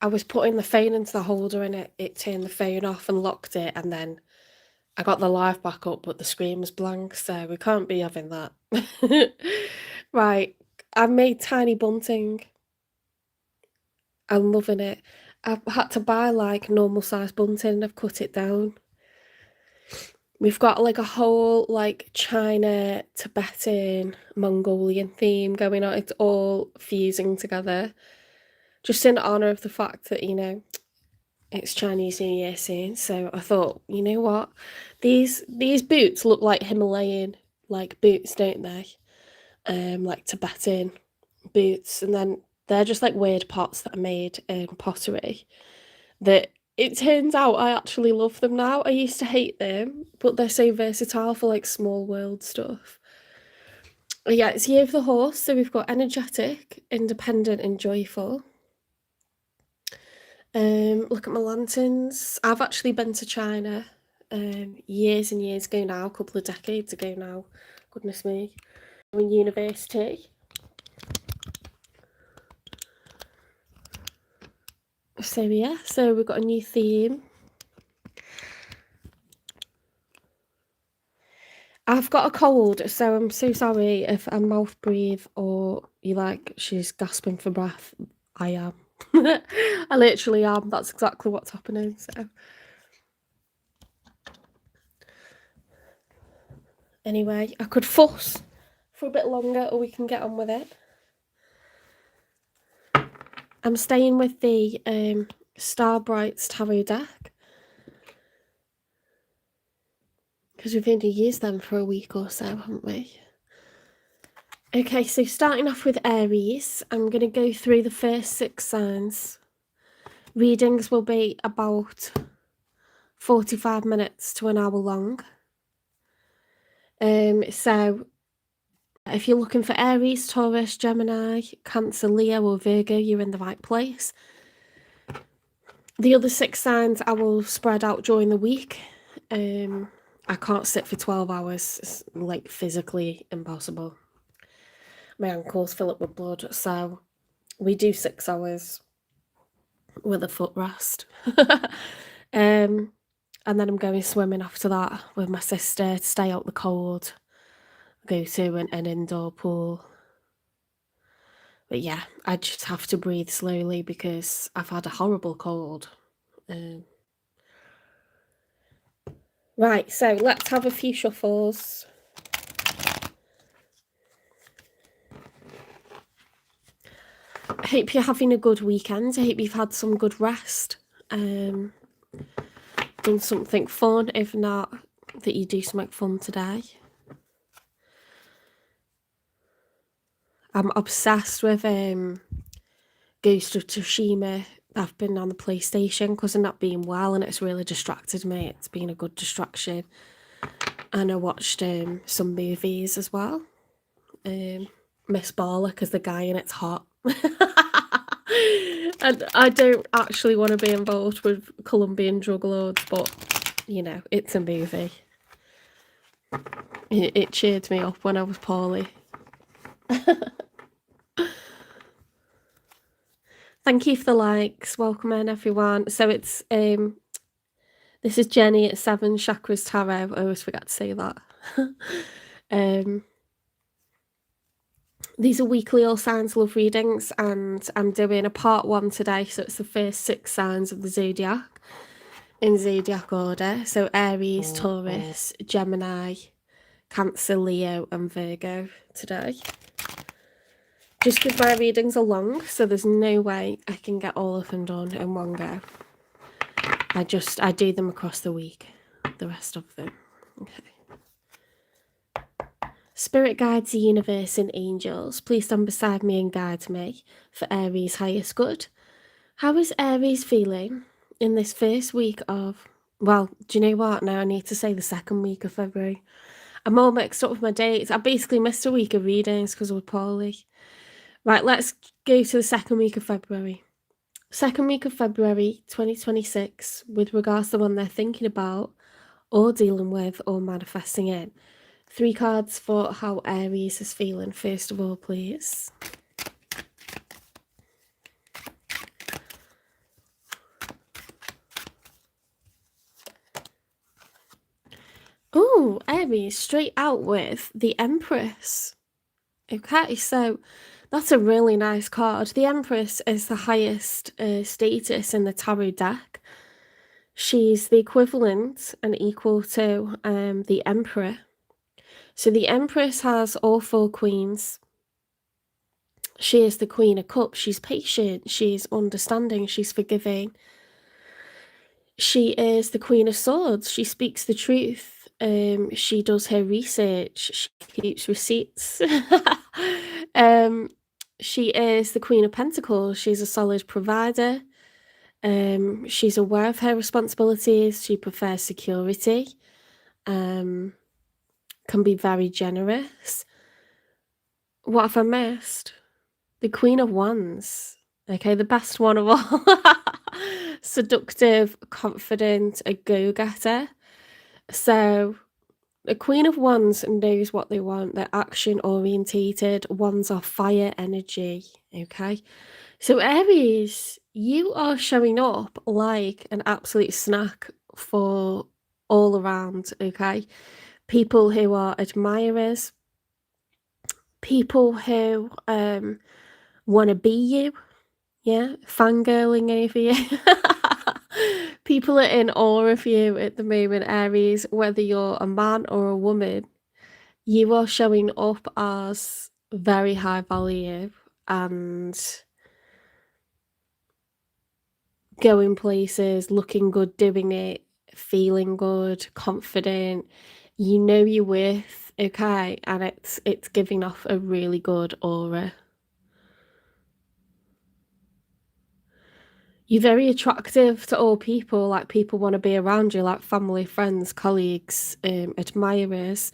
I was putting the phone into the holder and it turned the phone off and locked it, and then I got the live back up, but the screen was blank, so we can't be having that. Right, I've made tiny bunting. I'm loving it. I've had to buy like normal size bunting. I've cut it down. We've got like a whole like China, Tibetan, Mongolian theme going on. It's all fusing together. Just in honor of the fact that, you know, it's Chinese New Year soon. So I thought, you know what? These boots look like Himalayan like boots, don't they? Like Tibetan boots, and then they're just like weird pots that are made in pottery that it turns out I actually love them now. I used to hate them, but they're so versatile for like small world stuff. Yeah, it's Year of the Horse, so we've got energetic, independent, and joyful. Look at my lanterns. I've actually been to China years and years ago now, a couple of decades ago now. Goodness me. In university. So yeah, so we've got a new theme. I've got a cold, so I'm so sorry if I mouth breathe or you like she's gasping for breath. I am. I literally am. That's exactly what's happening. So anyway, I could fuss for a bit longer or we can get on with it. I'm staying with the Star Brights Tarot deck because we've only used them for a week or so, haven't we? Okay, so starting off with Aries, I'm going to go through the first 6 signs. Readings will be about 45 minutes to an hour long. So if you're looking for Aries, Taurus, Gemini, Cancer, Leo or Virgo, you're in the right place. The other 6 signs I will spread out during the week. I can't sit for 12 hours. It's like physically impossible. My ankles fill up with blood, so we do 6 hours with a footrest. And then I'm going swimming after that with my sister to stay out the cold. Go to an indoor pool. But yeah, I just have to breathe slowly because I've had a horrible cold. Right, so let's have a few shuffles. I hope you're having a good weekend. I hope you've had some good rest. Done something fun. If not, that you do something fun today. I'm obsessed with Ghost of Tsushima. I've been on the PlayStation because I'm not being well and it's really distracted me. It's been a good distraction. And I watched some movies as well. Miss Baller, because the guy in it's hot. And I don't actually want to be involved with Colombian drug lords, but, you know, it's a movie. It cheered me up when I was poorly. Thank you for the likes. Welcome in, everyone. So it's this is Jenny at 7 Chakras Tarot. I always forget to say that. These are weekly AllSigns Love Readings, and I'm doing a part 1 today, so it's the first 6 signs of the zodiac in zodiac order. So Aries, Taurus, Gemini, Cancer, Leo and Virgo today. Just because my readings are long, so there's no way I can get all of them done in one go. I do them across the week, the rest of them. Okay. Spirit guides, the universe and angels, please stand beside me and guide me for Aries' highest good. How is Aries feeling in this first week of, well, do you know what? Now I need to say the second week of February. I'm all mixed up with my dates. I basically missed a week of readings because I was poorly. Right, let's go to the second week of February. Second week of February 2026, with regards to the one they're thinking about or dealing with or manifesting in. 3 cards for how Aries is feeling, first of all, please. Oh, Aries, straight out with the Empress. Okay, so that's a really nice card. The Empress is the highest status in the tarot deck. She's the equivalent and equal to the Emperor. So the Empress has all four queens. She is the Queen of Cups. She's patient, she's understanding, she's forgiving. She is the Queen of Swords. She speaks the truth. She does her research. She keeps receipts. She is the Queen of Pentacles. She's a solid provider. She's aware of her responsibilities. She prefers security. Can be very generous. What have I missed? The Queen of Wands. Okay, the best one of all. Seductive, confident, a go-getter. So the Queen of Wands knows what they want. They're action orientated. Wands are fire energy. Okay. So Aries, you are showing up like an absolute snack for all around. Okay. People who are admirers, people who want to be you. Yeah, fangirling over you. People are in awe of you at the moment, Aries, whether you're a man or a woman. You are showing up as very high value and going places, looking good, doing it, feeling good, confident. You know your worth, okay? And it's giving off a really good aura. You're very attractive to all people, like people want to be around you, like family, friends, colleagues, admirers.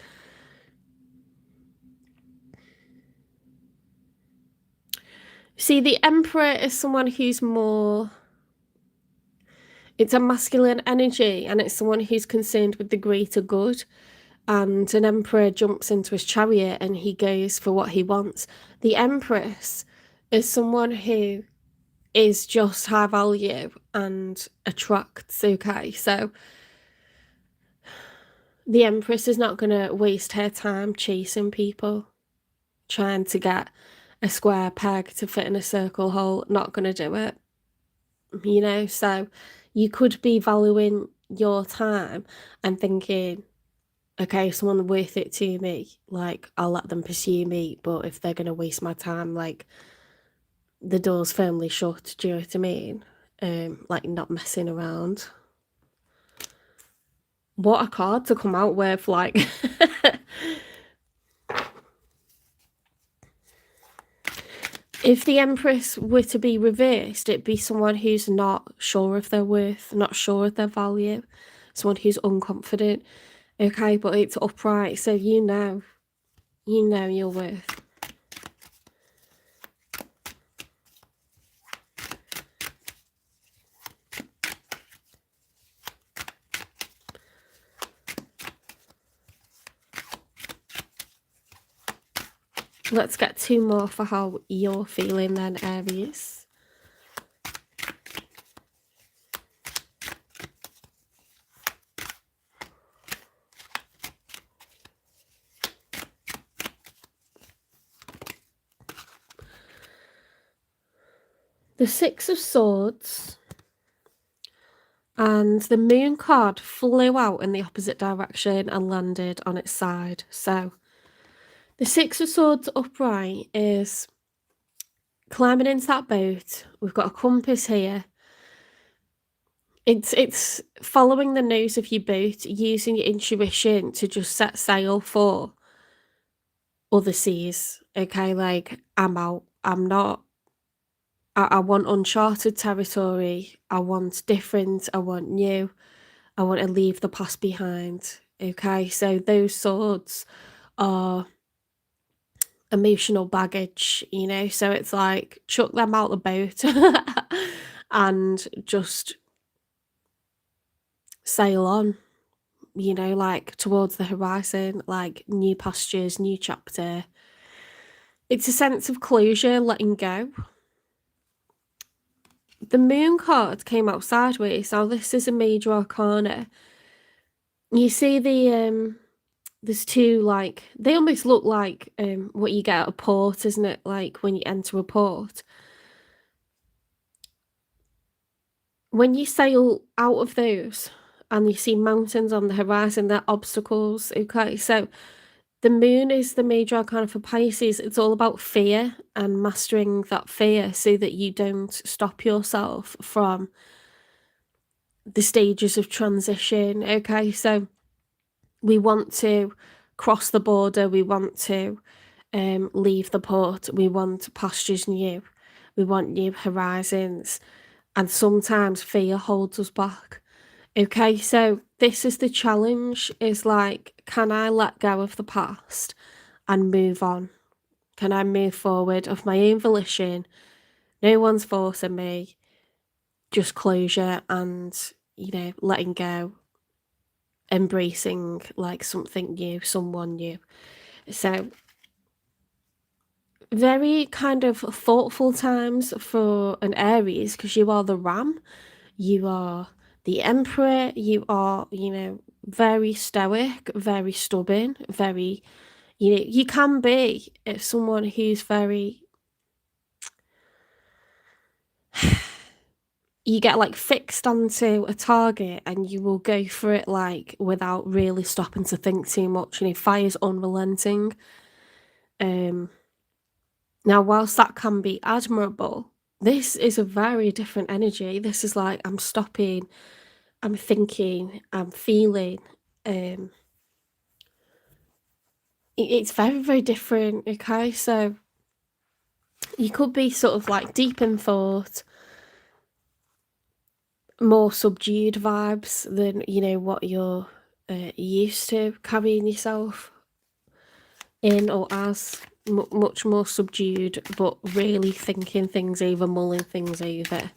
See, the Emperor is someone who's more, it's a masculine energy and it's someone who's concerned with the greater good. And an Emperor jumps into his chariot and he goes for what he wants. The Empress is someone who is just high value and attracts, okay? So the Empress is not going to waste her time chasing people, trying to get a square peg to fit in a circle hole. Not going to do it, you know? So you could be valuing your time and thinking, okay, if someone's worth it to me, like, I'll let them pursue me. But if they're going to waste my time, like, the door's firmly shut, do you know what I mean? Like, not messing around. What a card to come out with, like... If the Empress were to be reversed, it'd be someone who's not sure of their worth, not sure of their value, someone who's unconfident. Okay, but it's upright, so you know your worth. Let's get two more for how you're feeling then, Aries. The Six of Swords and the Moon card flew out in the opposite direction and landed on its side. So the Six of Swords upright is climbing into that boat. We've got a compass here. It's following the nose of your boat, using your intuition to just set sail for other seas. Okay, like, I'm out. I'm not. I want uncharted territory. I want different. I want new. I want to leave the past behind. Okay, so those swords are emotional baggage, you know, so it's like chuck them out the boat and just sail on, you know, like towards the horizon, like new pastures, new chapter. It's a sense of closure, letting go. The Moon card came out sideways. Now this is a major arcana. You see there's two, like, they almost look like what you get at a port, isn't it? Like when you enter a port. When you sail out of those and you see mountains on the horizon, they're obstacles, okay? So the moon is the major arcana for Pisces. It's all about fear and mastering that fear so that you don't stop yourself from the stages of transition, okay? So we want to cross the border, we want to leave the port, we want pastures new, we want new horizons, and sometimes fear holds us back. Okay, so this is the challenge, is like, can I let go of the past and move on? Can I move forward of my own volition? No one's forcing me, just closure and, letting go, embracing like something new, someone new. So very kind of thoughtful times for an Aries, because you are the ram, you are the emperor, you are, very stoic, very stubborn, very, you can be someone who's very, you get like fixed onto a target and you will go for it like without really stopping to think too much. Fire's unrelenting. Now, whilst that can be admirable, this is a very different energy. This is like, I'm stopping, I'm thinking, I'm feeling. It's very, very different, okay? So you could be sort of like deep in thought, more subdued vibes than, what you're used to carrying yourself in or as. Much more subdued, but really thinking things over, mulling things over,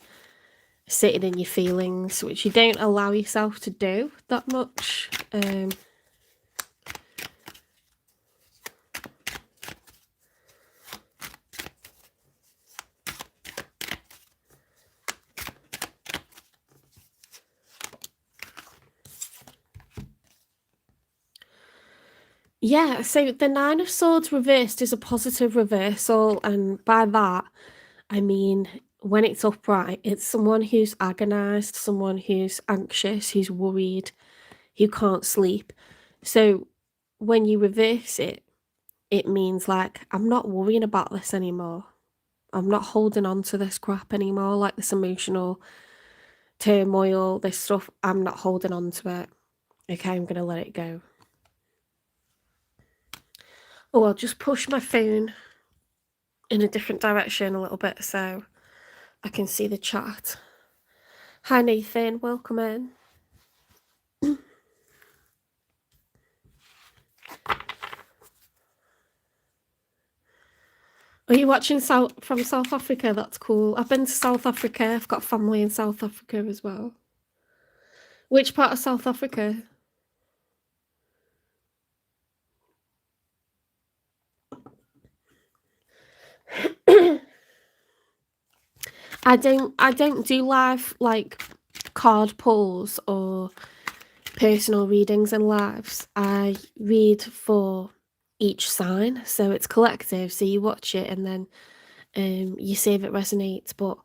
sitting in your feelings, which you don't allow yourself to do that much. Yeah, so the Nine of Swords reversed is a positive reversal, and by that, I mean, when it's upright, it's someone who's agonized, someone who's anxious, who's worried, who can't sleep. So when you reverse it, it means like, I'm not worrying about this anymore. I'm not holding on to this crap anymore, like this emotional turmoil, this stuff. I'm not holding on to it. Okay, I'm going to let it go. Oh, I'll just push my phone in a different direction a little bit so I can see the chat. Hi Nathan, welcome in. Are you watching from South Africa? That's cool. I've been to South Africa. I've got family in South Africa as well. Which part of South Africa? I don't do live like card pulls or personal readings and lives. I read for each sign, so it's collective. So you watch it and then you see if it resonates. But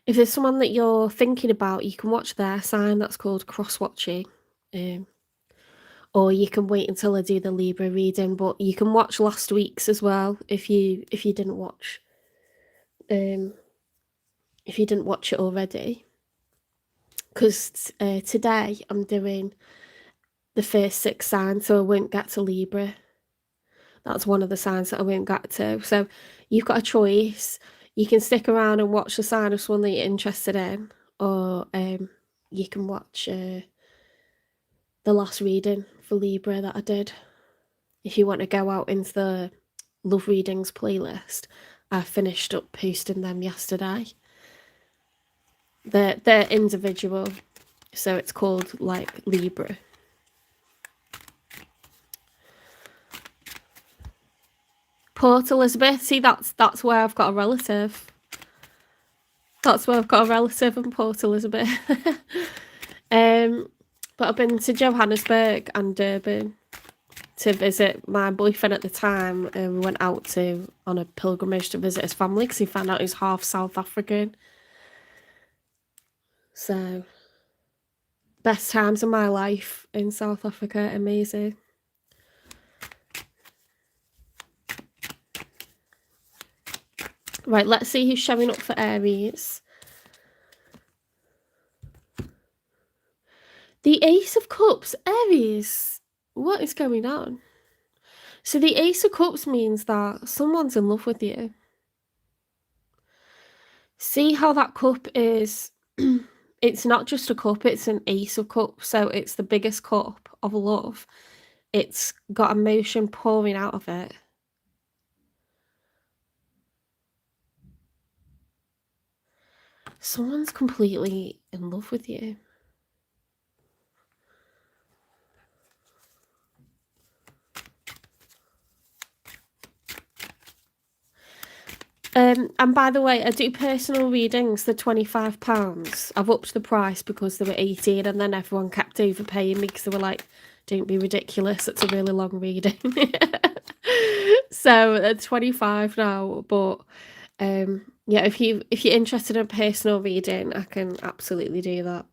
if there's someone that you're thinking about, you can watch their sign. That's called cross-watching. Or you can wait until I do the Libra reading, but you can watch last week's as well if you didn't watch if you didn't watch it already. Because today I'm doing the first 6 signs, so I won't get to Libra. That's one of the signs that I won't get to. So you've got a choice. You can stick around and watch the sign of someone that you're interested in, or you can watch the last reading for Libra that I did. If you want to go out into the Love Readings playlist, I finished up posting them yesterday. They're individual, so it's called like Libra. Port Elizabeth, see, that's where I've got a relative. That's where I've got a relative in Port Elizabeth. But I've been to Johannesburg and Durban to visit my boyfriend at the time, and we went out on a pilgrimage to visit his family because he found out he's half South African. So, best times of my life in South Africa, amazing. Right, let's see who's showing up for Aries. The Ace of Cups, Aries, what is going on? So the Ace of Cups means that someone's in love with you. See how that cup is, it's not just a cup, it's an Ace of Cups, so it's the biggest cup of love. It's got emotion pouring out of it. Someone's completely in love with you. And by the way, I do personal readings. They're £25. I've upped the price because they were 18, and then everyone kept overpaying me because they were like, "Don't be ridiculous. It's a really long reading." So it's 25 now. But yeah, if you're interested in a personal reading, I can absolutely do that.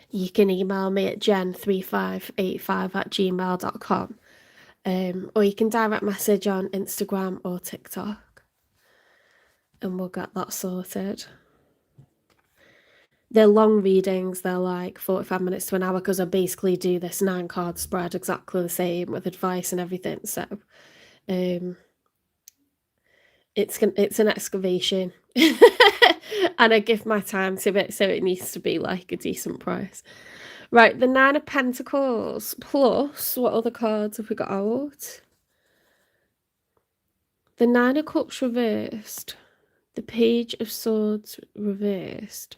You can email me at jen3585@gmail.com. Or you can direct message on Instagram or TikTok, and we'll get that sorted. They're long readings, they're like 45 minutes to an hour because I basically do this 9-card spread exactly the same with advice and everything. So it's an excavation and I give my time to it, so it needs to be like a decent price. Right, the 9 of Pentacles plus, what other cards have we got out? The 9 of Cups reversed, the Page of Swords reversed,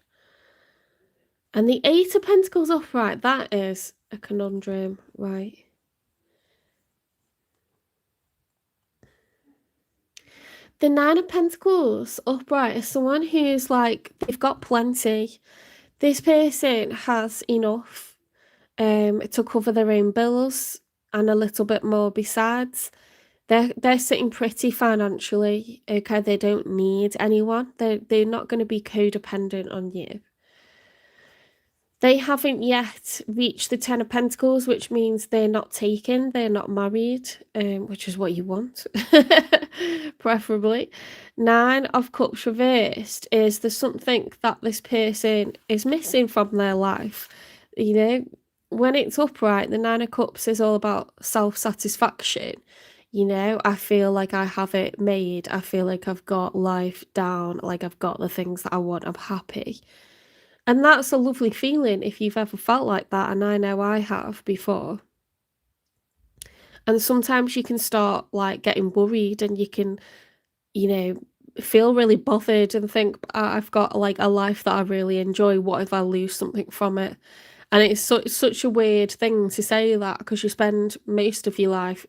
and the 8 of Pentacles upright. That is a conundrum, right? The 9 of Pentacles upright is someone who's like, they've got plenty. This person has enough to cover their own bills and a little bit more besides. They're sitting pretty financially, okay? They don't need anyone. They're not going to be codependent on you. They haven't yet reached the 10 of Pentacles, which means they're not taken, they're not married, which is what you want, preferably. 9 of Cups reversed is there's something that this person is missing from their life. You know, when it's upright, the 9 of Cups is all about self-satisfaction. You know, I feel like I have it made. I feel like I've got life down, like I've got the things that I want. I'm happy. And that's a lovely feeling if you've ever felt like that, and I know I have before. And sometimes you can start like getting worried, and you can, you know, feel really bothered and think, I've got like a life that I really enjoy. What if I lose something from it? And it's such a weird thing to say that, because you spend most of your life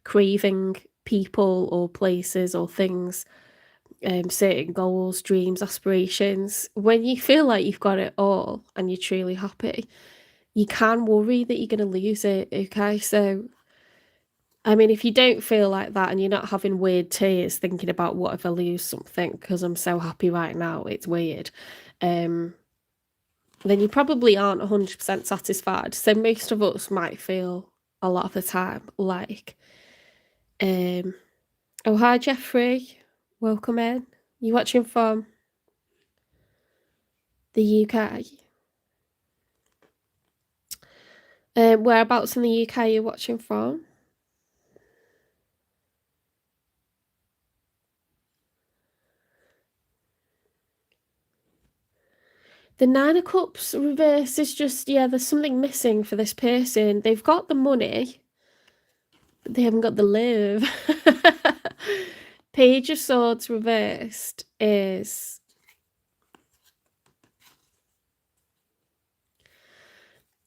craving people or places or things, certain goals, dreams, aspirations. When you feel like you've got it all and you're truly happy, you can worry that you're going to lose it, okay? So, I mean, if you don't feel like that and you're not having weird tears thinking about what if I lose something because I'm so happy right now, it's weird, then you probably aren't 100% satisfied. So most of us might feel a lot of the time like, oh, hi, Jeffrey. Welcome in. You watching from the UK? Whereabouts in the UK are you watching from? The 9 of Cups reverse is just, yeah, there's something missing for this person. They've got the money, but they haven't got the love. Page of Swords reversed is...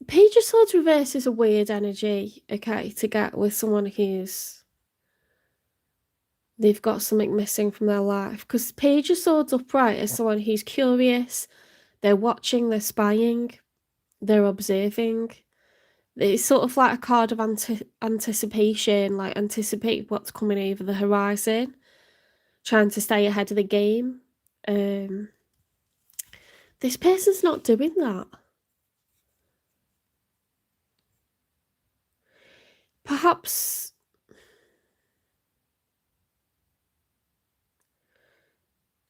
Page of Swords reversed is a weird energy, okay, to get with someone who's... They've got something missing from their life. Because Page of Swords upright is someone who's curious, they're watching, they're spying. They're observing. It's sort of like a card of anticipation, like anticipate what's coming over the horizon, trying to stay ahead of the game. This person's not doing that. Perhaps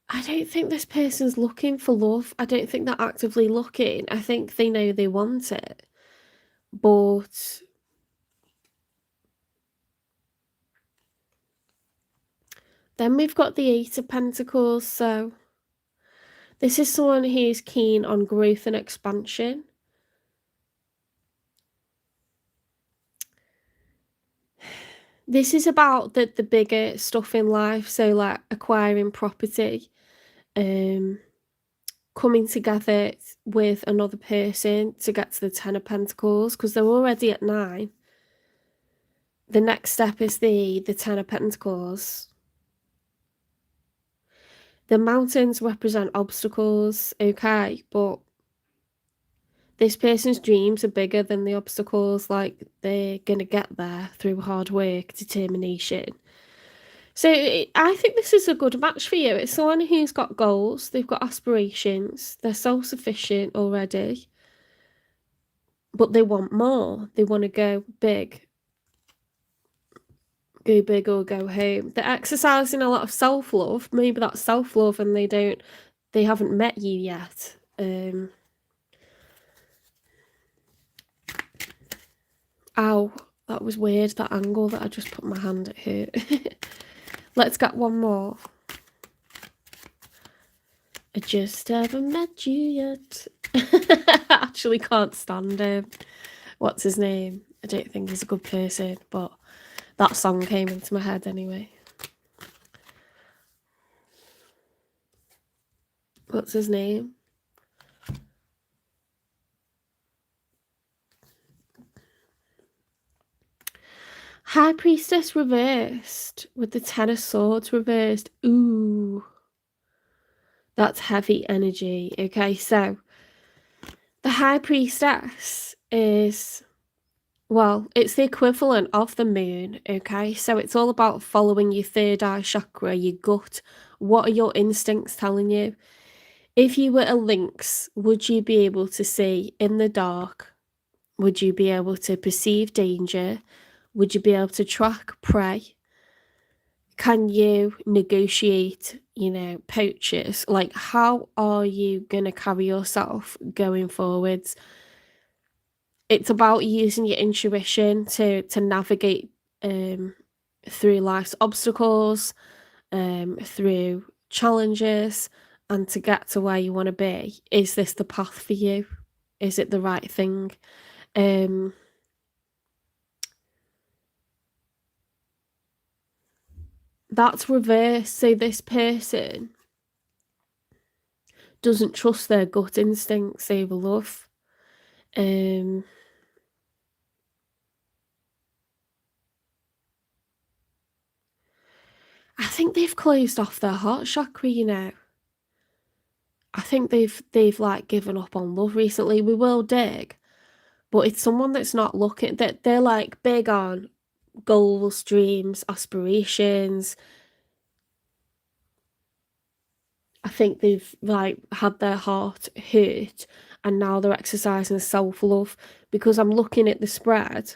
I don't think this person's looking for love. I don't think they're actively looking. I think they know they want it. But then we've got the Eight of Pentacles. So this is someone who's keen on growth and expansion. This is about the bigger stuff in life. So like acquiring property, coming together with another person to get to the Ten of Pentacles, because they're already at 9. The next step is the Ten of Pentacles. The mountains represent obstacles, okay, but this person's dreams are bigger than the obstacles. Like, they're gonna get there through hard work, determination. So I think this is a good match for you. It's someone who's got goals, they've got aspirations, they're self-sufficient already, but they want more. They want to go big. Go big or go home. They're exercising a lot of self-love. Maybe that's self-love and they haven't met you yet. Ow, that was weird, that angle that I just put my hand at hurt. Let's get one more. I just haven't met you yet. I actually can't stand him. What's his name? I don't think he's a good person, but that song came into my head anyway. What's his name? High Priestess reversed with the Ten of Swords reversed. Ooh. That's heavy energy. Okay, so the High Priestess is, well, it's the equivalent of the moon, okay? So it's all about following your third eye chakra, your gut. What are your instincts telling you? If you were a lynx, would you be able to see in the dark? Would you be able to perceive danger? Would you be able to track prey? Can you negotiate, poachers? Like, how are you going to carry yourself going forwards? It's about using your intuition to navigate through life's obstacles, through challenges, and to get to where you want to be. Is this the path for you? Is it the right thing? That's reversed. So this person doesn't trust their gut instincts over love. I think they've closed off their heart chakra, I think they've like given up on love recently. We will dig, but it's someone that's not looking, that they're like big on goals, dreams, aspirations. I think they've like had their heart hurt and now they're exercising self-love, because I'm looking at the spread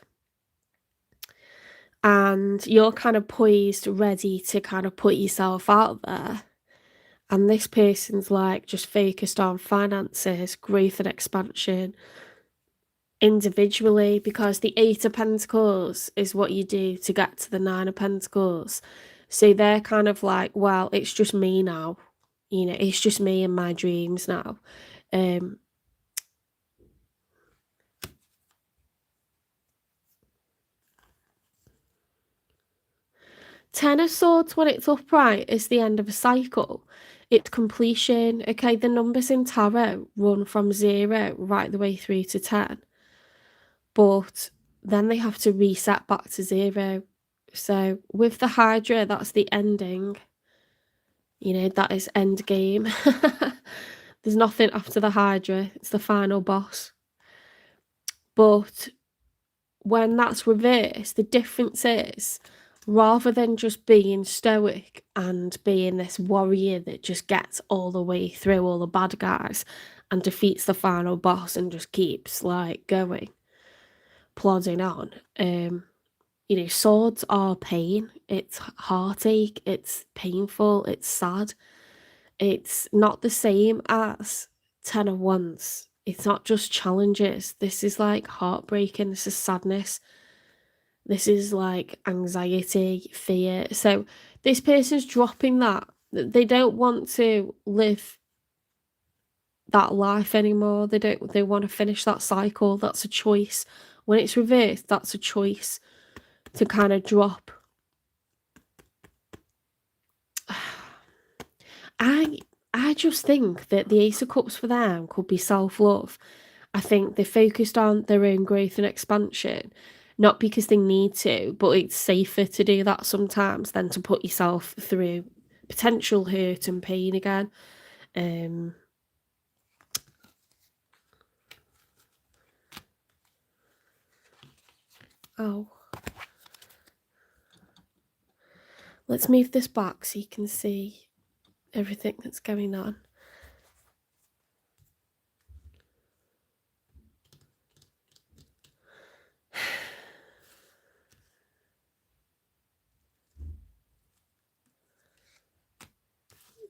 and you're kind of poised, ready to kind of put yourself out there. And this person's like just focused on finances, growth and expansion individually, because the Eight of Pentacles is what you do to get to the Nine of Pentacles. So they're kind of like, well, it's just me now. It's just me and my dreams now. Ten of Swords, when it's upright, is the end of a cycle. It's completion. Okay, the numbers in tarot run from 0 right the way through to 10. But then they have to reset back to 0. So with the Hydra, that's the ending. That is end game. There's nothing after the Hydra. It's the final boss. But when that's reversed, the difference is, rather than just being stoic and being this warrior that just gets all the way through all the bad guys and defeats the final boss and just keeps like going, plodding on, you know, swords are pain, it's heartache, it's painful, it's sad. It's not the same as 10 of Wands. It's not just challenges. This is like heartbreaking, this is sadness. This is like anxiety, fear. So this person's dropping that. They don't want to live that life anymore. They want to finish that cycle. That's a choice. When it's reversed, that's a choice to kind of drop. I just think that the Ace of Cups for them could be self-love. I think they're focused on their own growth and expansion, not because they need to, but it's safer to do that sometimes than to put yourself through potential hurt and pain again. Oh. Let's move this back so you can see everything that's going on.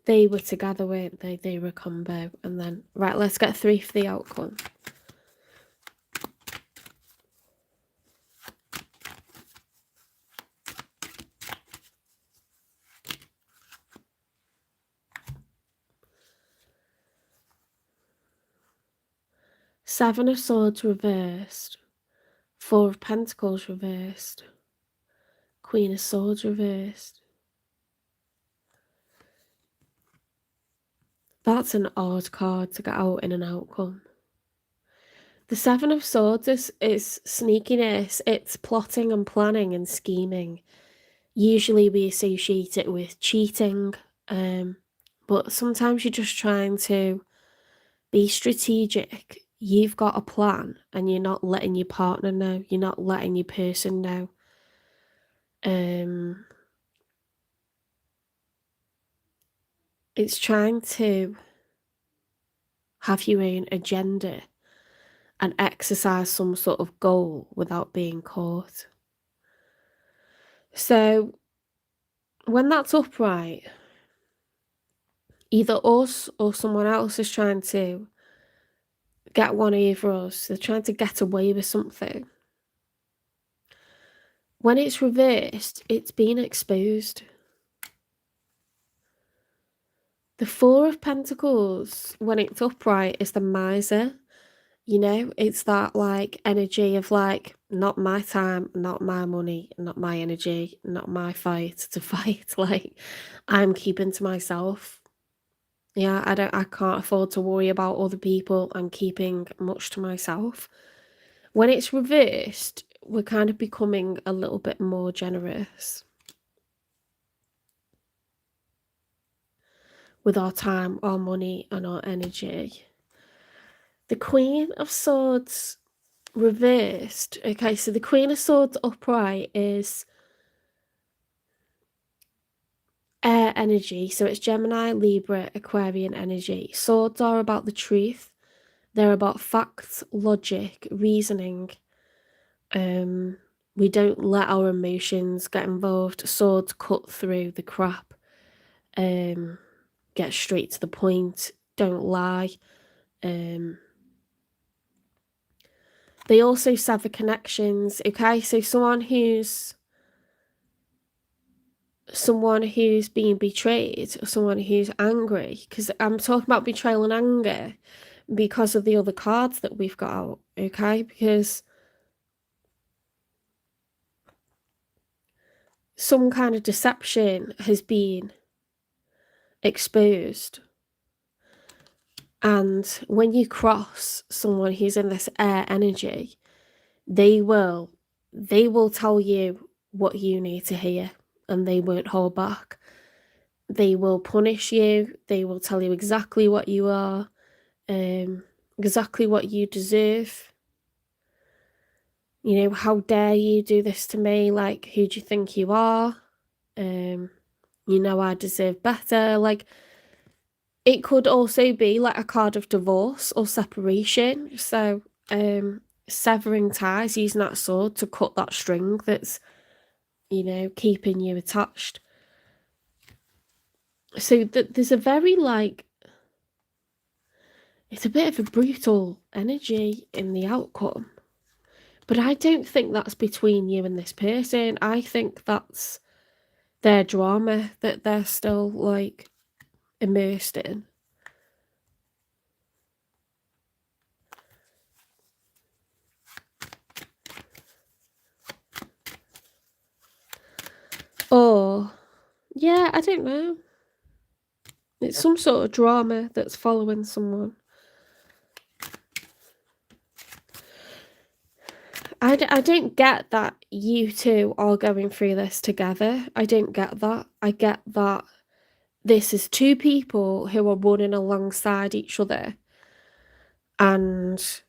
They were together, weren't they? They were a combo. And then, right, let's get 3 for the outcome. Seven of Swords reversed. 4 of Pentacles reversed. Queen of Swords reversed. That's an odd card to get out in an outcome. The Seven of Swords is sneakiness. It's plotting and planning and scheming. Usually we associate it with cheating, but sometimes you're just trying to be strategic. You've got a plan and you're not letting your partner know. You're not letting your person know. It's trying to have your own agenda and exercise some sort of goal without being caught. So when that's upright, either us or someone else is trying to get one over us. They're trying to get away with something. When it's reversed, it's being exposed. The Four of Pentacles, when it's upright, is the miser. You know, it's that like energy of like, not my time, not my money, not my energy, not my fight to fight. Like, I'm keeping to myself. Yeah, I can't afford to worry about other people. I'm keeping much to myself. When it's reversed, we're kind of becoming a little bit more generous with our time, our money, and our energy. The Queen of Swords reversed. Okay, so the Queen of Swords upright is air energy. So it's Gemini, Libra, Aquarian energy. Swords are about the truth. They're about facts, logic, reasoning. We don't let our emotions get involved. Swords cut through the crap. Get straight to the point. Don't lie. They also sever connections. Okay, so someone who's being betrayed, or someone who's angry, because I'm talking about betrayal and anger because of the other cards that we've got out. Okay, because some kind of deception has been exposed. And when you cross someone who's in this air energy, they will tell you what you need to hear, and they won't hold back. They will punish you. They will tell you exactly what you are, exactly what you deserve. You know, how dare you do this to me? Like, who do you think you are? You know, I deserve better. Like, it could also be like a card of divorce or separation. So, severing ties, using that sword to cut that string that's, you know, keeping you attached. So there's a very, like, it's a bit of a brutal energy in the outcome. But I don't think that's between you and this person. I think that's their drama that they're still, like, immersed in. Or, yeah, I don't know. It's some sort of drama that's following someone. I don't get that you two are going through this together. I don't get that. I get that this is two people who are running alongside each other and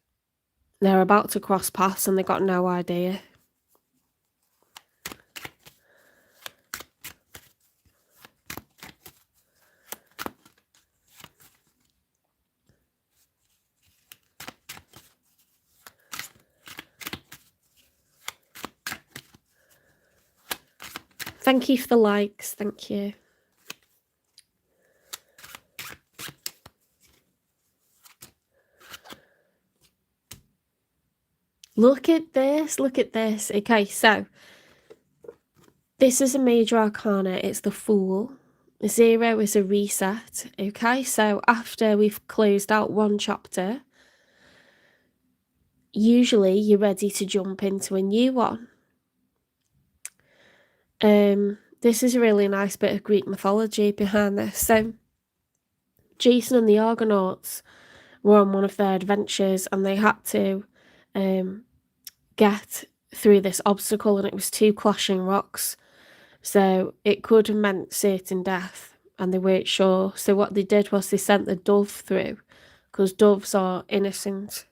they're about to cross paths and they got no idea. Thank you for the likes. Thank you. Look at this. Look at this. Okay, so this is a major arcana. It's the Fool. 0 is a reset. Okay, so after we've closed out one chapter, usually you're ready to jump into a new one. This is a really nice bit of Greek mythology behind this. So Jason and the Argonauts were on one of their adventures and they had to get through this obstacle, and it was 2 clashing rocks. So it could have meant certain death and they weren't sure. So what they did was they sent the dove through, because doves are innocent,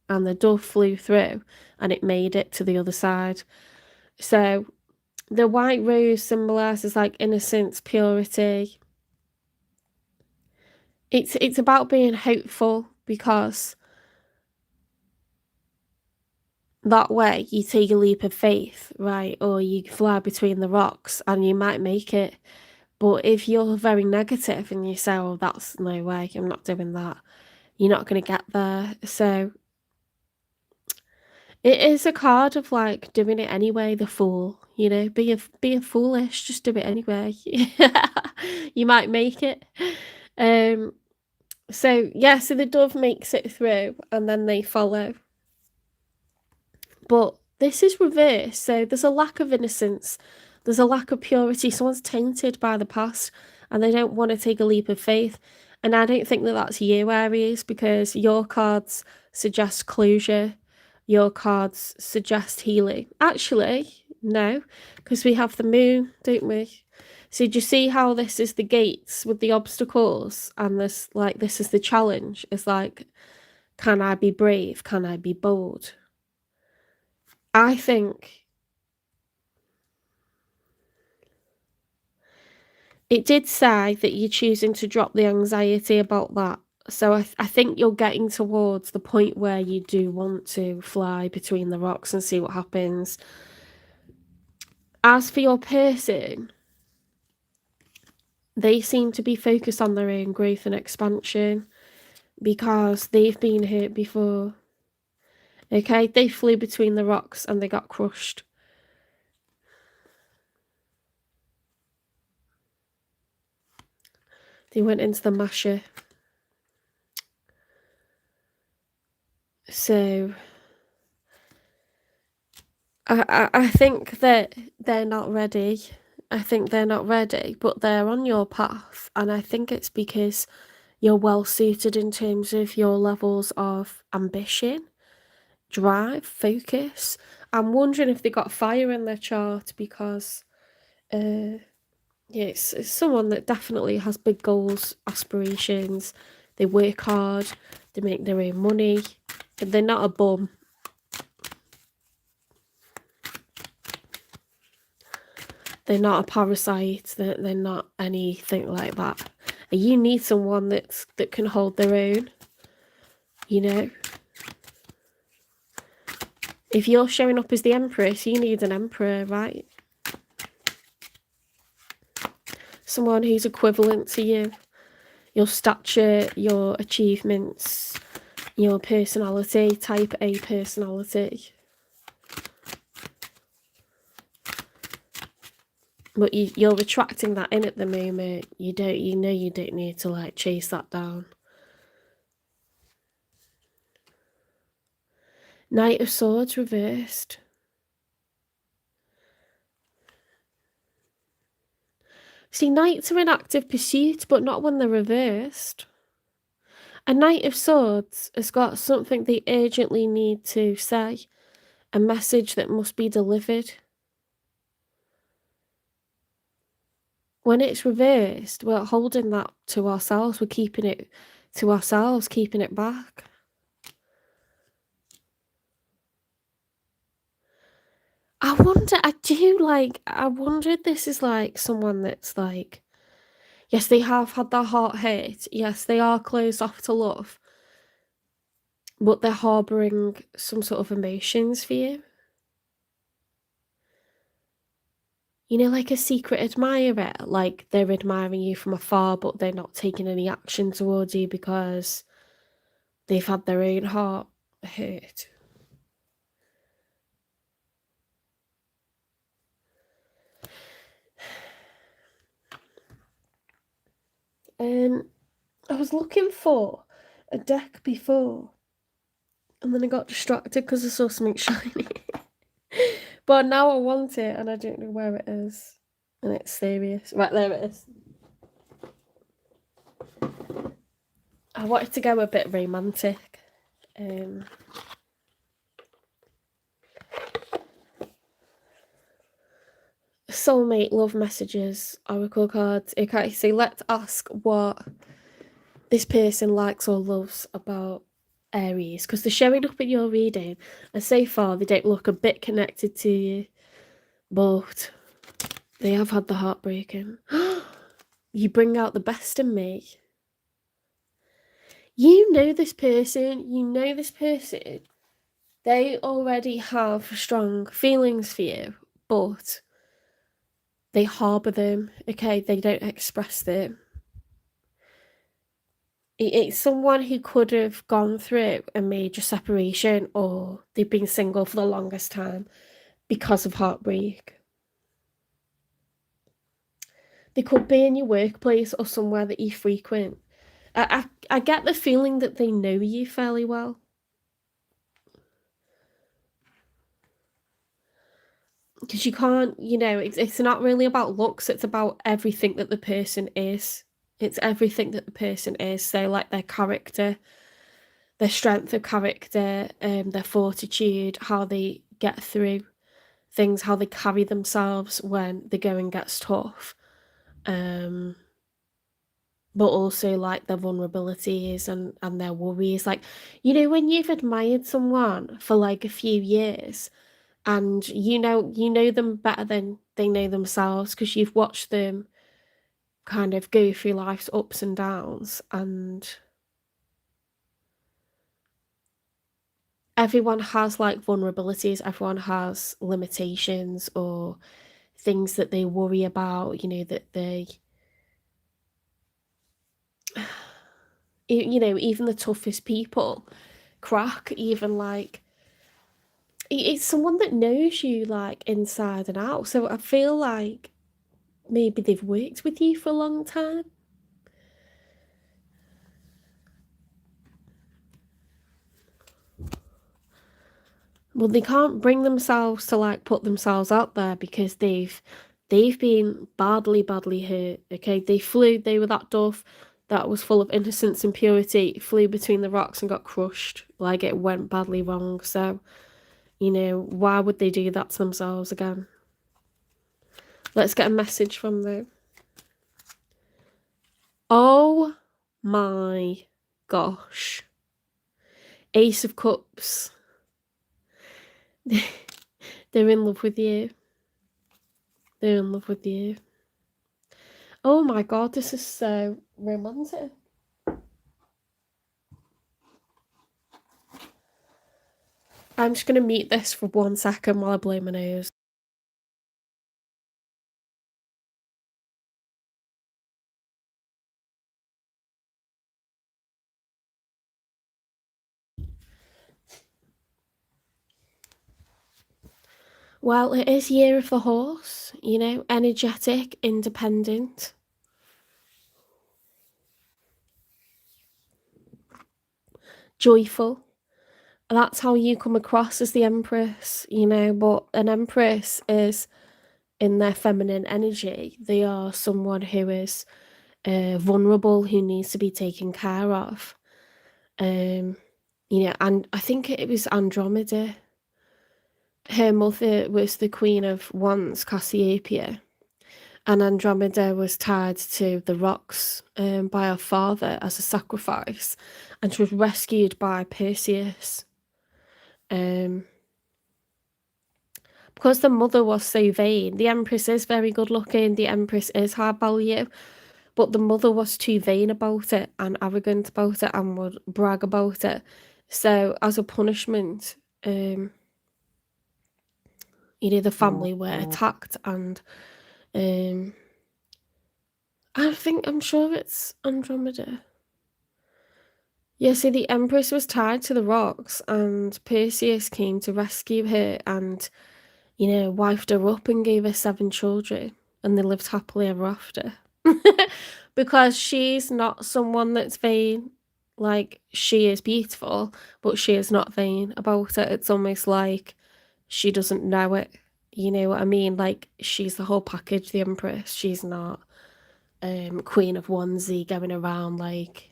and the dove flew through and it made it to the other side. So the white rose symbolises, like, innocence, purity. It's about being hopeful, because that way you take a leap of faith, right? Or you fly between the rocks and you might make it. But if you're very negative and you say, oh, that's no way, I'm not doing that, you're not going to get there. So it is a card of, like, doing it anyway, the Fool. You know, being foolish, just do it anyway. You might make it. So yeah, so the dove makes it through and then they follow. But this is reversed, so there's a lack of innocence, there's a lack of purity. Someone's tainted by the past and they don't want to take a leap of faith. And I don't think that that's you, Aries, because your cards suggest closure. Your cards suggest healing. Actually, no, because we have the moon, don't we? So do you see how this is the gates with the obstacles, and this, like, this is the challenge? It's like, can I be brave? Can I be bold? I think it did say that you're choosing to drop the anxiety about that. So I think you're getting towards the point where you do want to fly between the rocks and see what happens. As for your person, they seem to be focused on their own growth and expansion because they've been hurt before. Okay, they flew between the rocks and they got crushed. They went into the masher. So I think that they're not ready. I think they're not ready, but they're on your path. And I think it's because you're well suited in terms of your levels of ambition, drive, focus. I'm wondering if they got fire in their chart, because yeah, it's someone that definitely has big goals, aspirations. They work hard, they make their own money. They're not a bum. They're not a parasite. They're not anything like that. And you need someone that can hold their own, you know? If you're showing up as the Empress, you need an Emperor, right? Someone who's equivalent to you. Your stature, your achievements, your personality, type A personality. But you're attracting that in at the moment. You know you don't need to like chase that down. Knight of Swords reversed. See, knights are in active pursuit, but not when they're reversed. A Knight of Swords has got something they urgently need to say, a message that must be delivered. When it's reversed, we're holding that to ourselves. We're keeping it to ourselves, keeping it back. I wonder if this is like someone that's like, yes, they have had their heart hurt. Yes, they are closed off to love. But they're harbouring some sort of emotions for you. You know, like a secret admirer, like they're admiring you from afar, but they're not taking any action towards you because they've had their own heart hurt. I was looking for a deck before, and then I got distracted because I saw something shiny. But now I want it, and I don't know where it is. And it's serious. Right, there it is. I wanted to go a bit romantic. Soulmate love messages, oracle cards. Okay, so let's ask what this person likes or loves about Aries, because they're showing up in your reading, and so far they don't look a bit connected to you, but they have had the heartbreaking. You bring out the best in me. You know this person. They already have strong feelings for you, but they harbour them, okay? They don't express them. It's someone who could have gone through a major separation, or they've been single for the longest time because of heartbreak. They could be in your workplace or somewhere that you frequent. I get the feeling that they know you fairly well. Because you can't, it's not really about looks, it's about everything that the person is. It's everything that the person is. So, like, their character, their strength of character, their fortitude, how they get through things, how they carry themselves when the going gets tough. But also, like, their vulnerabilities and their worries. Like, when you've admired someone for, like, a few years, and you know them better than they know themselves, because you've watched them kind of go through life's ups and downs, and everyone has, like, vulnerabilities, everyone has limitations or things that they worry about, that they even the toughest people crack, even, like, it's someone that knows you, like, inside and out. So I feel like maybe they've worked with you for a long time. Well, they can't bring themselves to, like, put themselves out there because they've been badly hurt, okay? They were that dove that was full of innocence and purity, flew between the rocks and got crushed. Like, it went badly wrong. So, why would they do that to themselves again? Let's get a message from them. Oh my gosh. Ace of Cups. They're in love with you. They're in love with you. Oh my god, this is so romantic. I'm just going to mute this for 1 second while I blow my nose. Well, it is year of the horse, you know, energetic, independent. Joyful. That's how you come across as the Empress, you know, but an Empress is in their feminine energy. They are someone who is vulnerable, who needs to be taken care of. You know, and I think it was Andromeda. Her mother was the Queen of Wands, Cassiopeia, and Andromeda was tied to the rocks by her father as a sacrifice, and she was rescued by Perseus. Because the mother was so vain, the Empress is very good looking, the Empress is high value, but the mother was too vain about it and arrogant about it and would brag about it. So as a punishment, you know, the family were attacked, and I'm sure it's Andromeda. Yeah, so the Empress was tied to the rocks and Perseus came to rescue her and, you know, wifed her up and gave her 7 children, and they lived happily ever after. Because she's not someone that's vain. Like, she is beautiful, but she is not vain about it. It's almost like she doesn't know it. You know what I mean? Like, she's the whole package, the Empress. She's not Queen of Onesie going around, like,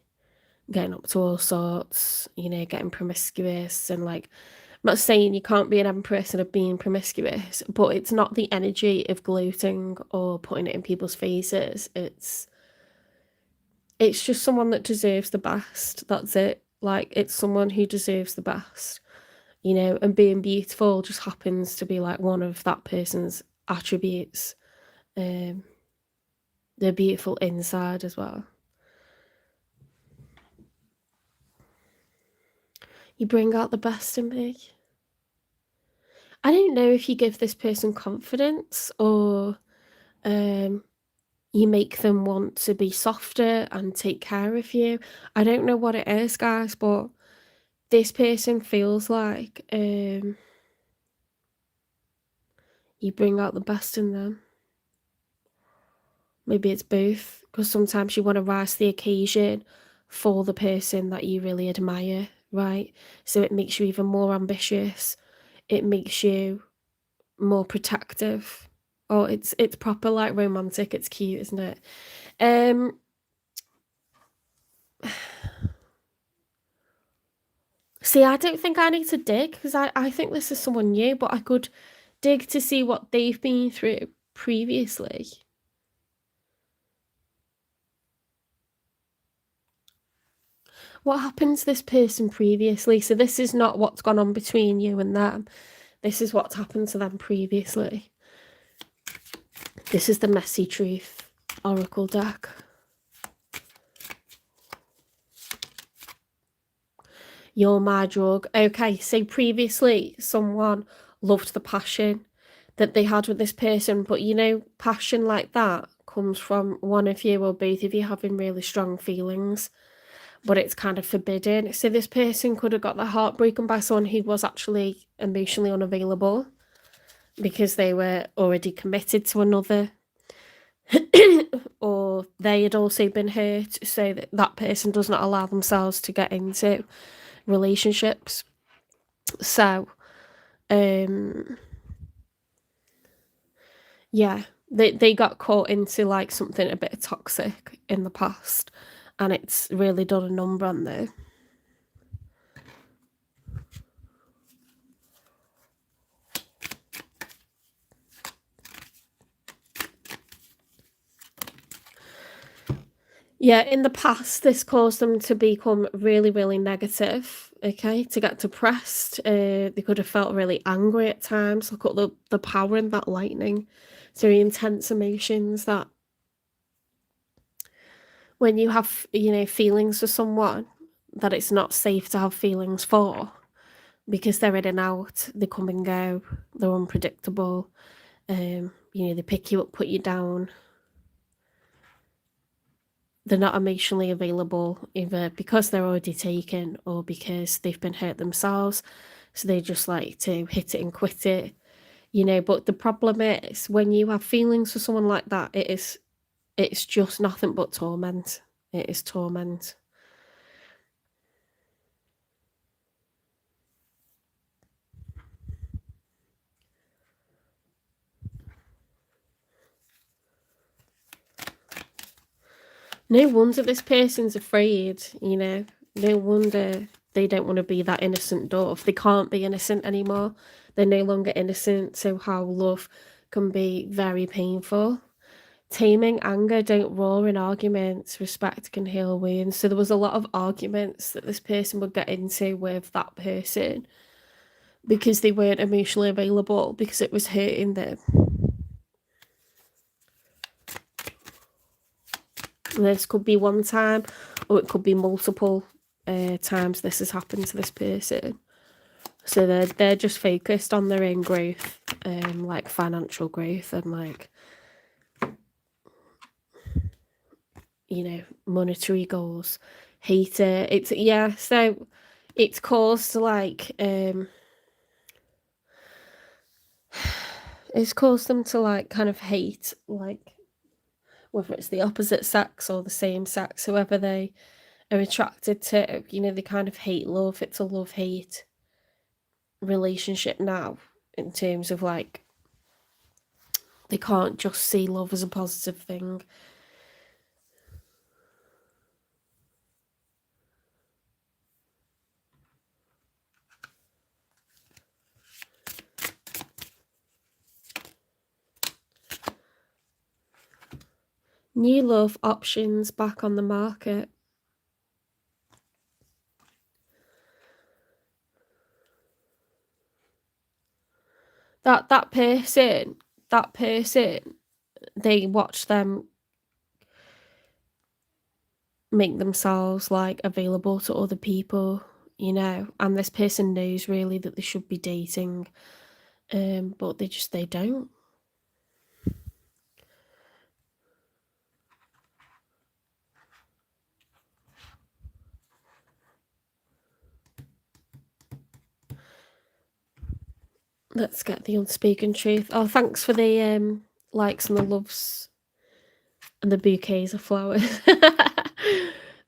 getting up to all sorts, you know, getting promiscuous and, like, I'm not saying you can't be an Empress and of being promiscuous, but it's not the energy of gloating or putting it in people's faces. It's just someone that deserves the best. That's it. Like, it's someone who deserves the best, you know, and being beautiful just happens to be like one of that person's attributes. They're beautiful inside as well. You bring out the best in me. I don't know if you give this person confidence or you make them want to be softer and take care of you. I don't know what it is, guys, but this person feels like you bring out the best in them. Maybe it's both, because sometimes you want to rise to the occasion for the person that you really admire, right? So it makes you even more ambitious. It makes you more protective. Oh, it's proper like romantic. It's cute, isn't it? See, I don't think I need to dig because I think this is someone new, but I could dig to see what they've been through previously. What happened to this person previously? So this is not what's gone on between you and them. This is what's happened to them previously. This is the Messy Truth Oracle deck. You're my drug. Okay, so previously someone loved the passion that they had with this person, but you know, passion like that comes from one of you or both of you having really strong feelings, but it's kind of forbidden. So this person could have got their heart broken by someone who was actually emotionally unavailable because they were already committed to another. Or they had also been hurt, so that that person does not allow themselves to get into relationships. So yeah, they got caught into like something a bit toxic in the past, and it's really done a number on them. Yeah, in the past, this caused them to become really, really negative, okay, to get depressed. They could have felt really angry at times. Look at the power in that lightning. It's very intense emotions that when you have, feelings for someone that it's not safe to have feelings for, because they're in and out, they come and go, they're unpredictable, they pick you up, put you down. They're not emotionally available, either because they're already taken or because they've been hurt themselves. So they just like to hit it and quit it, But the problem is when you have feelings for someone like that, it's just nothing but torment. It is torment. No wonder this person's afraid, No wonder they don't want to be that innocent dove. They can't be innocent anymore. They're no longer innocent, so how love can be very painful. Taming anger, don't roar in arguments, respect can heal wounds. So there was a lot of arguments that this person would get into with that person because they weren't emotionally available, because it was hurting them. This could be one time, or it could be multiple times this has happened to this person. So they're just focused on their own growth, like financial growth and like, monetary goals. Hate it. So it's caused like it's caused them to like kind of hate, like whether it's the opposite sex or the same sex, whoever they are attracted to, they kind of hate love. It's a love-hate relationship now, in terms of like they can't just see love as a positive thing. New love options back on the market. That person, they watch them make themselves like available to other people, and this person knows really that they should be dating, but they don't. Let's get the unspoken truth. Oh, thanks for the likes and the loves and the bouquets of flowers.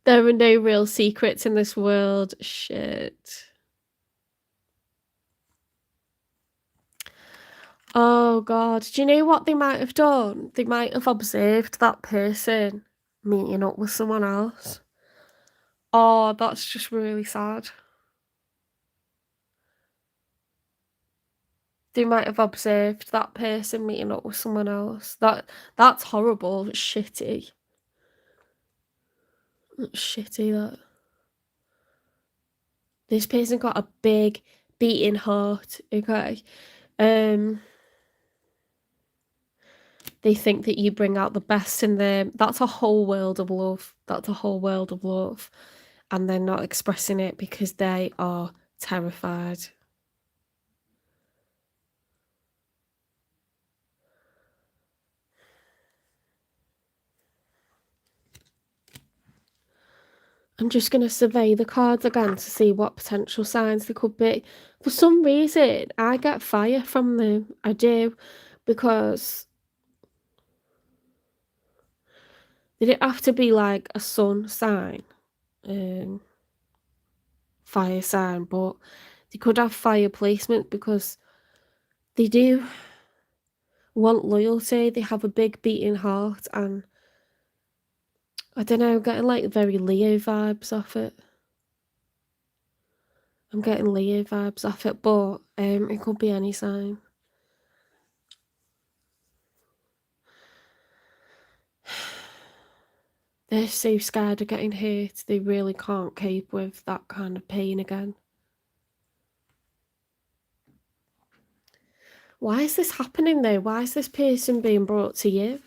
There are no real secrets in this world. Shit. Oh god, do you know what they might have done? They might have observed that person meeting up with someone else. Oh, that's just really sad. They might have observed that person meeting up with someone else. That's horrible. It's shitty. It's shitty that this person got a big beating heart, okay? They think that you bring out the best in them. That's a whole world of love. That's a whole world of love. And they're not expressing it because they are terrified. I'm just going to survey the cards again to see what potential signs they could be. For some reason, I get fire from them. I do. Because they don't have to be like a sun sign, fire sign, but they could have fire placement because they do want loyalty. They have a big beating heart, and I don't know, I'm getting like very Leo vibes off it. I'm getting Leo vibes off it, but it could be any sign. They're so scared of getting hurt, they really can't cope with that kind of pain again. Why is this happening though? Why is this person being brought to you?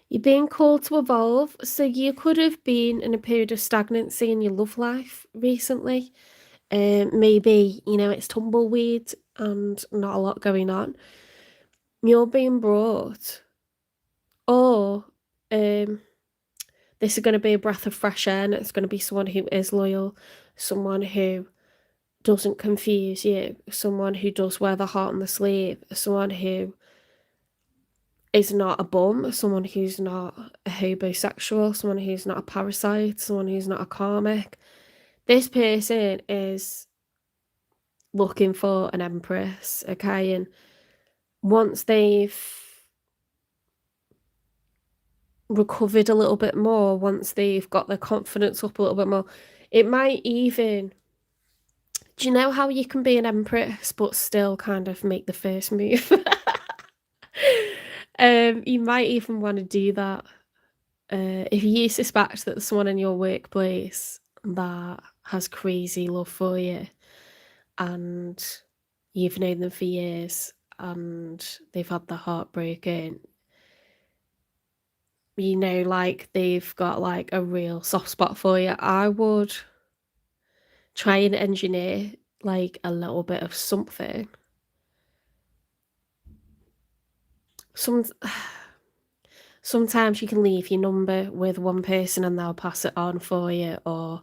You're being called to evolve. So you could have been in a period of stagnancy in your love life recently. Maybe, you know, it's tumbleweed and not a lot going on. You're being brought. Or this is going to be a breath of fresh air, and it's going to be someone who is loyal, someone who doesn't confuse you, someone who does wear the heart on the sleeve, someone who is not a bum, someone who's not a homosexual, someone who's not a parasite, someone who's not a karmic. This person is looking for an empress, okay? And once they've recovered a little bit more, once they've got their confidence up a little bit more, it might even... Do you know how you can be an empress but still kind of make the first move? You might even want to do that. If you suspect that there's someone in your workplace that has crazy love for you and you've known them for years and they've had their heart broken, you know, like they've got like a real soft spot for you, I would try and engineer like a little bit of something. Sometimes you can leave your number with one person and they'll pass it on for you, or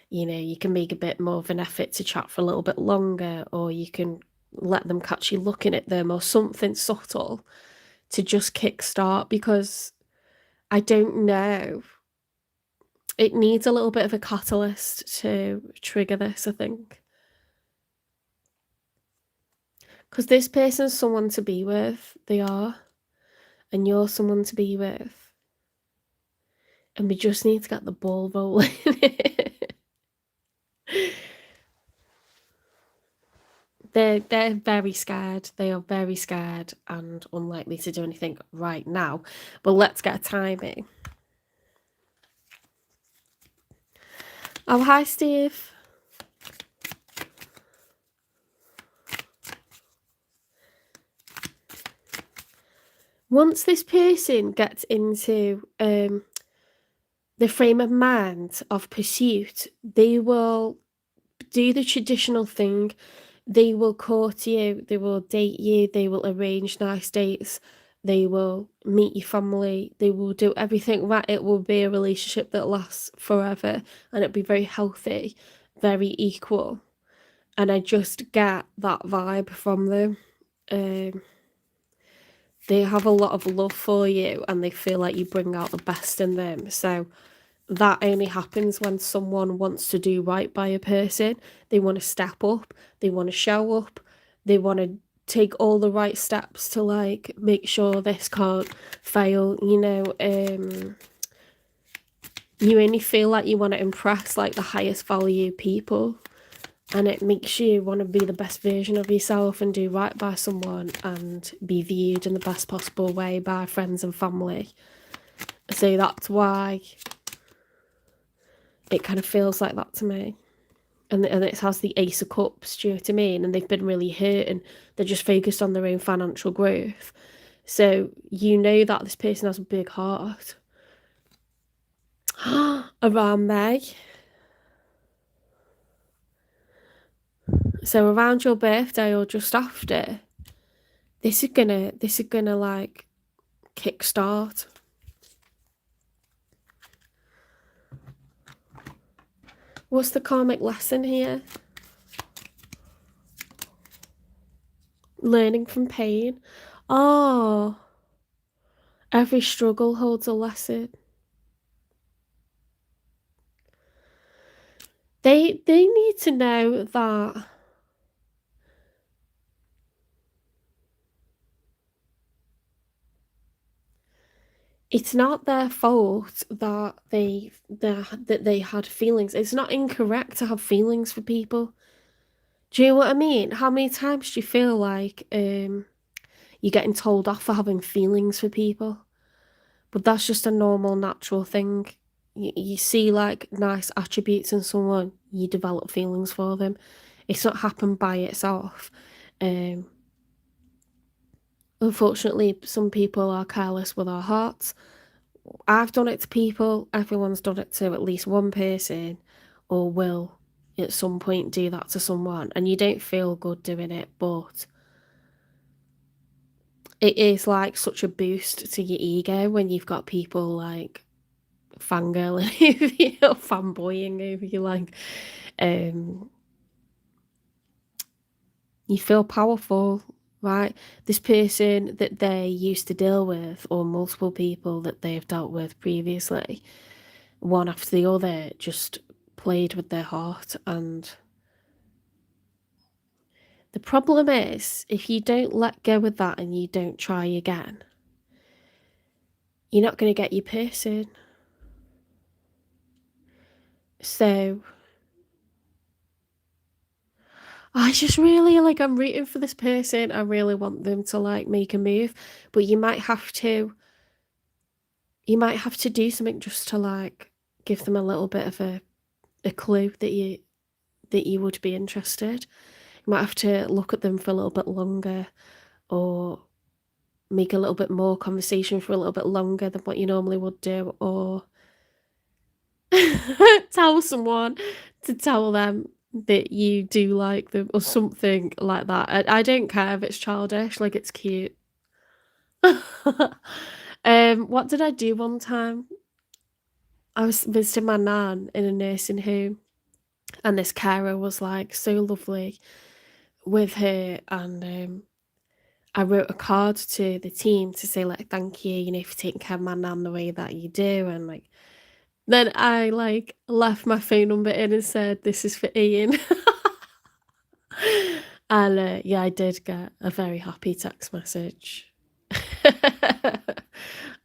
you know, you can make a bit more of an effort to chat for a little bit longer, or you can let them catch you looking at them, or something subtle to just kickstart, because I don't know. It needs a little bit of a catalyst to trigger this, I think. Because this person's someone to be with, they are, and you're someone to be with. And we just need to get the ball rolling. They're very scared. They are very scared and unlikely to do anything right now. But let's get a timing. Oh, hi, Steve. Once this person gets into the frame of mind of pursuit, they will do the traditional thing. They will court you, they will date you, they will arrange nice dates, they will meet your family, they will do everything right. It will be a relationship that lasts forever, and it'll be very healthy, very equal. And I just get that vibe from them. They have a lot of love for you and they feel like you bring out the best in them. So that only happens when someone wants to do right by a person. They want to step up, they want to show up, they want to take all the right steps to like make sure this can't fail, you know. You only feel like you want to impress like the highest value people, and it makes you want to be the best version of yourself and do right by someone and be viewed in the best possible way by friends and family. So that's why it kind of feels like that to me. And it has the Ace of Cups, do you know what I mean? And they've been really hurt and they're just focused on their own financial growth. So you know that this person has a big heart. Around May. So around your birthday or just after, this is gonna like kickstart. What's the karmic lesson here? Learning from pain. Oh, every struggle holds a lesson. They need to know that it's not their fault that they had feelings. It's not incorrect to have feelings for people. Do you know what I mean? How many times do you feel like you're getting told off for having feelings for people? But that's just a normal, natural thing. You see like nice attributes in someone, you develop feelings for them. It's not happened by itself. Um, Unfortunately, some people are careless with our hearts. I've done it to people, everyone's done it to at least one person, or will at some point do that to someone, and you don't feel good doing it, but it is like such a boost to your ego when you've got people like fangirling over you or fanboying over you, like, um, you feel powerful, right? This person that they used to deal with, or multiple people that they've dealt with previously, one after the other, just played with their heart. And the problem is, if you don't let go of that and you don't try again, you're not going to get your person. So I just really like, I'm rooting for this person. I really want them to like make a move, but you might have to do something just to like give them a little bit of a clue that you would be interested. You might have to look at them for a little bit longer, or make a little bit more conversation for a little bit longer than what you normally would do, or tell someone to tell them that you do like them or something like that. I don't care if it's childish, like, it's cute. What did I do one time? I was visiting my nan in a nursing home, and this carer was, like, so lovely with her, and, I wrote a card to the team to say, like, "Thank you, for taking care of my nan the way that you do," and, like, then I, like, left my phone number in and said, "This is for Ian." And, yeah, I did get a very happy text message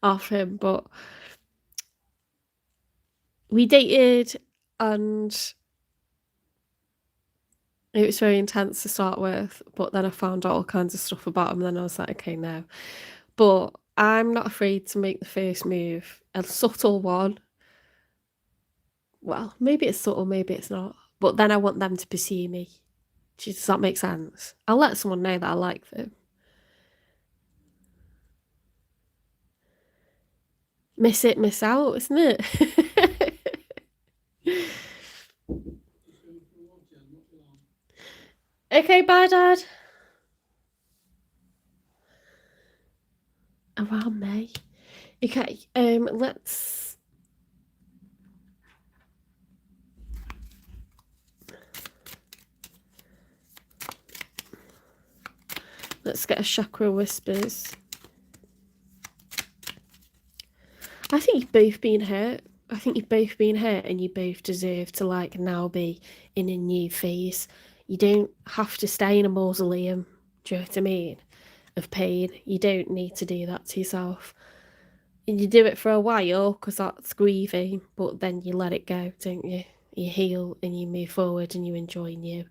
off him, but we dated, and it was very intense to start with, but then I found out all kinds of stuff about him, and then I was like, "Okay, no." But I'm not afraid to make the first move, a subtle one. Well, maybe it's subtle, maybe it's not, but then I want them to pursue me. Does that make sense? I'll let someone know that I like them. Miss it, miss out, isn't it? Okay, bye, Dad. Around May. Okay, let's get a chakra whispers. I think you've both been hurt. I think you've both been hurt, and you both deserve to like now be in a new phase. You don't have to stay in a mausoleum, do you know what I mean? Of pain. You don't need to do that to yourself. And you do it for a while because that's grieving, but then you let it go, don't you? You heal and you move forward and you enjoy new.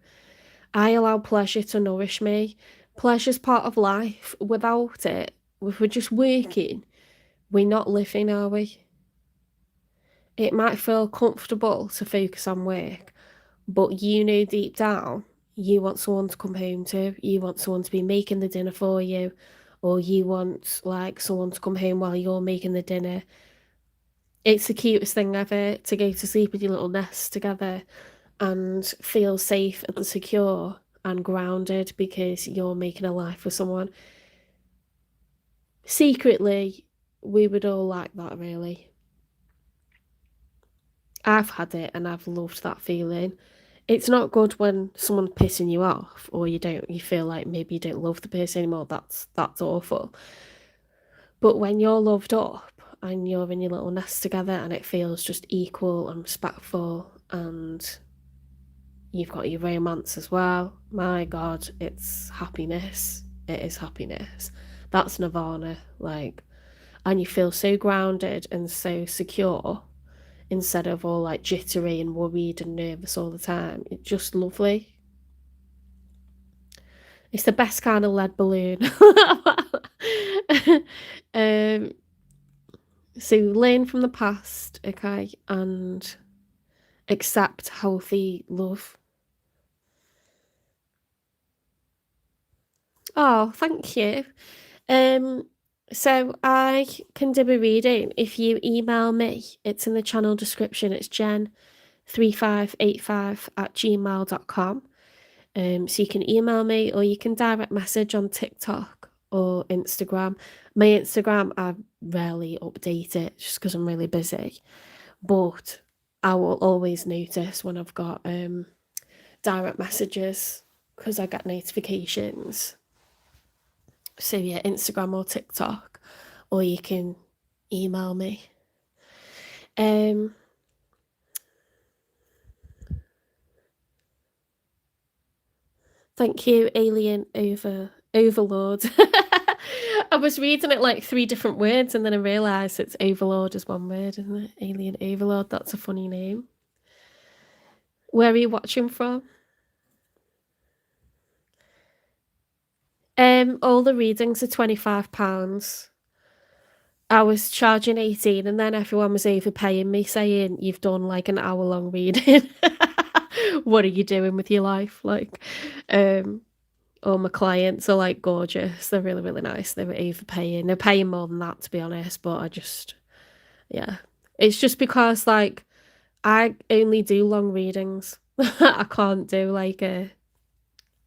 I allow pleasure to nourish me. Pleasure's part of life. Without it, if we're just working, we're not living, are we? It might feel comfortable to focus on work, but you know deep down, you want someone to come home to, you want someone to be making the dinner for you, or you want like someone to come home while you're making the dinner. It's the cutest thing ever to go to sleep with your little nest together and feel safe and secure and grounded because you're making a life for someone. Secretly, we would all like that, really. I've had it and I've loved that feeling. It's not good when someone's pissing you off, or you feel like maybe you don't love the person anymore. That's awful. But when you're loved up and you're in your little nest together and it feels just equal and respectful, and you've got your romance as well, my God, it's happiness. It is happiness. That's nirvana, like, and you feel so grounded and so secure instead of all like jittery and worried and nervous all the time. It's just lovely. It's the best kind of lead balloon. um, So learn from the past, okay, and accept healthy love. Oh, thank you. Um, so I can do a reading if you email me. It's in the channel description. It's jen3585@gmail.com. So you can email me or you can direct message on TikTok or Instagram. My Instagram, I rarely update it just because I'm really busy, but I will always notice when I've got direct messages because I get notifications. So yeah, Instagram or TikTok, or you can email me. Um, Thank you, Alien Overlord. I was reading it like 3 different words and then I realised it's Overlord is one word, isn't it? Alien Overlord, that's a funny name. Where are you watching from? All the readings are £25. I was charging 18 and then everyone was overpaying me saying, "You've done like an hour-long reading. What are you doing with your life?" Like, um all my clients are, like, gorgeous. They're really, really nice. They were overpaying. They're paying more than that, to be honest, but I just yeah. It's just because, like, I only do long readings. I can't do, like, a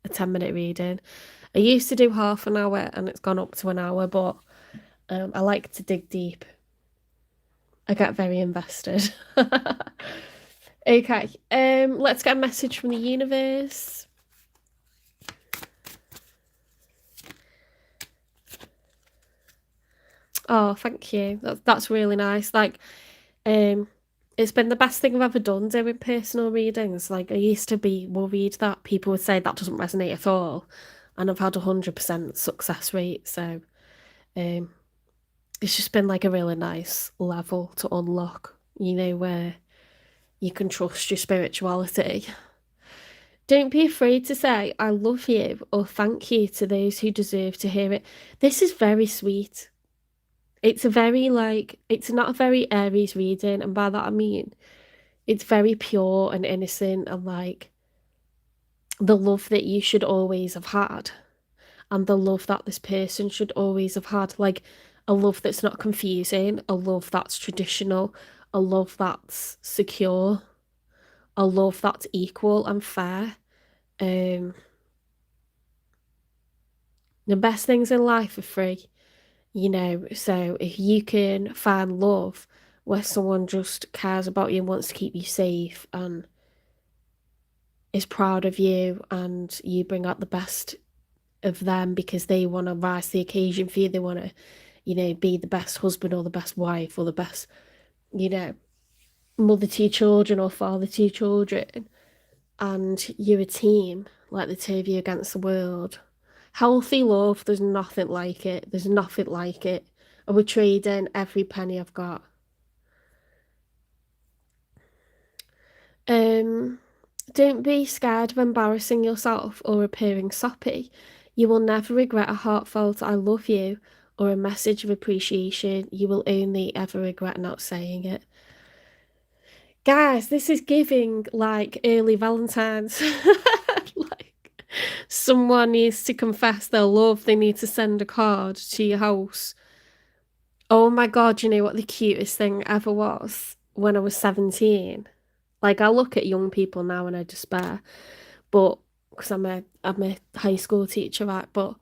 10-minute reading. I used to do half an hour, and it's gone up to an hour, but, I like to dig deep. I get very invested. Okay, let's get a message from the universe. Oh, thank you. That's really nice. Like, um, it's been the best thing I've ever done doing personal readings. Like, I used to be worried that people would say that doesn't resonate at all, and I've had 100% success rate. So, um, it's just been like a really nice level to unlock. You know, where you can trust your spirituality. Don't be afraid to say "I love you" or "thank you" to those who deserve to hear it. This is very sweet. It's a very, like, it's not a very Aries reading, and by that I mean it's very pure and innocent and, like, the love that you should always have had and the love that this person should always have had, like, a love that's not confusing, a love that's traditional, a love that's secure, a love that's equal and fair. Um, the best things in life are free. You know, so if you can find love where someone just cares about you and wants to keep you safe and is proud of you and you bring out the best of them because they want to rise to the occasion for you, they want to, you know, be the best husband or the best wife or the best, you know, mother to your children or father to your children, and you're a team, like the two of you against the world. Healthy love, there's nothing like it. There's nothing like it. I would trade in every penny I've got. Um, don't be scared of embarrassing yourself or appearing soppy. You will never regret a heartfelt "I love you" or a message of appreciation. You will only ever regret not saying it. Guys, this is giving like early Valentine's. Like, someone needs to confess their love, they need to send a card to your house. Oh my God, you know what the cutest thing ever was? When I was 17. Like, I look at young people now and I despair, but because I'm a high school teacher, right? But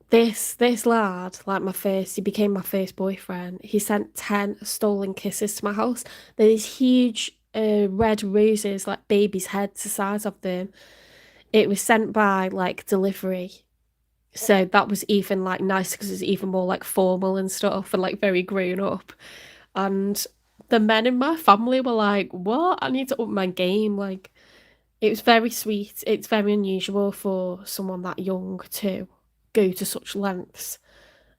this lad, like he became my first boyfriend. He sent 10 stolen kisses to my house. They're these huge red roses, like babies' heads the size of them. It was sent by like delivery. So that was even like nice because it's even more like formal and stuff and like very grown up. And the men in my family were like, "What? I need to up my game." Like, it was very sweet. It's very unusual for someone that young to go to such lengths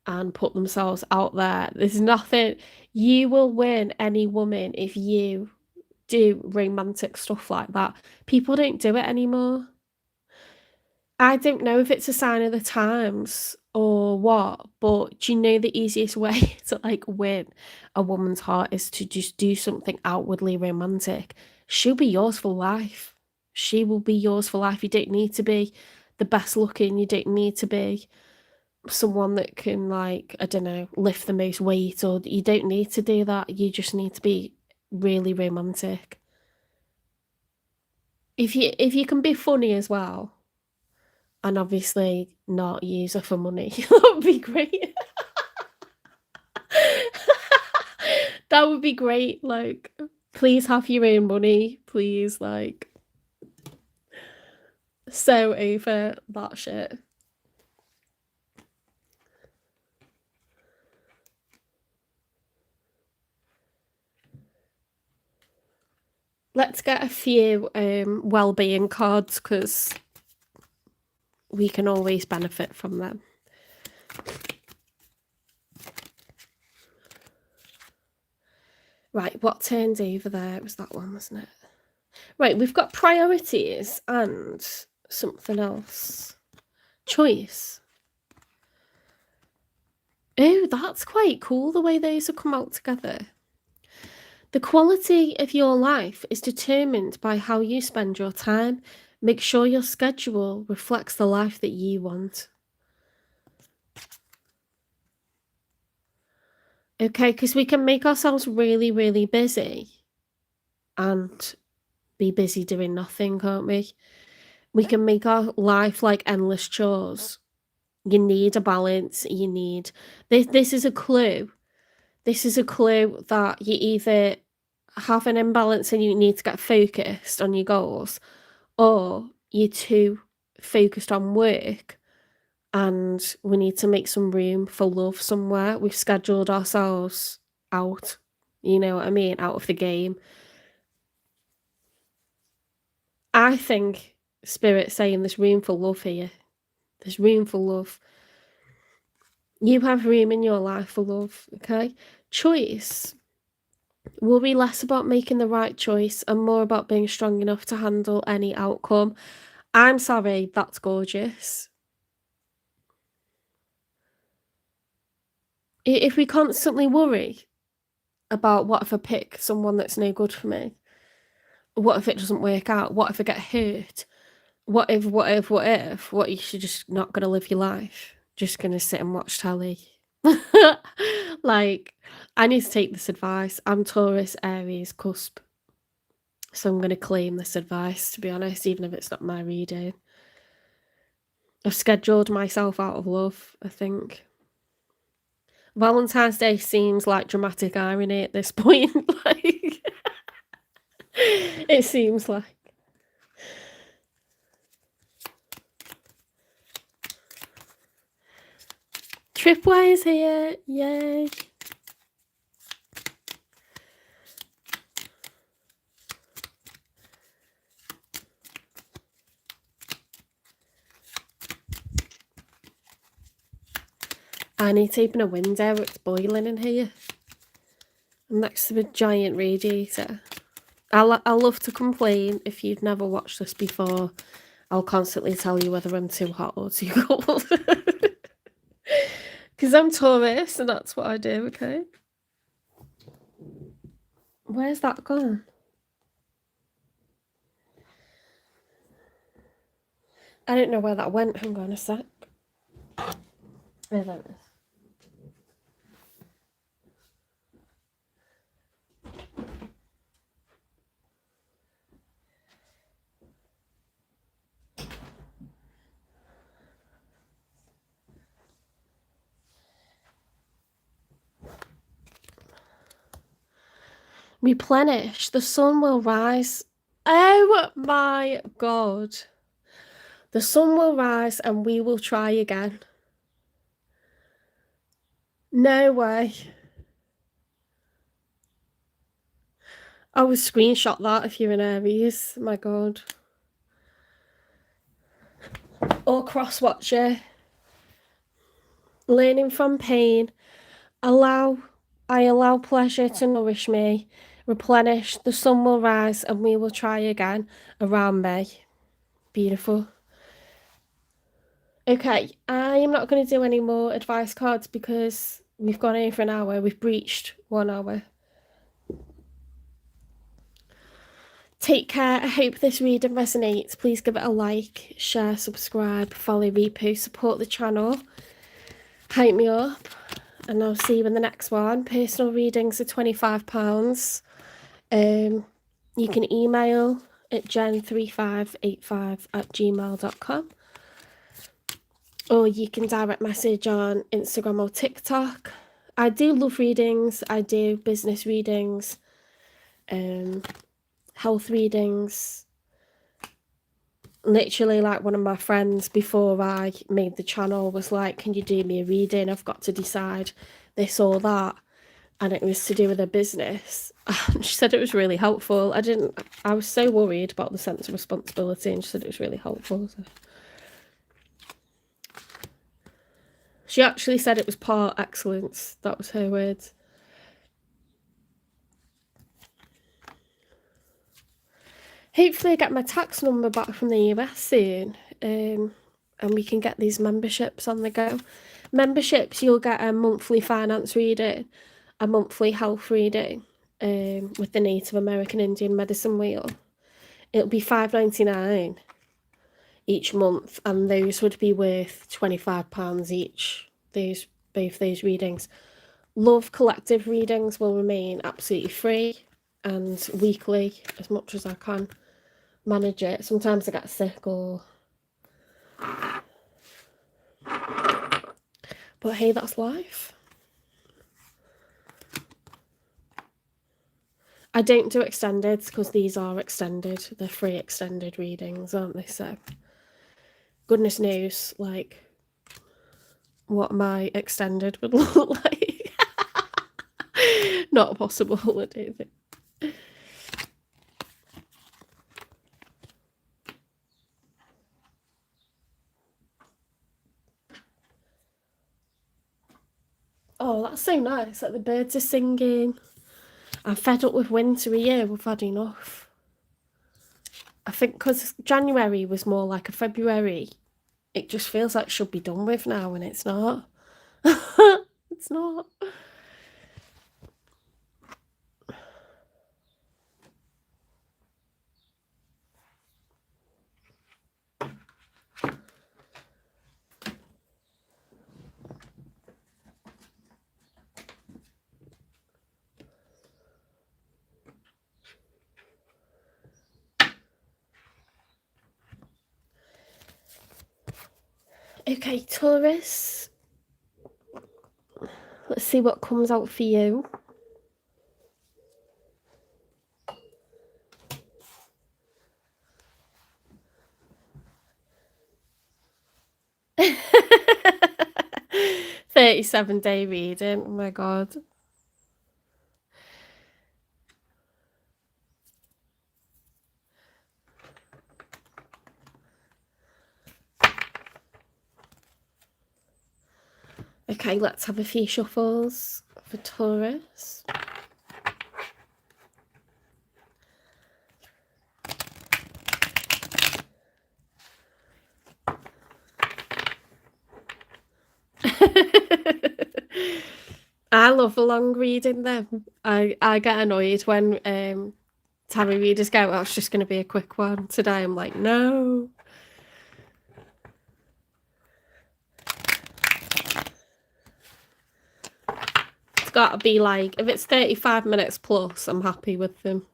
and put themselves out there. There's nothing, you will win any woman if you do romantic stuff like that. People don't do it anymore. I don't know if it's a sign of the times or what, but do you know the easiest way to, like, win a woman's heart is to just do something outwardly romantic. She'll be yours for life. She will be yours for life. You don't need to be the best looking, you don't need to be someone that can, like, I don't know, lift the most weight, or you don't need to do that, you just need to be really romantic. If you can be funny as well, and obviously not use her for money, that would be great. That would be great, like, please have your own money, please, like, so over that shit. Let's get a few, well-being cards, because we can always benefit from them. Right, what turns over there? It was that one, wasn't it? Right, we've got priorities and something else. Choice. Oh, that's quite cool, the way those have come out together. The quality of your life is determined by how you spend your time. Make sure your schedule reflects the life that you want. Okay, because we can make ourselves really, really busy and be busy doing nothing, can't we? We can make our life like endless chores. You need a balance, you need this is a clue. This is a clue that you either have an imbalance and you need to get focused on your goals, or you're too focused on work and we need to make some room for love somewhere. We've scheduled ourselves out, you know what I mean, out of the game. I think Spirit's saying there's room for love here. There's room for love. You have room in your life for love, okay? Choice will be less about making the right choice and more about being strong enough to handle any outcome. I'm sorry, that's gorgeous. If we constantly worry about what if I pick someone that's no good for me? What if it doesn't work out? What if I get hurt? What, you should just not gonna live your life? Just gonna sit and watch telly? Like, I need to take this advice. I'm Taurus, Aries, cusp. So I'm gonna claim this advice, to be honest, even if it's not my reading. I've scheduled myself out of love, I think. Valentine's Day seems like dramatic irony at this point. Like, it seems like. Tripwire's here, yay. I need to open a window, it's boiling in here. I'm next to a giant radiator. I'll love to complain if you've never watched this before. I'll constantly tell you whether I'm too hot or too cold. Because I'm Taurus and that's what I do, okay? Where's that gone? I don't know where that went. Hang on a sec. There it is. Replenish. The sun will rise. Oh my god. The sun will rise and we will try again. No way. I would screenshot that if you're an Aries. My god. Or cross-watcher. Learning from pain. I allow pleasure to nourish me. Replenish. The sun will rise and we will try again around me. Beautiful. Okay, I am not going to do any more advice cards because we've gone over an hour. We've breached 1 hour. Take care. I hope this reading resonates. Please give it a like, share, subscribe, follow, repost, support the channel. Hype me up. And I'll see you in the next one. Personal readings are £25. You can email at jen3585@gmail.com, or you can direct message on Instagram or TikTok. I do love readings. I do business readings, health readings. Literally, like, one of my friends before I made the channel was like, can you do me a reading? I've got to decide this or that. And it was to do with her business. She said it was really helpful. I was so worried about the sense of responsibility, and she said it was really helpful. So. She actually said it was part excellence. That was her words. Hopefully I get my tax number back from the US soon, and we can get these memberships on the go. Memberships, you'll get a monthly finance reading, a monthly health reading, with the Native American Indian medicine wheel. It'll be $5.99 each month, and those would be worth £25 each. Both those readings. Love collective readings will remain absolutely free and weekly, as much as I can manage it. Sometimes I get sick or... But hey, that's life. I don't do extended because these are extended. They're free extended readings, aren't they? So goodness knows, like, what my extended would look like. Not possible, I don't think. Oh, that's so nice. Like, the birds are singing. I'm fed up with winter here. We've had enough. I think because January was more like a February, it just feels like it should be done with now, and it's not. It's not. Okay, Taurus. Let's see what comes out for you. $37-day reading. Oh my god. Okay, let's have a few shuffles for Taurus. I love a long reading them. I get annoyed when tarot readers go, oh, it's just going to be a quick one. Today I'm like, no. It's got to be like, if it's 35 minutes plus, I'm happy with them.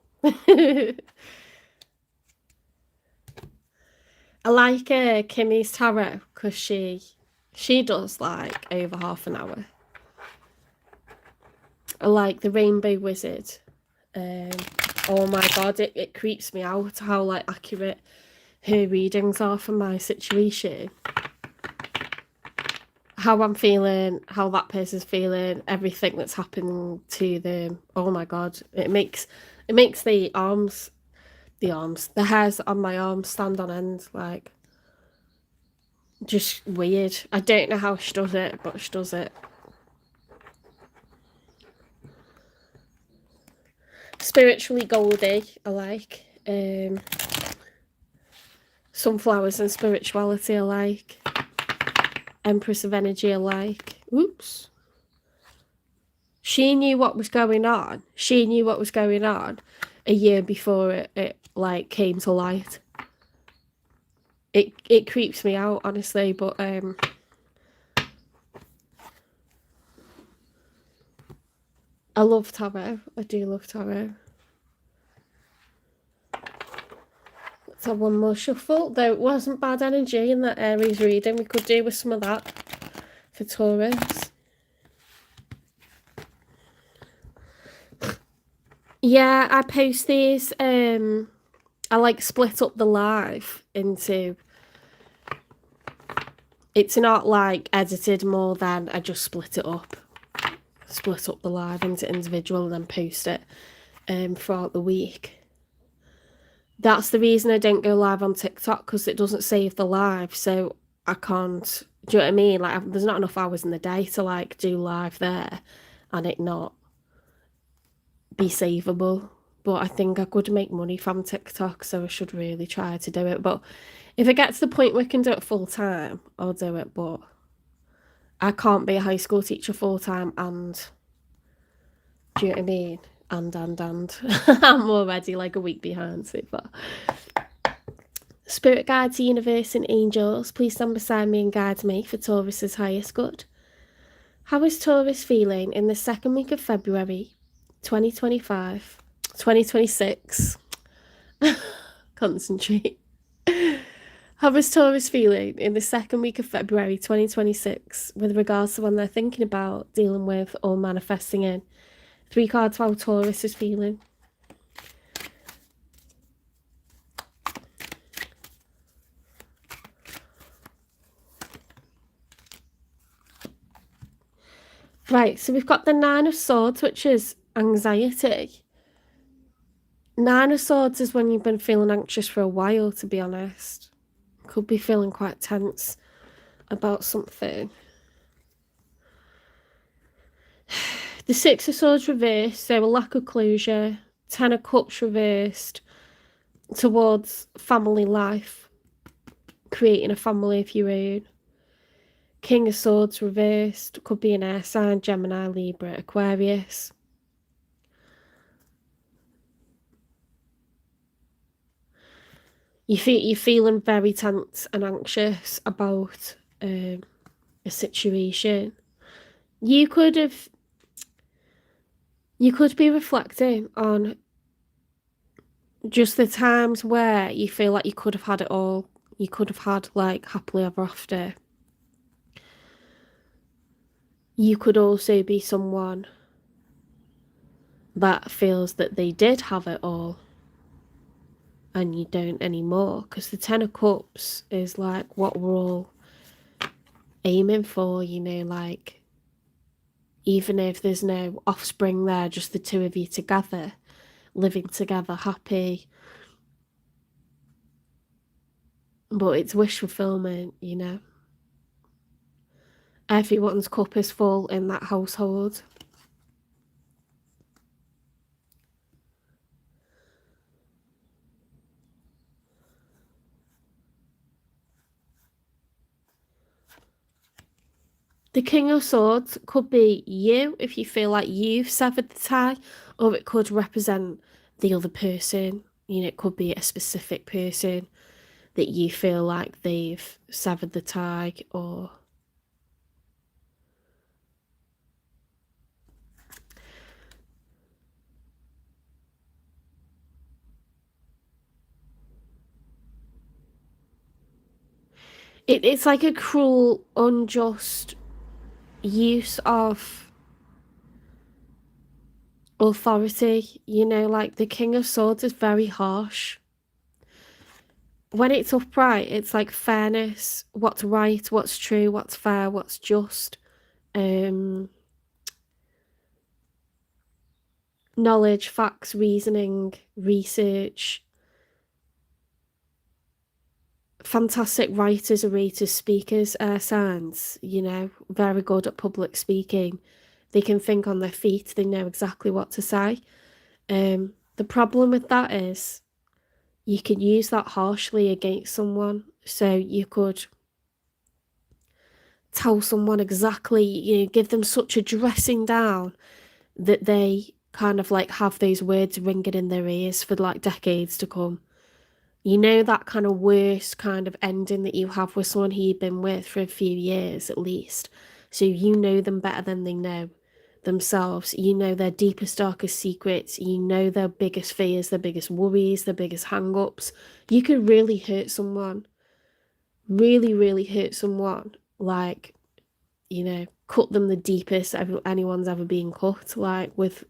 I like Kimmy's tarot because she does like over half an hour. I like the Rainbow Wizard. Oh my god, it creeps me out how like accurate her readings are for my situation. How I'm feeling, how that person's feeling, everything that's happening to them. Oh my god, it makes the hairs on my arms stand on end, like, just weird. I don't know how she does it, but she does it. Spiritually Goldie, I like. Sunflowers and spirituality, I like. Empress of energy alike. Oops. She knew what was going on. She knew what was going on a year before it like came to light. It creeps me out, honestly, but I love tarot. I do love tarot. Let's have one more shuffle. Though it wasn't bad energy in that Aries reading. We could do with some of that for Taurus. Yeah, I post these. I like split up the live into. It's not like edited more than I just split it up. Split up the live into individual and then post it throughout the week. That's the reason I don't go live on TikTok, because it doesn't save the live, so I can't. Do you know what I mean? Like, there's not enough hours in the day to like do live there and it not be savable. But I think I could make money from TikTok, so I should really try to do it. But if it gets to the point where I can do it full time, I'll do it. But I can't be a high school teacher full time and, do you know what I mean? And I'm already like a week behind so far. Spirit guides, universe and angels, please stand beside me and guide me for Taurus's highest good. How is Taurus feeling in the second week of February 2026? Concentrate. How is Taurus feeling in the second week of February 2026 with regards to when they're thinking about, dealing with or manifesting in? 3 cards how Taurus is feeling. Right, so we've got the 9 of Swords, which is anxiety. 9 of Swords is when you've been feeling anxious for a while, to be honest. Could be feeling quite tense about something. The 6 of Swords reversed, so a lack of closure. 10 of Cups reversed towards family life, creating a family of your own. King of Swords reversed, could be an air sign, Gemini, Libra, Aquarius. You're feeling very tense and anxious about a situation. You could be reflecting on just the times where you feel like you could have had it all. You could have had like happily ever after. You could also be someone that feels that they did have it all and you don't anymore, because the 10 of Cups is like what we're all aiming for, you know, like even if there's no offspring there, just the two of you together, living together, happy. But it's wish fulfillment, you know. Everyone's cup is full in that household. The King of Swords could be you if you feel like you've severed the tie, or it could represent the other person. You know, it could be a specific person that you feel like they've severed the tie, or it's like a cruel, unjust use of authority, you know, like the King of Swords is very harsh. When it's upright, it's like fairness, what's right, what's true, what's fair, what's just. Knowledge, facts, reasoning, research. Fantastic writers, orators, speakers, signs, you know, very good at public speaking. They can think on their feet, they know exactly what to say. The problem with that is you can use that harshly against someone. So you could tell someone exactly, give them such a dressing down that they kind of like have those words ringing in their ears for like decades to come. That kind of worst kind of ending that you have with someone who you've been with for a few years at least. So you know them better than they know themselves. You know their deepest, darkest secrets. You know their biggest fears, their biggest worries, their biggest hang-ups. You could really hurt someone. Really, really hurt someone. Like, cut them the deepest anyone's ever been cut, like with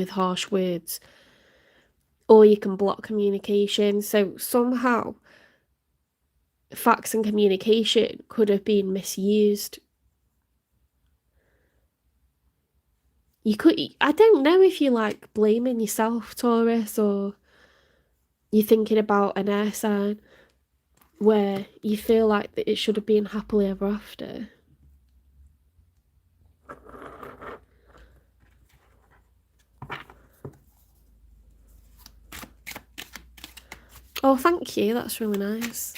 harsh words. Or you can block communication. So somehow facts and communication could have been misused. I don't know if you like blaming yourself, Taurus, or you're thinking about an air sign where you feel like that it should have been happily ever after. Oh, thank you. That's really nice.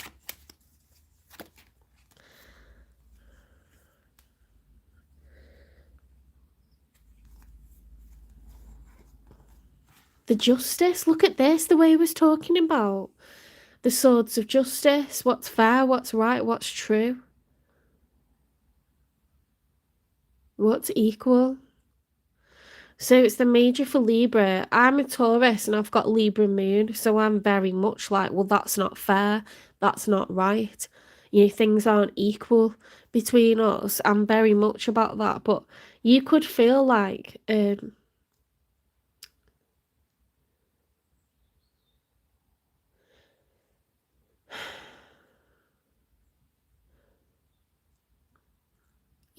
The justice. Look at this, the way I was talking about. The swords of justice. What's fair, what's right, what's true. What's equal. So it's the major for Libra. I'm a Taurus and I've got Libra moon. So I'm very much like, well, that's not fair. That's not right. Things aren't equal between us. I'm very much about that. But you could feel like, you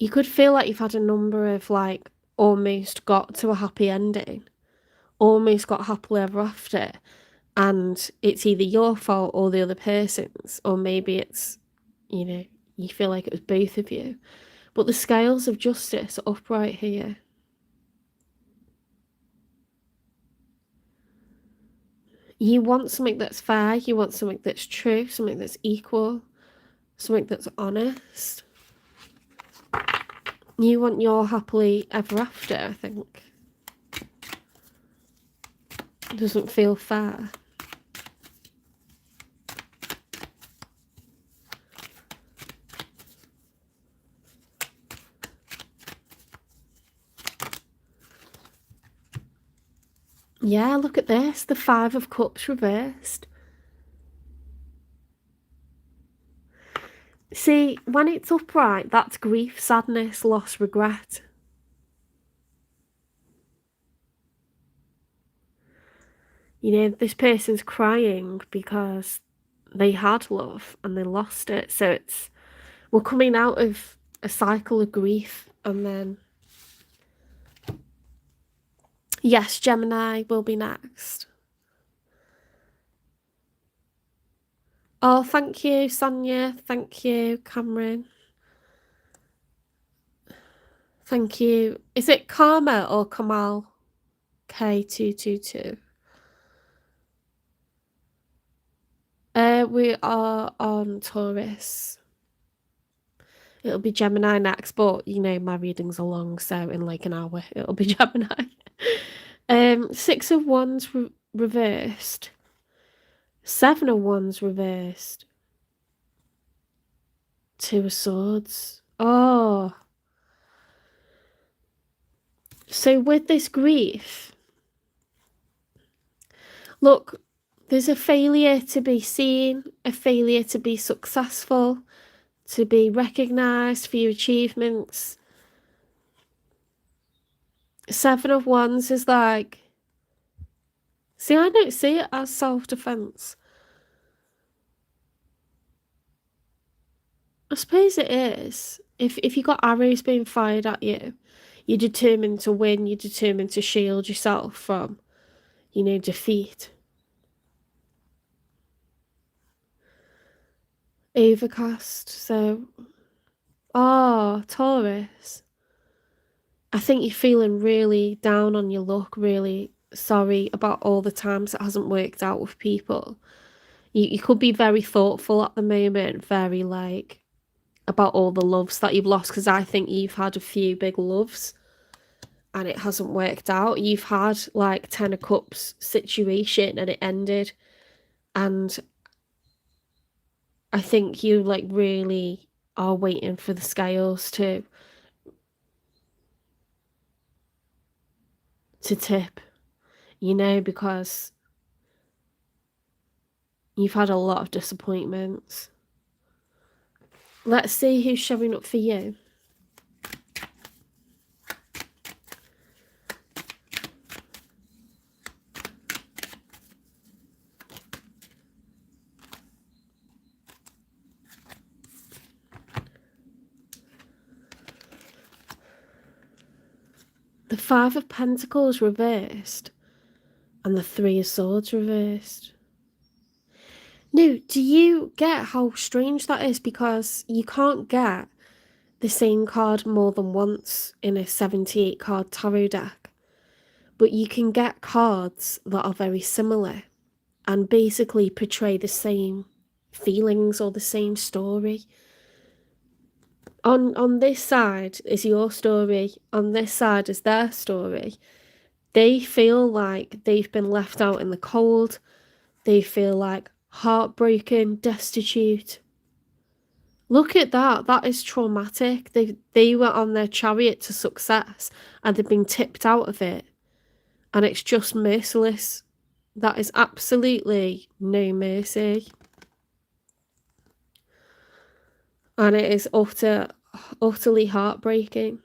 could feel like you've had a number of like almost got to a happy ending, almost got happily ever after, and it's either your fault or the other person's, or maybe it's, you feel like it was both of you. But the scales of justice are upright here. You want something that's fair, you want something that's true, something that's equal, something that's honest. You want your happily ever after, I think. It doesn't feel fair. Yeah, look at this. The Five of Cups reversed. See, when it's upright, that's grief, sadness, loss, regret. This person's crying because they had love and they lost it. So we're coming out of a cycle of grief, and then yes, Gemini will be next. Oh, thank you, Sonia. Thank you, Cameron. Thank you. Is it Karma or Kamal? K222. We are on Taurus. It'll be Gemini next, but my readings are long, so in like an hour it'll be Gemini. Six of Wands reversed. Seven of Wands reversed. Two of Swords. Oh. So with this grief, look, there's a failure to be seen, a failure to be successful, to be recognised for your achievements. Seven of Wands is like, see, I don't see it as self-defence. I suppose it is. If you got arrows being fired at you, you're determined to win, you're determined to shield yourself from, defeat. Overcast, so... Oh, Taurus. I think you're feeling really down on your luck, really sorry about all the times it hasn't worked out with people. You could be very thoughtful at the moment, very like about all the loves that you've lost, because I think you've had a few big loves and it hasn't worked out. You've had like 10 of Cups situation and it ended, and I think you like really are waiting for the scales to tip, you know, because you've had a lot of disappointments. Let's see who's showing up for you. The Five of Pentacles reversed and the Three of Swords reversed. Now, do you get how strange that is? Because you can't get the same card more than once in a 78 card tarot deck, but you can get cards that are very similar and basically portray the same feelings or the same story. On this side is your story, on this side is their story. They feel like they've been left out in the cold. They feel like heartbroken, destitute. Look at that. That is traumatic. They were on their chariot to success and they've been tipped out of it. And it's just merciless. That is absolutely no mercy. And it is utterly heartbreaking.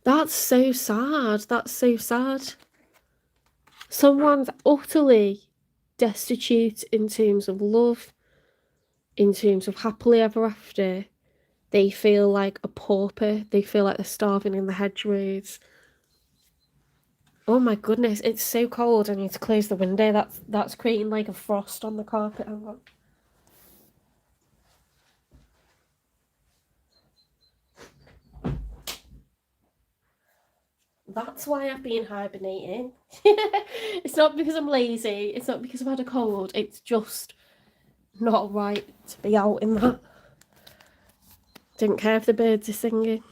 That's so sad. That's so sad. Someone's utterly destitute in terms of love, in terms of happily ever after. They feel like a pauper. They feel like they're starving in the hedgerows. Oh my goodness, it's so cold. I need to close the window. That's creating like a frost on the carpet. Hang on. That's why I've been hibernating. It's not because I'm lazy. It's not because I've had a cold. It's just not right to be out in that. Didn't care if the birds are singing.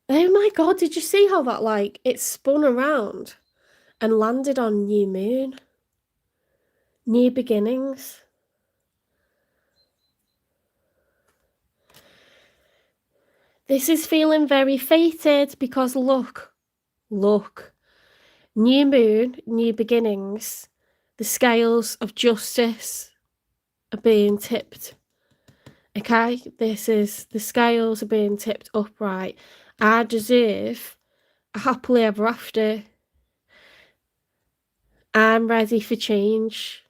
Oh my god, did you see how that, like, it spun around and landed on new moon? New beginnings. This is feeling very fated because look. New moon, new beginnings. The scales of justice are being tipped. Okay, this is, the scales are being tipped upright. I deserve a happily ever after. I'm ready for change.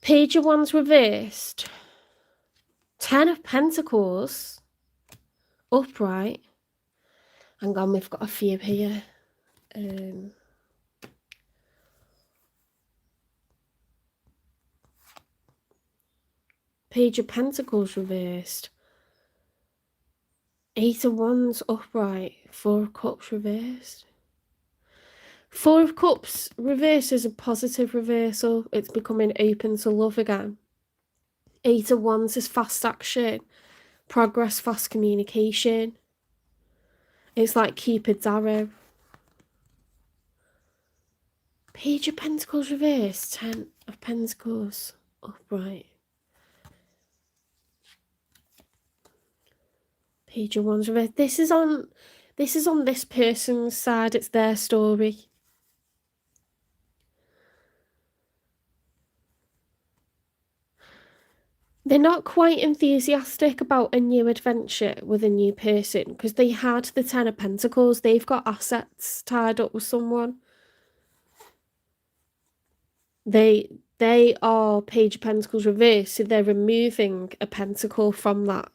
Page of Wands reversed. 10 of Pentacles upright. Hang on, we've got a few here. Page of Pentacles reversed. 8 of Wands upright. 4 of Cups reversed. 4 of Cups reversed is a positive reversal. It's becoming open to love again. 8 of Wands is fast action, progress, fast communication. It's like Cupid's arrow. Page of Pentacles reversed. 10 of Pentacles upright. Page of Wands reversed. This is on this person's side. It's their story. They're not quite enthusiastic about a new adventure with a new person because they had the 10 of Pentacles. They've got assets tied up with someone. They are Page of Pentacles reversed, so they're removing a pentacle from that,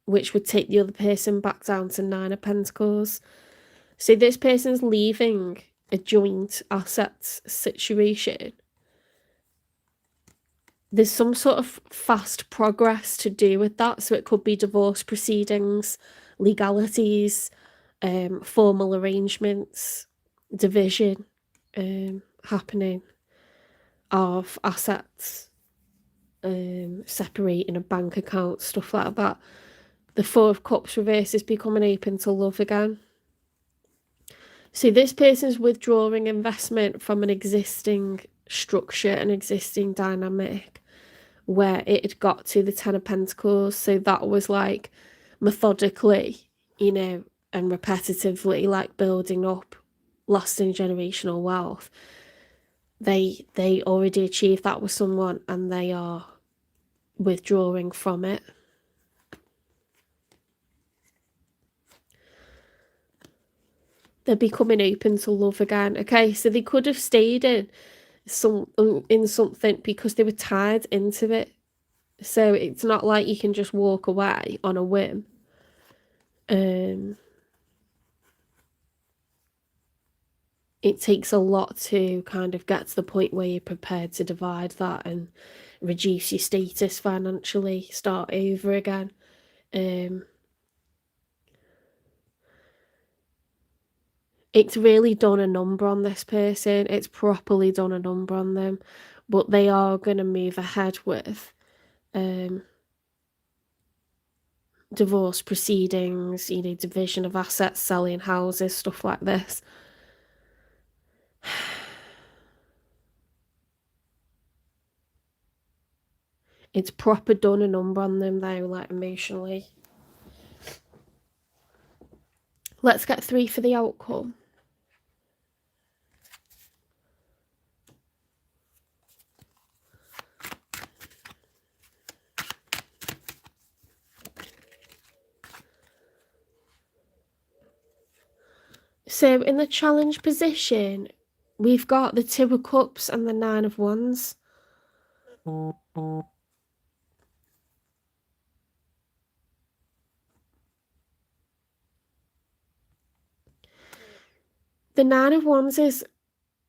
which would take the other person back down to 9 of Pentacles. So this person's leaving a joint assets situation. There's some sort of fast progress to do with that. So it could be divorce proceedings, legalities, formal arrangements, division happening of assets, separating a bank account, stuff like that. The Four of Cups reverse is becoming open to love again. So this person's withdrawing investment from an existing structure, an existing dynamic, where it had got to the Ten of Pentacles. So that was like methodically, you know, and repetitively like building up lasting generational wealth. They already achieved that with someone and they are withdrawing from it. They're becoming open to love again. Okay, so they could have stayed in something because they were tied into it. So it's not like you can just walk away on a whim. It takes a lot to kind of get to the point where you're prepared to divide that and reduce your status financially, start over again. It's really done a number on this person. It's properly done a number on them, but they are going to move ahead with divorce proceedings, you know, division of assets, selling houses, stuff like this. It's proper done a number on them though, like emotionally. Let's get 3 for the outcome. So in the challenge position, we've got the Two of Cups and the Nine of Wands. The Nine of Wands is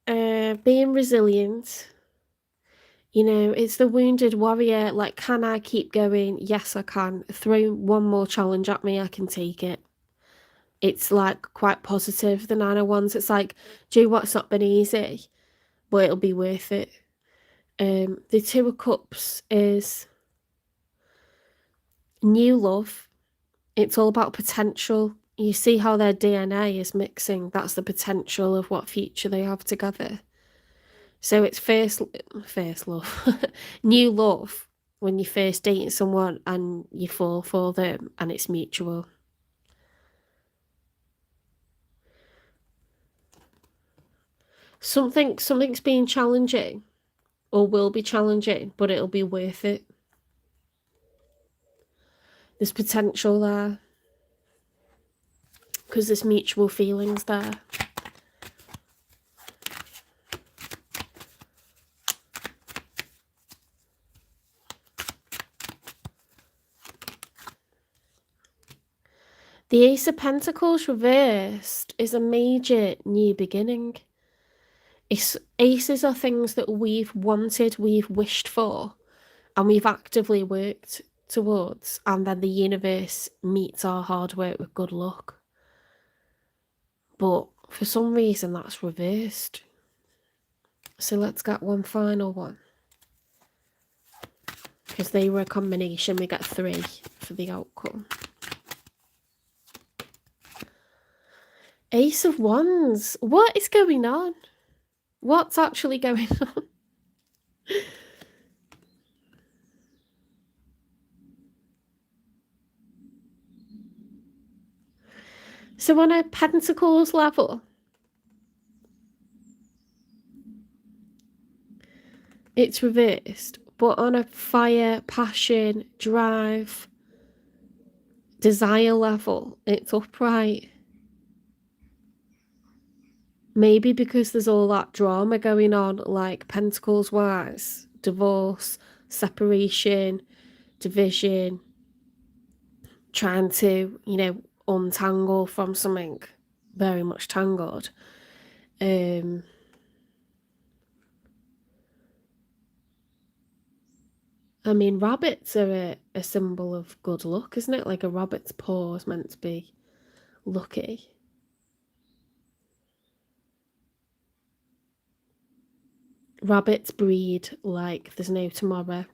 being resilient. You know, it's the wounded warrior. Like, can I keep going? Yes, I can. Throw one more challenge at me, I can take it. It's like quite positive, the Nine of Wands. It's like, do you know what? It's not been easy, but it'll be worth it. The Two of Cups is new love. It's all about potential. You see how their DNA is mixing. That's the potential of what future they have together. So it's first love, new love when you first dating someone and you fall for them and it's mutual. Something's been challenging or will be challenging, but it'll be worth it. There's potential there because there's mutual feelings there. The Ace of Pentacles reversed is a major new beginning. Aces are things that we've wanted, we've wished for, and we've actively worked towards, and then the universe meets our hard work with good luck. But for some reason that's reversed. So let's get one final one. Because they were a combination, we get 3 for the outcome. Ace of Wands. What is going on? What's actually going on? So on a Pentacles level, it's reversed. But on a fire, passion, drive, desire level, it's upright. Maybe because there's all that drama going on, like Pentacles wise, divorce, separation, division, trying to, you know, untangle from something. very much tangled. I mean, rabbits are a symbol of good luck, isn't it? Like a rabbit's paw is meant to be lucky. Rabbits breed like there's no tomorrow.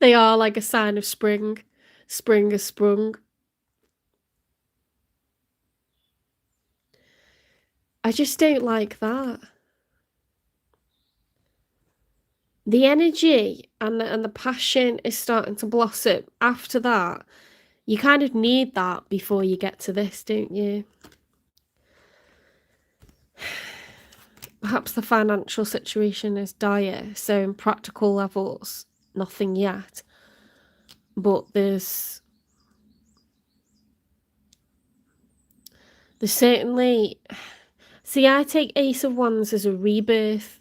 They are like a sign of spring. Spring has sprung. I just don't like that. The energy and the passion is starting to blossom. After that, you kind of need that before you get to this, don't you? Perhaps the financial situation is dire, so in practical levels, nothing yet. But there's certainly... See, I take Ace of Wands as a rebirth.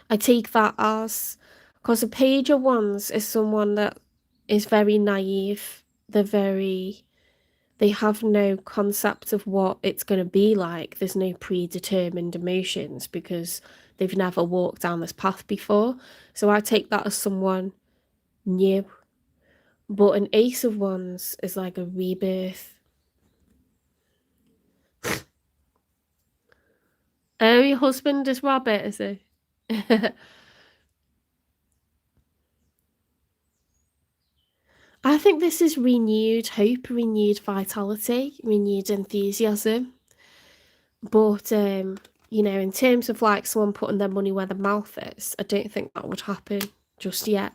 I take that as... Because a Page of Wands is someone that is very naive. They have no concept of what it's going to be like. There's no predetermined emotions because they've never walked down this path before. So I take that as someone new. But an Ace of Wands is like a rebirth. Oh, your husband is rabbit, is he? I think this is renewed hope, renewed vitality, renewed enthusiasm. But, you know, in terms of like someone putting their money where their mouth is, I don't think that would happen just yet.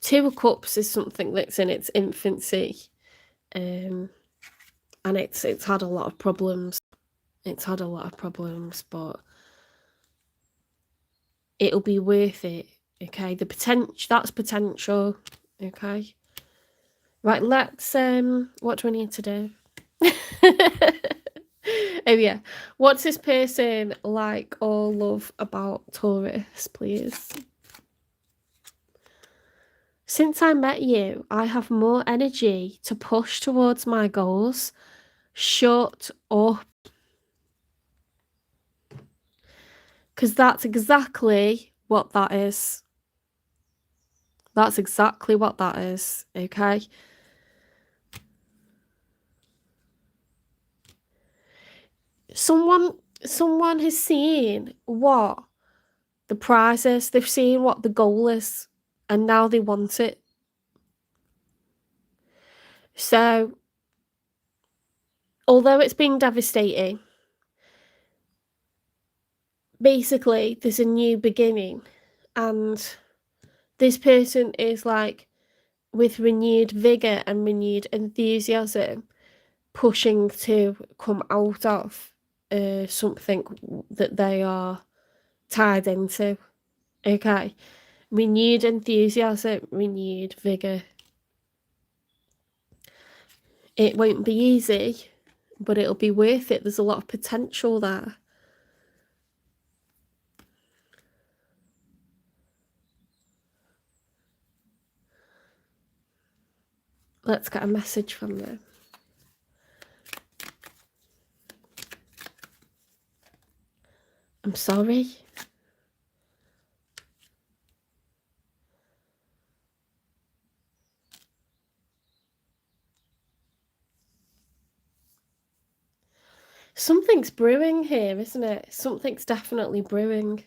Two of Cups is something that's in its infancy. And it's had a lot of problems. It's had a lot of problems, but it'll be worth it. Okay, that's potential. Okay. Right, let's what do I need to do? Oh yeah. What's this person like or love about Taurus, please? Since I met you, I have more energy to push towards my goals. Shut up. Because that's exactly what that is. That's exactly what that is, okay? Someone has seen what the prize is. They've seen what the goal is, and now they want it. So, although it's been devastating, basically there's a new beginning, and this person is like with renewed vigor and renewed enthusiasm pushing to come out of something that they are tied into. Okay, renewed enthusiasm, renewed vigor. It won't be easy, but it'll be worth it. There's a lot of potential there. Let's get a message from them. I'm sorry. Something's brewing here, isn't it? Something's definitely brewing.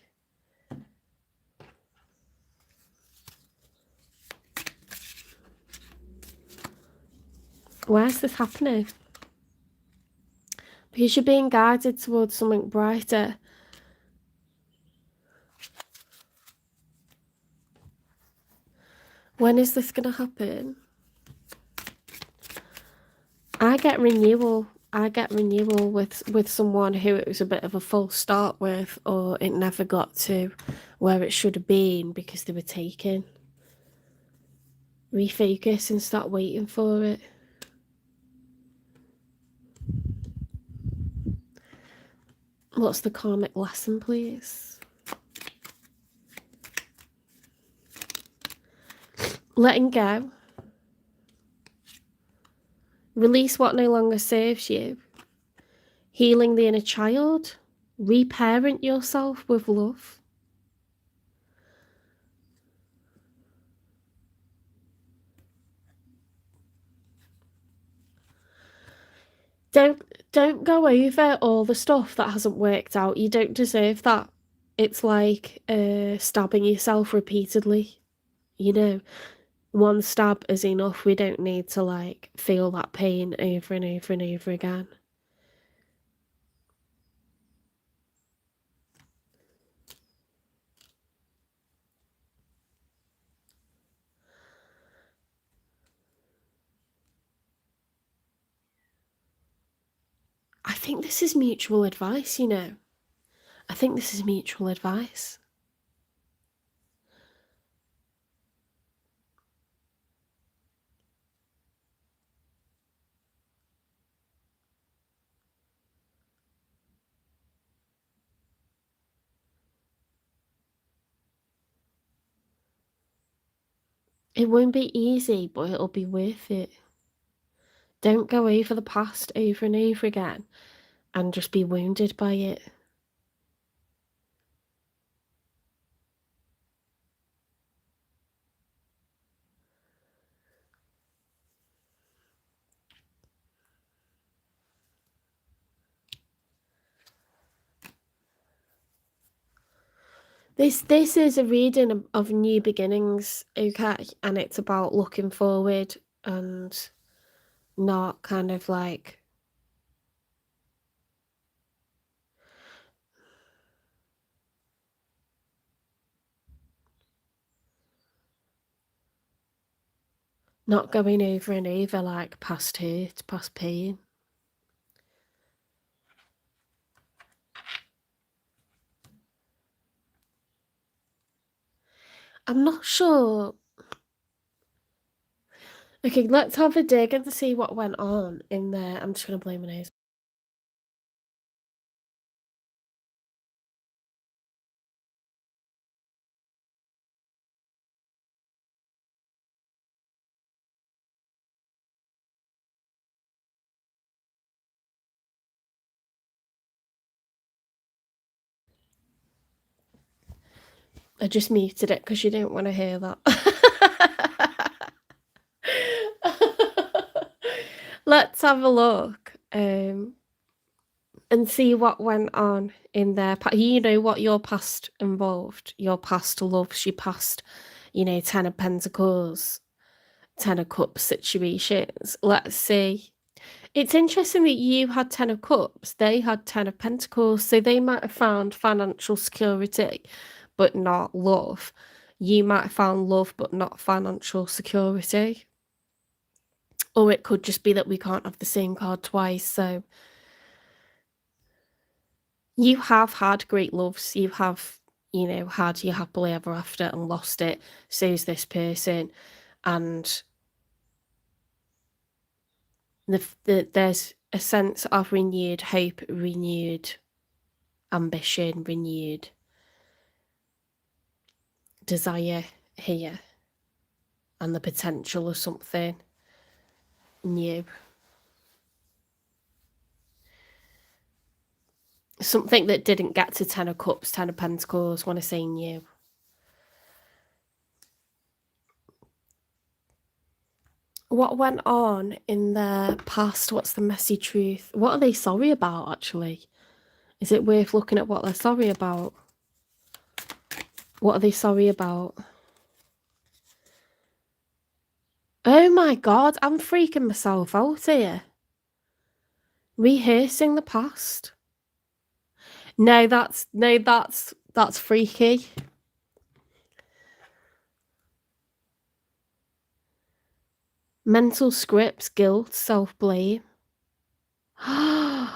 Why is this happening? Because you're being guided towards something brighter. When is this going to happen? I get renewal. I get renewal with someone who it was a bit of a false start with, or it never got to where it should have been because they were taken. Refocus and start waiting for it. What's the karmic lesson, please? Letting go. Release what no longer serves you. Healing the inner child. Reparent yourself with love. Don't go over all the stuff that hasn't worked out. You don't deserve that. It's like stabbing yourself repeatedly. You know, one stab is enough. We don't need to like feel that pain over and over and over again. I think this is mutual advice, you know. I think this is mutual advice. It won't be easy, but it'll be worth it. Don't go over the past over and over again and just be wounded by it. This is a reading of new beginnings, okay? And it's about looking forward and not kind of like not going over and over like past hurt, past pain. I'm not sure. Okay, let's have a dig and see what went on in there. I'm just gonna blow my nose. I just muted it because you don't want to hear that. Let's have a look and see what went on in their past. You know what your past involved, your past loves, your past, you know, 10 of Pentacles, 10 of Cups situations. Let's see. It's interesting that you had 10 of Cups, they had 10 of Pentacles, so they might have found financial security, but not love. You might have found love, but not financial security. Or it could just be that we can't have the same card twice, so you have had great loves. You have, you know, had your happily ever after and lost it. So's this person. And there's a sense of renewed hope, renewed ambition, renewed desire here. And the potential of something new. Something that didn't get to 10 of Cups, 10 of Pentacles, when I say new. What went on in their past? What's the messy truth? What are they sorry about, actually? Is it worth looking at what they're sorry about? What are they sorry about? Oh my God, I'm freaking myself out here. Rehearsing the past. No, that's freaky. Mental scripts, guilt, self-blame. No,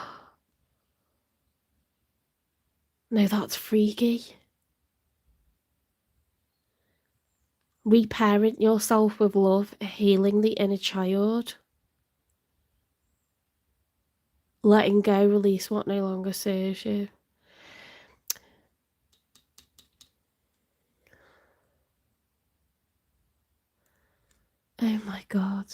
that's freaky. Reparent yourself with love, healing the inner child. Letting go, release what no longer serves you. Oh my God.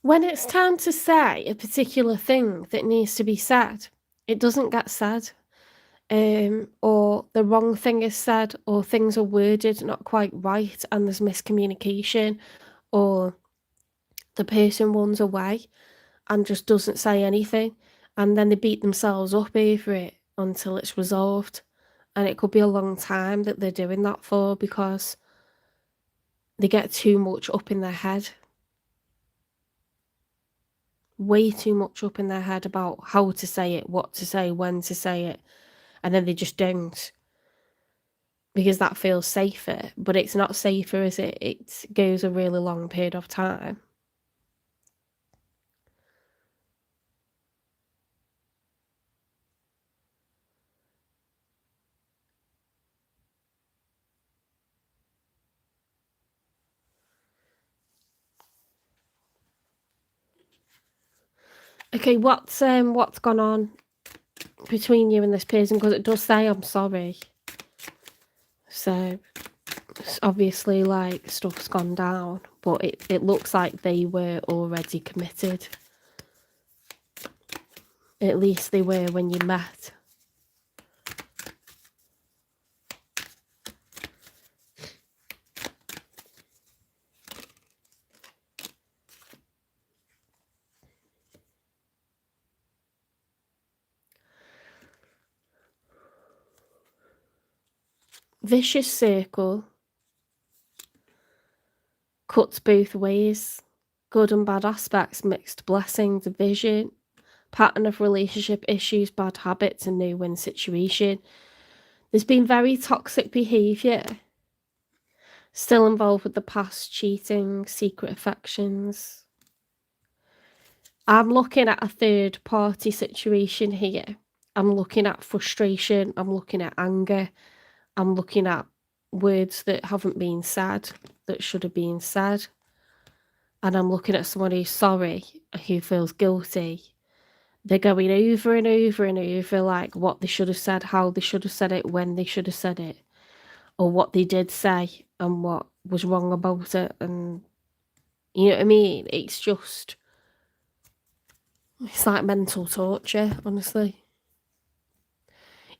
When it's time to say a particular thing that needs to be said, it doesn't get said. Or the wrong thing is said, or things are worded not quite right, and there's miscommunication, or the person runs away and just doesn't say anything, and then they beat themselves up over it until it's resolved. And it could be a long time that they're doing that for, because they get too much up in their head. Way too much up in their head about how to say it, what to say, when to say it, and then they just don't, because that feels safer. But it's not safer, is it? It goes a really long period of time. Okay, what's gone on between you and this person? Because it does say I'm sorry. So it's obviously like stuff's gone down, but it looks like they were already committed. At least they were when you met. Vicious circle. Cuts both ways. Good and bad aspects, mixed blessing, division. Pattern of relationship issues, bad habits, and no-win situation. There's been very toxic behaviour. Still involved with the past, cheating, secret affections. I'm looking at a third party situation here. I'm looking at frustration. I'm looking at anger. I'm looking at words that haven't been said, that should have been said. And I'm looking at someone who's sorry, who feels guilty. They're going over and over and over, like what they should have said, how they should have said it, when they should have said it, or what they did say and what was wrong about it. And you know what I mean? It's like mental torture, honestly.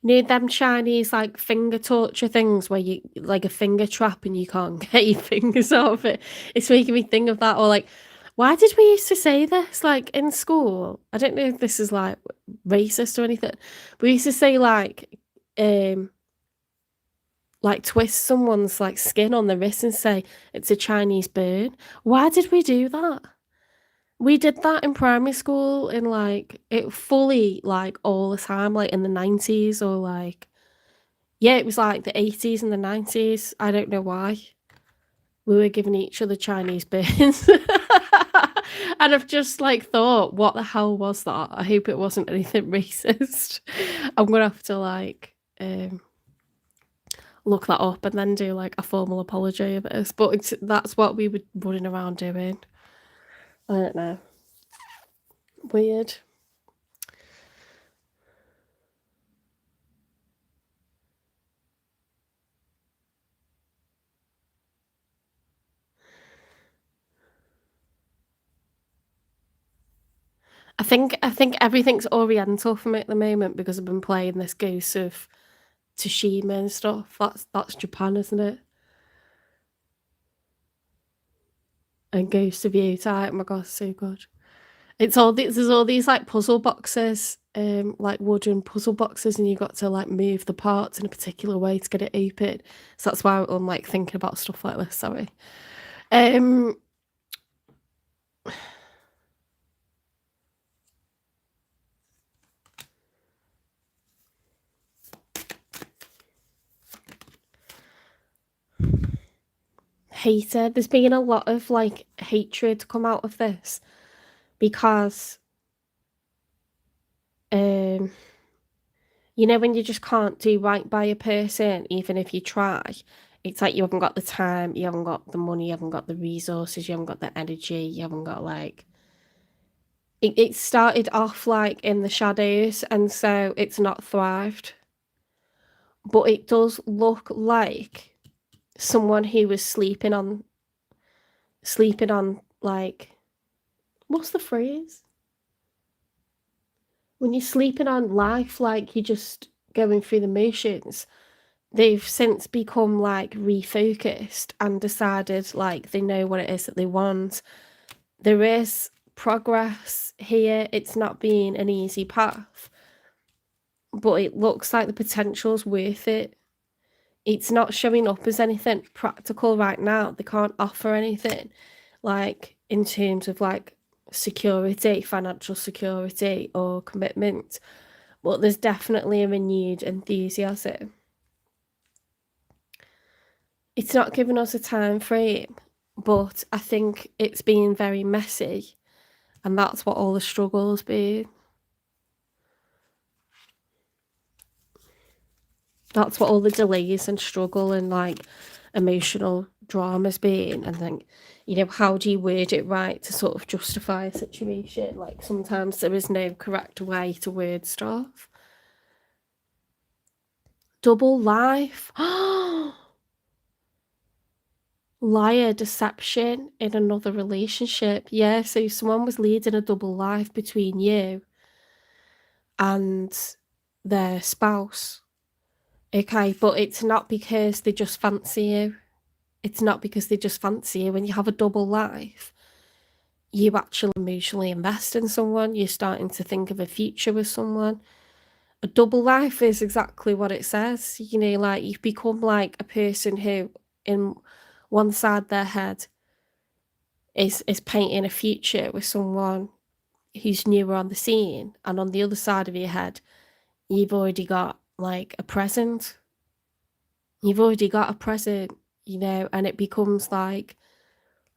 You know them Chinese like finger torture things where you like a finger trap and you can't get your fingers off it. It's making me think of that. Or like, why did we used to say this like in school? I don't know if this is like racist or anything. We used to say like twist someone's like skin on the wrist and say it's a Chinese burn. Why did we do that? We did that in primary school in like it fully like all the time, like in the 90s or like yeah, it was like the 80s and the 90s. I don't know why. We were giving each other Chinese burns. And I've just like thought, what the hell was that? I hope it wasn't anything racist. I'm gonna have to like look that up and then do like a formal apology of this. But that's what we were running around doing. I don't know. Weird. I think everything's oriental for me at the moment because I've been playing this Ghost of Tsushima and stuff. That's Japan, isn't it? And Ghost of Yota. Oh my god, so good. There's all these like puzzle boxes, like wooden puzzle boxes, and you got to like move the parts in a particular way to get it open. So that's why I'm like thinking about stuff like this. Sorry. Um, Hated. There's been a lot of like hatred come out of this because you know when you just can't do right by a person even if you try. It's like you haven't got the time, you haven't got the money, you haven't got the resources, you haven't got the energy, you haven't got like it started off like in the shadows and so it's not thrived. But it does look like someone who was sleeping on like What's the phrase? When you're sleeping on life, like you're just going through the motions, they've since become like refocused and decided like they know what it is that they want. There is progress here. It's not been an easy path, but it looks like the potential's worth it. It's not showing up as anything practical right now. They can't offer anything like in terms of like security, financial security or commitment, but there's definitely a renewed enthusiasm. It's not giving us a time frame, but I think it's been very messy, and that's what all the struggle's been. That's what all the delays and struggle and like emotional drama's been. And then, you know, how do you word it right to sort of justify a situation? Like sometimes there is no correct way to word stuff. Double life. Liar, deception in another relationship. Yeah, so someone was leading a double life between you and their spouse. Okay, but it's not because they just fancy you. It's not because they just fancy you. When you have a double life, you actually emotionally invest in someone. You're starting to think of a future with someone. A double life is exactly what it says. You know, like you've become like a person who, in one side their head, is painting a future with someone who's newer on the scene, and on the other side of your head, you've already got like a present. You've already got a present, you know, and it becomes like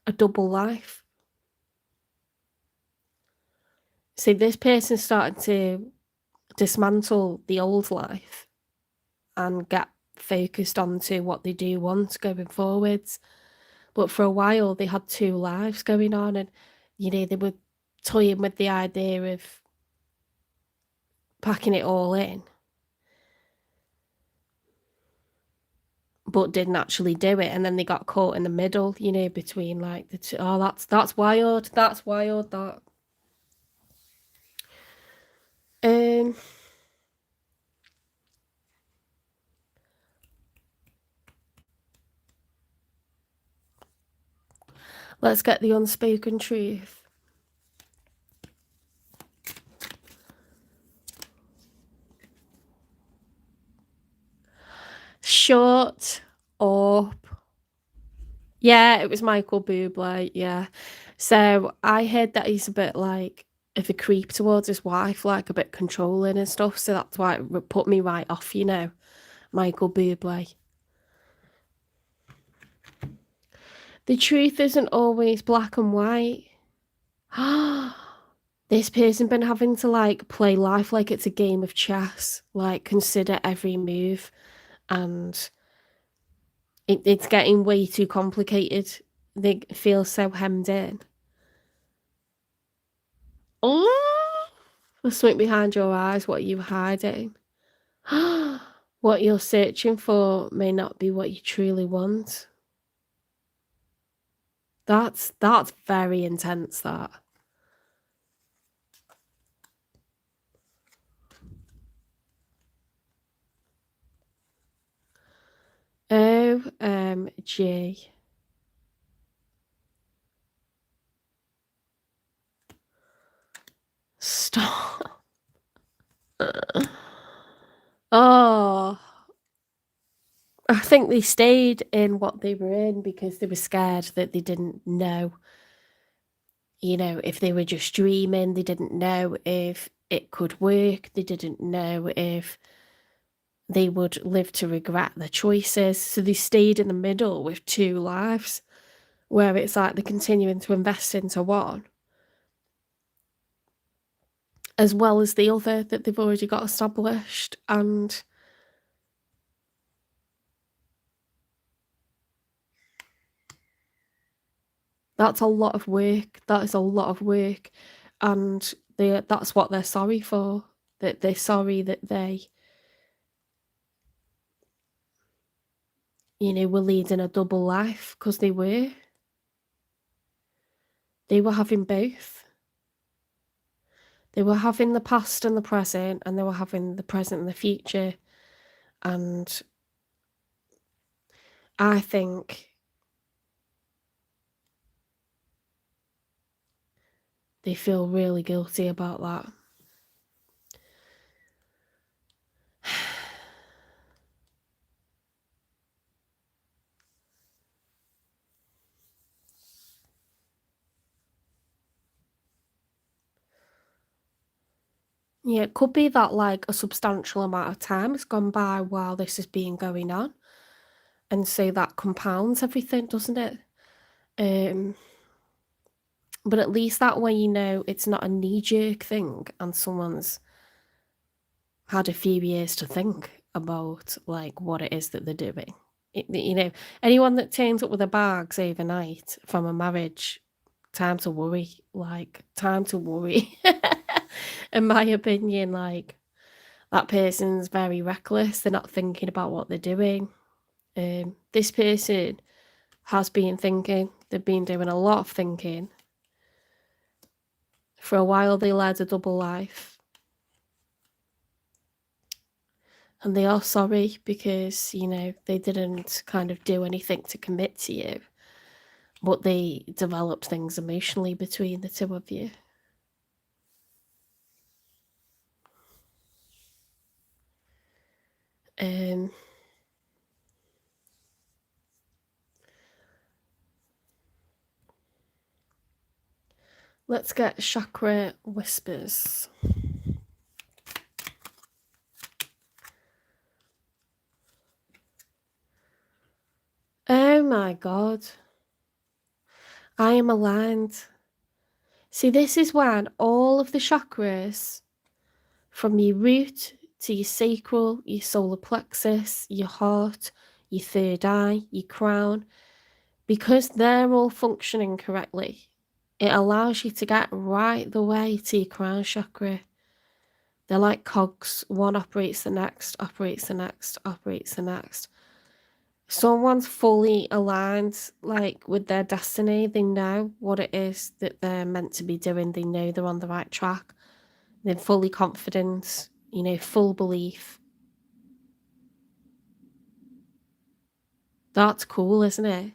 a double life. So this person's starting to dismantle the old life and get focused onto what they do want going forwards. But for a while, they had two lives going on, and you know they were toying with the idea of packing it all in, but didn't actually do it. And then they got caught in the middle, you know, between like the two. Oh, that's wild. That's wild. That. Um. Let's get the unspoken truth. Shut up. Yeah, it was Michael Bublé, yeah. So I heard that he's a bit like of a creep towards his wife, like a bit controlling and stuff. So that's why it put me right off, you know, Michael Bublé. The truth isn't always black and white. This person been having to like play life like it's a game of chess, like consider every move, and it's getting way too complicated. They feel so hemmed in. Oh, there's something behind your eyes. What are you hiding? What you're searching for may not be what you truly want. That's very intense, that. OMG. Stop. Oh, I think they stayed in what they were in because they were scared that they didn't know, you know, if they were just dreaming. They didn't know if it could work. They didn't know if they would live to regret their choices. So they stayed in the middle with two lives, where it's like they're continuing to invest into one, as well as the other that they've already got established. And that's a lot of work. That is a lot of work. And that's what they're sorry for. That they're sorry that they, you know, were leading a double life, because they were. They were having both. They were having the past and the present, and they were having the present and the future. And I think they feel really guilty about that. Yeah, it could be that like a substantial amount of time has gone by while this has been going on. And so that compounds everything, doesn't it? But at least that way you know it's not a knee-jerk thing and someone's had a few years to think about like what it is that they're doing. You know, anyone that turns up with their bags overnight from a marriage, time to worry. Like, time to worry. In my opinion, like that person's very reckless. They're not thinking about what they're doing. This person has been thinking. They've been doing a lot of thinking. For a while, they led a double life. And they are sorry because, you know, they didn't kind of do anything to commit to you. But they developed things emotionally between the two of you. Let's get chakra whispers. Oh my God. I am aligned. See, this is when all of the chakras, from your root to your sacral, your solar plexus, your heart, your third eye, your crown, because they're all functioning correctly, it allows you to get right the way to your crown chakra. They're like cogs. One operates the next, operates the next, operates the next. Someone's fully aligned, like, with their destiny. They know what it is that they're meant to be doing. They know they're on the right track. They're fully confident, you know, full belief. That's cool, isn't it?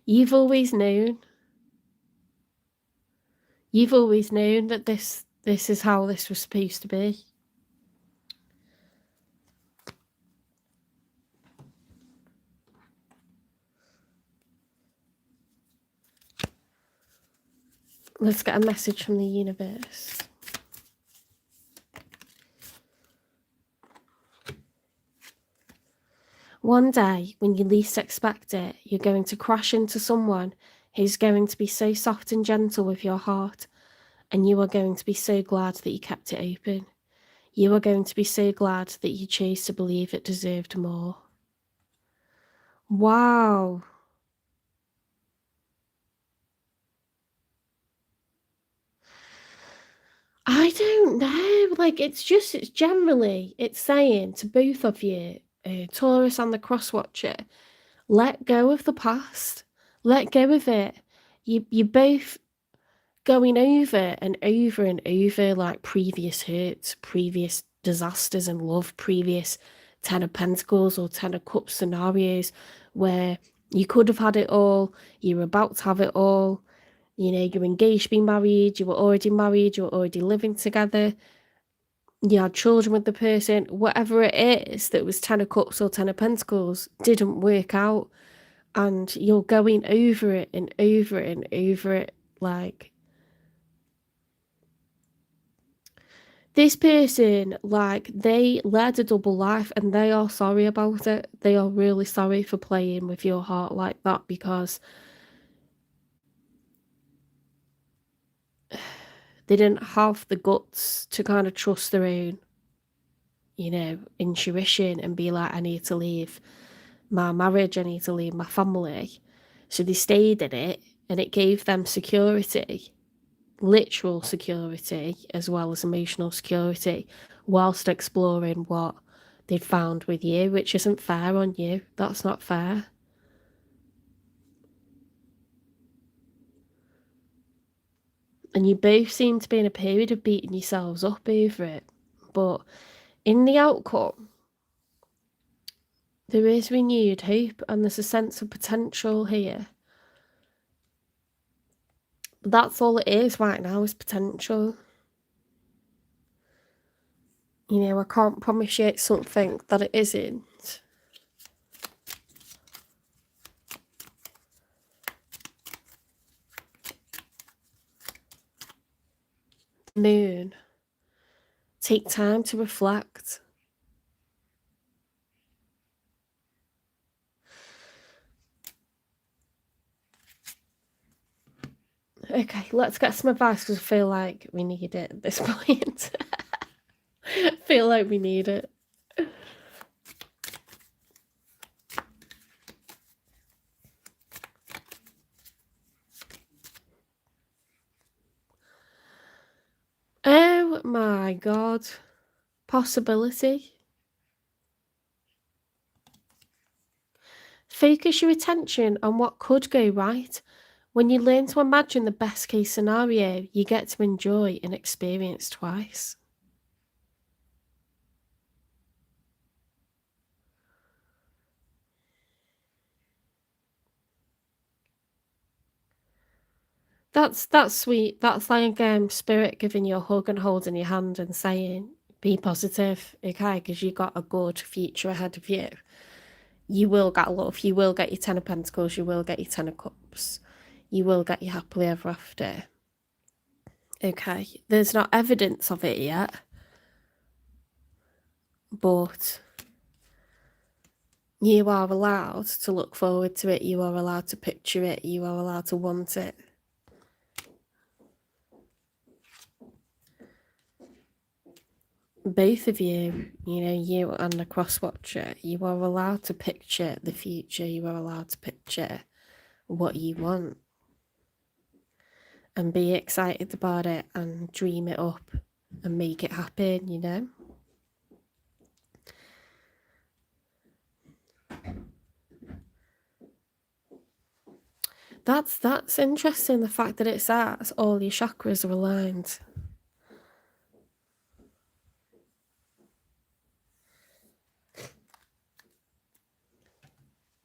You've always known. You've always known that this is how this was supposed to be. Let's get a message from the universe. One day, when you least expect it, you're going to crash into someone who's going to be so soft and gentle with your heart, and you are going to be so glad that you kept it open. You are going to be so glad that you chose to believe it deserved more. Wow. I don't know. Like, it's generally, it's saying to both of you, Taurus and the Crosswatcher, let go of the past. Let go of it. You both going over and over and over like previous hurts, previous disasters in love, previous Ten of Pentacles or Ten of Cups scenarios where you could have had it all, you were about to have it all, you know, you're engaged to be married, you were already married, you were already living together, you had children with the person, whatever it is that was Ten of Cups or Ten of Pentacles didn't work out, and you're going over it and over it and over it. Like, this person, like, they led a double life and they are sorry about it. They are really sorry for playing with your heart like that, because they didn't have the guts to kind of trust their own, you know, intuition and be like, I need to leave my marriage, I need to leave my family. So they stayed in it, and it gave them security, literal security, as well as emotional security, whilst exploring what they'd found with you, which isn't fair on you. That's not fair. And you both seem to be in a period of beating yourselves up over it. But in the outcome, there is renewed hope and there's a sense of potential here. But that's all it is right now, is potential. You know, I can't promise you it's something that it isn't. Moon. Take time to reflect. Okay, let's get some advice because I feel like we need it at this point. I feel like we need it. Oh my god. Possibility. Focus your attention on what could go right. When you learn to imagine the best case scenario, you get to enjoy an experience twice. That's sweet. That's like spirit giving you a hug and holding your hand and saying, be positive, okay, because you got a good future ahead of you. You will get love, you will get your 10 of Pentacles, you will get your 10 of Cups, you will get your happily ever after. Okay, there's not evidence of it yet, but you are allowed to look forward to it, you are allowed to picture it, you are allowed to want it. Both of you, you know, you and the cross-watcher, you are allowed to picture the future, you are allowed to picture what you want and be excited about it and dream it up and make it happen, you know. That's interesting, the fact that it says all your chakras are aligned.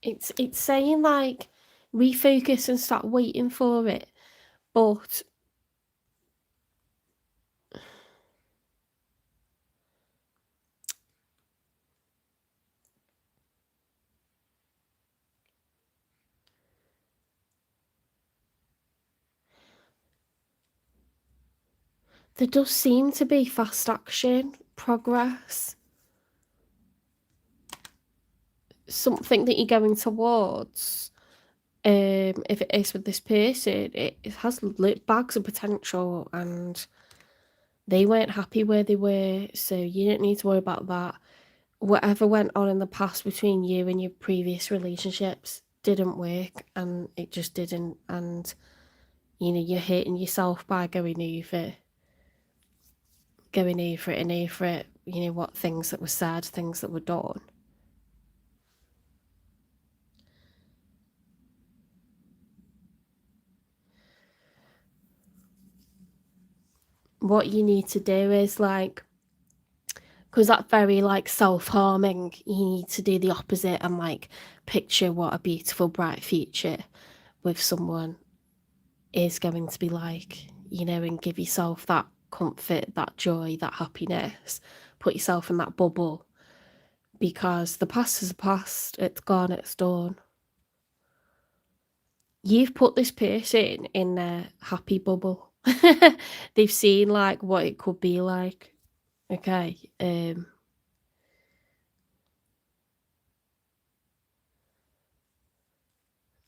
It's saying like refocus and start waiting for it, but there does seem to be fast action, progress, something that you're going towards. If it is with this person, it has bags of potential and they weren't happy where they were, so you don't need to worry about that. Whatever went on in the past between you and your previous relationships didn't work, and it just didn't, and you know, you're hurting yourself by going over it and over it, you know, what things that were said, things that were done. What you need to do is like, because that's very like self-harming, you need to do the opposite and like picture what a beautiful bright future with someone is going to be like, you know, and give yourself that comfort, that joy, that happiness. Put yourself in that bubble, because the past is the past, it's gone, it's done. You've put this person in their happy bubble. They've seen like what it could be like. Okay.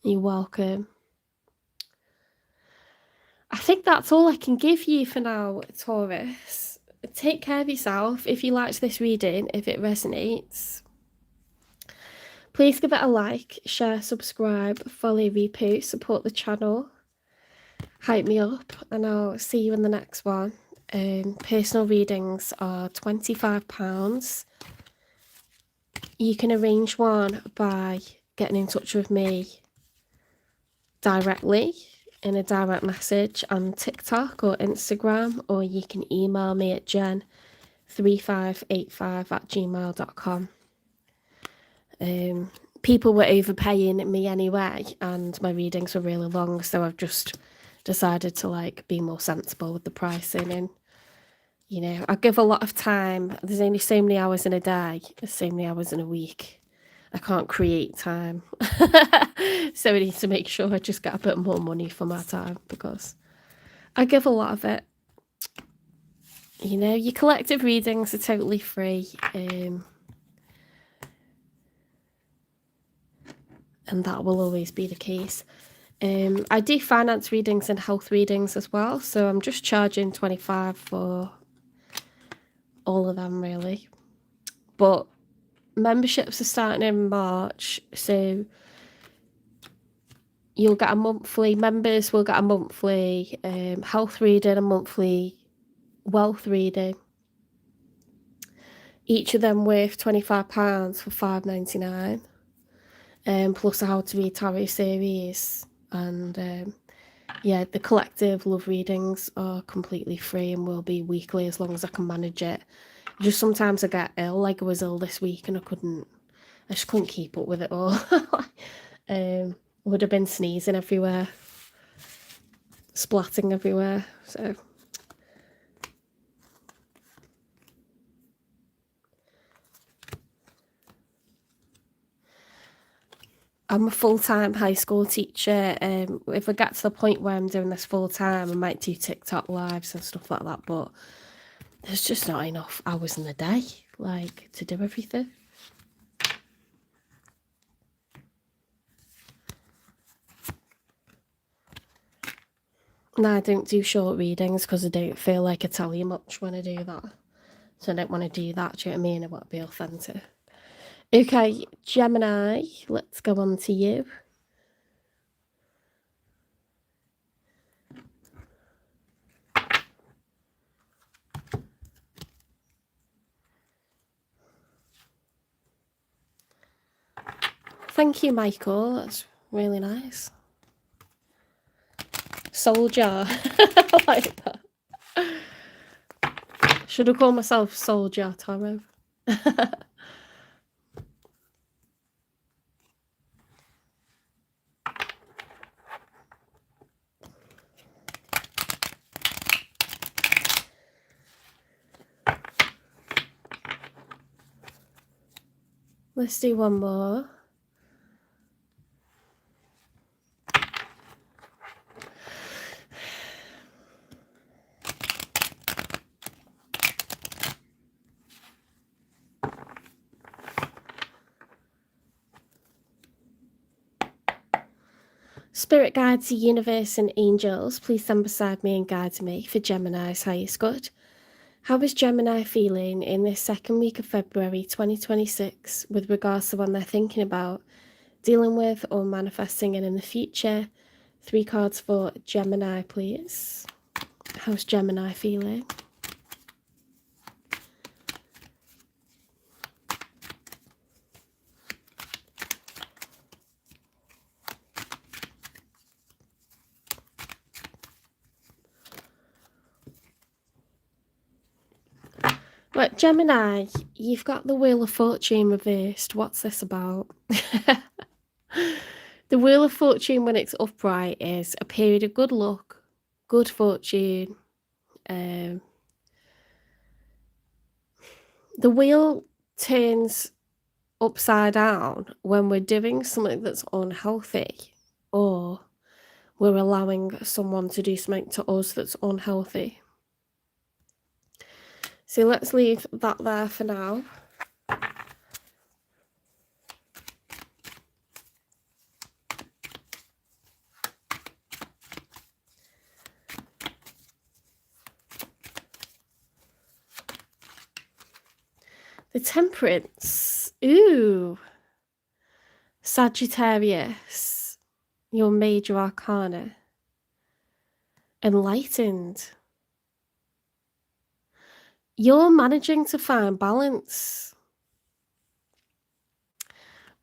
You're welcome. I think that's all I can give you for now, Taurus. Take care of yourself. If you liked this reading, if it resonates, please give it a like, share, subscribe, follow, repost, support the channel, hype me up, and I'll see you in the next one. Personal readings are £25. You can arrange one by getting in touch with me directly, in a direct message on TikTok or Instagram, or you can email me at jen3585@gmail.com. People were overpaying me anyway, and my readings were really long, so I've just decided to like be more sensible with the pricing. And you know, I give a lot of time. There's only so many hours in a day, there's so many hours in a week. I can't create time. So I need to make sure I just get a bit more money for my time, because I give a lot of it. You know, your collective readings are totally free. And that will always be the case. I do finance readings and health readings as well, so I'm just charging $25 for all of them, really. But memberships are starting in March, so you'll get a monthly, members will get a monthly health reading, a monthly wealth reading, each of them worth £25 for $5.99, plus a How to Read Tarot series. And yeah, the collective love readings are completely free and will be weekly as long as I can manage it. Just sometimes I get ill, like I was ill this week, and I just couldn't keep up with it all. Would have been sneezing everywhere, splatting everywhere, so I'm a full-time high school teacher. If I get to the point where I'm doing this full-time, I might do TikTok lives and stuff like that, but there's just not enough hours in the day, like, to do everything. No, I don't do short readings because I don't feel like I tell you much when I do that. So I don't want to do that, do you know what I mean? I want to be authentic. Okay, Gemini, let's go on to you. Thank you, Michael. That's really nice. Soldier. I like that. Should have called myself Soldier Tarot. Let's do one more. Spirit guides, the universe and angels, please stand beside me and guide me for Gemini's highest good. How is Gemini feeling in this second week of February 2026 with regards to what they're thinking about, dealing with, or manifesting in the future? 3 cards for Gemini, please. How's Gemini feeling? Right, Gemini, you've got the Wheel of Fortune reversed. What's this about? The Wheel of Fortune, when it's upright, is a period of good luck, good fortune. The wheel turns upside down when we're doing something that's unhealthy, or we're allowing someone to do something to us that's unhealthy. So let's leave that there for now. The Temperance. Ooh. Sagittarius. Your major arcana. Enlightened. You're managing to find balance.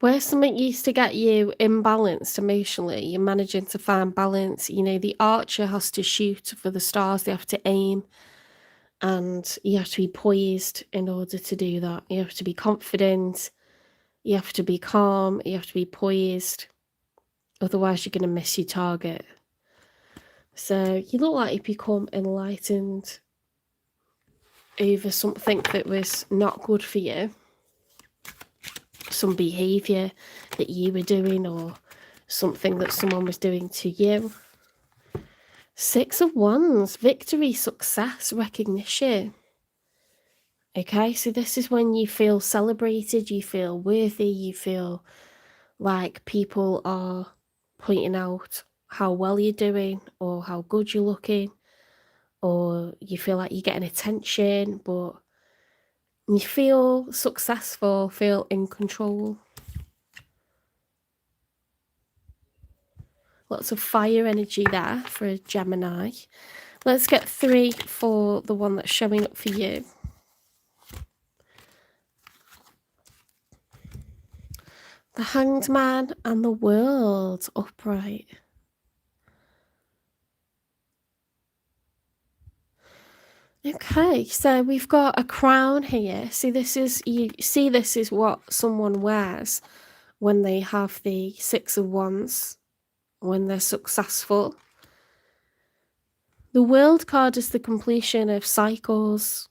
Where something used to get you imbalanced emotionally, you're managing to find balance. You know, the archer has to shoot for the stars, they have to aim, and you have to be poised in order to do that. You have to be confident, you have to be calm, you have to be poised. Otherwise, you're going to miss your target. So you look like you become enlightened over something that was not good for you. Some behaviour that you were doing or something that someone was doing to you. 6 of Wands, victory, success, recognition. Okay, so this is when you feel celebrated, you feel worthy, you feel like people are pointing out how well you're doing or how good you're looking, or you feel like you're getting attention, but you feel successful, feel in control. Lots of fire energy there for a Gemini. Let's get 3 for the one that's showing up for you. The Hanged Man and the World upright. Okay, so we've got a crown here. See, this is, you see, this is what someone wears when they have the 6 of Wands, when they're successful. The World card is the completion of cycles,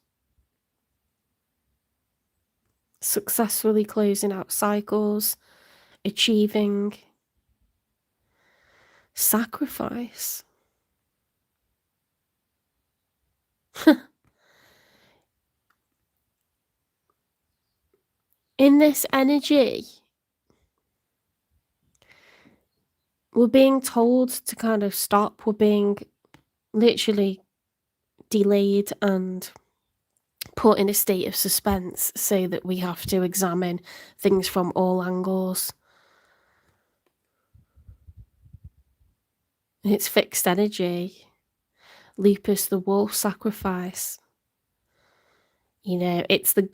successfully closing out cycles, achieving, sacrifice. In this energy, we're being told to kind of stop. We're being literally delayed and put in a state of suspense so that we have to examine things from all angles. It's fixed energy. Lupus, the wolf, sacrifice. You know, it's the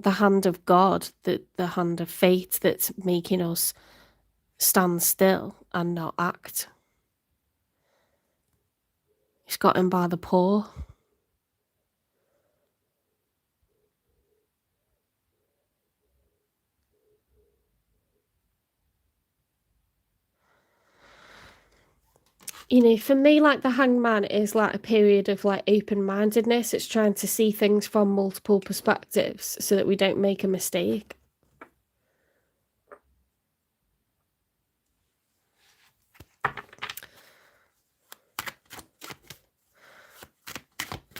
hand of God, the hand of fate that's making us stand still and not act. He's got him by the paw. You know, for me, like the Hangman is like a period of like open-mindedness. It's trying to see things from multiple perspectives so that we don't make a mistake.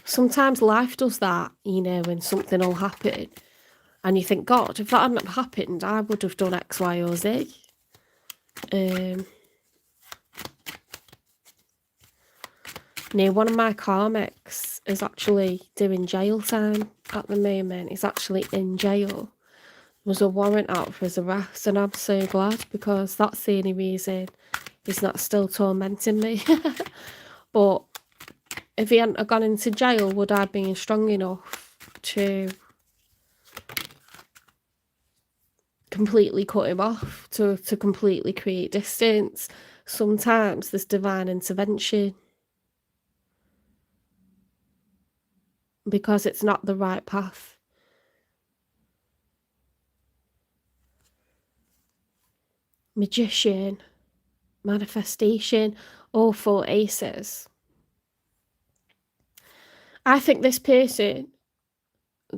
Sometimes life does that, you know, when something will happen and you think, God, if that hadn't happened, I would have done X, Y, or Z. One of my karmics is actually doing jail time at the moment. He's actually in jail. There was a warrant out for his arrest, and I'm so glad, because that's the only reason he's not still tormenting me. But if he hadn't gone into jail, would I be strong enough to completely cut him off, to completely create distance? Sometimes there's divine intervention because it's not the right path. Magician, manifestation, all 4 aces. I think this person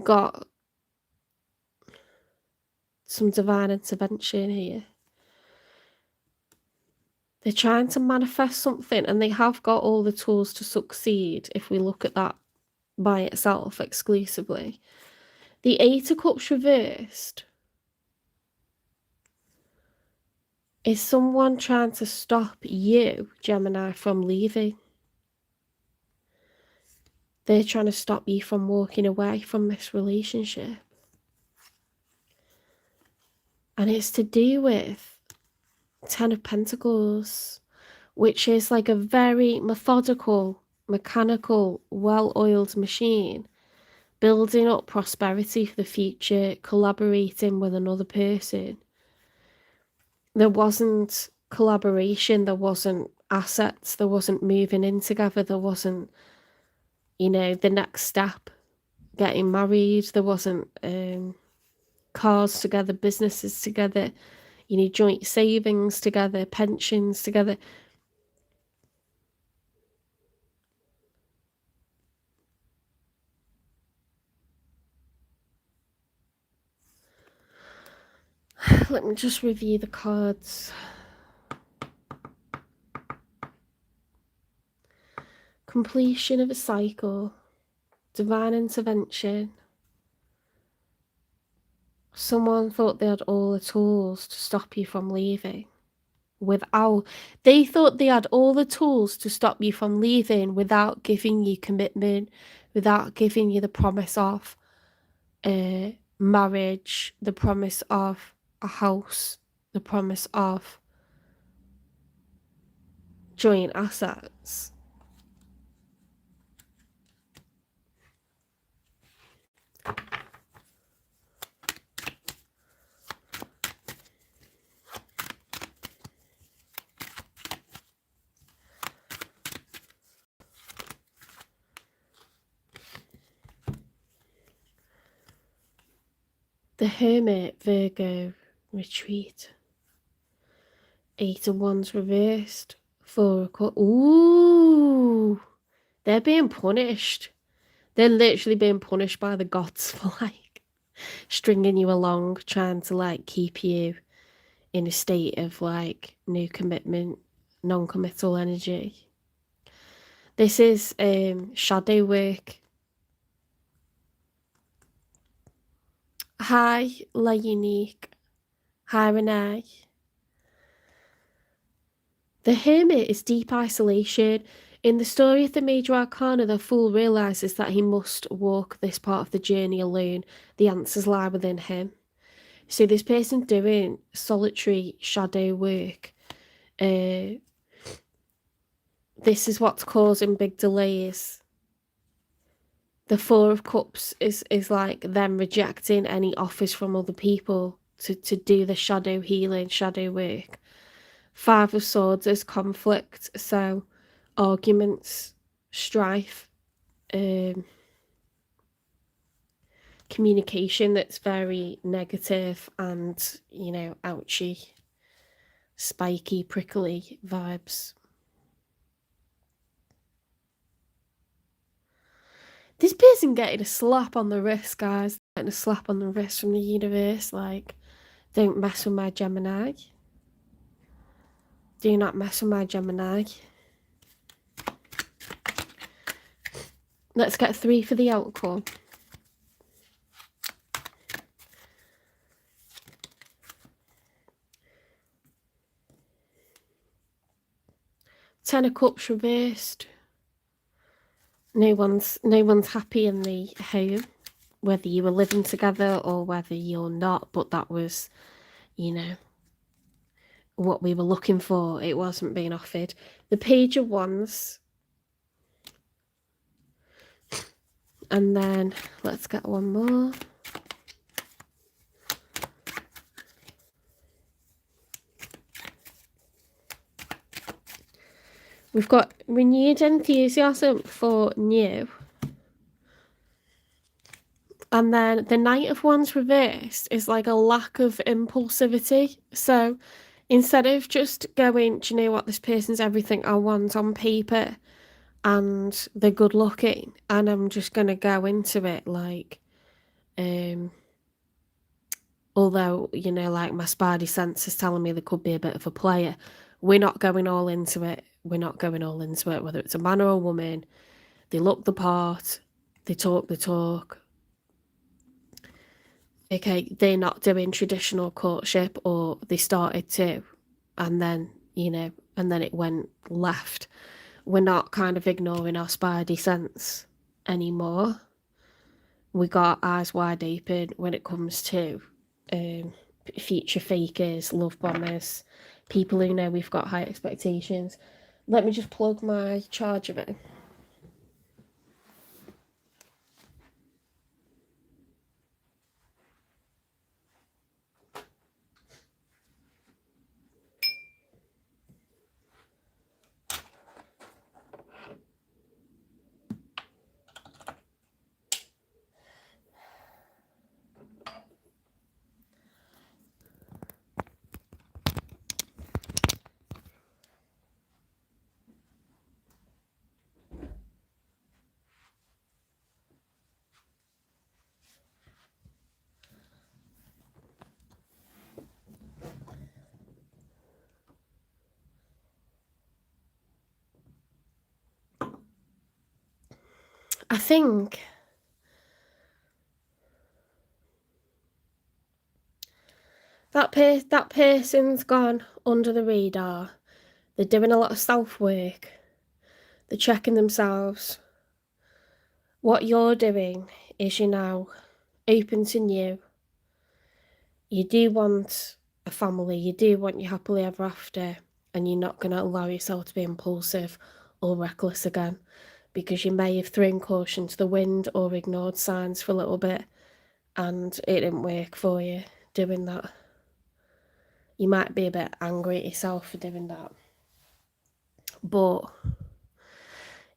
got some divine intervention here. They're trying to manifest something and they have got all the tools to succeed if we look at that by itself exclusively. The 8 of Cups reversed is someone trying to stop you, Gemini, from leaving. They're trying to stop you from walking away from this relationship. And it's to do with 10 of Pentacles, which is like a very methodical, mechanical, well-oiled machine building up prosperity for the future, collaborating with another person. There wasn't collaboration, there wasn't assets, there wasn't moving in together, there wasn't, you know, the next step, getting married, there wasn't cars together, businesses together, you know, joint savings together, pensions together. Let me just review the cards. Completion of a cycle, divine intervention. Someone thought they had all the tools to stop you from leaving. They thought they had all the tools to stop you from leaving without giving you commitment, without giving you the promise of marriage, the promise of a house, the promise of joint assets. The Hermit, Virgo, retreat. 8 of Wands reversed. 4 of Cups. Ooh, they're being punished. They're literally being punished by the gods for like stringing you along, trying to like keep you in a state of like no commitment, non-committal energy. This is shadow work. Hi, La Unique. Hi, Renee. The Hermit is deep isolation. In the story of the Major Arcana, the Fool realises that he must walk this part of the journey alone. The answers lie within him. So this person doing solitary shadow work, this is what's causing big delays. The 4 of Cups is like them rejecting any offers from other people to do the shadow healing, shadow work. 5 of Swords is conflict, so arguments, strife, communication that's very negative and, you know, ouchy, spiky, prickly vibes. This person getting a slap on the wrist, guys. Getting a slap on the wrist from the universe, like, don't mess with my Gemini. Do not mess with my Gemini. Let's get 3 for the outcome. Ten of Cups reversed. No one's happy in the home, whether you were living together or whether you're not, but that was, you know, what we were looking for. It wasn't being offered. The Page of Wands. And then let's get one more. We've got renewed enthusiasm for new. And then the Knight of Wands reversed is like a lack of impulsivity. So instead of just going, do you know what, this person's everything I want on paper and they're good looking and I'm just going to go into it like, although, you know, like my spidey sense is telling me there could be a bit of a player, we're not going all into it. We're not going all into it, whether it's a man or a woman. They look the part, they talk the talk. Okay, they're not doing traditional courtship, or they started to, and then, you know, and then it went left. We're not kind of ignoring our spidey sense anymore. We got eyes wide open when it comes to future fakers, love bombers, people who know we've got high expectations. Let me just plug my charger in. I think that person's gone under the radar. They're doing a lot of self-work. They're checking themselves. What you're doing is you're now open to new. You do want a family. You do want your happily ever after. And you're not going to allow yourself to be impulsive or reckless again, because you may have thrown caution to the wind or ignored signs for a little bit and it didn't work for you doing that. You might be a bit angry at yourself for doing that. But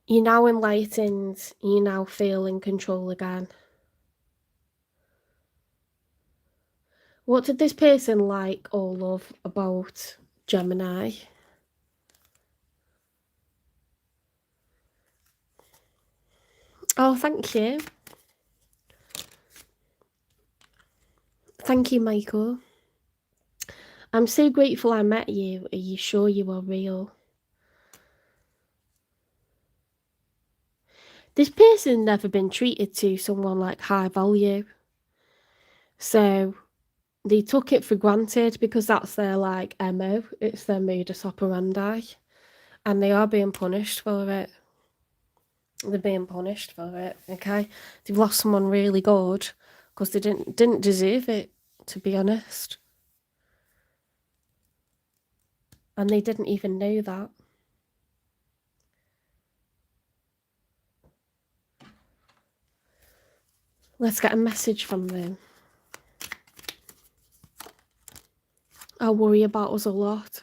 you're now enlightened. You now feel in control again. What did this person like or love about Gemini? Oh, thank you. Thank you, Michael. I'm so grateful I met you. Are you sure you are real? This person never been treated to someone like high value. So they took it for granted because that's their like MO. It's their modus operandi. And they are being punished for it. They're being punished for it, okay? They've lost someone really good because they didn't deserve it, to be honest. And they didn't even know that. Let's get a message from them. I worry about us a lot.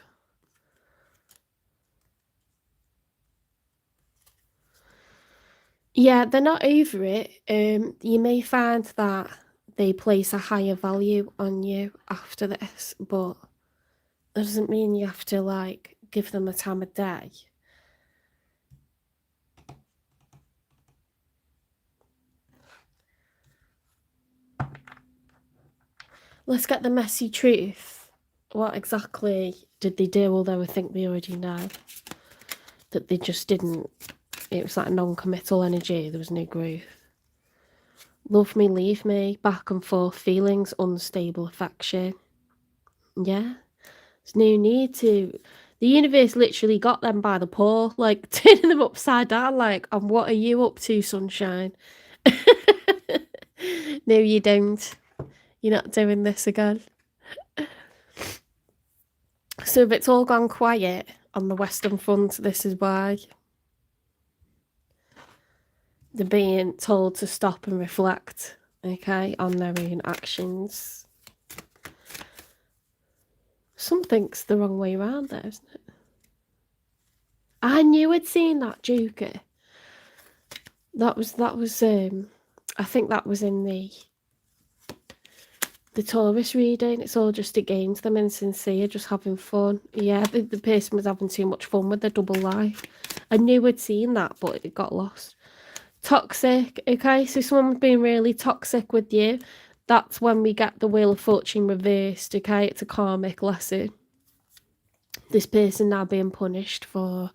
Yeah, they're not over it. You may find that they place a higher value on you after this, but that doesn't mean you have to like give them a time of day. Let's get the messy truth. What exactly did they do, although I think we already know that they just didn't. It was like non-committal energy. There was no growth. Love me, leave me, back and forth feelings, unstable affection. Yeah, there's no need to. The universe literally got them by the paw, like turning them upside down, like, and what are you up to, sunshine? No, you don't. You're not doing this again. So if it's all gone quiet on the Western Front, this is why. They're being told to stop and reflect, okay, on their own actions. Something's the wrong way around there, isn't it? I knew I'd seen that Joker. That was I think that was in the Taurus reading. It's all just against them, insincere, just having fun. Yeah, the person was having too much fun with their double life. I knew I'd seen that, but it got lost. Toxic, okay, so someone's being really toxic with you. That's when we get the Wheel of Fortune reversed, okay? It's a karmic lesson. This person now being punished for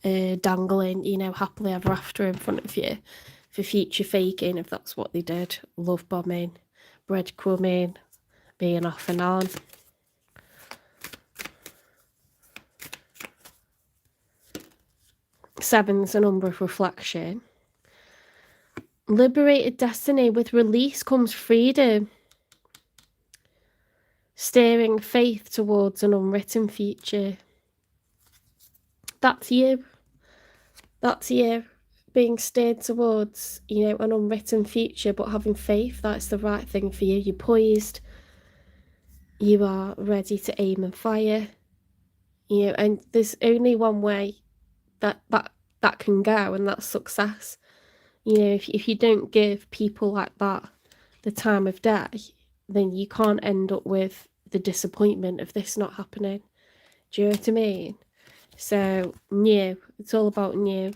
dangling, you know, happily ever after in front of you for future faking, if that's what they did. Love bombing, breadcrumbing, being off and on. Seven's a number of reflection. Liberated destiny. With release comes freedom. Steering faith towards an unwritten future. That's you. That's you. Being steered towards, you know, an unwritten future, but having faith that's the right thing for you. You're poised. You are ready to aim and fire. You know, and there's only one way that can go, and that's success. You know, if you don't give people like that the time of day, then you can't end up with the disappointment of this not happening. Do you know what I mean? So, new. It's all about new.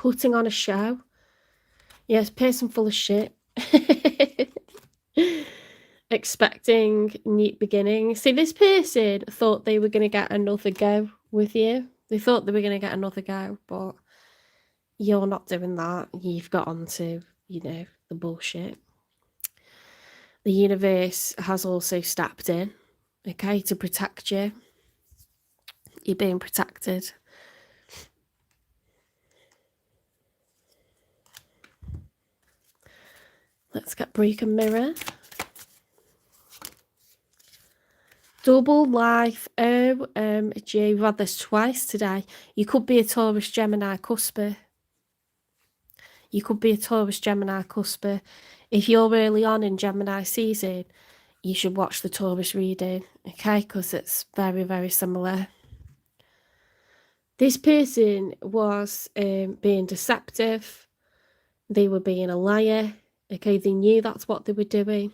putting on a show. Yes, person full of shit. Expecting neat beginnings. See, this person thought they were going to get another go with you. They thought they were going to get another go, but you're not doing that. You've got onto, you know, the bullshit. The universe has also stepped in, okay, to protect you. You're being protected. Let's get break and mirror. Double life. OMG, we've had this twice today. You could be a Taurus, Gemini, cusper. You could be a Taurus, Gemini, cusper. If you're early on in Gemini season, you should watch the Taurus reading, okay? Because it's very, very similar. This person was being deceptive. They were being a liar, okay? They knew that's what they were doing.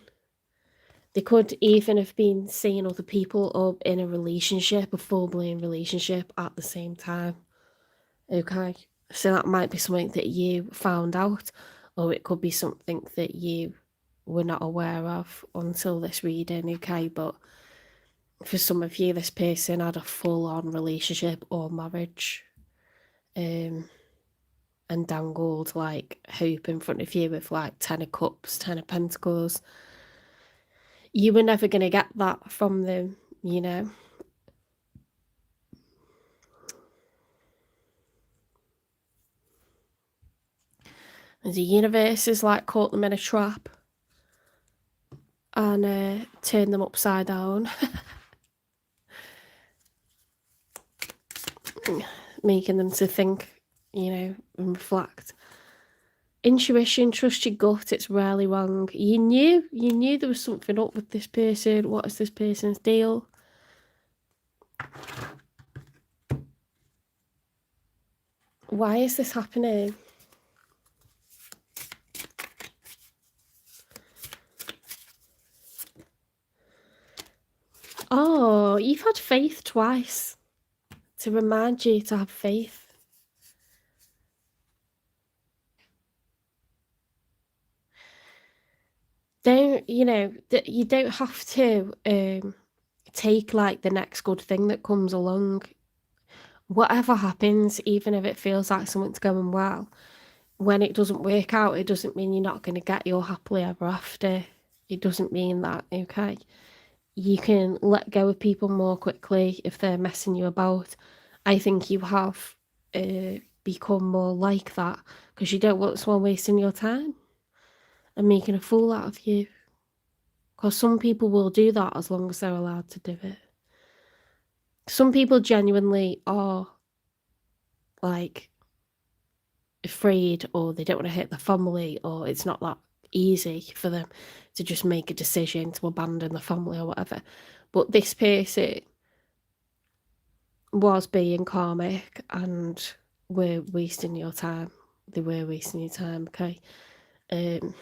They could even have been seeing other people or in a relationship, a full-blown relationship at the same time. Okay, so that might be something that you found out, or it could be something that you were not aware of until this reading, okay? But for some of you, this person had a full-on relationship or marriage, and dangled like hope in front of you with like 10 of Cups, 10 of Pentacles. You were never going to get that from them, you know. The universe is like caught them in a trap and turned them upside down. Making them to think, you know, and reflect. Intuition, trust your gut, it's rarely wrong. You knew there was something up with this person. What is this person's deal? Why is this happening? Oh, you've had faith twice to remind you to have faith. Don't, you know, you don't have to take like the next good thing that comes along. Whatever happens, even if it feels like something's going well, when it doesn't work out, it doesn't mean you're not going to get your happily ever after. It doesn't mean that, okay? You can let go of people more quickly if they're messing you about. I think you have become more like that because you don't want someone wasting your time and making a fool out of you. Because some people will do that as long as they're allowed to do it. Some people genuinely are like afraid, or they don't want to hurt their family, or it's not that easy for them to just make a decision to abandon the family or whatever. But this person was being karmic and were wasting your time. They were wasting your time, okay? They've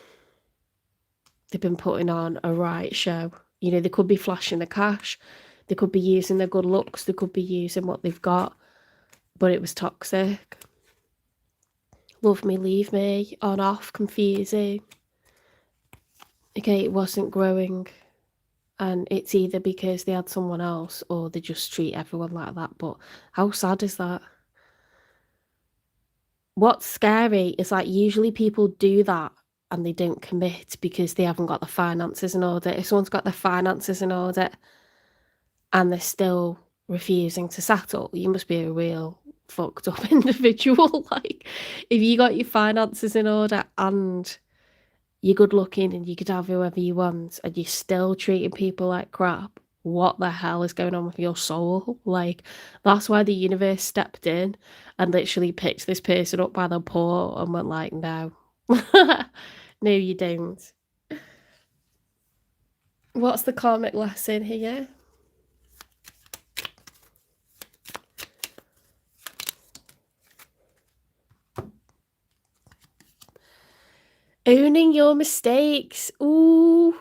been putting on a right show. You know, they could be flashing the cash, they could be using their good looks, they could be using what they've got, but it was toxic. Love me, leave me, on, off, confusing. Okay, it wasn't growing. And it's either because they had someone else or they just treat everyone like that. But how sad is that? What's scary is like usually people do that and they don't commit because they haven't got the finances in order. If someone's got their finances in order and they're still refusing to settle, you must be a real fucked up individual. Like, if you got your finances in order and you're good looking and you could have whoever you want and you're still treating people like crap, what the hell is going on with your soul? Like, that's why the universe stepped in and literally picked this person up by the paw and went like, no. No, you don't. What's the karmic lesson here? Owning your mistakes. Ooh.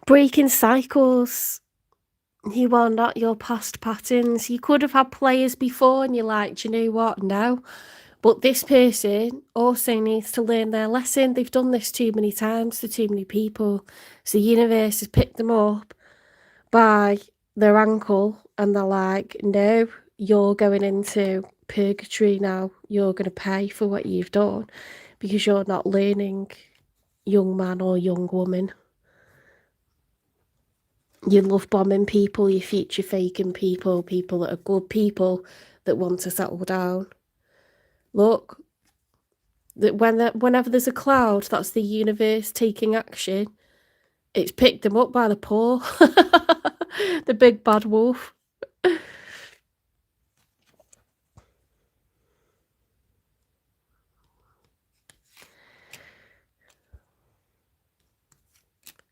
Breaking cycles. You are not your past patterns. You could have had players before and you're like, do you know what? No. But this person also needs to learn their lesson. They've done this too many times to too many people. So the universe has picked them up by their ankle and they're like, no, you're going into purgatory now. You're going to pay for what you've done because you're not learning, young man or young woman. You love bombing people, you future faking people, people that are good people that want to settle down. Look, that whenever there's a cloud, that's the universe taking action. It's picked them up by the paw. The big bad wolf.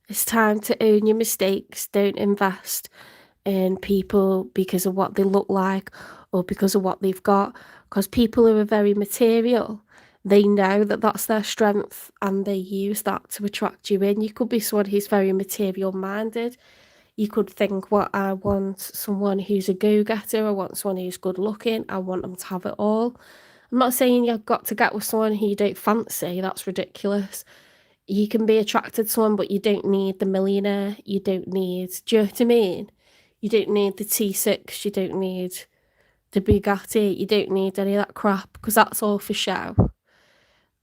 It's time to own your mistakes. Don't invest in people because of what they look like or because of what they've got. Because people who are very material, they know that that's their strength and they use that to attract you in. You could be someone who's very material minded. You could think, well, I want someone who's a go-getter. I want someone who's good looking. I want them to have it all. I'm not saying you've got to get with someone who you don't fancy. That's ridiculous. You can be attracted to someone, but you don't need the millionaire. You don't need, do you know what I mean? You don't need the T6. You don't need the Bugatti. You don't need any of that crap because that's all for show.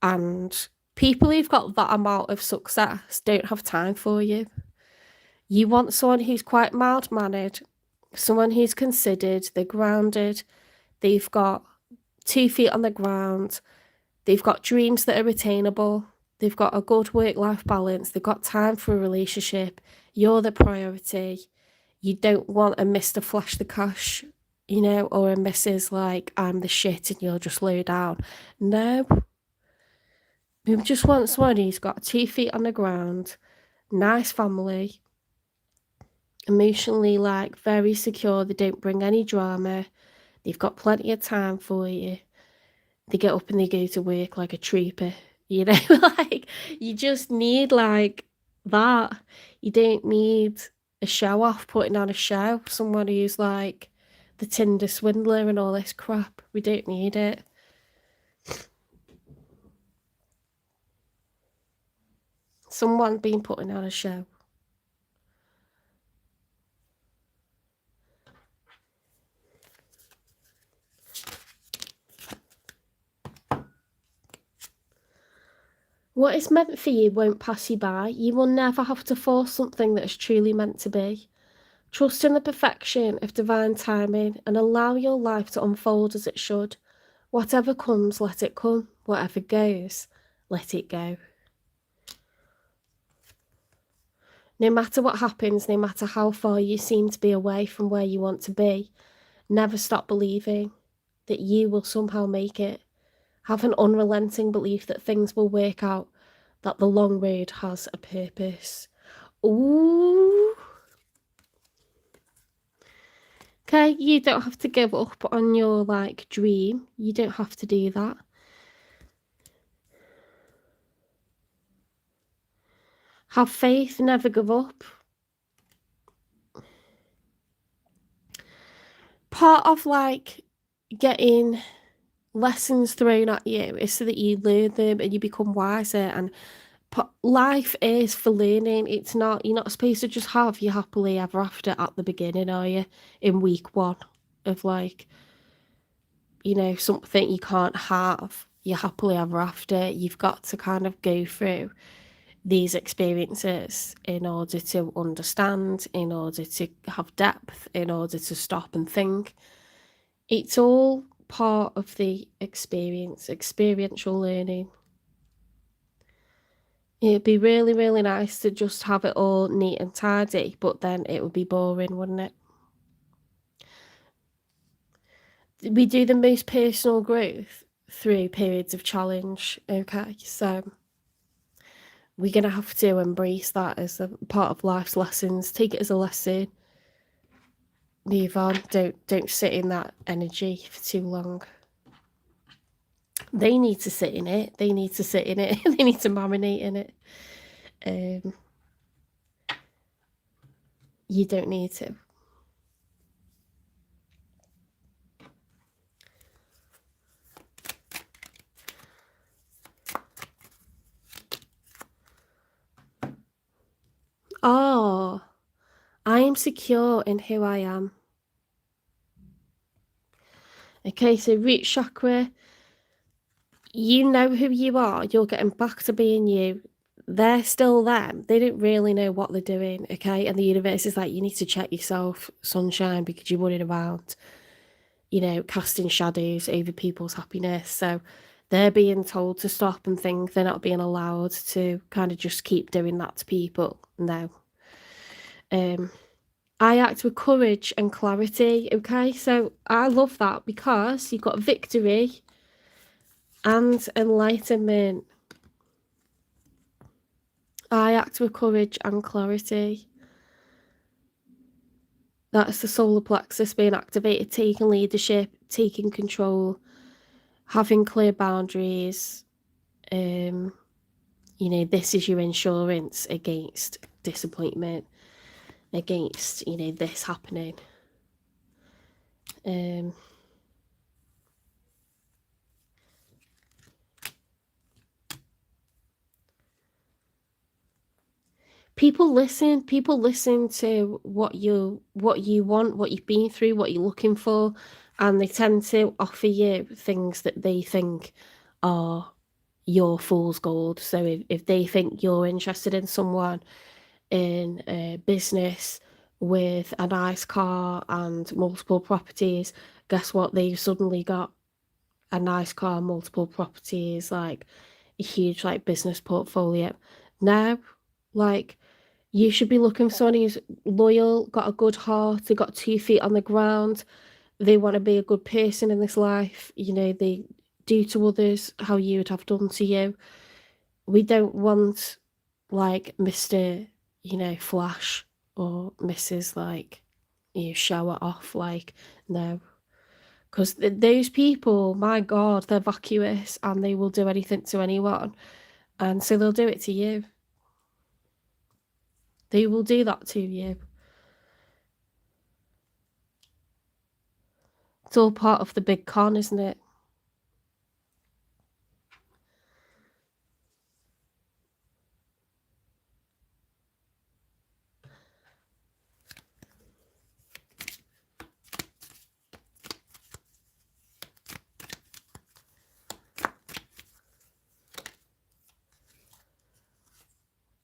And people who've got that amount of success don't have time for you. You want someone who's quite mild-mannered, someone who's considered, they're grounded, they've got 2 feet on the ground, they've got dreams that are attainable, they've got a good work-life balance, they've got time for a relationship, you're the priority. You don't want a Mr. Flash the Cash, you know, or a Mrs. like, I'm the shit and you're just low down. No. We just want someone who's got 2 feet on the ground, nice family, emotionally like very secure, they don't bring any drama, they've got plenty of time for you, they get up and they go to work like a trooper, you know. Like you just need like that. You don't need a show off putting on a show, someone who's like the Tinder swindler and all this crap. We don't need it. Someone been putting on a show. What is meant for you won't pass you by. You will never have to force something that is truly meant to be. Trust in the perfection of divine timing and allow your life to unfold as it should. Whatever comes, let it come. Whatever goes, let it go. No matter what happens, no matter how far you seem to be away from where you want to be, never stop believing that you will somehow make it. Have an unrelenting belief that things will work out, that the long road has a purpose. Ooh. Okay, you don't have to give up on your like dream. You don't have to do that. Have faith, never give up. Part of like getting lessons thrown at you is so that you learn them and you become wiser, and life is for learning. It's not, you're not supposed to just have your happily ever after at the beginning, are you? In week 1 of like, you know, something you can't have your happily ever after. You've got to kind of go through these experiences in order to understand, in order to have depth, in order to stop and think. It's all part of the experience, experiential learning. It'd be really, really nice to just have it all neat and tidy, but then it would be boring, wouldn't it? We do the most personal growth through periods of challenge, okay? So we're going to have to embrace that as a part of life's lessons. Take it as a lesson. Move on. Don't sit in that energy for too long. They need to sit in it. They need to sit in it. They need to marinate in it. You don't need to. Oh, I am secure in who I am. Okay, so root chakra, you know who you are. You're getting back to being you. They're still them. They don't really know what they're doing, okay? And the universe is like, you need to check yourself, sunshine, because you're running around, casting shadows over people's happiness. So they're being told to stop and think. They're not being allowed to kind of just keep doing that to people. No. I act with courage and clarity, okay? So I love that because you've got victory and enlightenment. I act with courage and clarity. That's the solar plexus being activated, taking leadership, taking control, having clear boundaries. This is your insurance against disappointment, against, this happening. People listen to what you want, what you've been through, what you're looking for, and they tend to offer you things that they think are your fool's gold. So if they think you're interested in someone in a business with a nice car and multiple properties, guess what? They've suddenly got a nice car, multiple properties, like a huge like business portfolio. Now, like, you should be looking for someone who's loyal, got a good heart, they got 2 feet on the ground, they want to be a good person in this life, they do to others how you would have done to you. We don't want like Mr. Flash or Mrs. like show it off, like, no. Because those people, my God, they're vacuous and they will do anything to anyone. And so they'll do it to you. They will do that to you. It's all part of the big con, isn't it?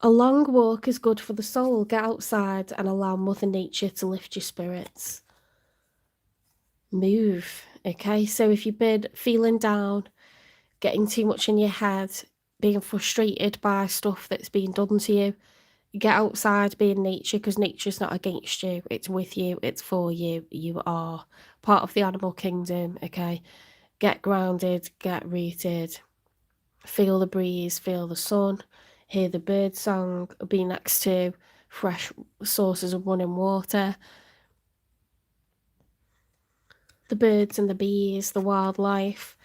A long walk is good for the soul. Get outside and allow Mother Nature to lift your spirits. Move, okay? So if you've been feeling down, getting too much in your head, being frustrated by stuff that's being done to you, get outside, be in nature, because nature's not against you. It's with you, it's for you. You are part of the animal kingdom, okay? Get grounded, get rooted, feel the breeze, feel the sun, hear the bird song, be next to fresh sources of running water, the birds and the bees, the wildlife.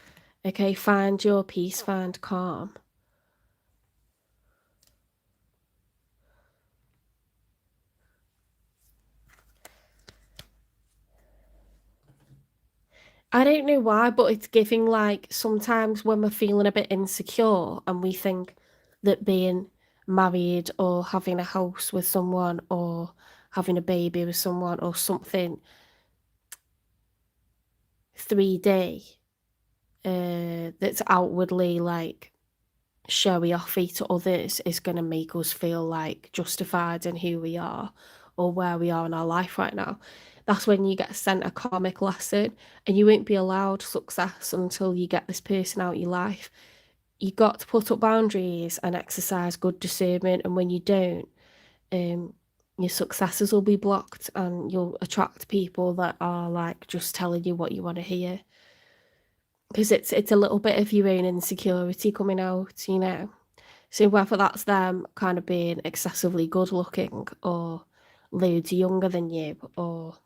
Okay, find your peace, find calm. I don't know why, but it's giving like sometimes when we're feeling a bit insecure and we think that being married or having a house with someone or having a baby with someone or something 3D that's outwardly like showy offy to others is going to make us feel like justified in who we are or where we are in our life right now. That's when you get sent a karmic lesson and you won't be allowed success until you get this person out of your life. You got to put up boundaries and exercise good discernment, and when you don't, your successes will be blocked and you'll attract people that are like just telling you what you want to hear, because it's a little bit of your own insecurity coming out. So whether that's them kind of being excessively good looking or loads younger than you or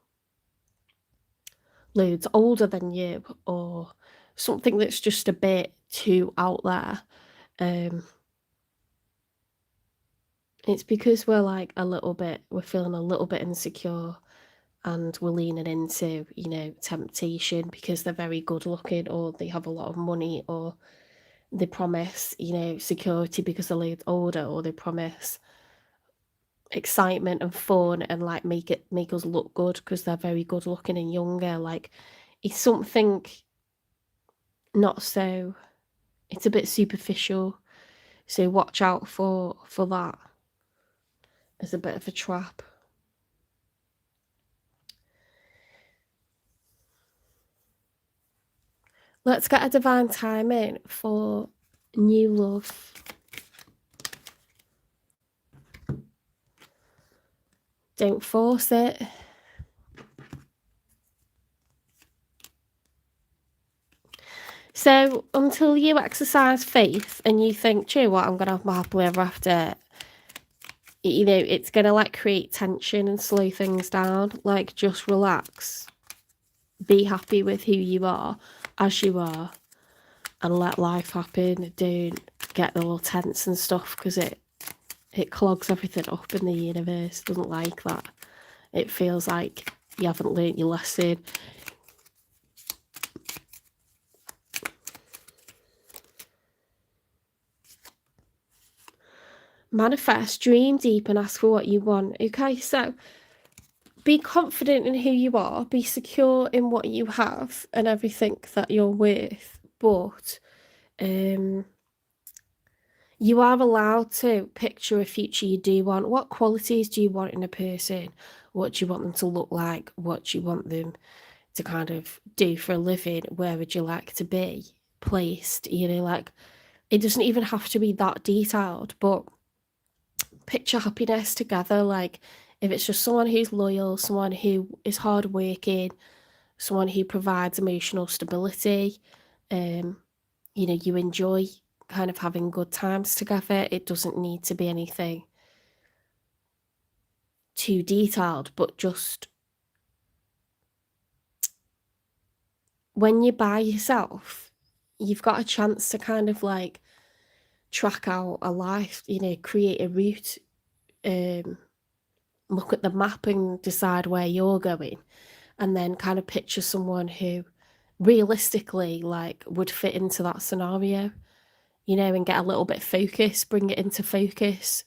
loads older than you or something that's just a bit too out there, It's because we're like we're feeling a little bit insecure, and we're leaning into, temptation because they're very good looking, or they have a lot of money, or they promise, security because they're a little older, or they promise excitement and fun and like make us look good because they're very good looking and younger. Like, it's something not so, it's a bit superficial. So watch out for that as a bit of a trap. Let's get a divine timing for new love. Don't force it. So until you exercise faith and you think, "Do you know what, I'm going to have my happily ever after," it's going to like create tension and slow things down. Like, just relax. Be happy with who you are as you are and let life happen. Don't get all tense and stuff, because it clogs everything up in the universe. It doesn't like that. It feels like you haven't learnt your lesson. Manifest, dream deep, and ask for what you want. Okay, so be confident in who you are, be secure in what you have and everything that you're worth, but you are allowed to picture a future you do want. What qualities do you want in a person? What do you want them to look like? What do you want them to kind of do for a living? Where would you like to be placed? Like, it doesn't even have to be that detailed, but picture happiness together. Like, if it's just someone who's loyal, someone who is hardworking, someone who provides emotional stability, you enjoy kind of having good times together. It doesn't need to be anything too detailed, but just when you're by yourself, you've got a chance to kind of like track out a life, create a route, look at the map and decide where you're going, and then kind of picture someone who realistically like would fit into that scenario, and get a little bit focused, bring it into focus,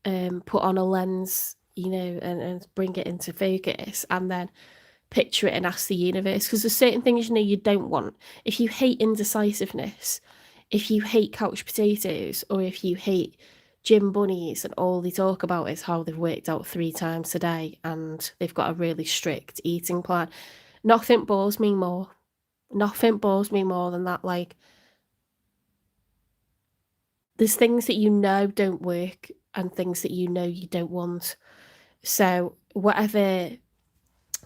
put on a lens, and bring it into focus, and then picture it and ask the universe, because there's certain things you don't want. If you hate indecisiveness, if you hate couch potatoes, or if you hate gym bunnies and all they talk about is how they've worked out 3 times a day and they've got a really strict eating plan, nothing bores me more. Nothing bores me more than that. Like, there's things that don't work and things that you don't want. So whatever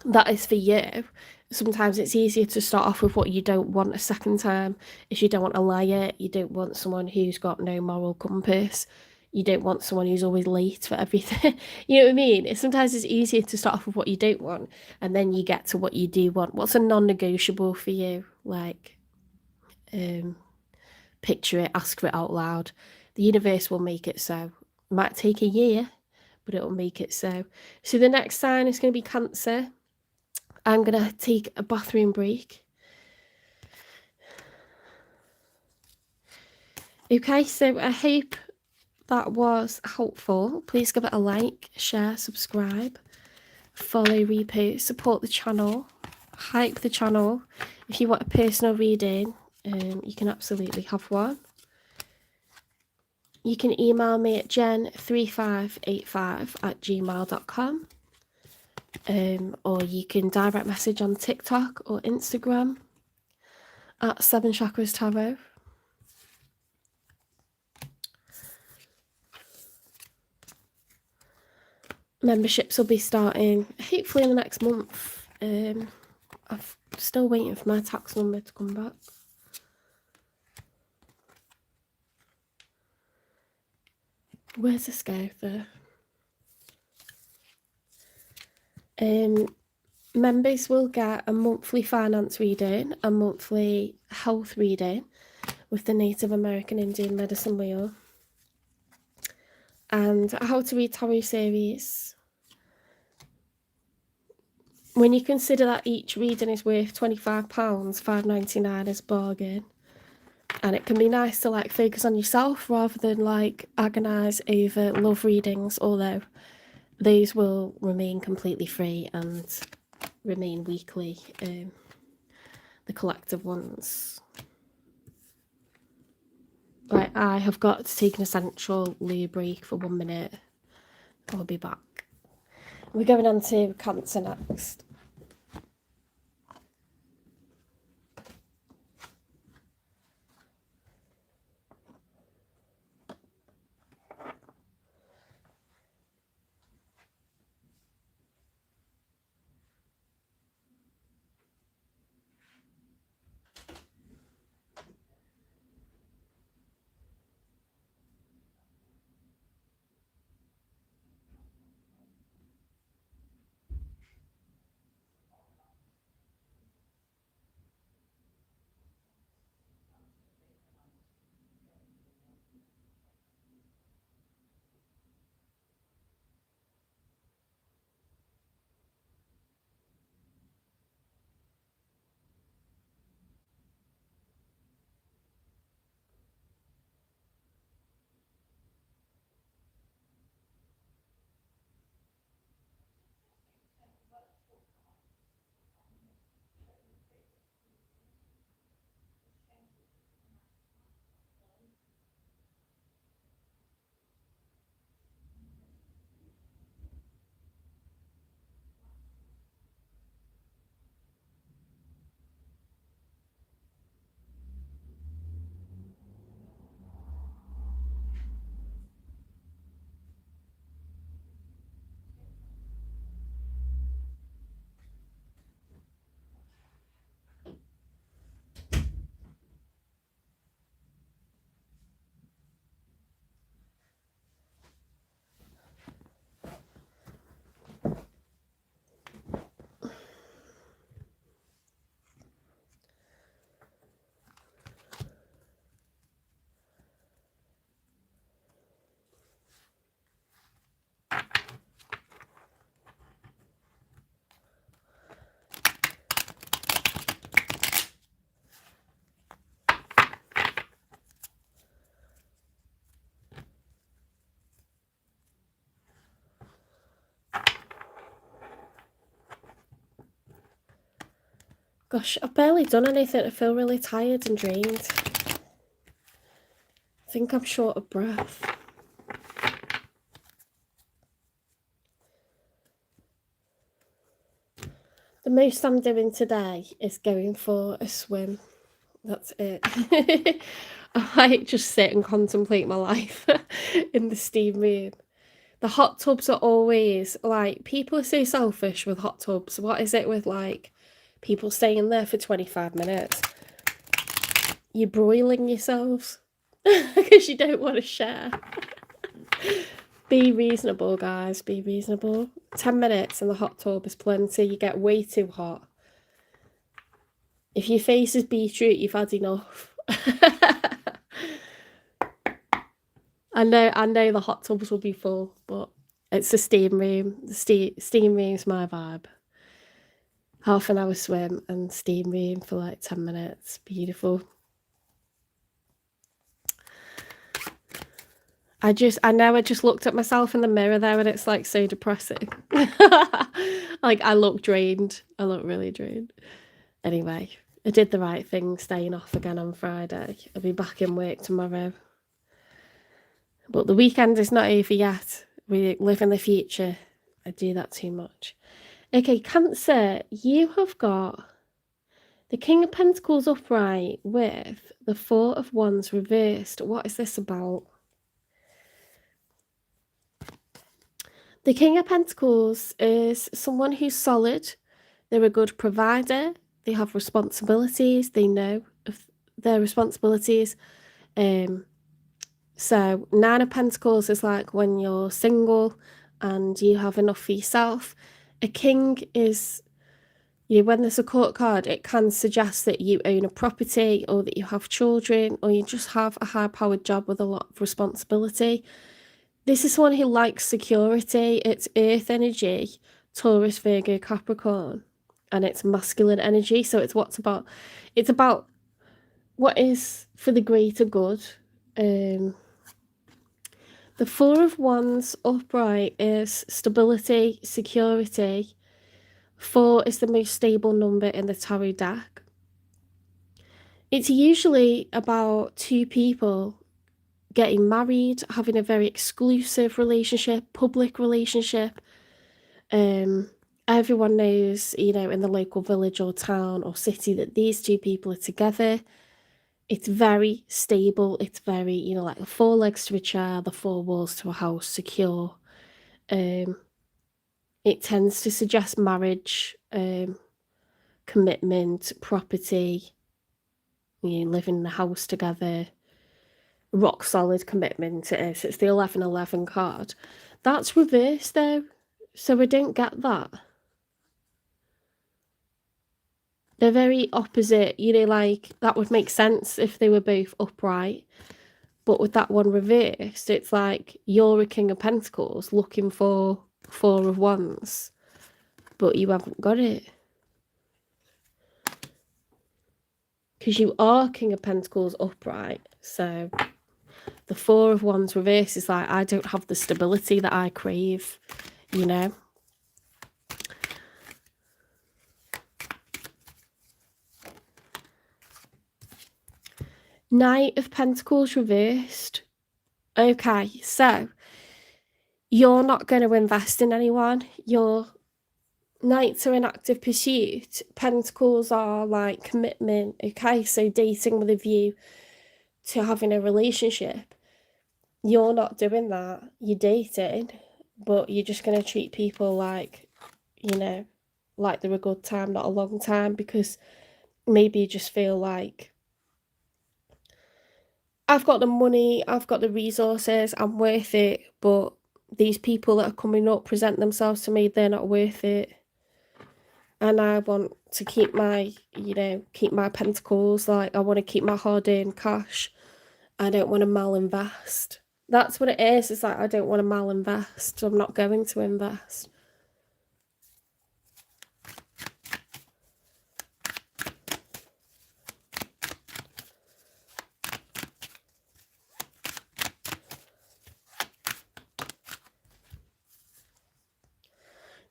that is for you, sometimes it's easier to start off with what you don't want a second time. If you don't want a liar, you don't want someone who's got no moral compass, you don't want someone who's always late for everything. You know what I mean? Sometimes it's easier to start off with what you don't want, and then you get to what you do want. What's a non-negotiable for you? Like, picture it, ask for it out loud. The universe will make it so. It might take a year, but it'll make it so. So the next sign is going to be Cancer. I'm going to take a bathroom break. Okay, so I hope that was helpful. Please give it a like, share, subscribe, follow, repost, support the channel, hype the channel. If you want a personal reading, you can absolutely have one. You can email me at jen3585@gmail.com. Or you can direct message on TikTok or Instagram at 7 Chakras Tarot. Memberships will be starting hopefully in the next month. I'm still waiting for my tax number to come back. Where's this go for? Members will get a monthly finance reading, a monthly health reading with the Native American Indian medicine wheel, and How to Read Tarot series. When you consider that each reading is worth £25, £5.99 is bargain. And it can be nice to like focus on yourself rather than like agonise over love readings, although these will remain completely free and remain weekly, the collective ones. Right, I have got to take an essential loo break for 1 minute. I'll be back. We're going on to Cancer next. Gosh, I've barely done anything. I feel really tired and drained. I think I'm short of breath. The most I'm doing today is going for a swim. That's it. I might just sit and contemplate my life in the steam room. The hot tubs are always like, people are so selfish with hot tubs. What is it with like people staying there for 25 minutes? You're broiling yourselves because you don't want to share. Be reasonable, guys. Be reasonable. 10 minutes in the hot tub is plenty. You get way too hot. If your face is beetroot, you've had enough. I know the hot tubs will be full, but it's the steam room. The steam room's my vibe. Half an hour swim and steam room for like 10 minutes. Beautiful. I know I just looked at myself in the mirror there and it's like so depressing. Like I look drained. I look really drained. Anyway, I did the right thing staying off again on Friday. I'll be back in work tomorrow. But the weekend is not over yet. We live in the future. I do that too much. Okay, Cancer, you have got the King of Pentacles upright with the Four of Wands reversed. What is this about? The King of Pentacles is someone who's solid. They're a good provider. They have responsibilities. They know of their responsibilities. So Nine of Pentacles is like when you're single and you have enough for yourself. A king is, when there's a court card, it can suggest that you own a property or that you have children or you just have a high-powered job with a lot of responsibility. This is someone who likes security. It's earth energy, Taurus, Virgo, Capricorn, and it's masculine energy. So it's about what is for the greater good. The Four of Wands upright is stability, security. 4 is the most stable number in the tarot deck. It's usually about two people getting married, having a very exclusive relationship, public relationship. Everyone knows, in the local village or town or city that these two people are together. It's very stable. It's very, like the four legs to a chair, the four walls to a house, secure. It tends to suggest marriage, commitment, property, living in a house together, rock solid commitment. It is. It's the 1111 card. That's reversed though, so I don't get that. They're very opposite, like that would make sense if they were both upright. But with that one reversed, it's like you're a King of Pentacles looking for Four of Wands, but you haven't got it. Because you are King of Pentacles upright, so the Four of Wands reverse is like, I don't have the stability that I crave, Knight of Pentacles reversed. Okay, so you're not going to invest in anyone. Your Knights are in active pursuit. Pentacles are like commitment. Okay, so dating with a view to having a relationship. You're not doing that. You're dating, but you're just going to treat people like, like they're a good time, not a long time, because maybe you just feel like, I've got the money, I've got the resources, I'm worth it, but these people that are coming up present themselves to me, they're not worth it. And I want to keep my, keep my pentacles, like I want to keep my hard-earned cash. I don't want to malinvest. That's what it is. It's like, I don't want to malinvest. I'm not going to invest.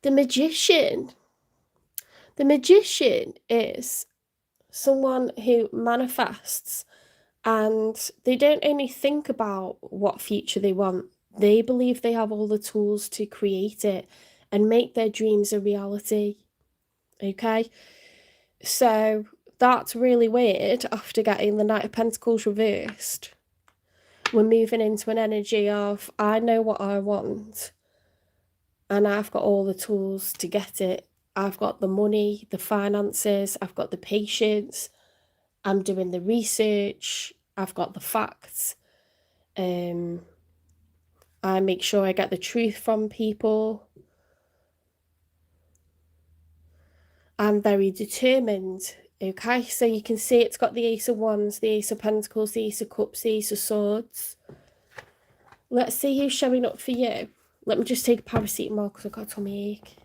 The Magician. The Magician is someone who manifests, and they don't only think about what future they want. They believe they have all the tools to create it and make their dreams a reality. Okay? So that's really weird after getting the Knight of Pentacles reversed. We're moving into an energy of, I know what I want and I've got all the tools to get it. I've got the money, the finances, I've got the patience, I'm doing the research, I've got the facts. I make sure I get the truth from people. I'm very determined. Okay, so you can see it's got the Ace of Wands, the Ace of Pentacles, the Ace of Cups, the Ace of Swords. Let's see who's showing up for you. Let me just take a paracetamol because I've got a tummy ache.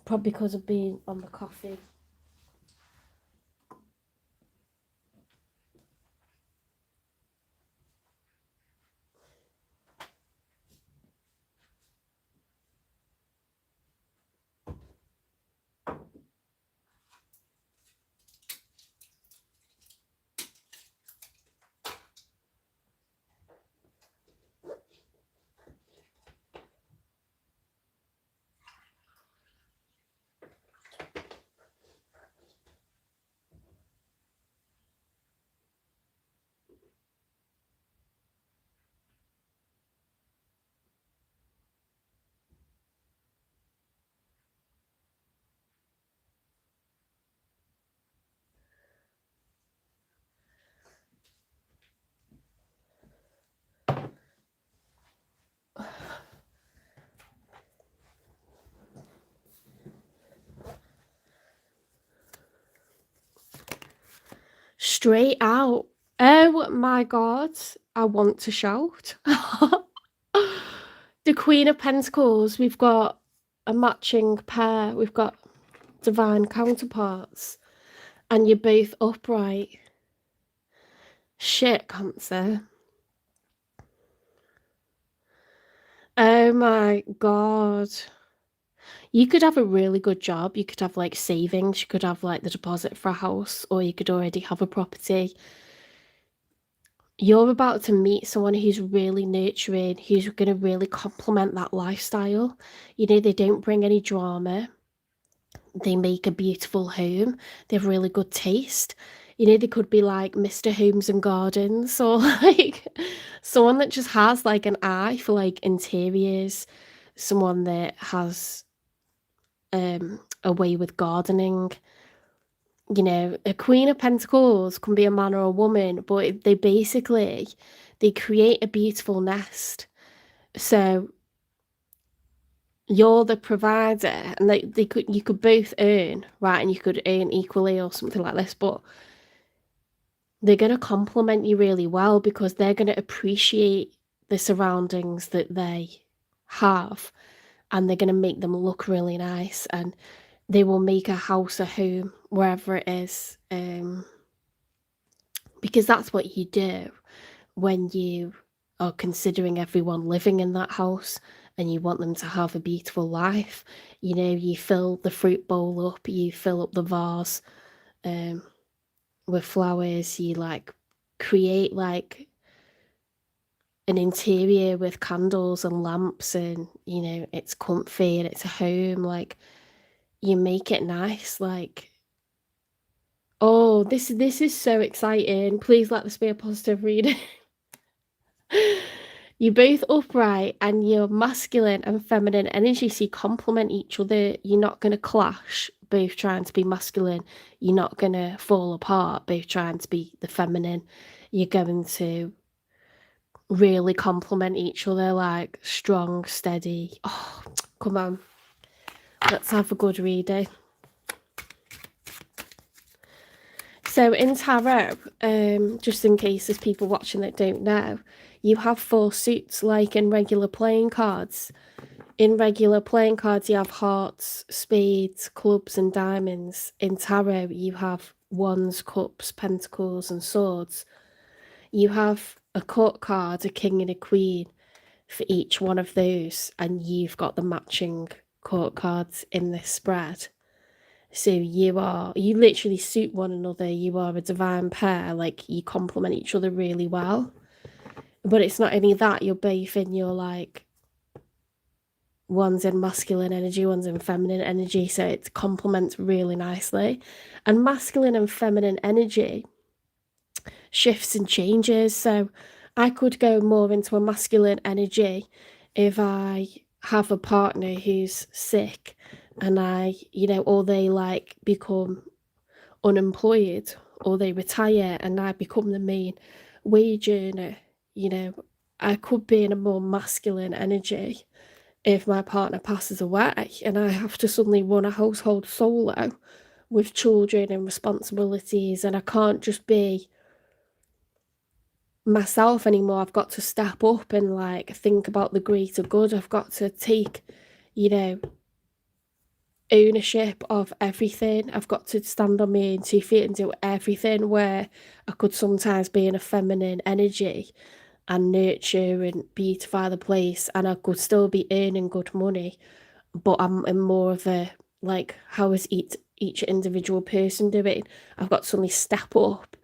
Probably because of being on the coffee. Straight out. Oh my God, I want to shout. The Queen of Pentacles, we've got a matching pair. We've got divine counterparts. And you're both upright. Shit, Cancer. Oh my god. You could have a really good job. You could have like savings. You could have like the deposit for a house, or you could already have a property. You're about to meet someone who's really nurturing, who's going to really complement that lifestyle. You know, they don't bring any drama. They make a beautiful home. They have really good taste. You know, they could be like Mr. Homes and Gardens, or like someone that just has like an eye for like interiors, someone that has a way with gardening. You know, a Queen of Pentacles can be a man or a woman, but they basically they create a beautiful nest. So you're the provider, and you could both earn, right? And you could earn equally or something like this, but they're going to complement you really well because they're going to appreciate the surroundings that they have, and they're going to make them look really nice, and they will make a house a home wherever it is, because that's what you do when you are considering everyone living in that house and you want them to have a beautiful life. You know, you fill the fruit bowl up, you fill up the vase with flowers, you like create like an interior with candles and lamps, and you know, it's comfy and it's a home. Like, you make it nice. Like, oh, this is so exciting. Please let this be a positive reading. You're both upright and you're masculine and feminine energy, so you complement each other. You're not going to clash, both trying to be masculine. You're not going to fall apart, both trying to be the feminine. You're going to really complement each other, like strong, steady. Oh, come on. Let's have a good reading. So in tarot, just in case there's people watching that don't know, you have 4 suits like in regular playing cards. In regular playing cards, you have hearts, spades, clubs, and diamonds. In tarot, you have wands, cups, pentacles, and swords. You have a court card, a king, and a queen for each one of those, and you've got the matching court cards in this spread. So you literally suit one another. You are a divine pair. Like, you complement each other really well. But it's not only that, you're both in your like, one's in masculine energy, one's in feminine energy, so it complements really nicely. And masculine and feminine energy shifts and changes. So I could go more into a masculine energy if I have a partner who's sick, and or they like become unemployed, or they retire and I become the main wage earner. I could be in a more masculine energy if my partner passes away and I have to suddenly run a household solo with children and responsibilities, and I can't just be myself anymore. I've got to step up and like think about the greater good. I've got to take, ownership of everything. I've got to stand on my own 2 feet and do everything, where I could sometimes be in a feminine energy and nurture and beautify the place, and I could still be earning good money, but I'm in more of a like, how is each individual person doing? I've got to suddenly step up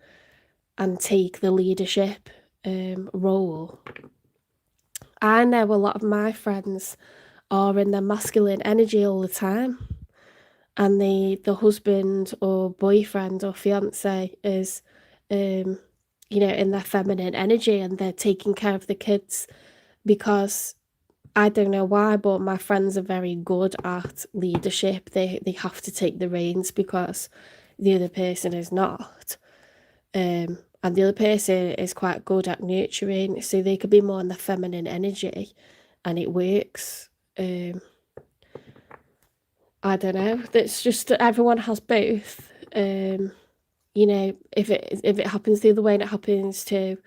and take the leadership role. I know a lot of my friends are in their masculine energy all the time, and the husband or boyfriend or fiance is in their feminine energy, and they're taking care of the kids, because I don't know why, but my friends are very good at leadership. They have to take the reins because the other person is not. And the other person is quite good at nurturing, so they could be more in the feminine energy, and it works. I don't know. That's just, everyone has both. If it happens the other way and it happens to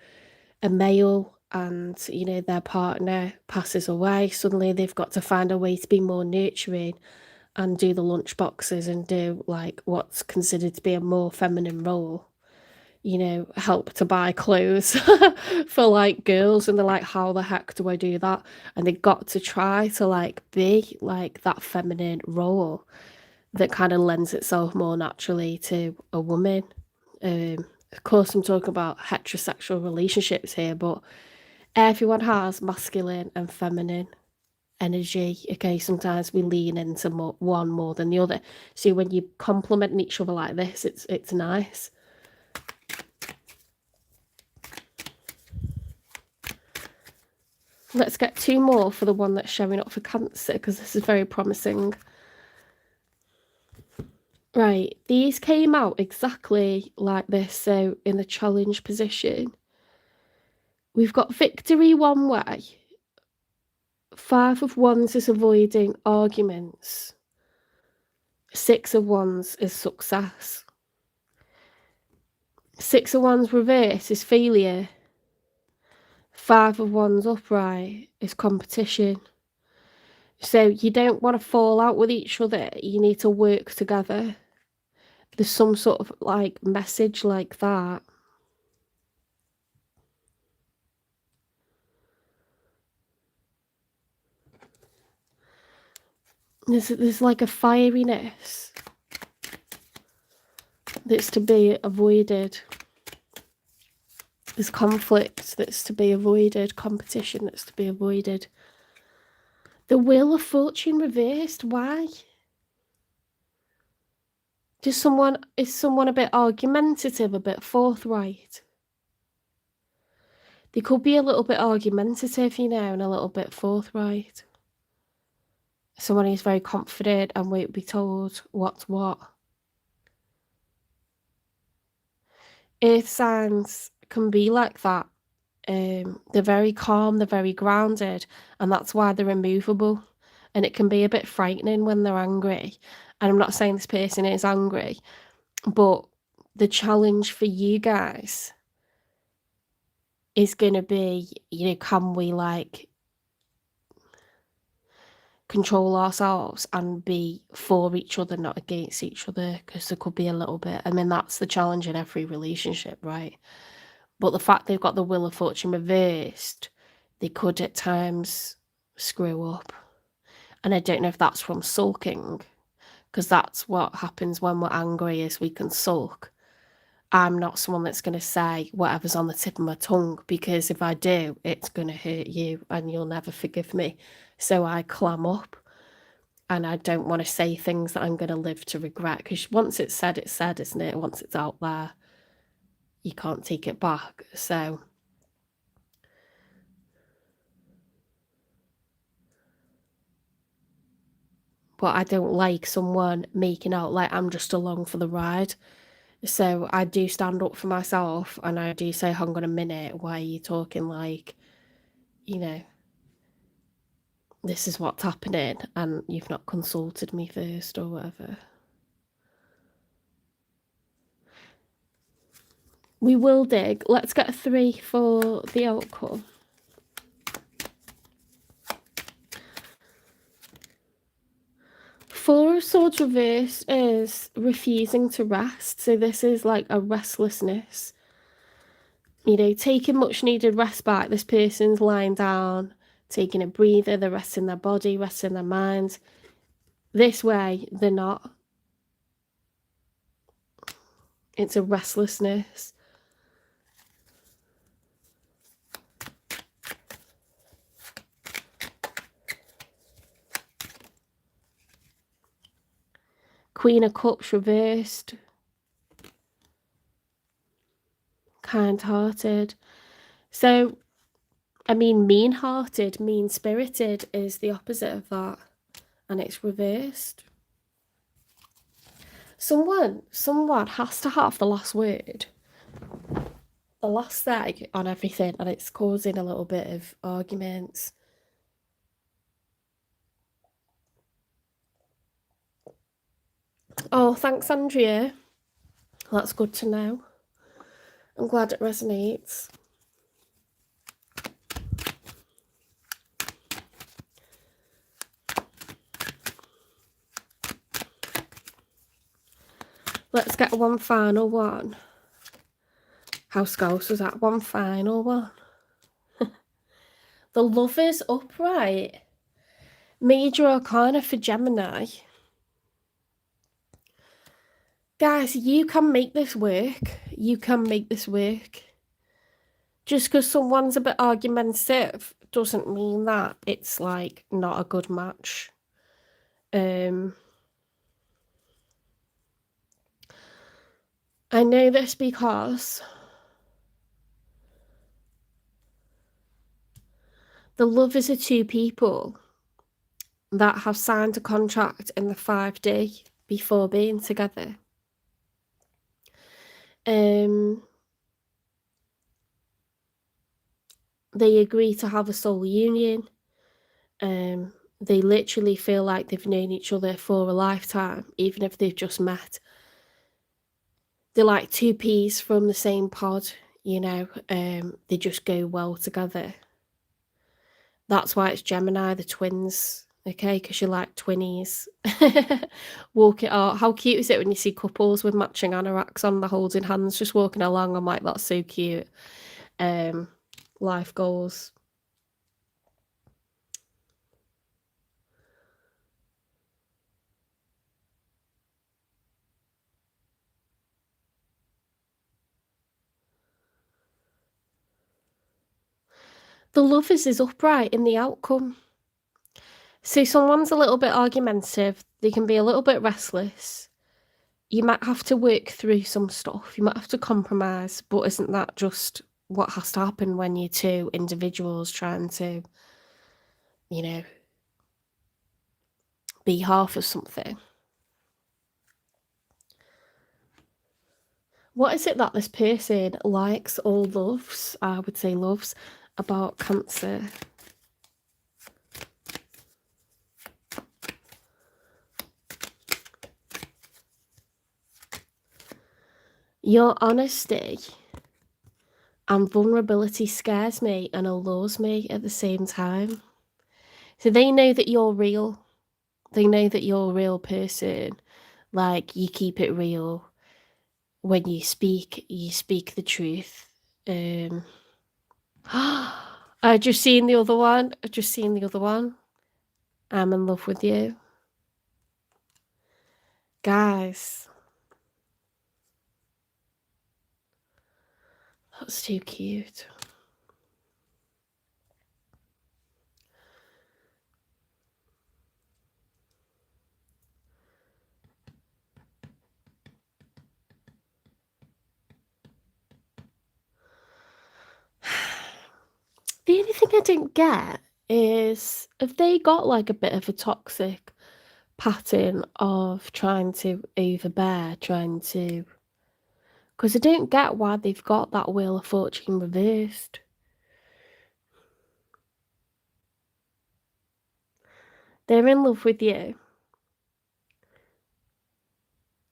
a male and, you know, their partner passes away, suddenly they've got to find a way to be more nurturing and do the lunch boxes and do, like, what's considered to be a more feminine role. You know, help to buy clothes for, like, girls, and they're like, "How the heck do I do that?" And they got to try to, like, be, like, that feminine role that kinda lends itself more naturally to a woman. Of course, I'm talking about heterosexual relationships here, but everyone has masculine and feminine energy. Okay, sometimes we lean into one more than the other. So when you complement each other like this, it's nice. Let's get 2 more for the one that's showing up for Cancer, because this is very promising. Right, these came out exactly like this, so in the challenge position. We've got victory one way. 5 of Wands is avoiding arguments. 6 of Wands is success. 6 of Wands reverse is failure. 5 of Wands upright is competition. So you don't want to fall out with each other, you need to work together. There's some sort of, like, message like that. There's like a fieriness that's to be avoided. There's conflict that's to be avoided, competition that's to be avoided. The Wheel of Fortune reversed, why? Is someone a bit argumentative, a bit forthright? They could be a little bit argumentative, you know, and a little bit forthright. Someone who's very confident and won't be told what's what. Earth signs can be like that. They're very calm, they're very grounded, and that's why they're immovable. And it can be a bit frightening when they're angry. And I'm not saying this person is angry, but the challenge for you guys is going to be, you know, can we, like, control ourselves and be for each other, not against each other? Because there could be a little bit, I mean, that's the challenge in every relationship, right? But the fact they've got the Wheel of Fortune reversed, they could at times screw up. And I don't know if that's from sulking, because that's what happens when we're angry, is we can sulk. I'm not someone that's going to say whatever's on the tip of my tongue, because if I do, it's going to hurt you and you'll never forgive me. So I clam up, and I don't want to say things that I'm going to live to regret, because once it's said, isn't it? Once it's out there, you can't take it back. So but I don't like someone making out like I'm just along for the ride. So I do stand up for myself, and I do say, hang on a minute, why are you talking like, you know, this is what's happening and you've not consulted me first or whatever. We will dig. Let's get a 3 for the outcome. Four of Swords reversed is refusing to rest. So this is like a restlessness. You know, taking much needed respite. This person's lying down, taking a breather, they're resting their body, resting their mind. This way, they're not. It's a restlessness. Queen of Cups reversed. Kind-hearted. So, I mean, mean-hearted, mean-spirited is the opposite of that. And it's reversed. Someone has to have the last word. The last say on everything, and it's causing a little bit of arguments. Oh, thanks, Andrea. That's good to know. I'm glad it resonates. Let's get one final one. How scouse was that? One final one. The Lovers upright. Major arcana for Gemini. Guys, you can make this work. You can make this work. Just because someone's a bit argumentative doesn't mean that it's like not a good match. I know this because the Lovers are two people that have signed a contract in the 5D before being together. They agree to have a soul union. They literally feel like they've known each other for a lifetime, even if they've just met. They're like two peas from the same pod, you know. They just go well together. That's why it's Gemini, the twins, okay? Because you're like twinnies. Walk it out. How cute is it when you see couples with matching anoraks on, they're holding hands, just walking along? I'm like, that's so cute. Life goals. The Lovers is upright in the outcome. So someone's a little bit argumentative. They can be a little bit restless. You might have to work through some stuff. You might have to compromise. But isn't that just what has to happen when you're two individuals trying to, you know, be half of something? What is it that this person likes or loves? I would say loves about Cancer. Your honesty and vulnerability scares me and allures me at the same time. So they know that you're real. They know that you're a real person. Like, you keep it real. When you speak the truth. I just seen the other one. I'm in love with you. Guys. That's too cute. The only thing I didn't get is, if they got like a bit of a toxic pattern of trying to overbear, because I don't get why they've got that Wheel of Fortune reversed. They're in love with you.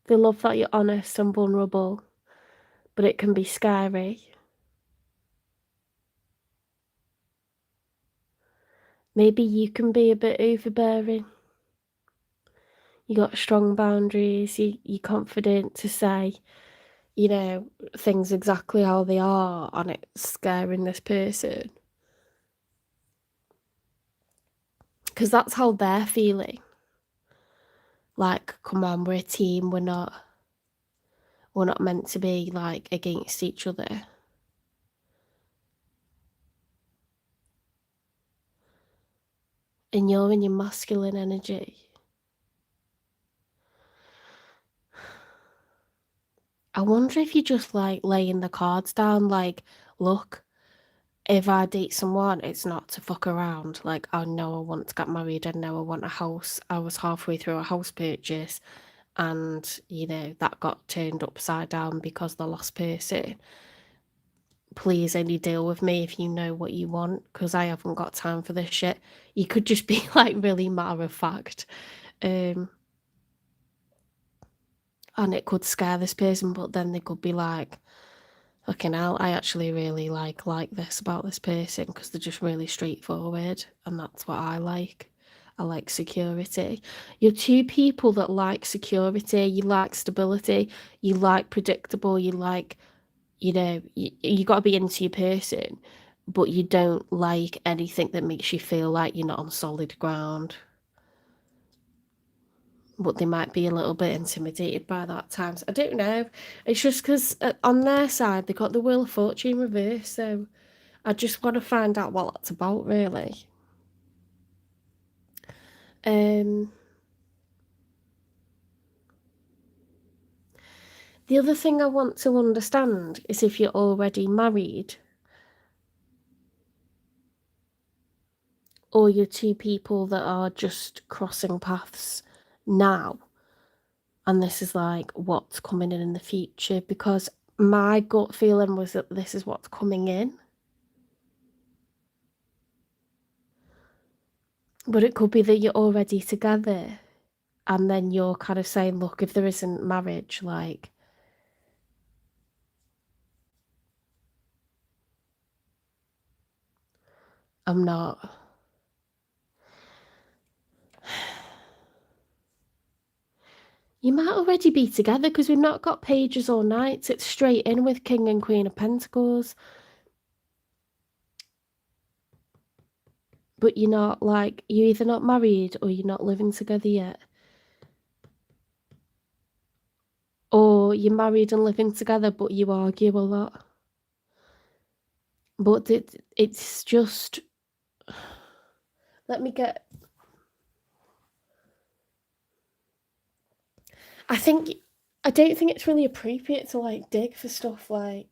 They love that you're honest and vulnerable, but it can be scary. Maybe you can be a bit overbearing. You got strong boundaries, you're confident to say, you know, things exactly how they are, and it's scaring this person. Because that's how they're feeling. Like, come on, we're a team, we're not meant to be like against each other. And you're in your masculine energy. I wonder if you're just like laying the cards down, like, look, if I date someone, it's not to fuck around. Like, I know I want to get married, I know I want a house. I was halfway through a house purchase, and, you know, that got turned upside down because the last person. Please only deal with me if you know what you want, because I haven't got time for this shit. You could just be like really matter of fact. And it could scare this person, but then they could be like, fucking hell, I actually really like this about this person, because they're just really straightforward, and that's what I like. are like security. You're two people that like security, you like stability, you like predictable, you like, you got to be into your person, but you don't like anything that makes you feel like you're not on solid ground. But they might be a little bit intimidated by that times. I don't know. It's just because on their side, they got the Wheel of Fortune reversed, so I just want to find out what that's about, really. The other thing I want to understand is if you're already married, or you're two people that are just crossing paths now, and this is like what's coming in the future, because my gut feeling was that this is what's coming in. But it could be that you're already together, and then you're kind of saying, look, if there isn't marriage, like, I'm not. You might already be together because we've not got pages or knights. It's straight in with King and Queen of Pentacles. But you're not, like, you're either not married or you're not living together yet. Or you're married and living together, but you argue a lot. But it's just... Let me get... I don't think it's really appropriate to, like, dig for stuff like...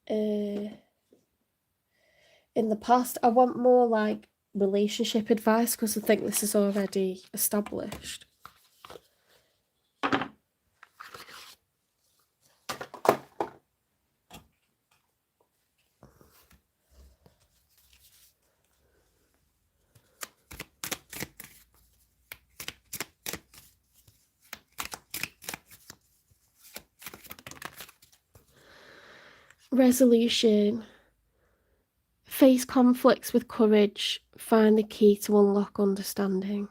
in the past. I want more, like, relationship advice because I think this is already established. Resolution. Face conflicts with courage. Find the key to unlock understanding.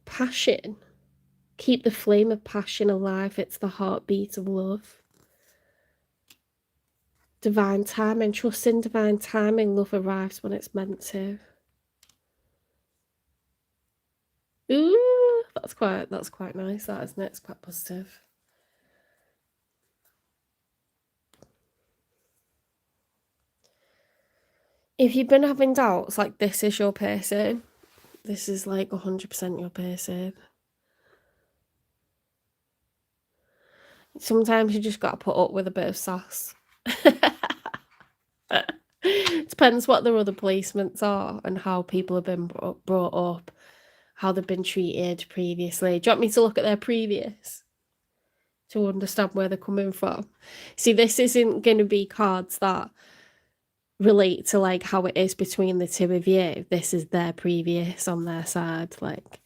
Passion. Keep the flame of passion alive. It's the heartbeat of love. Divine timing. Trust in divine timing. Love arrives when it's meant to. Ooh, that's quite nice, that, isn't it? It's quite positive. If you've been having doubts, like, this is your person. This is like 100% your person. Sometimes you just got to put up with a bit of sass. Depends what their other placements are and how people have been brought up, how they've been treated previously. Do you want me to look at their previous to understand where they're coming from? See, this isn't going to be cards that relate to, like, how it is between the two of you. This is their previous on their side, like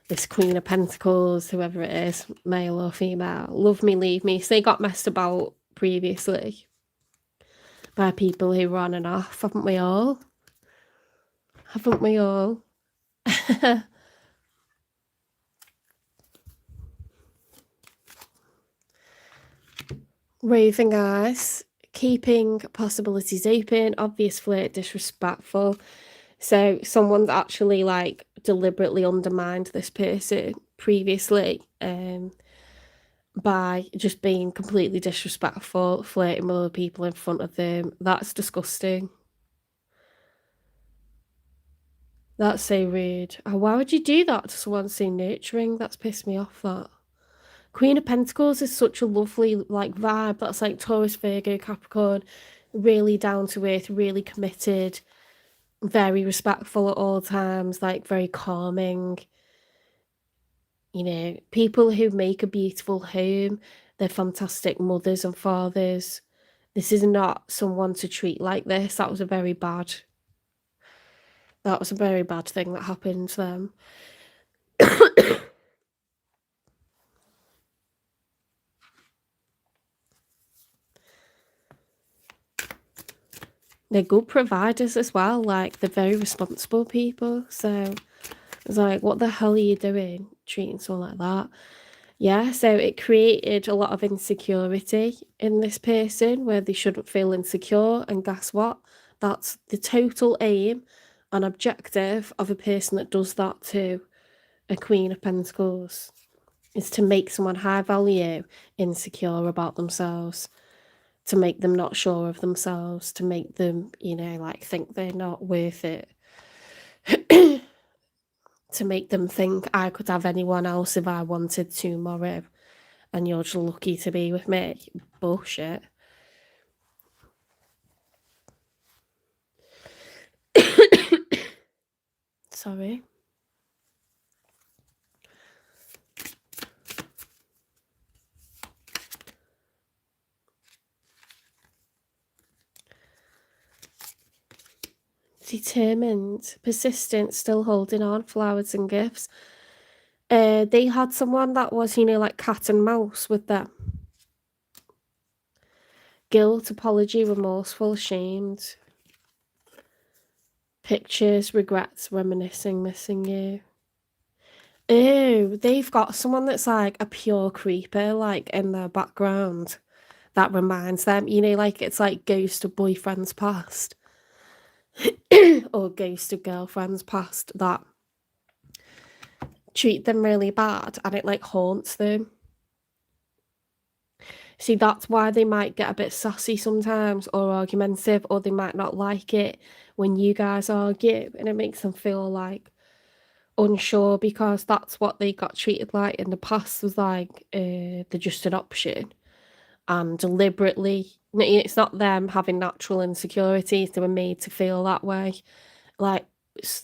this Queen of Pentacles, whoever it is, male or female. Love me, leave me. So they got messed about previously by people who were on and off, haven't we all? Haven't we all? Raving eyes. Keeping possibilities open. Obvious flirt, disrespectful. So someone's actually, like, deliberately undermined this person previously by just being completely disrespectful, flirting with other people in front of them. That's disgusting. That's so rude. Oh, why would you do that to someone so nurturing? That's pissed me off, that. Queen of Pentacles is such a lovely, like, vibe. That's like Taurus, Virgo, Capricorn, really down to earth, really committed, very respectful at all times, like very calming. You know, people who make a beautiful home, they're fantastic mothers and fathers. This is not someone to treat like this. That was a very bad thing that happened to them. They're good providers as well, like they're very responsible people. So it's like, what the hell are you doing treating someone like that? Yeah, so it created a lot of insecurity in this person where they shouldn't feel insecure. And guess what? That's the total aim and objective of a person that does that to a Queen of Pentacles, is to make someone high value insecure about themselves, to make them not sure of themselves, to make them, you know, like think they're not worth it. To make them think I could have anyone else if I wanted tomorrow and you're just lucky to be with me. Bullshit. Sorry. Determined, persistent, still holding on, flowers and gifts. They had someone that was, you know, like cat and mouse with them. Guilt, apology, remorseful, ashamed. Pictures, regrets, reminiscing, missing you. Ew, they've got someone that's like a pure creeper, like in their background. That reminds them, you know, like it's like ghost of boyfriends past. Or ghost of girlfriends past that treat them really bad and it like haunts them. See, that's why they might get a bit sassy sometimes or argumentative, or they might not like it when you guys argue, and it makes them feel like unsure because that's what they got treated like in the past, was like they're just an option. And deliberately, it's not them having natural insecurities, they were made to feel that way. Like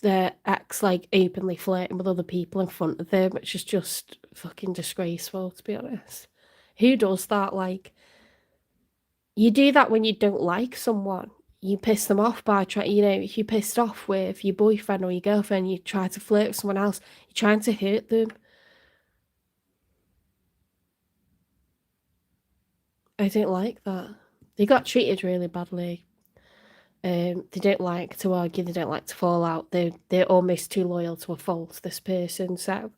their ex like openly flirting with other people in front of them, which is just fucking disgraceful, to be honest. Who does that? Like, you do that when you don't like someone. You piss them off by trying, you know, if you're pissed off with your boyfriend or your girlfriend, you try to flirt with someone else, you're trying to hurt them. I don't like that. They got treated really badly. They don't like to argue, they don't like to fall out. They're almost too loyal to a fault, this person. So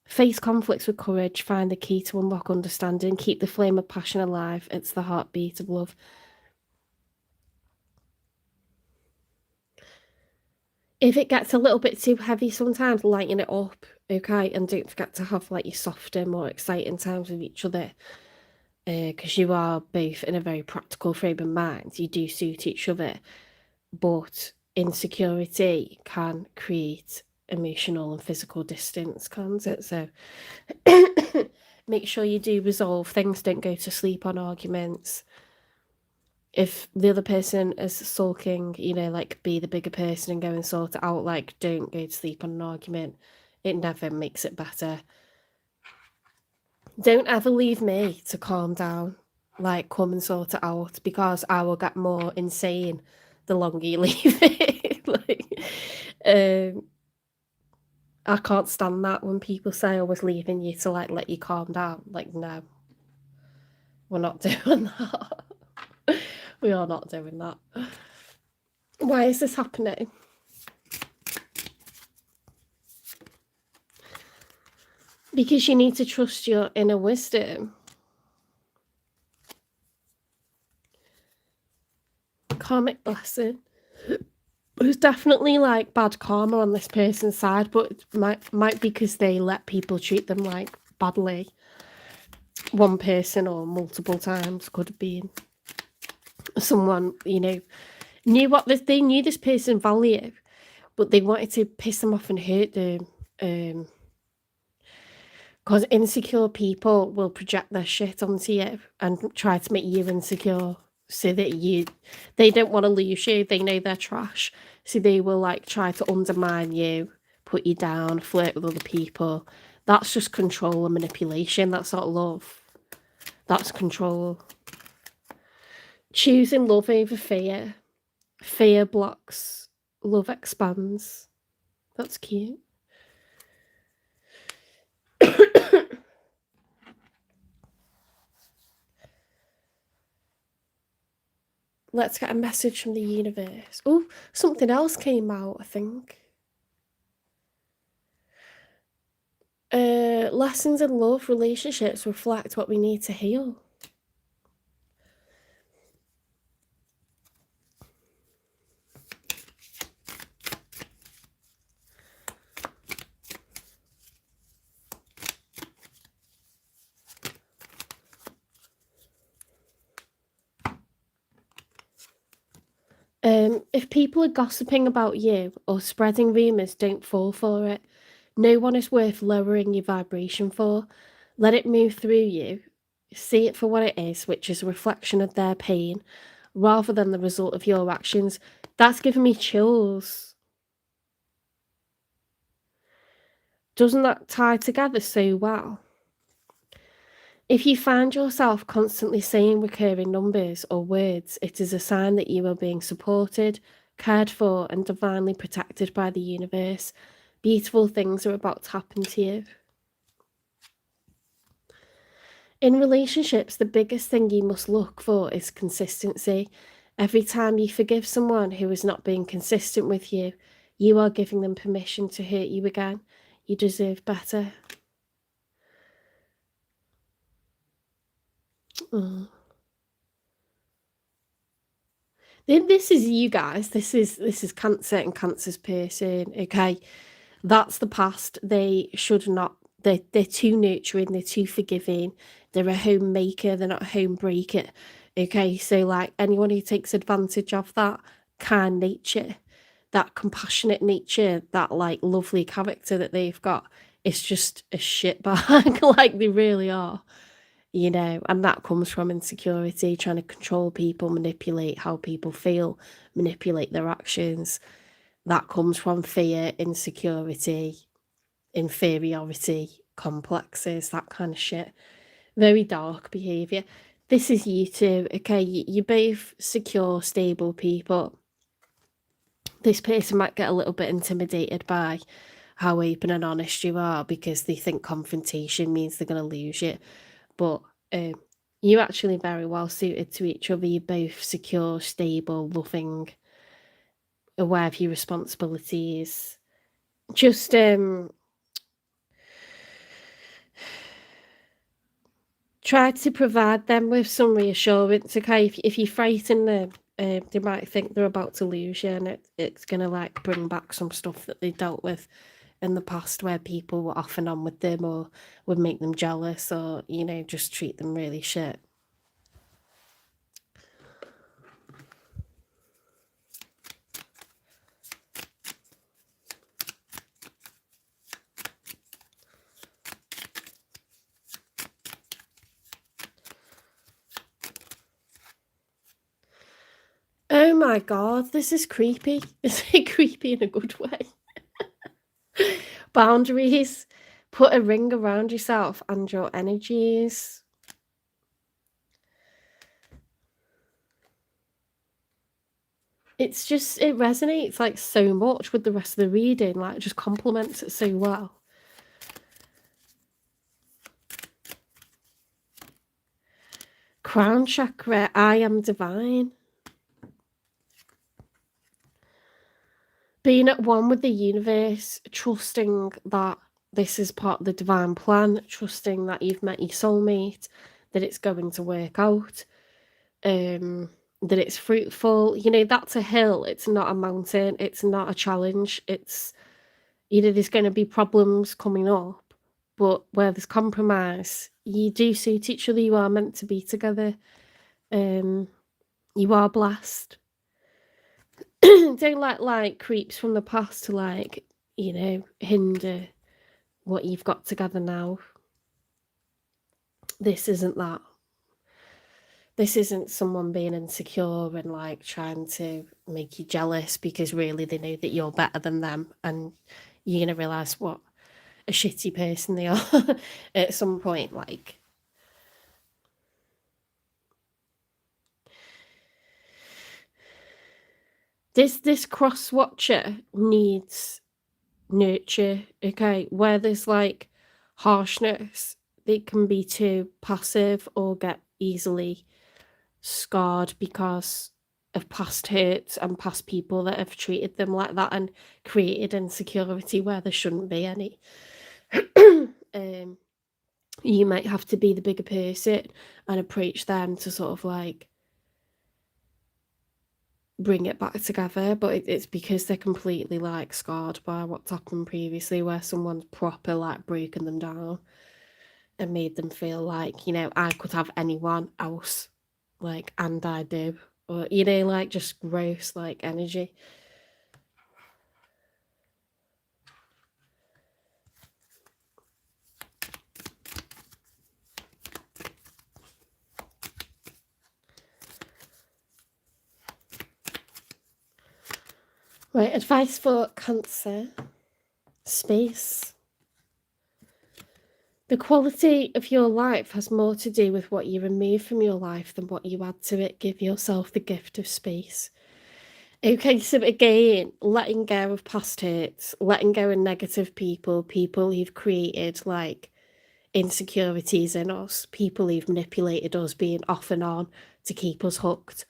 face conflicts with courage, find the key to unlock understanding, keep the flame of passion alive. It's the heartbeat of love. If it gets a little bit too heavy sometimes, lighten it up, okay? And don't forget to have like your softer, more exciting times with each other. Because you are both in a very practical frame of mind. You do suit each other. But insecurity can create emotional and physical distance, can't it? So make sure you do resolve things. Don't go to sleep on arguments. If the other person is sulking, you know, like be the bigger person and go and sort it out. Like, don't go to sleep on an argument. It never makes it better. Don't ever leave me to calm down. Like, come and sort it out, because I will get more insane the longer you leave it. Like, I can't stand that when people say I was leaving you to like let you calm down. Like, no, we're not doing that. We are not doing that. Why is this happening? Because you need to trust your inner wisdom. Karmic blessing. There's definitely like bad karma on this person's side, but it might be because they let people treat them like badly. One person or multiple times. Could have been someone, you know, they knew this person value, but they wanted to piss them off and hurt them Because insecure people will project their shit onto you and try to make you insecure so that they don't want to lose you. They know they're trash. So they will like try to undermine you, put you down, flirt with other people. That's just control and manipulation. That's not love. That's control. Choosing love over fear. Fear blocks. Love expands. That's cute. Let's get a message from the universe. Oh, something else came out, I think. Lessons in love, relationships reflect what we need to heal. If people are gossiping about you or spreading rumours, don't fall for it. No one is worth lowering your vibration for. Let it move through you. See it for what it is, which is a reflection of their pain, rather than the result of your actions. That's giving me chills. Doesn't that tie together so well? If you find yourself constantly saying recurring numbers or words, it is a sign that you are being supported, cared for, and divinely protected by the universe. Beautiful things are about to happen to you. In relationships, the biggest thing you must look for is consistency. Every time you forgive someone who is not being consistent with you, you are giving them permission to hurt you again. You deserve better. Oh. This is you guys. This is Cancer and Cancer's person. Okay, that's the past. They should not. They're too nurturing. They're too forgiving. They're a homemaker. They're not a home breaker. Okay, so like anyone who takes advantage of that kind nature, that compassionate nature, that like lovely character that they've got, it's just a shit bag. Like they really are. And that comes from insecurity, trying to control people, manipulate how people feel, manipulate their actions. That comes from fear, insecurity, inferiority, complexes, that kind of shit. Very dark behaviour. This is you two, okay? You're both secure, stable people. This person might get a little bit intimidated by how open and honest you are because they think confrontation means they're going to lose you. But you're actually very well suited to each other. You're both secure, stable, loving, aware of your responsibilities. Just try to provide them with some reassurance. Okay, if you frighten them, they might think they're about to lose you, and it's gonna like bring back some stuff that they dealt with in the past where people were off and on with them or would make them jealous or just treat them really shit. Oh my god, this is creepy. Is it creepy in a good way? Boundaries. Put a ring around yourself and your energies. It resonates like so much with the rest of the reading, like it just complements it so well. Crown chakra, I am divine. Being at one with the universe, trusting that this is part of the divine plan, trusting that you've met your soulmate, that it's going to work out, that it's fruitful. That's a hill, it's not a mountain, it's not a challenge. It's there's going to be problems coming up, but where there's compromise, you do suit each other. You are meant to be together. You are blessed. Don't let like creeps from the past to hinder what you've got together now. this isn't that. This isn't someone being insecure and like trying to make you jealous because really they know that you're better than them, and you're gonna realise what a shitty person they are at some point. Like, this cross watcher needs nurture, okay? Where there's like harshness, they can be too passive or get easily scarred because of past hurts and past people that have treated them like that and created insecurity where there shouldn't be any. You might have to be the bigger person and approach them to sort of like bring it back together, but it's because they're completely like scarred by what's happened previously, where someone's proper like broken them down and made them feel like, you know, I could have anyone else, like, and I do, or, you know, like just gross like energy. Right, advice for Cancer. Space. The quality of your life has more to do with what you remove from your life than what you add to it. Give yourself the gift of space. Okay, so again, letting go of past hurts, letting go of negative people, people who've created like insecurities in us, people who've manipulated us, being off and on to keep us hooked,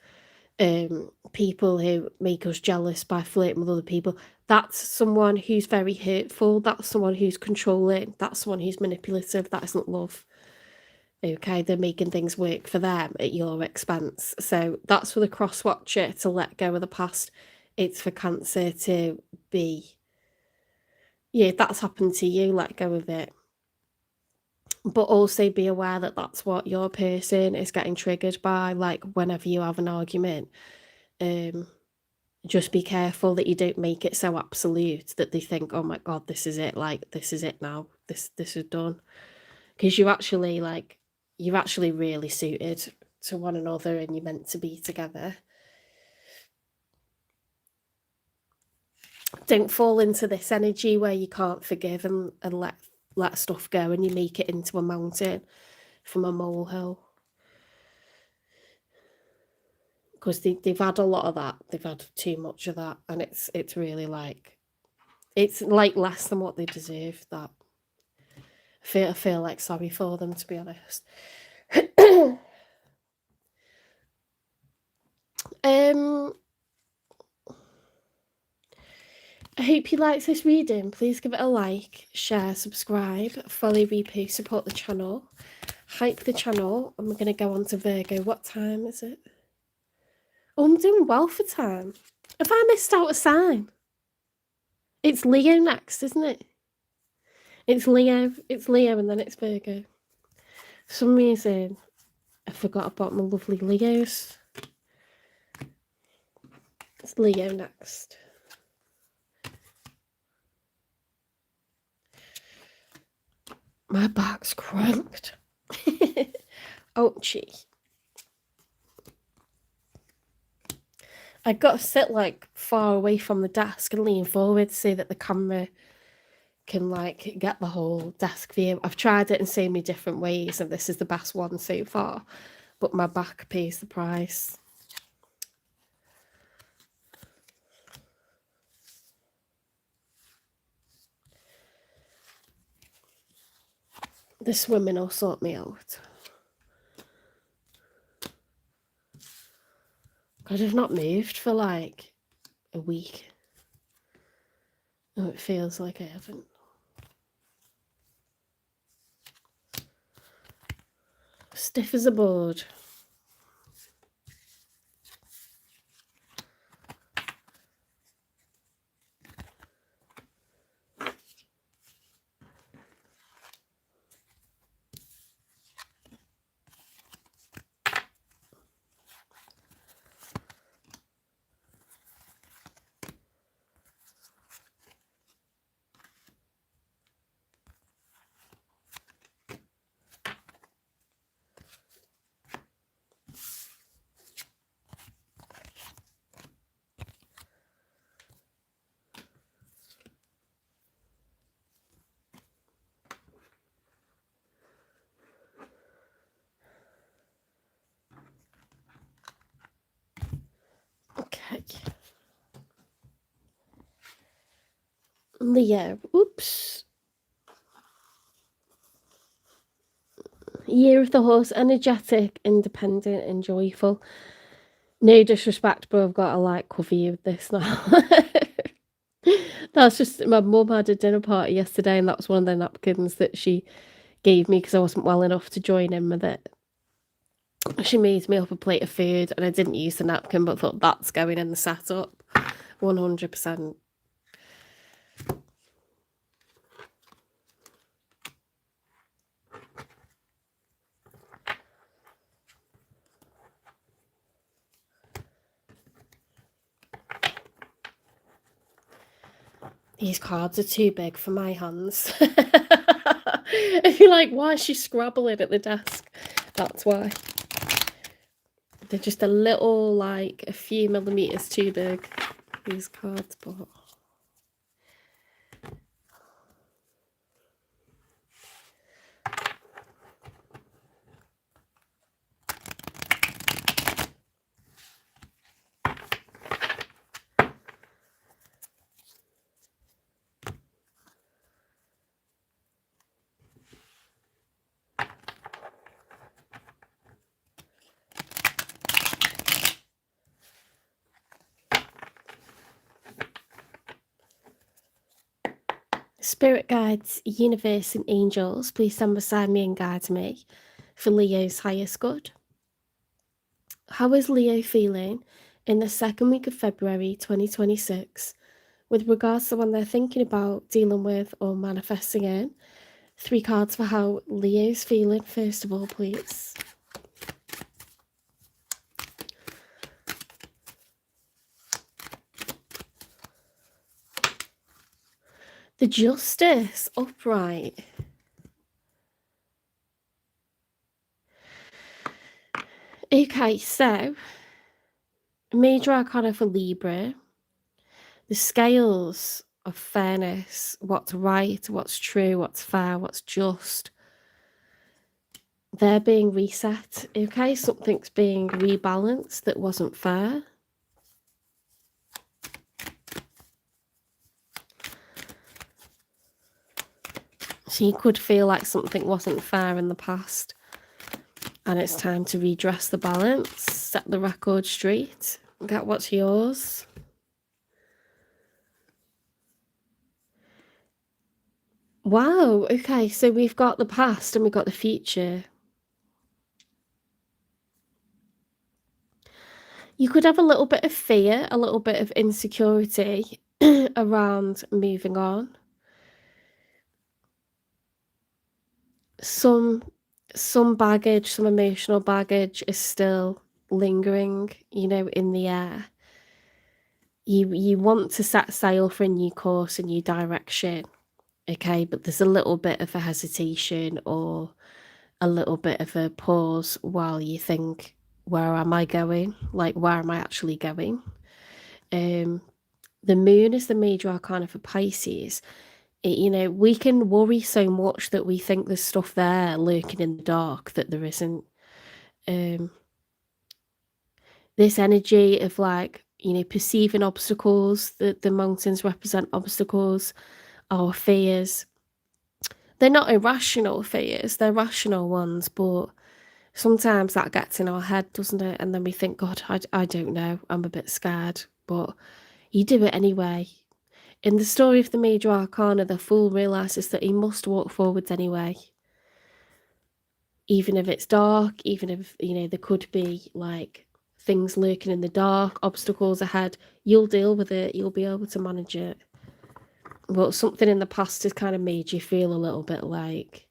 people who make us jealous by flirting with other people. That's someone who's very hurtful. That's someone who's controlling. That's someone who's manipulative. That isn't love. Okay, they're making things work for them at your expense. So that's for the cross watcher to let go of the past. It's for Cancer to be, yeah, that's happened to you, let go of it. But also be aware that that's what your person is getting triggered by. Like whenever you have an argument, just be careful that you don't make it so absolute that they think, oh my God, this is it. Like, this is it now. This is done. Because you actually like, you're actually really suited to one another and you're meant to be together. Don't fall into this energy where you can't forgive and let stuff go and you make it into a mountain from a molehill. Because they've had a lot of that. They've had too much of that. And it's really like, it's like less than what they deserve. That I feel like sorry for them, to be honest. I hope you liked this reading. Please give it a like, share, subscribe, follow, repost, support the channel, hype the channel, and we're going to go on to Virgo. What time is it? Oh, I'm doing well for time. Have I missed out a sign? It's Leo next, isn't it? It's Leo, and then it's Virgo. For some reason, I forgot about my lovely Leos. It's Leo next. My back's cranked. Ouchie. I got to sit like far away from the desk and lean forward so that the camera can like get the whole desk view. I've tried it in so many different ways and this is the best one so far, but my back pays the price. The swimming will sort me out. God, I've not moved for like a week. Oh, it feels like I haven't. Stiff as a board. Leo, oops. Year of the Horse, energetic, independent, and joyful. No disrespect, but I've got to like cover you with this now. That's just, my mum had a dinner party yesterday, and that was one of the napkins that she gave me because I wasn't well enough to join in with it. She made me up a plate of food, and I didn't use the napkin, but thought that's going in the setup 100%. These cards are too big for my hands. If you're like, why is she scrabbling at the desk? That's why. They're just a little, like, a few millimeters too big, these cards, but... Spirit guides, universe, and angels, please stand beside me and guide me for Leo's highest good. How is Leo feeling in the second week of February 2026 with regards to when they're thinking about, dealing with, or manifesting in? 3 cards for how Leo's feeling, first of all, please. The Justice, upright. Okay, so major arcana for Libra, the scales of fairness, what's right, what's true, what's fair, what's just, they're being reset. Okay, something's being rebalanced that wasn't fair. So you could feel like something wasn't fair in the past, and it's time to redress the balance, set the record straight, get what's yours. Wow, okay, so we've got the past and we've got the future. You could have a little bit of fear, a little bit of insecurity around moving on. Some baggage, some emotional baggage is still lingering, you know, in the air. You want to set sail for a new course, a new direction, okay, but there's a little bit of a hesitation or a little bit of a pause while you think, where am I going? Like, where am I actually going? The moon is the major arcana for Pisces. You know, we can worry so much that we think there's stuff there lurking in the dark that there isn't. This energy of, like, you know, perceiving obstacles, that the mountains represent obstacles, our fears. They're not irrational fears, they're rational ones, but sometimes that gets in our head, doesn't it? And then we think, God, I don't know, I'm a bit scared, but you do it anyway. In the story of the major arcana, the fool realizes that he must walk forwards anyway. Even if it's dark, even if, you know, there could be, like, things lurking in the dark, obstacles ahead, you'll deal with it, you'll be able to manage it. But something in the past has kind of made you feel a little bit like,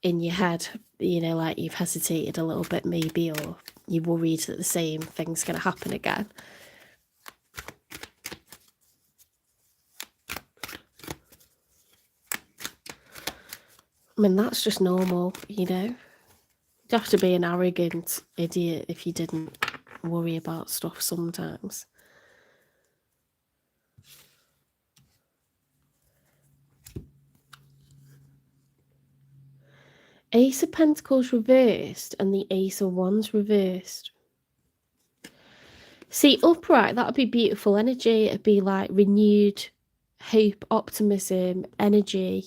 in your head, you know, like you've hesitated a little bit maybe, or you're worried that the same thing's going to happen again. I mean, that's just normal, you know. You'd have to be an arrogant idiot if you didn't worry about stuff sometimes. Ace of Pentacles reversed and the Ace of Wands reversed. See, upright, that would be beautiful energy. It'd be like renewed hope, optimism, energy,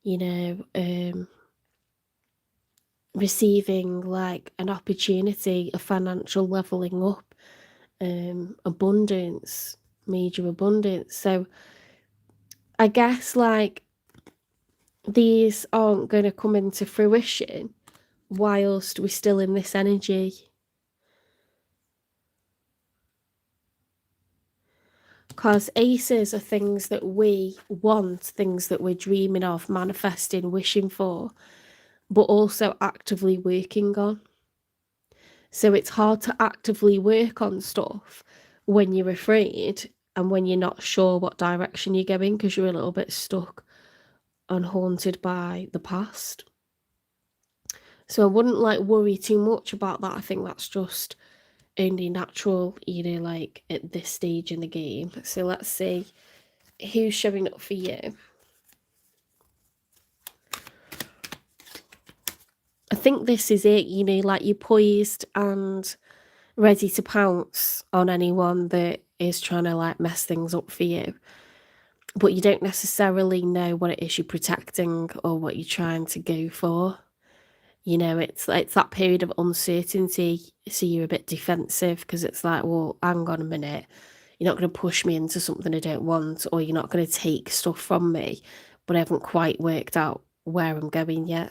you know, receiving like an opportunity, a financial leveling up, abundance, major abundance. So I guess like these aren't going to come into fruition whilst we're still in this energy. Because aces are things that we want, things that we're dreaming of, manifesting, wishing for, but also actively working on. So it's hard to actively work on stuff when you're afraid and when you're not sure what direction you're going because you're a little bit stuck and haunted by the past. So I wouldn't like worry too much about that. I think that's just only natural, you know, like at this stage in the game. So let's see who's showing up for you. I think this is it, you know, like you're poised and ready to pounce on anyone that is trying to like mess things up for you. But you don't necessarily know what it is you're protecting or what you're trying to go for. You know, it's that period of uncertainty, so you're a bit defensive because it's like, well, hang on a minute, you're not going to push me into something I don't want, or you're not going to take stuff from me, but I haven't quite worked out where I'm going yet.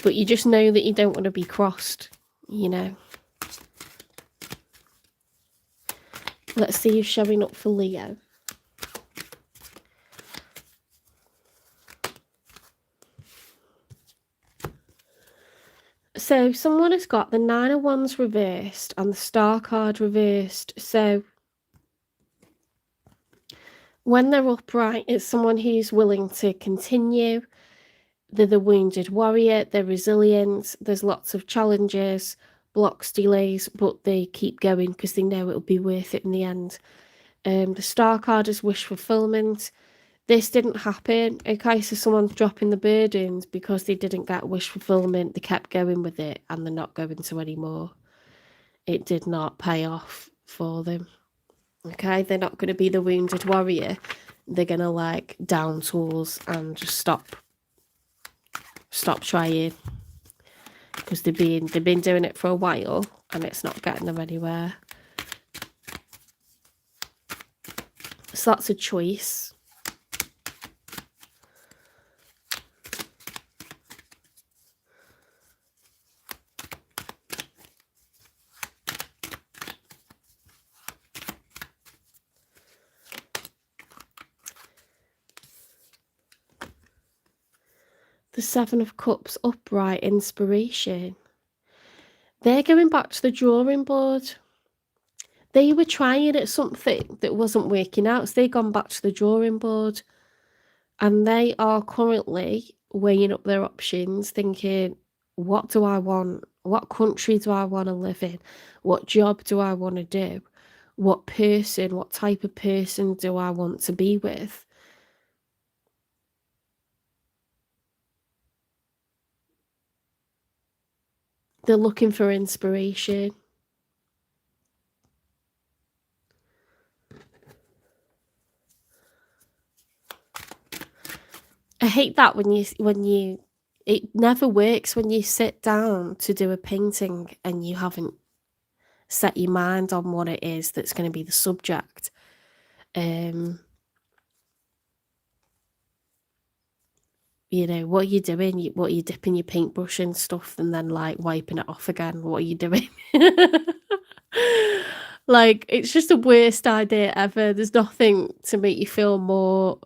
But you just know that you don't want to be crossed, you know. Let's see who's showing up for Leo. So someone has got the Nine of Wands reversed and the Star card reversed. So when they're upright, it's someone who's willing to continue. They're the wounded warrior. They're resilient. There's lots of challenges, blocks, delays, but they keep going because they know it'll be worth it in the end. The Star card is wish fulfillment. This didn't happen. Okay, so someone's dropping the burdens because they didn't get wish fulfillment. They kept going with it and they're not going to anymore. It did not pay off for them. Okay, they're not going to be the wounded warrior. They're going to like down tools and just stop trying because they've been doing it for a while and it's not getting them anywhere. So that's a choice. The Seven of Cups upright, inspiration. They're going back to the drawing board. They were trying at something that wasn't working out, so they've gone back to the drawing board. And they are currently weighing up their options, thinking, what do I want? What country do I want to live in? What job do I want to do? What type of person do I want to be with? They're looking for inspiration. I hate that when you it never works when you sit down to do a painting and you haven't set your mind on what it is that's going to be the subject. You know, what are you doing? What are you dipping your paintbrush in stuff and then like wiping it off again? What are you doing? Like, it's just the worst idea ever. There's nothing to make you feel more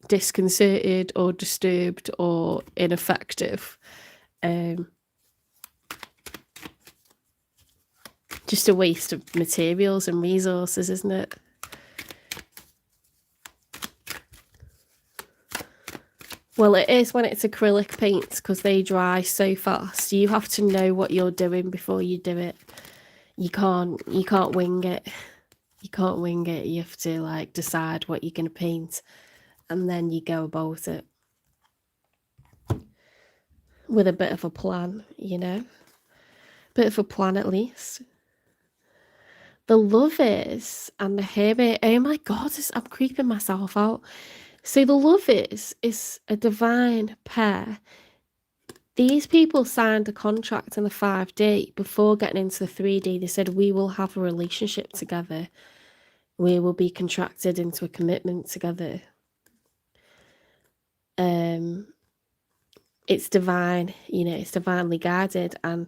disconcerted or disturbed or ineffective. Just a waste of materials and resources, isn't it? Well, it is when it's acrylic paints because they dry so fast. You have to know what you're doing before you do it. You can't wing it. You can't wing it. You have to like decide what you're going to paint and then you go about it. with a bit of a plan, you know? Bit of a plan at least. The Lovers and the Hermit. Oh my god, I'm creeping myself out. So the Lovers is a divine pair. These people signed a contract in the 5D before getting into the 3D. They said, we will have a relationship together. We will be contracted into a commitment together. It's divine, you know, it's divinely guided. And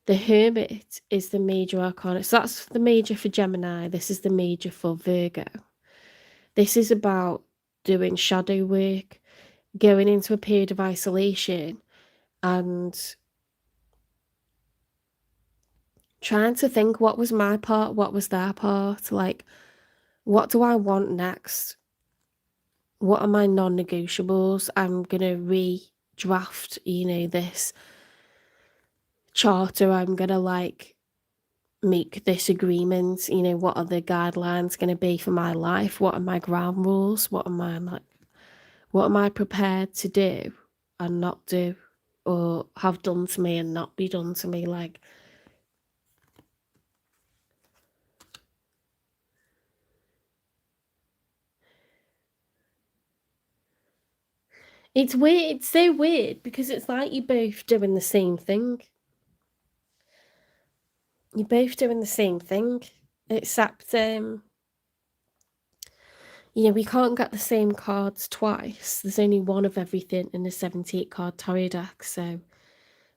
the Hermit is the major arcana. So that's the major for Gemini. This is the major for Virgo. This is about doing shadow work, going into a period of isolation and trying to think, what was my part, what was their part, like, what do I want next? What are my non-negotiables? I'm going to redraft, you know, this charter. I'm going to, like, make this agreement. You know, what are the guidelines going to be for my life? What are my ground rules? What am I prepared to do and not do, or have done to me and not be done to me? Like, it's weird. It's so weird because it's like you're both doing the same thing. You're both doing the same thing, except, you know, we can't get the same cards twice. There's only one of everything in the 78 card tarot deck, so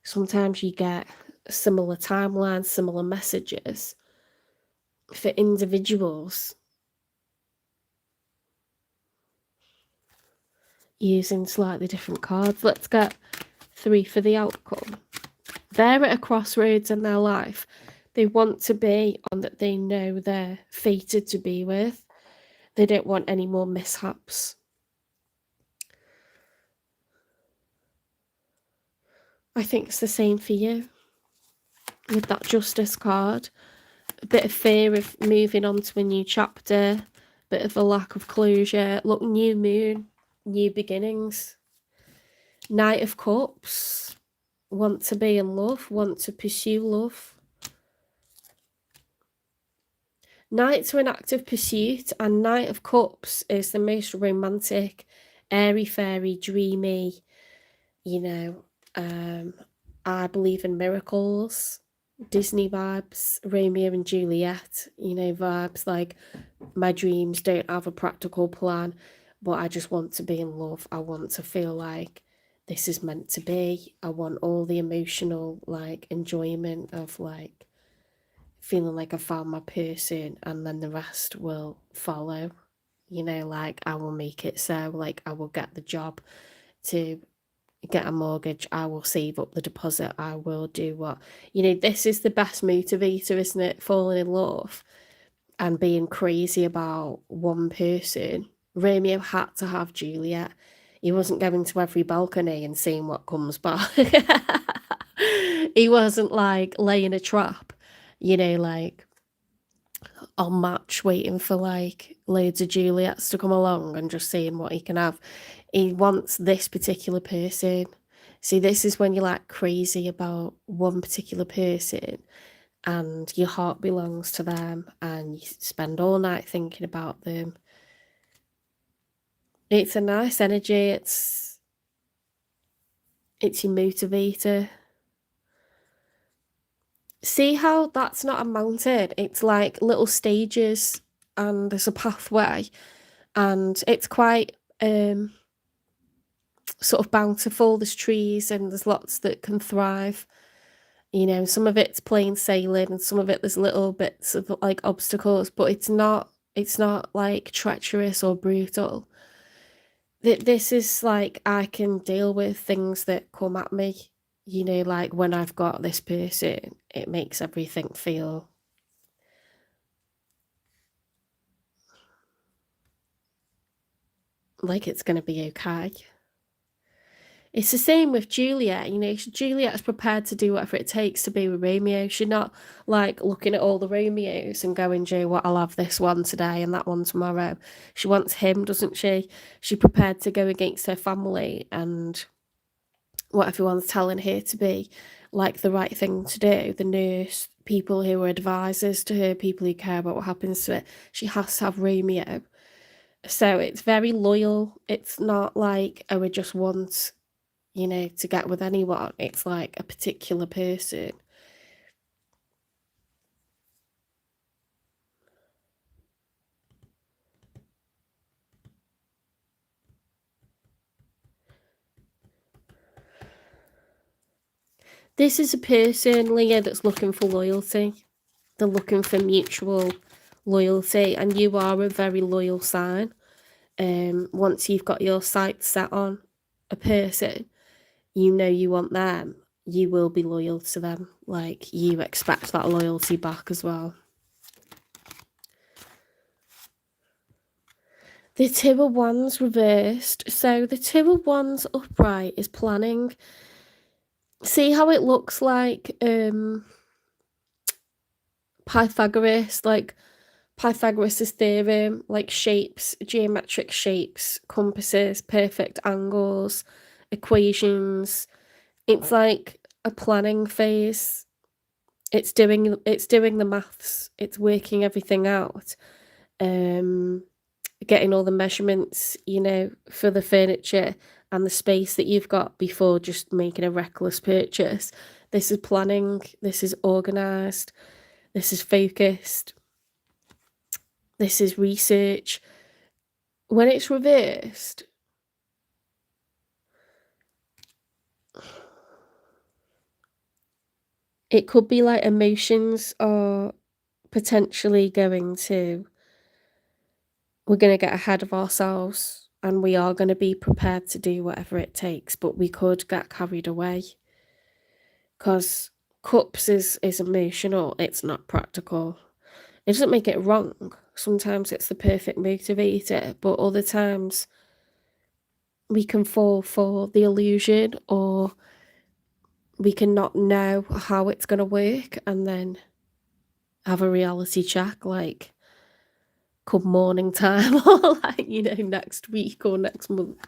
sometimes you get similar timelines, similar messages. For individuals, using slightly different cards. Let's get 3 for the outcome. They're at a crossroads in their life. They want to be on that they know they're fated to be with. They don't want any more mishaps. I think it's the same for you with that Justice card. A bit of fear of moving on to a new chapter, bit of a lack of closure. Look, new moon, new beginnings. Knight of Cups, want to be in love, want to pursue love. Knights are an active pursuit, and Knight of Cups is the most romantic, airy-fairy, dreamy, you know, I believe in miracles, Disney vibes, Romeo and Juliet, you know, vibes, like, my dreams don't have a practical plan, but I just want to be in love. I want to feel like this is meant to be. I want all the emotional, like, enjoyment of, like, feeling like I found my person, and then the rest will follow. You know, like, I will make it so, like, I will get the job to get a mortgage, I will save up the deposit, I will do what, you know, this is the best motivator, isn't it? Falling in love and being crazy about one person. Romeo had to have Juliet. He wasn't going to every balcony and seeing what comes by. He wasn't, like, laying a trap, you know, like, on Match waiting for, like, loads of Juliets to come along and just seeing what he can have. He wants this particular person. See, this is when you're, like, crazy about one particular person and your heart belongs to them and you spend all night thinking about them. It's a nice energy. It's your motivator. See how that's not a mountain? It's like little stages and there's a pathway and it's quite sort of bountiful. There's trees and there's lots that can thrive. You know, some of it's plain sailing and some of it there's little bits of, like, obstacles, but it's not like treacherous or brutal. This is like, I can deal with things that come at me, you know, like when I've got this person, it makes everything feel like it's going to be okay. It's the same with Juliet, you know, Juliet's prepared to do whatever it takes to be with Romeo. She's not, like, looking at all the Romeos and going, Joe, what, I'll have this one today and that one tomorrow. She wants him, doesn't she? She's prepared to go against her family and what everyone's telling her to be like the right thing to do. The nurse, people who are advisors to her, people who care about what happens to her. She has to have Romeo. So it's very loyal. It's not like, oh, we just want, you know, to get with anyone. It's like a particular person. This is a person, Leo, that's looking for loyalty. They're looking for mutual loyalty, and you are a very loyal sign. Once you've got your sights set on a person, you know you want them, you will be loyal to them. Like, you expect that loyalty back as well. The Two of Wands reversed. So the Two of Wands upright is planning. See how it looks like Pythagoras, like Pythagoras' theorem, like shapes, geometric shapes, compasses, perfect angles, equations. It's like a planning phase. It's doing the maths. It's working everything out. Getting all the measurements, you know, for the furniture and the space that you've got before just making a reckless purchase. This is planning. This is organised. This is focused. This is research. When it's reversed, it could be like emotions are potentially we're going to get ahead of ourselves, and we are going to be prepared to do whatever it takes, but we could get carried away. Because cups is emotional, it's not practical. It doesn't make it wrong. Sometimes it's the perfect motivator, but other times we can fall for the illusion, or we can not know how it's going to work and then have a reality check, like, come morning time, or like, you know, next week or next month.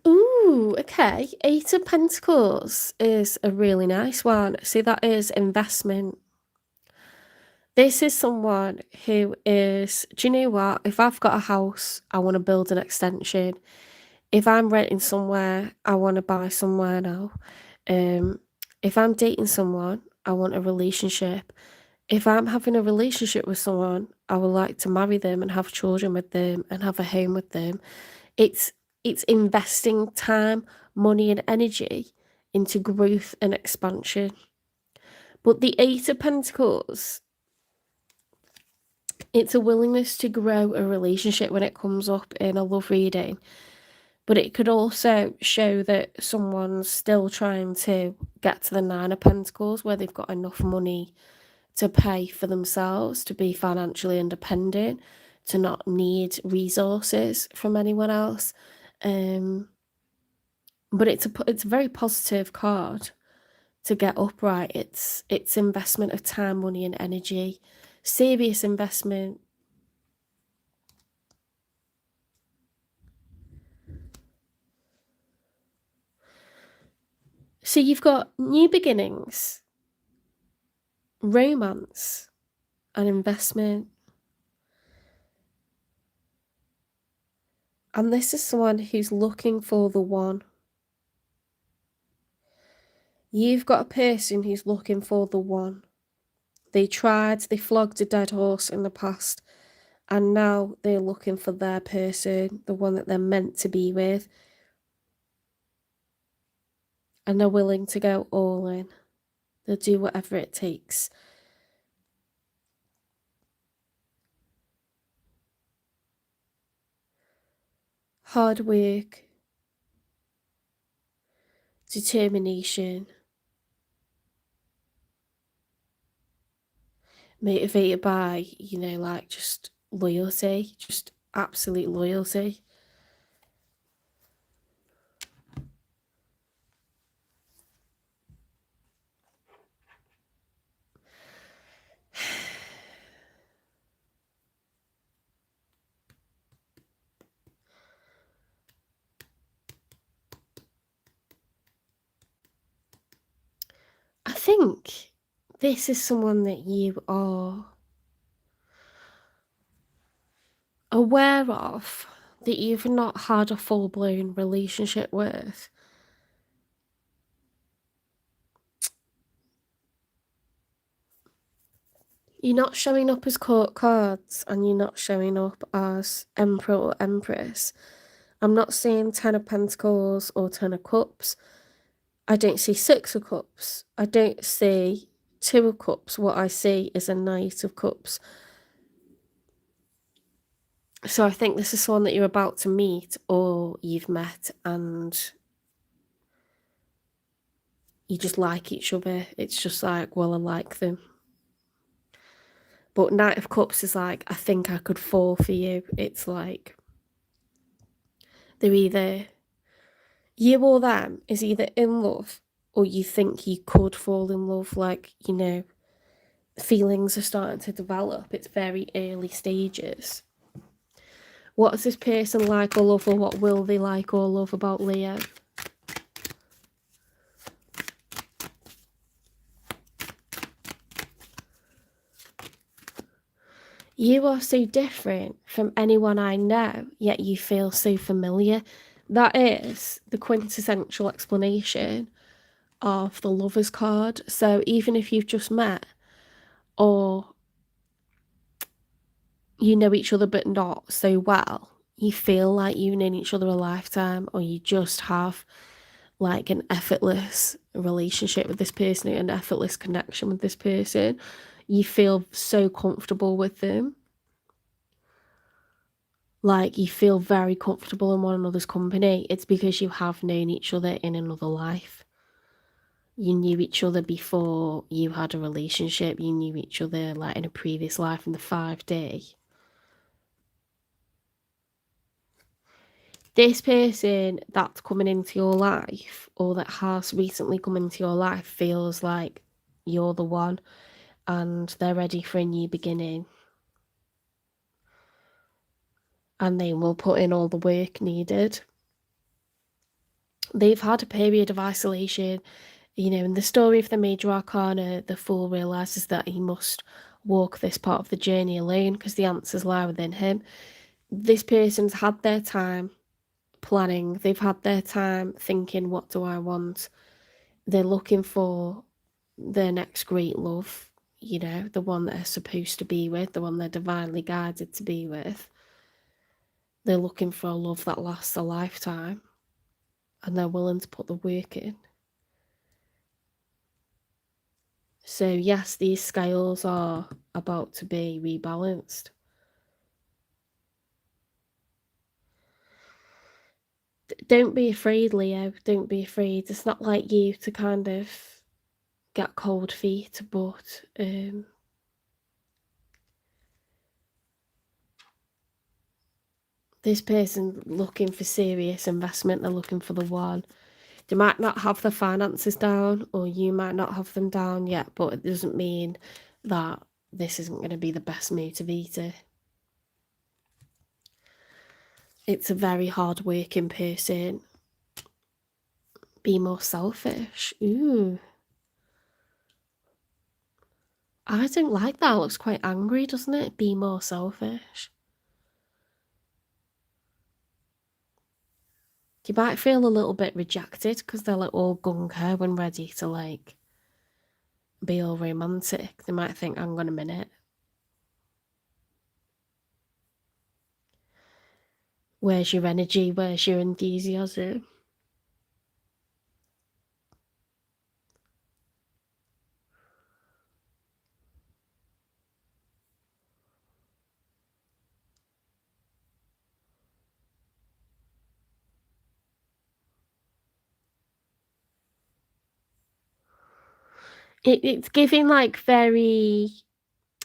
Ooh, okay. Eight of Pentacles is a really nice one. See, that is investment. This is someone who is, do you know what? If I've got a house, I want to build an extension. If I'm renting somewhere, I want to buy somewhere now. If I'm dating someone, I want a relationship. If I'm having a relationship with someone, I would like to marry them and have children with them and have a home with them. It's investing time, money, and energy into growth and expansion. But the Eight of Pentacles, it's a willingness to grow a relationship when it comes up in a love reading. But it could also show that someone's still trying to get to the Nine of Pentacles, where they've got enough money to pay for themselves, to be financially independent, to not need resources from anyone else. But it's a very positive card to get upright. It's investment of time, money, and energy. Serious investment. So you've got new beginnings, romance, and investment. And this is someone who's looking for the one. You've got a person who's looking for the one. They flogged a dead horse in the past, and now they're looking for their person, the one that they're meant to be with. And they're willing to go all in. They'll do whatever it takes. Hard work, determination, motivated by, you know, like, just loyalty, just absolute loyalty. think this is someone that you are aware of, that you've not had a full-blown relationship with. You're not showing up as court cards, and you're not showing up as Emperor or Empress. I'm not seeing 10 of Pentacles or 10 of Cups. I don't see 6 of Cups. I don't see 2 of Cups. What I see is a Knight of Cups. So I think this is someone that you're about to meet, or you've met, and you just like each other. It's just like, well, I like them. But Knight of Cups is like, I think I could fall for you. It's like, they're either, you or them is either in love, or you think you could fall in love. Like, you know, feelings are starting to develop. It's very early stages. What is this person like or love, or what will they like or love about Leo? You are so different from anyone I know, yet you feel so familiar. That is the quintessential explanation of the Lovers card. So even if you've just met, or you know each other but not so well, you feel like you've known each other a lifetime, or you just have like an effortless relationship with this person, an effortless connection with this person. You feel so comfortable with them. Like, you feel very comfortable in one another's company. It's because you have known each other in another life. You knew each other before you had a relationship. You knew each other like in a previous life, in the 5D. This person that's coming into your life, or that has recently come into your life, feels like you're the one, and they're ready for a new beginning. And they will put in all the work needed. They've had a period of isolation. You know, in the story of the Major Arcana, the Fool realises that he must walk this part of the journey alone, because the answers lie within him. This person's had their time planning. They've had their time thinking, what do I want? They're looking for their next great love, you know, the one that they're supposed to be with, the one they're divinely guided to be with. They're looking for a love that lasts a lifetime, and they're willing to put the work in. So yes, these scales are about to be rebalanced. Don't be afraid, Leo. Don't be afraid. It's not like you to kind of get cold feet, but this person looking for serious investment. They're looking for the one. They might not have the finances down, or you might not have them down yet, but it doesn't mean that this isn't going to be the best motivator. It's a very hard-working person. Be more selfish. Ooh. I don't like that. It looks quite angry, doesn't it? Be more selfish. You might feel a little bit rejected because they're like all gung-ho and ready to like be all romantic. They might think, hang on a minute. Where's your energy? Where's your enthusiasm? It's giving like very,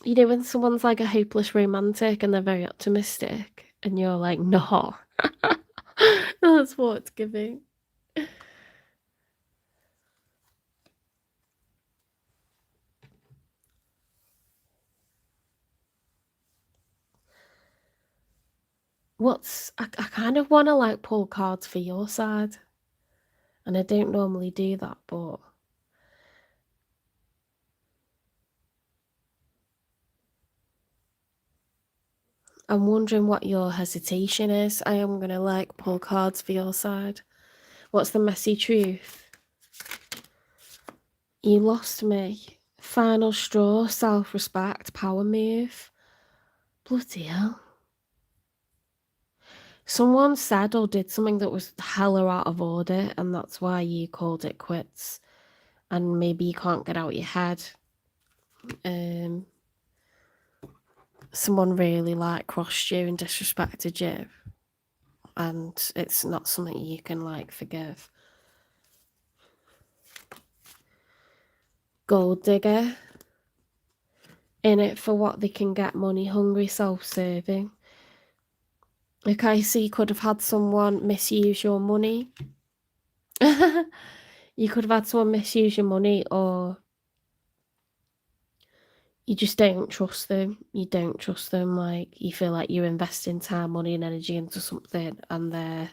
you know, when someone's like a hopeless romantic and they're very optimistic, and you're like, no. That's what it's giving. I kind of want to like pull cards for your side, and I don't normally do that, but I'm wondering what your hesitation is. I am going to like pull cards for your side. What's the messy truth? You lost me. Final straw, self-respect, power move. Bloody hell. Someone said or did something that was hella out of order, and that's why you called it quits. And maybe you can't get out your head. Someone really like crossed you and disrespected you, and it's not something you can like forgive. Gold digger. In it for what they can get, money hungry, self-serving. Okay, so you could have had someone misuse your money. You could have had someone misuse your money, or you just don't trust them. You don't trust them. Like, you feel like you're investing time, money, and energy into something, and they're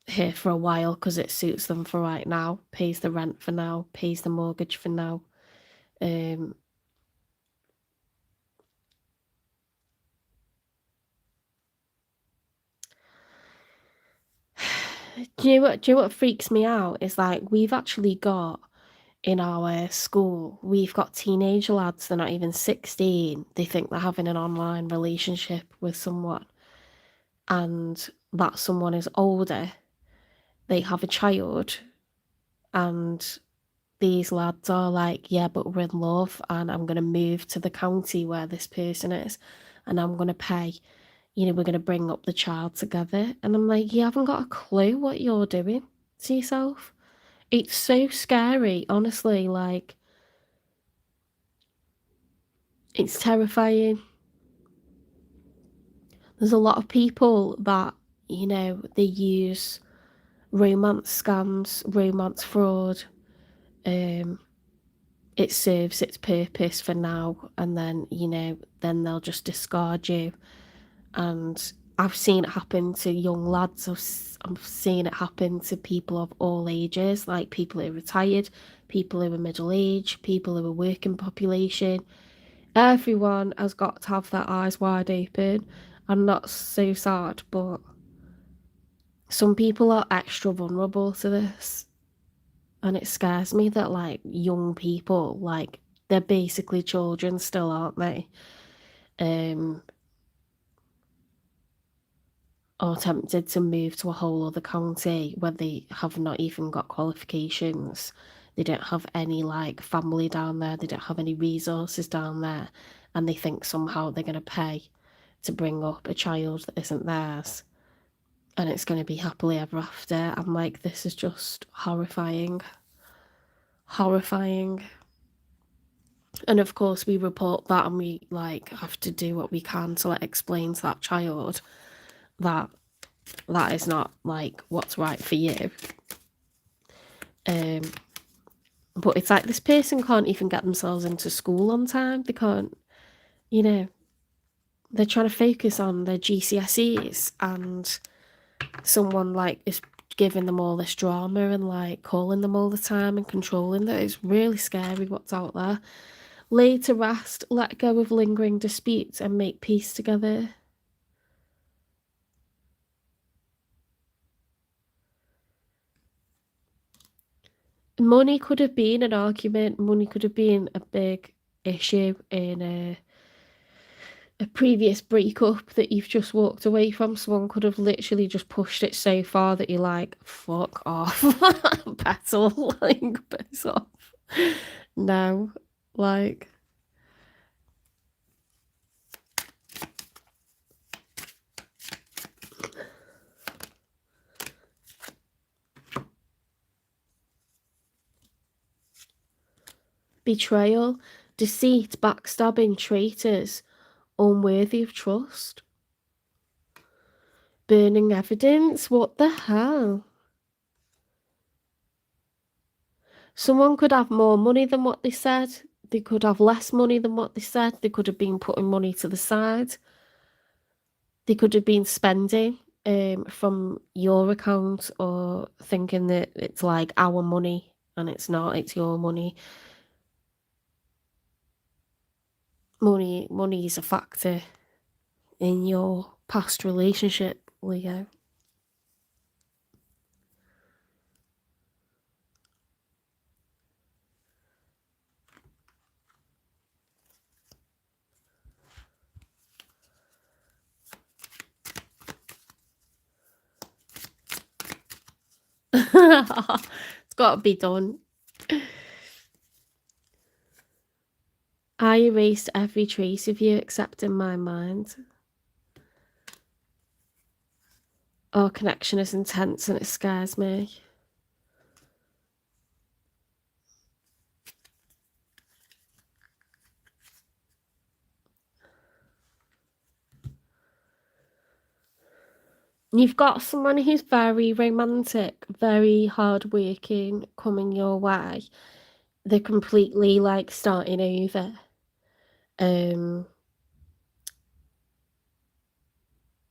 here for a while because it suits them for right now, pays the rent for now, pays the mortgage for now. Do you know what freaks me out is, like, we've actually got in our school, we've got teenage lads, they're not even 16, they think they're having an online relationship with someone, and that someone is older, they have a child, and these lads are like, yeah, but we're in love, and I'm going to move to the county where this person is, and I'm going to pay, we're going to bring up the child together. And I'm like, you haven't got a clue what you're doing to yourself. It's so scary, honestly. Like, it's terrifying. There's a lot of people that, they use romance scams, romance fraud. It serves its purpose for now, and then, then they'll just discard you. And I've seen it happen to young lads. I've seen it happen to people of all ages, like people who are retired, people who are middle aged, people who are working population. Everyone has got to have their eyes wide open. I'm not so sad, but some people are extra vulnerable to this. And it scares me that, like, young people, like, they're basically children still, aren't they? Or tempted to move to a whole other county where they have not even got qualifications. They don't have any, like, family down there. They don't have any resources down there. And they think somehow they're going to pay to bring up a child that isn't theirs. And it's going to be happily ever after. I'm like, this is just horrifying. Horrifying. And of course we report that, and we, like, have to do what we can to, like, explain to that child that that is not, like, what's right for you. But it's like, this person can't even get themselves into school on time. They can't, they're trying to focus on their GCSEs, and someone, like, is giving them all this drama and, like, calling them all the time and controlling them. It's really scary what's out there. Lay to rest, let go of lingering disputes, and make peace together. Money could have been an argument. Money could have been a big issue in a previous breakup that you've just walked away from. Someone could have literally just pushed it so far that you're like, fuck off. Petal, like, piss off. No, like... Betrayal, deceit, backstabbing, traitors, unworthy of trust. Burning evidence, what the hell? Someone could have more money than what they said. They could have less money than what they said. They could have been putting money to the side. They could have been spending from your account, or thinking that it's like our money, and it's not, it's your money. Money is a factor. in your past relationship, Leo. It's got to be done. I erased every trace of you except in my mind. Our connection is intense and it scares me. You've got someone who's very romantic, very hardworking coming your way. They're completely like starting over.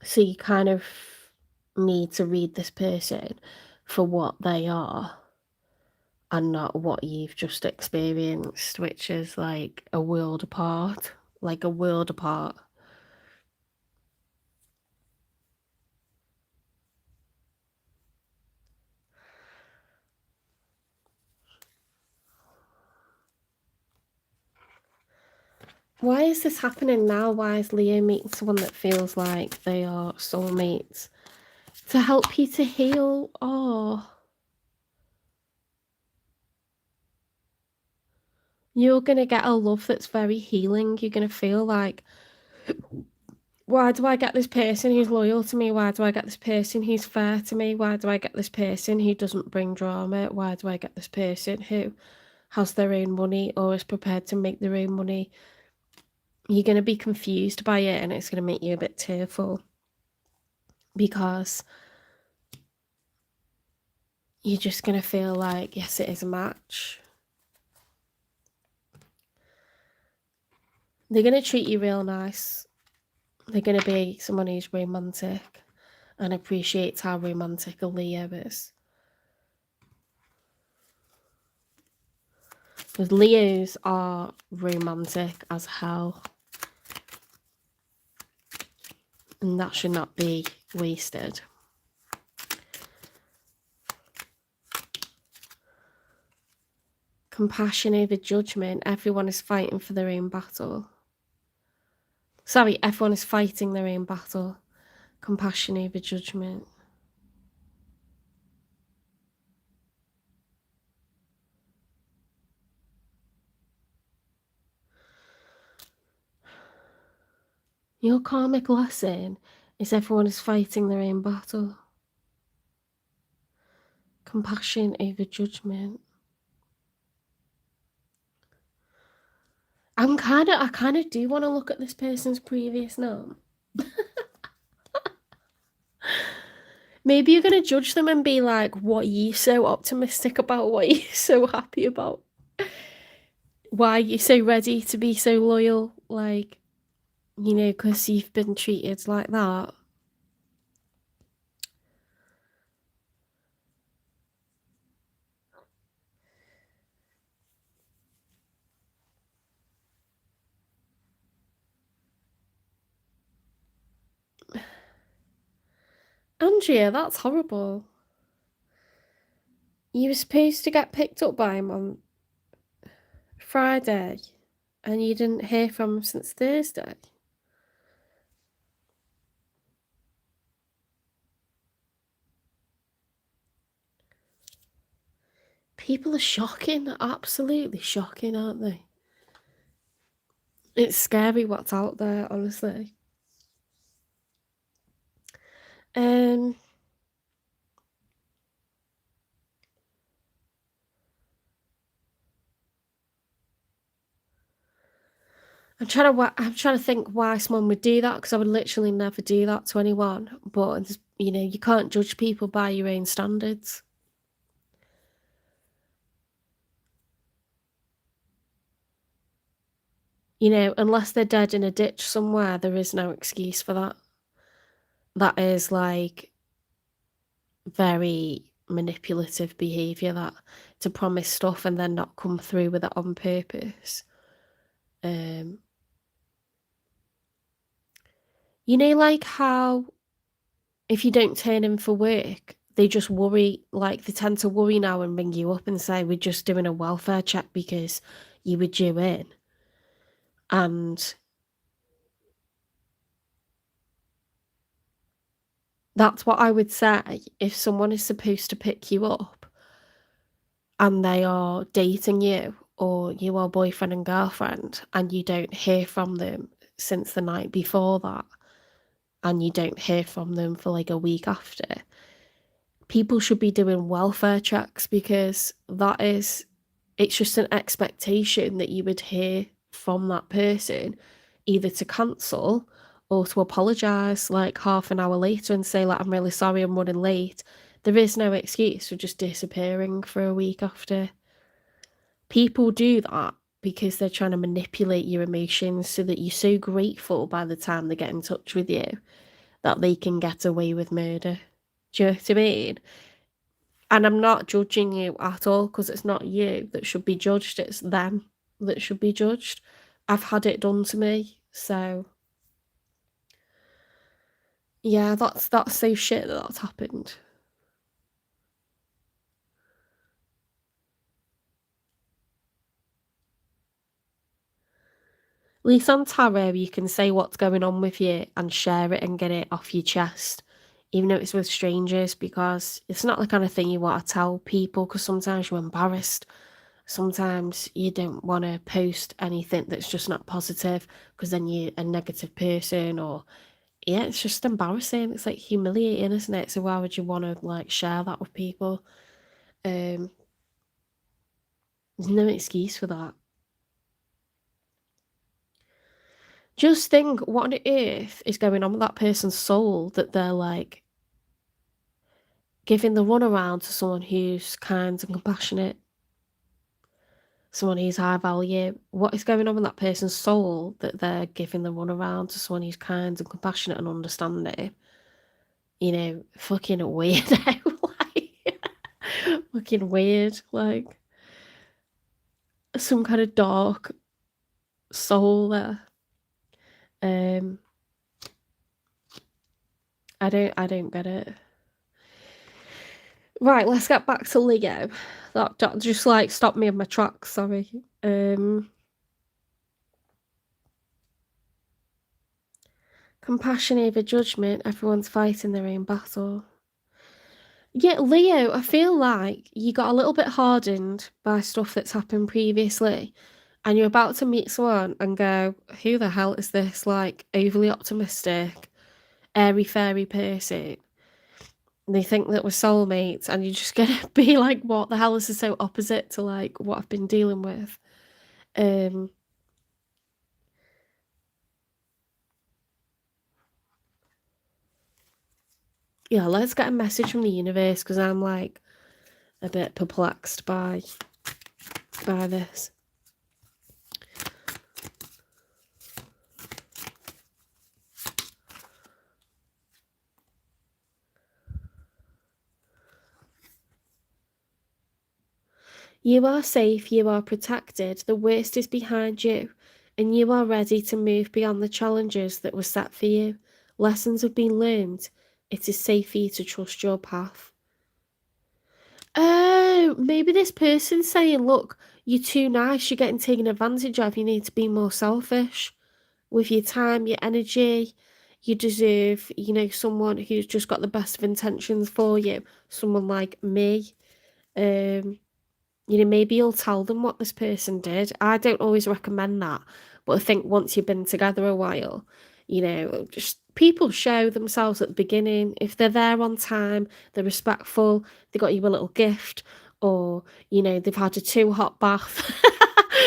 So you kind of need to read this person for what they are and not what you've just experienced, which is like a world apart. Like a world apart. Why is this happening now? Why is Leo meeting someone that feels like they are soulmates? To help you to heal? Oh. You're going to get a love that's very healing. You're going to feel like, why do I get this person who's loyal to me? Why do I get this person who's fair to me? Why do I get this person who doesn't bring drama? Why do I get this person who has their own money or is prepared to make their own money? You're going to be confused by it and it's going to make you a bit tearful because you're just going to feel like, yes, it is a match. They're going to treat you real nice. They're going to be someone who's romantic and appreciates how romantic a Leo is. Because Leos are romantic as hell. And that should not be wasted. Compassion over judgment. Everyone is fighting for their own battle. Sorry, everyone is fighting their own battle. Compassion over judgment. Your karmic lesson is everyone is fighting their own battle. Compassion over judgment. I kind of do want to look at this person's previous name. Maybe you're going to judge them and be like, what are you so optimistic about? What are you so happy about? Why are you so ready to be so loyal? Like, you know, because you've been treated like that. Andrea, that's horrible. You were supposed to get picked up by him on Friday and you didn't hear from him since Thursday. People are shocking, absolutely shocking, aren't they? It's scary what's out there, honestly. I'm trying to think why someone would do that, because I would literally never do that to anyone. But, you know, you can't judge people by your own standards. You know, unless they're dead in a ditch somewhere, there is no excuse for that. That is like very manipulative behaviour, that to promise stuff and then not come through with it on purpose. You know, like how if you don't turn in for work, they just worry, like they tend to worry now and ring you up and say, "We're just doing a welfare check because you were due in." And that's what I would say if someone is supposed to pick you up and they are dating you or you are boyfriend and girlfriend and you don't hear from them since the night before that and you don't hear from them for like a week after, people should be doing welfare checks because it's just an expectation that you would hear from that person either to cancel or to apologise like half an hour later and say like, "I'm really sorry, I'm running late." There is no excuse for just disappearing for a week after. People do that because they're trying to manipulate your emotions so that you're so grateful by the time they get in touch with you that they can get away with murder. Do you know what I mean? And I'm not judging you at all because it's not you that should be judged, it's them that should be judged. I've had it done to me, so yeah, that's so shit that that's happened. At least on tarot, you can say what's going on with you and share it and get it off your chest, even though it's with strangers, because it's not the kind of thing you want to tell people because sometimes you're embarrassed. Sometimes you don't want to post anything that's just not positive because then you're a negative person or yeah, it's just embarrassing. It's like humiliating, isn't it? So why would you want to like share that with people? Um, there's no excuse for that. Just think what on earth is going on with that person's soul that they're like giving the runaround to someone who's kind and compassionate, someone who's high value. What is going on with that person's soul that they're giving the runaround to someone who's kind and compassionate and understanding? You know, fucking weirdo, like fucking weird, like some kind of dark soul there. Um, I don't get it. Right, let's get back to Leo. That just like stopped me in my tracks. Sorry. Compassion over judgment. Everyone's fighting their own battle. Yeah, Leo, I feel like you got a little bit hardened by stuff that's happened previously, and you're about to meet someone and go, "Who the hell is this?" Like overly optimistic, airy fairy person. They think that we're soulmates, and you're just gonna be like, "What the hell? This is so opposite to like what I've been dealing with." Um, yeah, let's get a message from the universe because I'm like a bit perplexed by this. You are safe, you are protected, the worst is behind you, and you are ready to move beyond the challenges that were set for you. Lessons have been learned. It is safe for you to trust your path. Oh, maybe this person's saying, look, you're too nice, you're getting taken advantage of, you need to be more selfish with your time, your energy. You deserve, someone who's just got the best of intentions for you, someone like me. Um, maybe you'll tell them what this person did. I don't always recommend that, but I think once you've been together a while, just people show themselves at the beginning. If they're there on time, they're respectful, they got you a little gift, or, they've had a too hot bath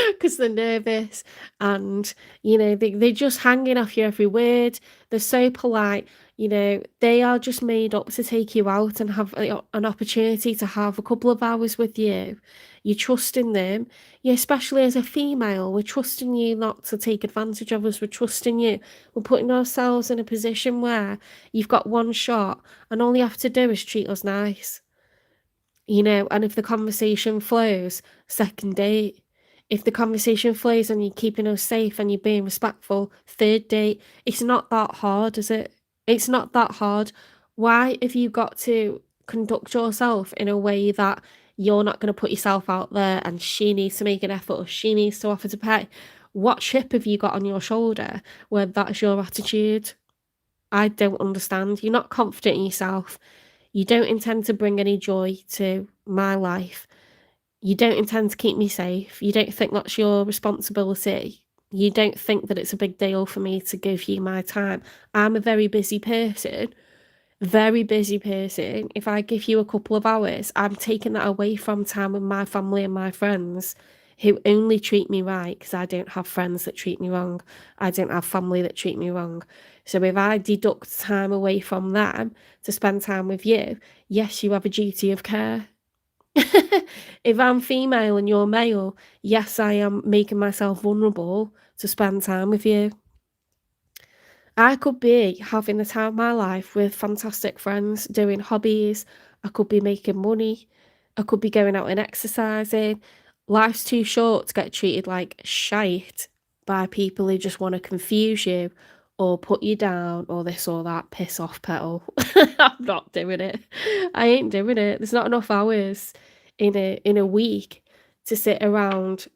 because they're nervous and, they're just hanging off your every word. They're so polite. They are just made up to take you out and have an opportunity to have a couple of hours with you. You're trusting them. Yeah, especially as a female, we're trusting you not to take advantage of us. We're trusting you. We're putting ourselves in a position where you've got one shot and all you have to do is treat us nice. And if the conversation flows, second date. If the conversation flows and you're keeping us safe and you're being respectful, third date, it's not that hard, is it? It's not that hard. Why have you got to conduct yourself in a way that you're not going to put yourself out there and she needs to make an effort or she needs to offer to pay? What chip have you got on your shoulder where that's your attitude? I don't understand. You're not confident in yourself. You don't intend to bring any joy to my life. You don't intend to keep me safe. You don't think that's your responsibility. You don't think that it's a big deal for me to give you my time. I'm a very busy person. Very busy person. If I give you a couple of hours, I'm taking that away from time with my family and my friends who only treat me right because I don't have friends that treat me wrong. I don't have family that treat me wrong. So if I deduct time away from them to spend time with you, yes, you have a duty of care. If I'm female and you're male, yes, I am making myself vulnerable to spend time with you. I could be having the time of my life with fantastic friends, doing hobbies. I could be making money. I could be going out and exercising. Life's too short to get treated like shite by people who just want to confuse you or put you down or this or that. Piss off, petal. I'm not doing it. I ain't doing it. There's not enough hours in a week to sit around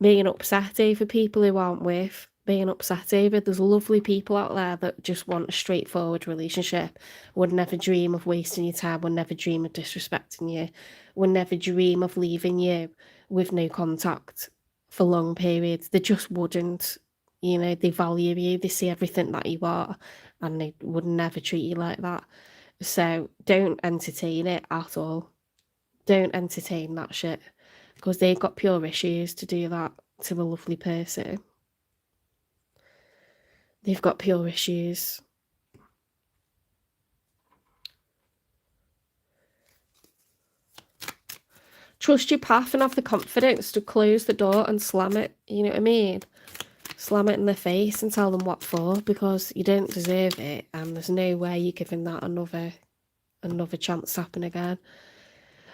being upset over people who aren't worth being upset over. There's lovely people out there that just want a straightforward relationship, would never dream of wasting your time, would never dream of disrespecting you, would never dream of leaving you with no contact for long periods. They just wouldn't. You know, they value you, they see everything that you are, and they would never treat you like that. So don't entertain it at all. Don't entertain that shit because they've got pure issues to do that to a lovely person. They've got pure issues. Trust your path and have the confidence to close the door and slam it. You know what I mean? Slam it in the face and tell them what for, because you don't deserve it and there's no way you're giving that another chance to happen again.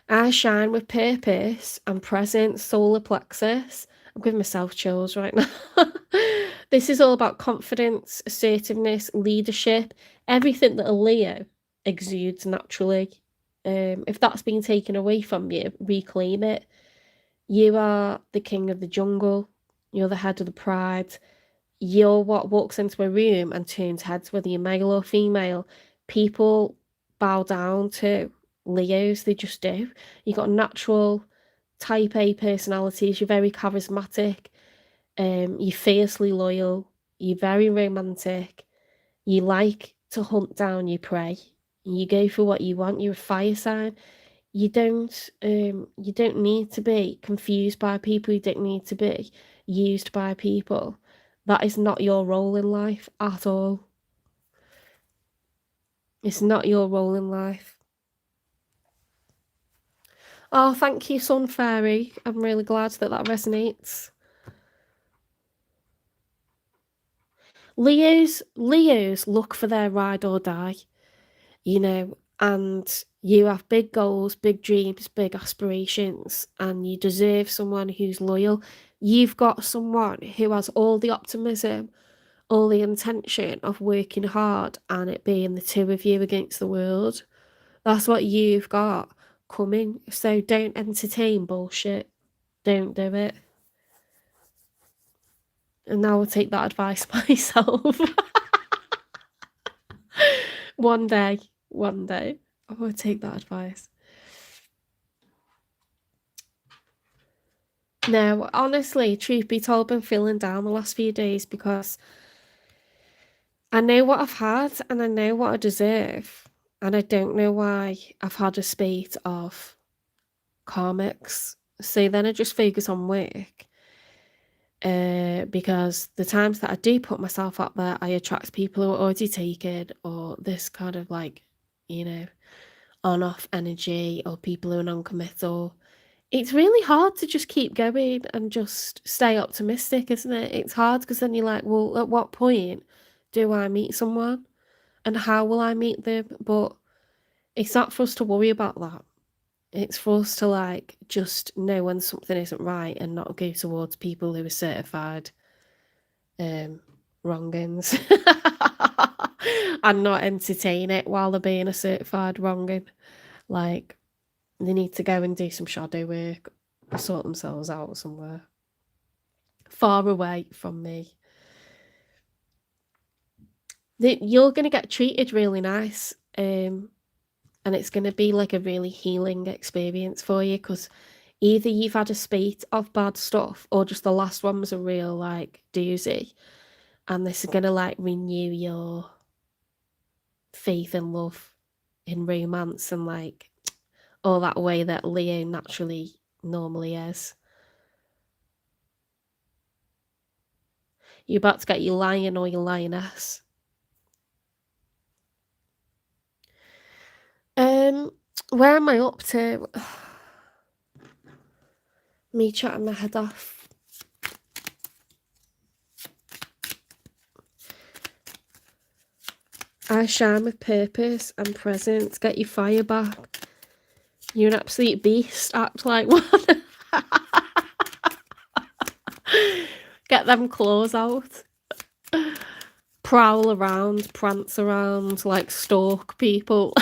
I shine with purpose and presence, solar plexus. I'm giving myself chills right now. This is all about confidence, assertiveness, leadership, everything that a Leo exudes naturally. If that's been taken away from you, reclaim it. You are the king of the jungle. You're the head of the pride. You're what walks into a room and turns heads, whether you're male or female. People bow down to Leos, they just do. You got natural type A personalities, you're very charismatic, you're fiercely loyal, you're very romantic, you like to hunt down your prey, you go for what you want, you're a fire sign. You don't need to be confused by people, you don't need to be used by people. That is not your role in life at all. It's not your role in life. Oh, thank you, Sun Fairy. I'm really glad that that resonates. Leos look for their ride or die, you know, and you have big goals, big dreams, big aspirations, and you deserve someone who's loyal. You've got someone who has all the optimism, all the intention of working hard and it being the two of you against the world. That's what you've got coming. So don't entertain bullshit. Don't do it. And now I'll take that advice myself. One day. I will take that advice. No, honestly, truth be told, I've been feeling down the last few days because I know what I've had and I know what I deserve. And I don't know why I've had a spate of karmics. So then I just focus on work. Because the times that I do put myself out there, I attract people who are already taken, or this kind of like, you know, on-off energy, or people who are non-committal. It's really hard to just keep going and just stay optimistic, isn't it? It's hard because then you're like, well, at what point do I meet someone and how will I meet them? But it's not for us to worry about that. It's for us to, like, just know when something isn't right and not go towards people who are certified wrongins. And not entertain it while they're being a certified wrongin. Like, they need to go and do some shadow work or sort themselves out somewhere. Far away from me. You're going to get treated really nice. And it's going to be like a really healing experience for you, because either you've had a spate of bad stuff or just the last one was a real, like, doozy. And this is going to, like, renew your faith and love in romance and, like, all that way that Leo normally is. You're about to get your lion or your lioness. Where am I up to? Me chatting my head off. I shine with purpose and presence. Get your fire back. You're an absolute beast. Act like one. Get them claws out. Prowl around, prance around, like, stalk people.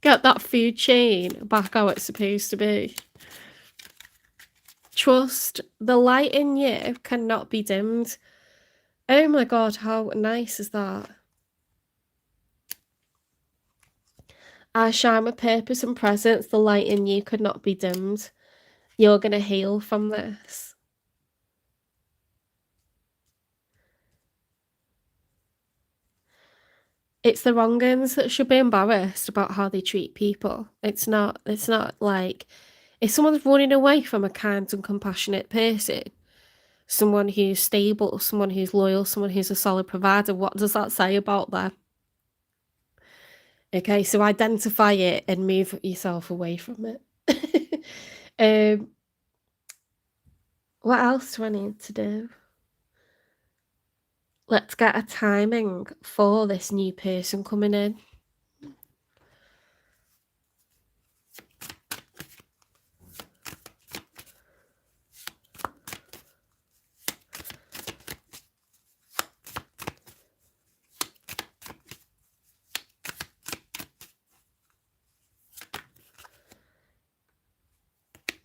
Get that food chain back how it's supposed to be. Trust, the light in you cannot be dimmed. Oh my god, how nice is that? I shine with purpose and presence. The light in you could not be dimmed. You're going to heal from this. It's the wrong uns that should be embarrassed about how they treat people. It's not like, if someone's running away from a kind and compassionate person, someone who's stable, someone who's loyal, someone who's a solid provider, what does that say about them? Okay, so identify it and move yourself away from it. What else do I need to do? Let's get a timing for this new person coming in.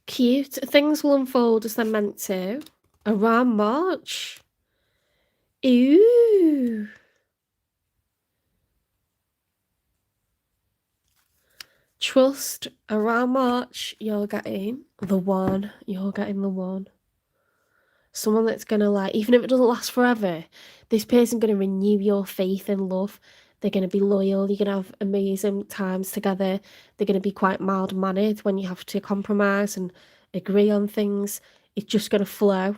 Cute. Things will unfold as they're meant to. Around March. Ooh. Trust, around March, you're getting the one. You're getting the one. Someone that's going to, like, even if it doesn't last forever, this person's going to renew your faith and love. They're going to be loyal. You're going to have amazing times together. They're going to be quite mild-mannered when you have to compromise and agree on things. It's just going to flow.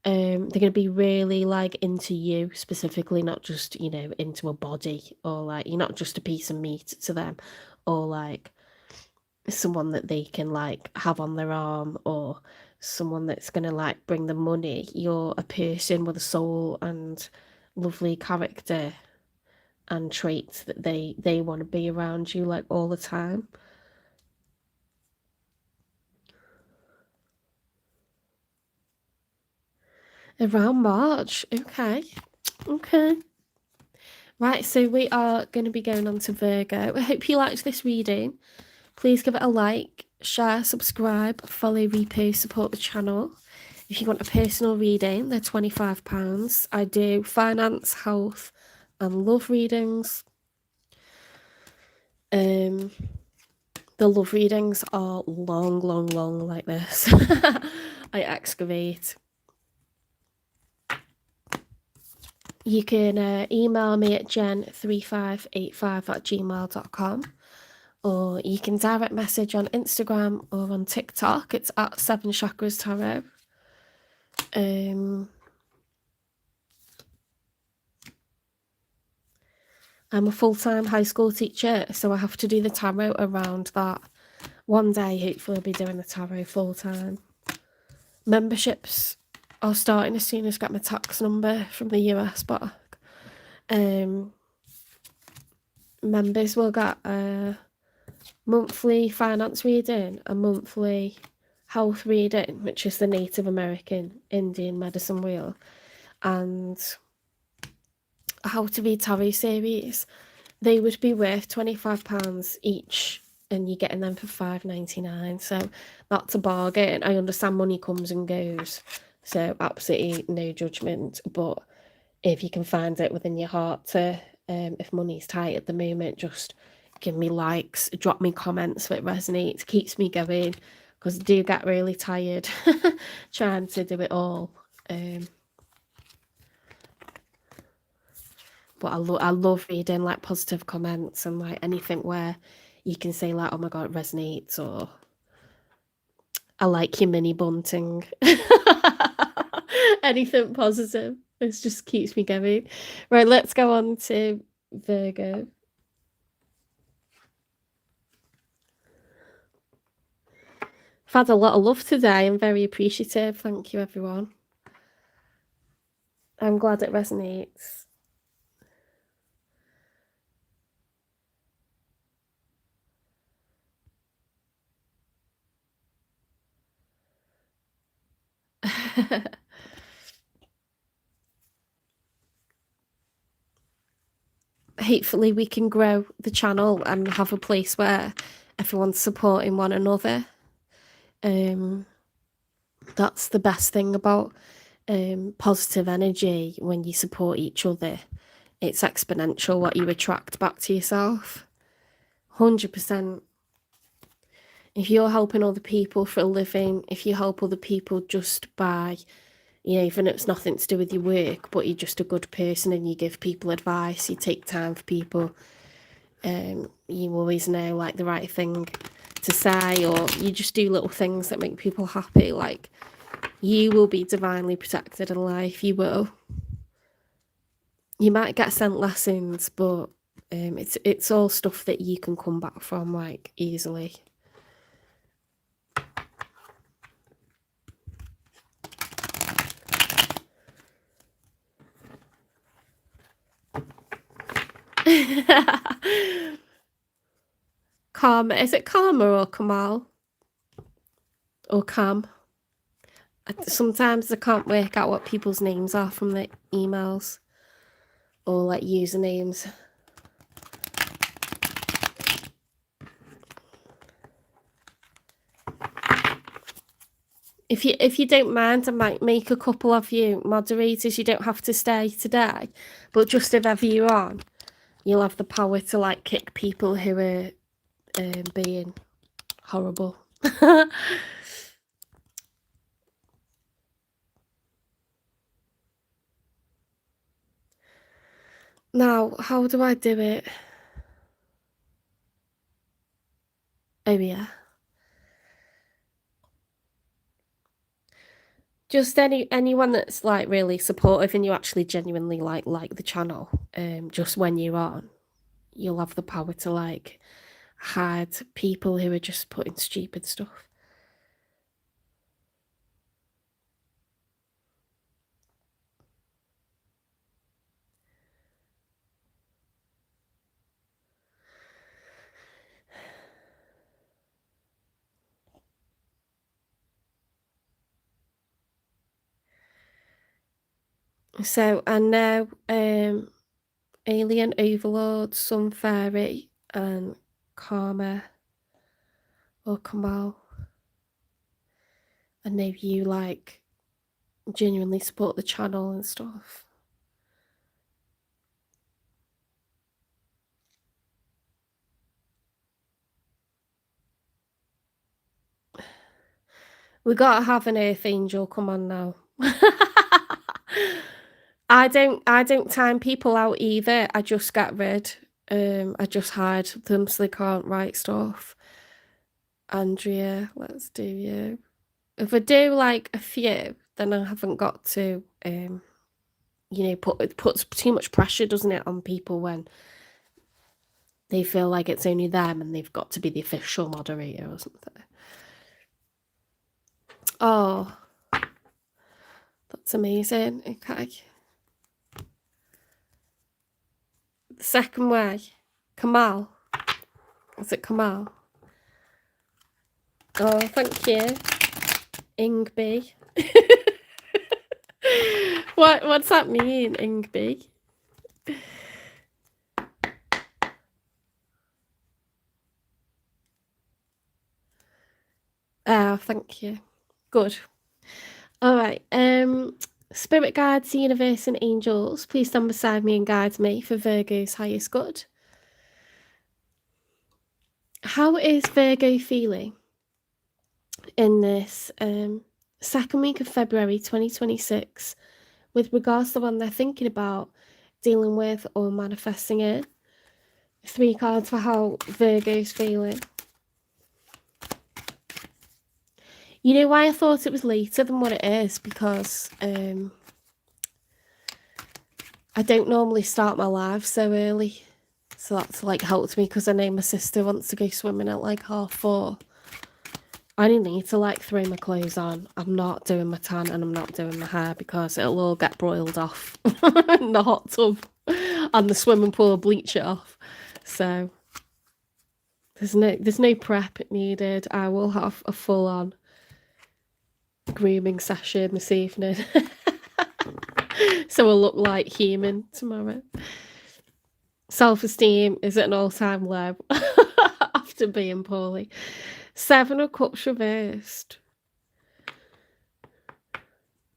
They're going to be really, like, into you specifically, not just, you know, into a body, or, like, you're not just a piece of meat to them, or, like, someone that they can, like, have on their arm, or someone that's going to, like, bring them money. You're a person with a soul and lovely character and traits that they want to be around you, like, all the time. Around March. Okay. Right, so we are going to be going on to Virgo. I hope you liked this reading. Please give it a like, share, subscribe, follow, repost, support the channel. If you want a personal reading, they're £25. I do finance, health, and love readings. The love readings are long like this. I excavate. You can email me at jen3585@gmail.com, or you can direct message on Instagram or on TikTok. It's at 7 Chakras Tarot. I'm a full-time high school teacher, so I have to do the tarot around that. One day, hopefully, I'll be doing the tarot full-time. Memberships are starting as soon as I get my tax number from the US back. members will get a monthly finance reading, a monthly health reading, which is the Native American Indian medicine wheel, and a How to Read Tarot series. They would be worth £25 each, and you're getting them for £5.99. So that's a bargain. I understand money comes and goes, so absolutely no judgment. But if you can find it within your heart to, if money's tight at the moment, just give me likes, drop me comments if it resonates, keeps me going, because I do get really tired trying to do it all. But I love reading like positive comments and like anything where you can say like, oh my god, it resonates, or I like your mini bunting. Anything positive. It just keeps me going. Right, let's go on to Virgo. I've had a lot of love today. I'm very appreciative. Thank you, everyone. I'm glad it resonates. Hopefully we can grow the channel and have a place where everyone's supporting one another. That's the best thing about positive energy. When you support each other, it's exponential what you attract back to yourself. 100%. If you're helping other people for a living, if you help other people just by, you know, even if it's nothing to do with your work, but you're just a good person and you give people advice, you take time for people, you always know like the right thing to say, or you just do little things that make people happy, like you will be divinely protected in life. You will. You might get sent lessons, but it's all stuff that you can come back from like easily. Karma. Is it Karma or Kamal? Or Cam? Sometimes I can't work out what people's names are from the emails or like usernames. If you don't mind, I might make a couple of you moderators. You don't have to stay today, but just if ever you're on, you'll have the power to like kick people who are being horrible. Now, how do I do it? Oh yeah. Just anyone that's like really supportive and you actually genuinely like the channel. Just when you're on, you'll have the power to like hide people who are just putting stupid stuff. So I know Alien Overlord, Sun Fairy, and Karma or Kamal. I know you like genuinely support the channel and stuff. We gotta have an Earth Angel come on now. I don't time people out either. I just get rid. I just hide them so they can't write stuff. Andrea, let's do you. If I do like a few, then I haven't got to you know, it puts too much pressure, doesn't it, on people when they feel like it's only them and they've got to be the official moderator or something. Oh, that's amazing. Okay. The second way. Kamal. Is it Kamal? Oh, thank you. Ingby. What's that mean, Ingby? Oh, thank you. Good. All right. Spirit guides, universe, and angels, please stand beside me and guide me for Virgo's highest good. How is Virgo feeling in this second week of February 2026 with regards to when they're thinking about dealing with or manifesting it? 3 cards for how Virgo's feeling. You know why I thought it was later than what it is? Because I don't normally start my live so early. So that's like helped me, because I know my sister wants to go swimming at like 4:30. I only need to like throw my clothes on. I'm not doing my tan and I'm not doing my hair because it'll all get broiled off in the hot tub and the swimming pool will bleach it off. So there's no prep needed. I will have a full-on grooming session this evening. So I'll look like human tomorrow. Self-esteem is at an all-time low after being poorly. 7 of Cups reversed.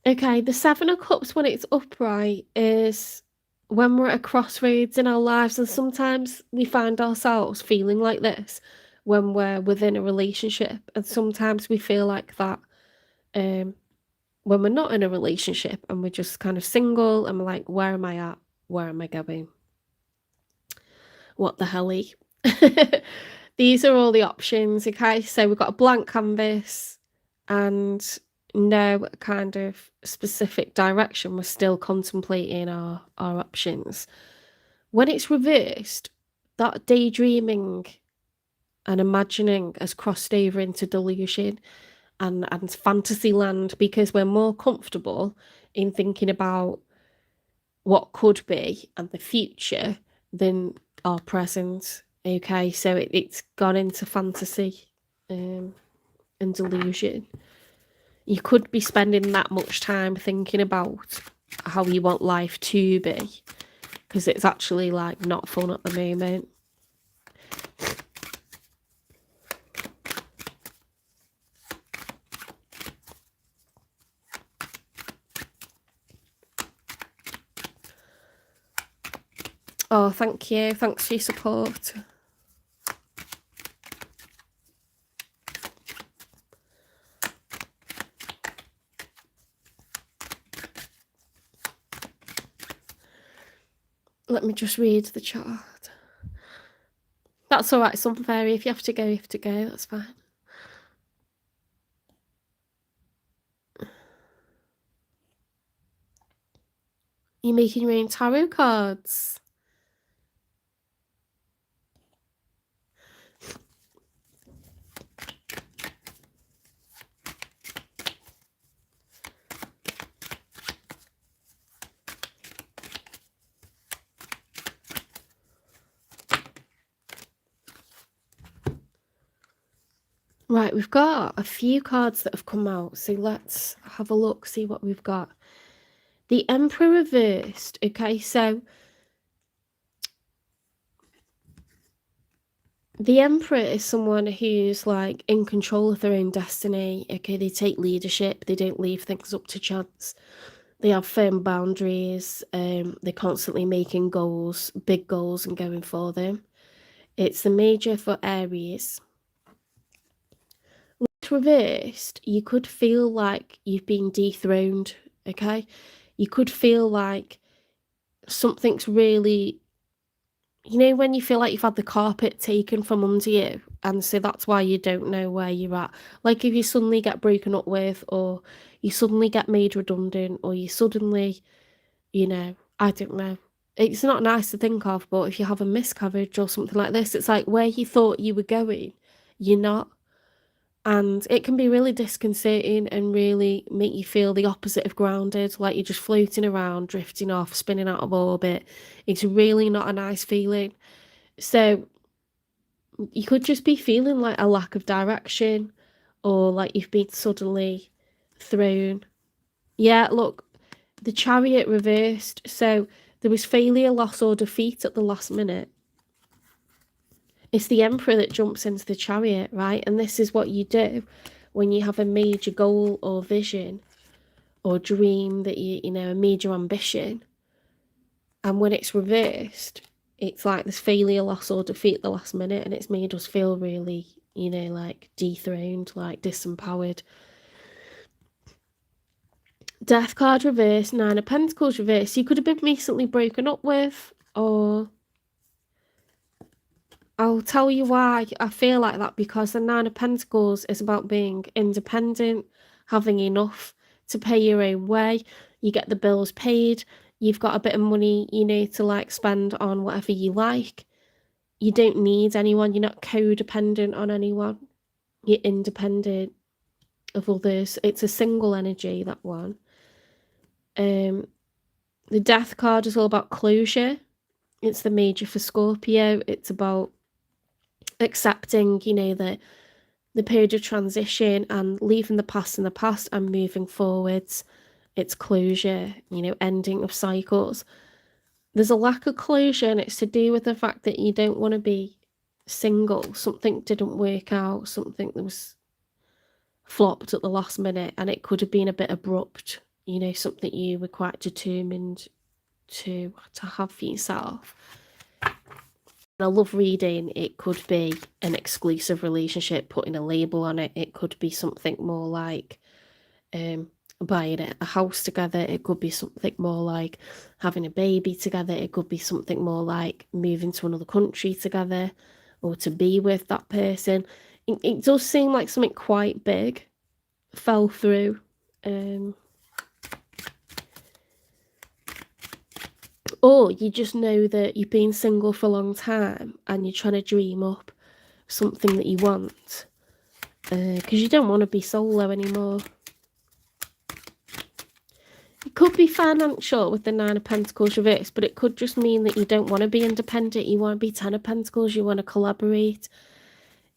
Okay, the 7 of Cups when it's upright is when we're at a crossroads in our lives, and sometimes we find ourselves feeling like this when we're within a relationship, and sometimes we feel like that when we're not in a relationship and we're just kind of single and we're like, where am I at? Where am I going? What the helly? These are all the options, okay? So we've got a blank canvas and no kind of specific direction. We're still contemplating our options. When it's reversed, that daydreaming and imagining has crossed over into delusion and fantasy land, because we're more comfortable in thinking about what could be and the future than our present. Okay, so it's gone into fantasy and delusion. You could be spending that much time thinking about how you want life to be, because it's actually like not fun at the moment. Oh, thank you. Thanks for your support. Let me just read the chart. That's all right, Sun Fairy. If you have to go, you have to go. That's fine. You're making your own tarot cards. Right, we've got a few cards that have come out, so let's have a look, see what we've got. The Emperor reversed. Okay, so the Emperor is someone who's like in control of their own destiny. Okay, they take leadership, they don't leave things up to chance. They have firm boundaries, they're constantly making goals, big goals, and going for them. It's the Major for Aries. Reversed, you could feel like you've been dethroned. Okay, you could feel like something's really, you know, when you feel like you've had the carpet taken from under you, and so that's why you don't know where you're at. Like if you suddenly get broken up with, or you suddenly get made redundant, or you suddenly, you know, I don't know, it's not nice to think of, but if you have a miscarriage or something like this, it's like where you thought you were going, you're not. And it can be really disconcerting and really make you feel the opposite of grounded, like you're just floating around, drifting off, spinning out of orbit. It's really not a nice feeling. So you could just be feeling like a lack of direction, or like you've been suddenly thrown. Yeah, look, the Chariot reversed. So there was failure, loss, or defeat at the last minute. It's the Emperor that jumps into the Chariot, right? And this is what you do when you have a major goal or vision or dream that you know, a major ambition. And when it's reversed, it's like this failure, loss, or defeat at the last minute, and it's made us feel really, you know, like dethroned, like disempowered. Death card reverse, Nine of Pentacles reverse. You could have been recently broken up with, or I'll tell you why I feel like that, because the Nine of Pentacles is about being independent, having enough to pay your own way. You get the bills paid. You've got a bit of money, you know, to like spend on whatever you like. You don't need anyone. You're not codependent on anyone. You're independent of others. It's a single energy, that one. The Death card is all about closure. It's the Major for Scorpio. It's about accepting, you know, the period of transition and leaving the past in the past and moving forwards. It's closure, you know, ending of cycles. There's a lack of closure, and it's to do with the fact that you don't want to be single. Something didn't work out, something that was flopped at the last minute, and it could have been a bit abrupt, you know, something you were quite determined to have for yourself. In a love reading, it could be an exclusive relationship, putting a label on it. It could be something more like buying a house together. It could be something more like having a baby together. It could be something more like moving to another country together, or to be with that person. It does seem like something quite big fell through. Or you just know that you've been single for a long time and you're trying to dream up something that you want, because you don't want to be solo anymore. It could be financial with the Nine of Pentacles reverse, but it could just mean that you don't want to be independent. You want to be Ten of Pentacles. You want to collaborate.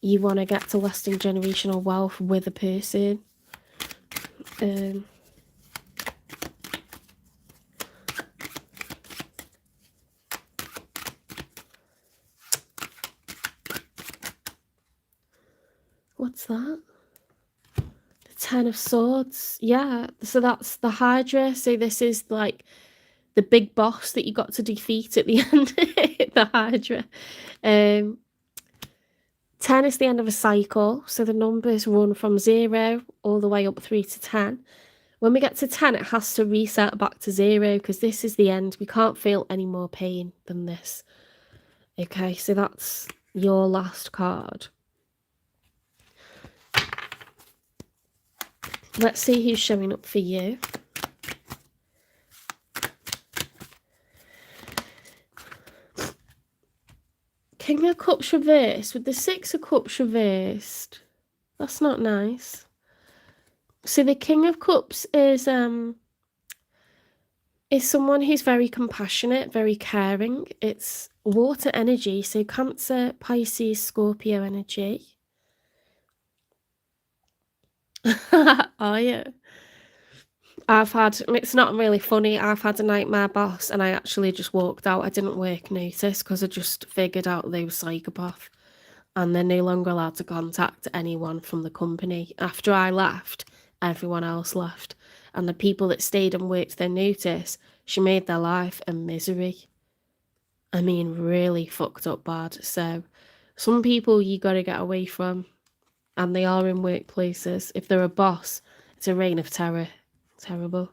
You want to get to lasting generational wealth with a person. What's that? The Ten of Swords. Yeah, so that's the Hydra. So this is like the big boss that you got to defeat at the end. The Hydra. 10 is the end of a cycle, so the numbers run from 0 all the way up through to 10. When we get to 10, it has to reset back to 0, because this is the end. We can't feel any more pain than this. Okay, so that's your last card. Let's see who's showing up for you. King of Cups reversed with the Six of Cups reversed. That's not nice. So the King of Cups is someone who's very compassionate, very caring. It's water energy, so Cancer, Pisces, Scorpio energy. Are you? It's not really funny, I've had a nightmare boss and I actually just walked out. I didn't work notice because I just figured out they were psychopath, and they're no longer allowed to contact anyone from the company. After I left, everyone else left, and the people that stayed and worked their notice, she made their life a misery. I mean, really fucked up bad. So some people you got to get away from, and they are in workplaces. If they're a boss, it's a reign of terror. Terrible.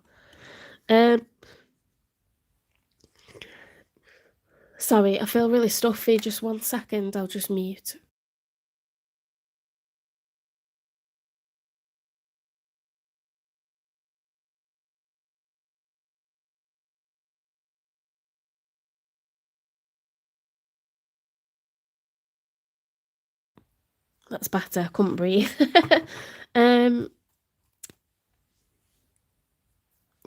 Sorry, I feel really stuffy. Just 1 second, I'll just mute. That's better. I couldn't breathe.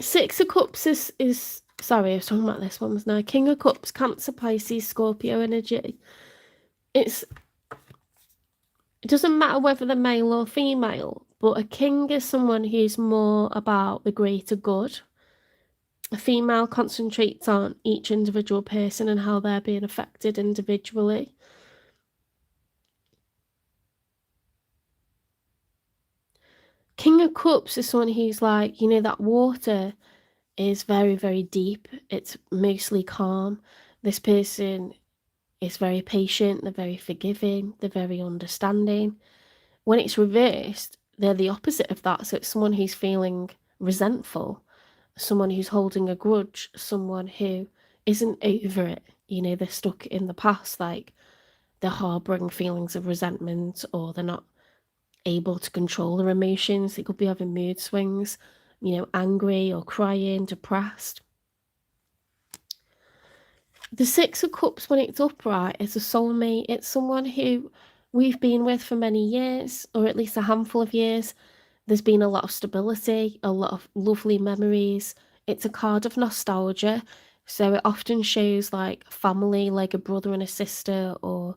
Six of Cups is sorry, I was talking about this one, wasn't I? King of Cups, Cancer, Pisces, Scorpio energy. it doesn't matter whether they're male or female, but a king is someone who's more about the greater good. A female concentrates on each individual person and how they're being affected individually. King of Cups is someone who's like, you know, that water is very, very deep. It's mostly calm. This person is very patient, they're very forgiving, they're very understanding. When it's reversed, they're the opposite of that. So it's someone who's feeling resentful, someone who's holding a grudge, someone who isn't over it. You know, they're stuck in the past, like they're harboring feelings of resentment, or they're not able to control their emotions. They could be having mood swings, you know, angry or crying, depressed. The Six of Cups, when it's upright, is a soulmate. It's someone who we've been with for many years, or at least a handful of years. There's been a lot of stability, a lot of lovely memories. It's a card of nostalgia, so it often shows like family, like a brother and a sister, or,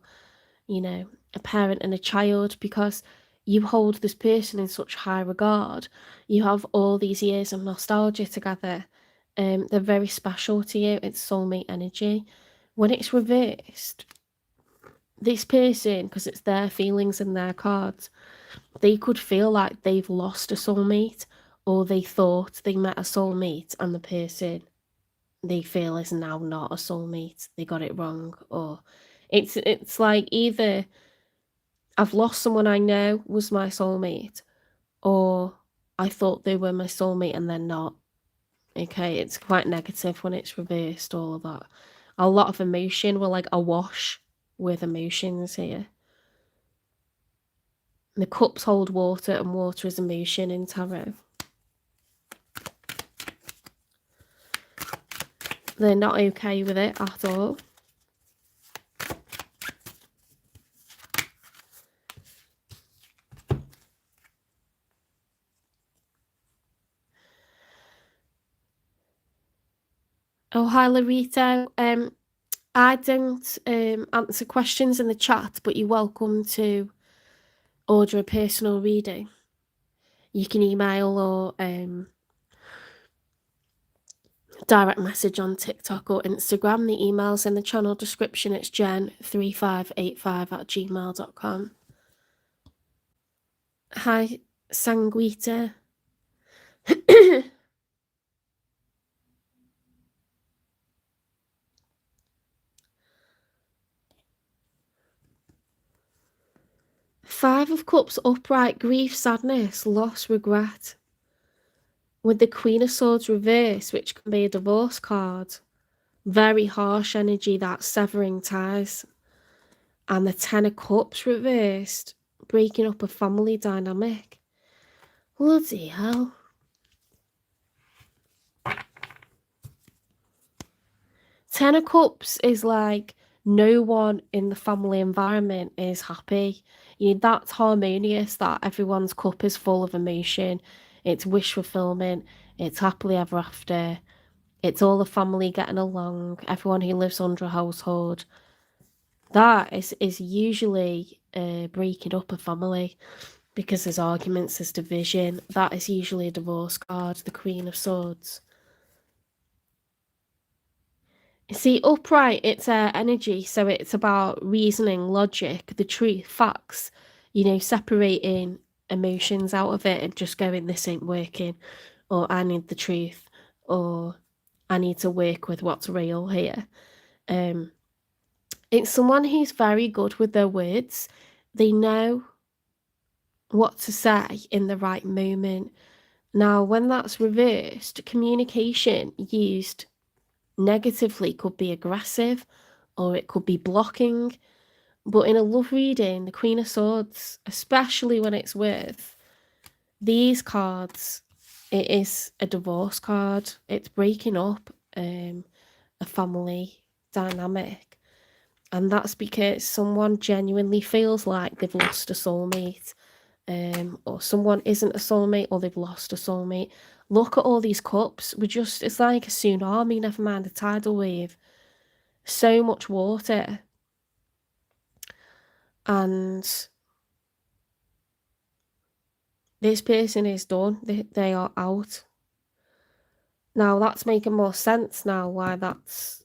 you know, a parent and a child, because you hold this person in such high regard. You have all these years of nostalgia together. They're very special to you. It's soulmate energy. When it's reversed, this person, because it's their feelings and their cards, they could feel like they've lost a soulmate, or they thought they met a soulmate and the person they feel is now not a soulmate. They got it wrong, or it's like either I've lost someone I know was my soulmate, or I thought they were my soulmate and they're not. Okay, it's quite negative when it's reversed, all of that. A lot of emotion. We're like awash with emotions here. The cups hold water, and water is emotion in tarot. They're not okay with it at all. Oh, hi, Larita. I don't answer questions in the chat, but you're welcome to order a personal reading. You can email or direct message on TikTok or Instagram. The email's in the channel description. It's jen3585@gmail.com. Hi, Sanguita. Five of Cups upright, grief, sadness, loss, regret. With the Queen of Swords reverse, which can be a divorce card. Very harsh energy, that's severing ties. And the Ten of Cups reversed, breaking up a family dynamic. Bloody hell. Ten of Cups is like no one in the family environment is happy. You know, that's harmonious, that everyone's cup is full of emotion. It's wish fulfillment. It's happily ever after. It's all the family getting along. Everyone who lives under a household. That is usually breaking up a family, because there's arguments, there's division. That is usually a divorce card, the Queen of Swords. See, upright, it's energy, so it's about reasoning, logic, the truth, facts, you know, separating emotions out of it and just going, this ain't working, or I need the truth, or I need to work with what's real here. It's someone who's very good with their words. They know what to say in the right moment. Now, when that's reversed, communication used negatively could be aggressive, or it could be blocking. But in a love reading, the Queen of Swords, especially when it's with these cards, it is a divorce card. It's breaking up a family dynamic. And that's because someone genuinely feels like they've lost a soulmate, or someone isn't a soulmate, or they've lost a soulmate. Look at all these cups. It's like a tsunami, never mind a tidal wave. So much water. and this person is done. They are out. Now that's making more sense now why that's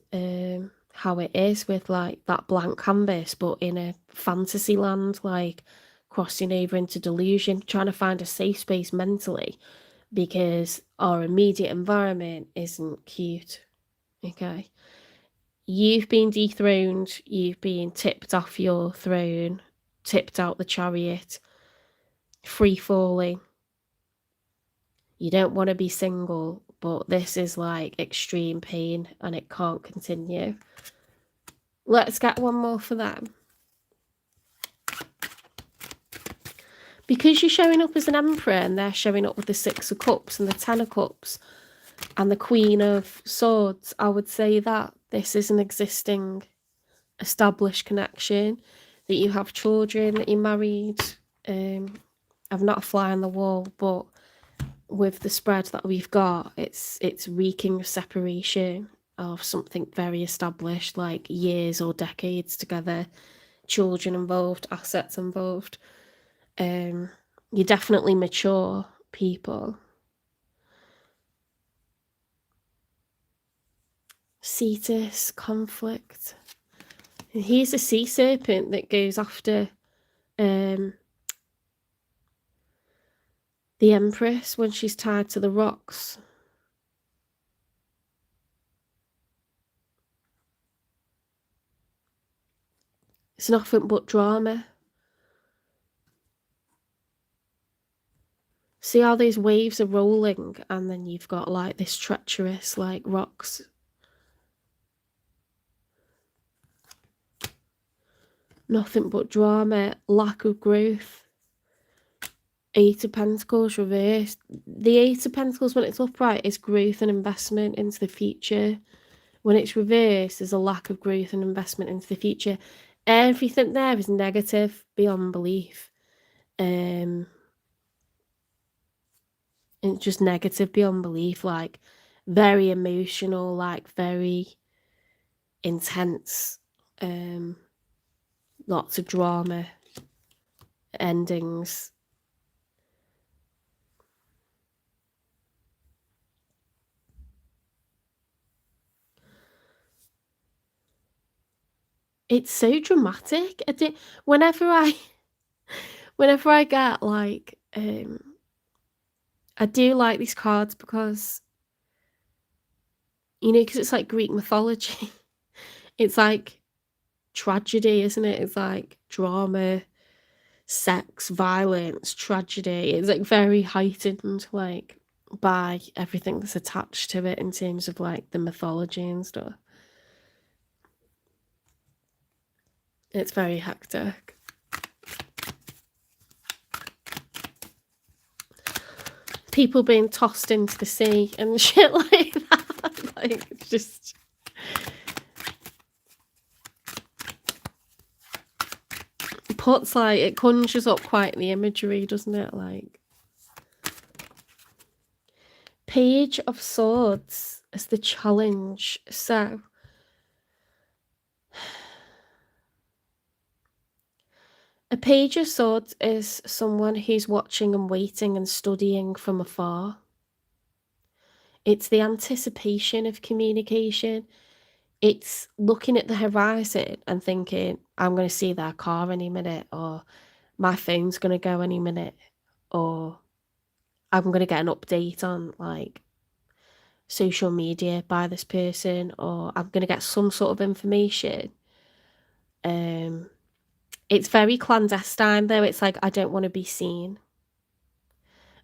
how it is with like that blank canvas, but in a fantasy land, like crossing over into delusion, trying to find a safe space mentally because our immediate environment isn't cute. Okay. You've been dethroned, you've been tipped off your throne, tipped out the chariot, free falling. You don't want to be single, but this is like extreme pain and it can't continue. Let's get one more for them. Because you're showing up as an emperor and they're showing up with the Six of Cups and the Ten of Cups and the Queen of Swords, I would say that this is an existing, established connection, that you have children, that you're married. I've not a fly on the wall, but with the spread that we've got, it's reeking of separation of something very established, like years or decades together, children involved, assets involved. You're definitely mature people. Cetus, conflict. And here's a sea serpent that goes after the Empress when she's tied to the rocks. It's nothing but drama. See how these waves are rolling and then you've got like this treacherous like rocks. Nothing but drama, lack of growth. Eight of Pentacles reversed. The Eight of Pentacles when it's upright is growth and investment into the future. When it's reversed, there's a lack of growth and investment into the future. Everything there is negative beyond belief. It's just negative beyond belief, like very emotional, like very intense. Lots of drama, endings. It's so dramatic. Whenever I get like I do like these cards because because it's like Greek mythology. It's like tragedy, isn't it? It's like drama, sex, violence, tragedy. It's like very heightened, like by everything that's attached to it in terms of like the mythology and stuff. It's very hectic. People being tossed into the sea and shit like that. Like, it's just... it conjures up quite the imagery, doesn't it? Like, Page of Swords is the challenge. So, a Page of Swords is someone who's watching and waiting and studying from afar. It's the anticipation of communication. It's looking at the horizon and thinking, I'm going to see their car any minute, or my phone's going to go any minute, or I'm going to get an update on like social media by this person, or I'm going to get some sort of information. It's very clandestine though. It's like, I don't want to be seen.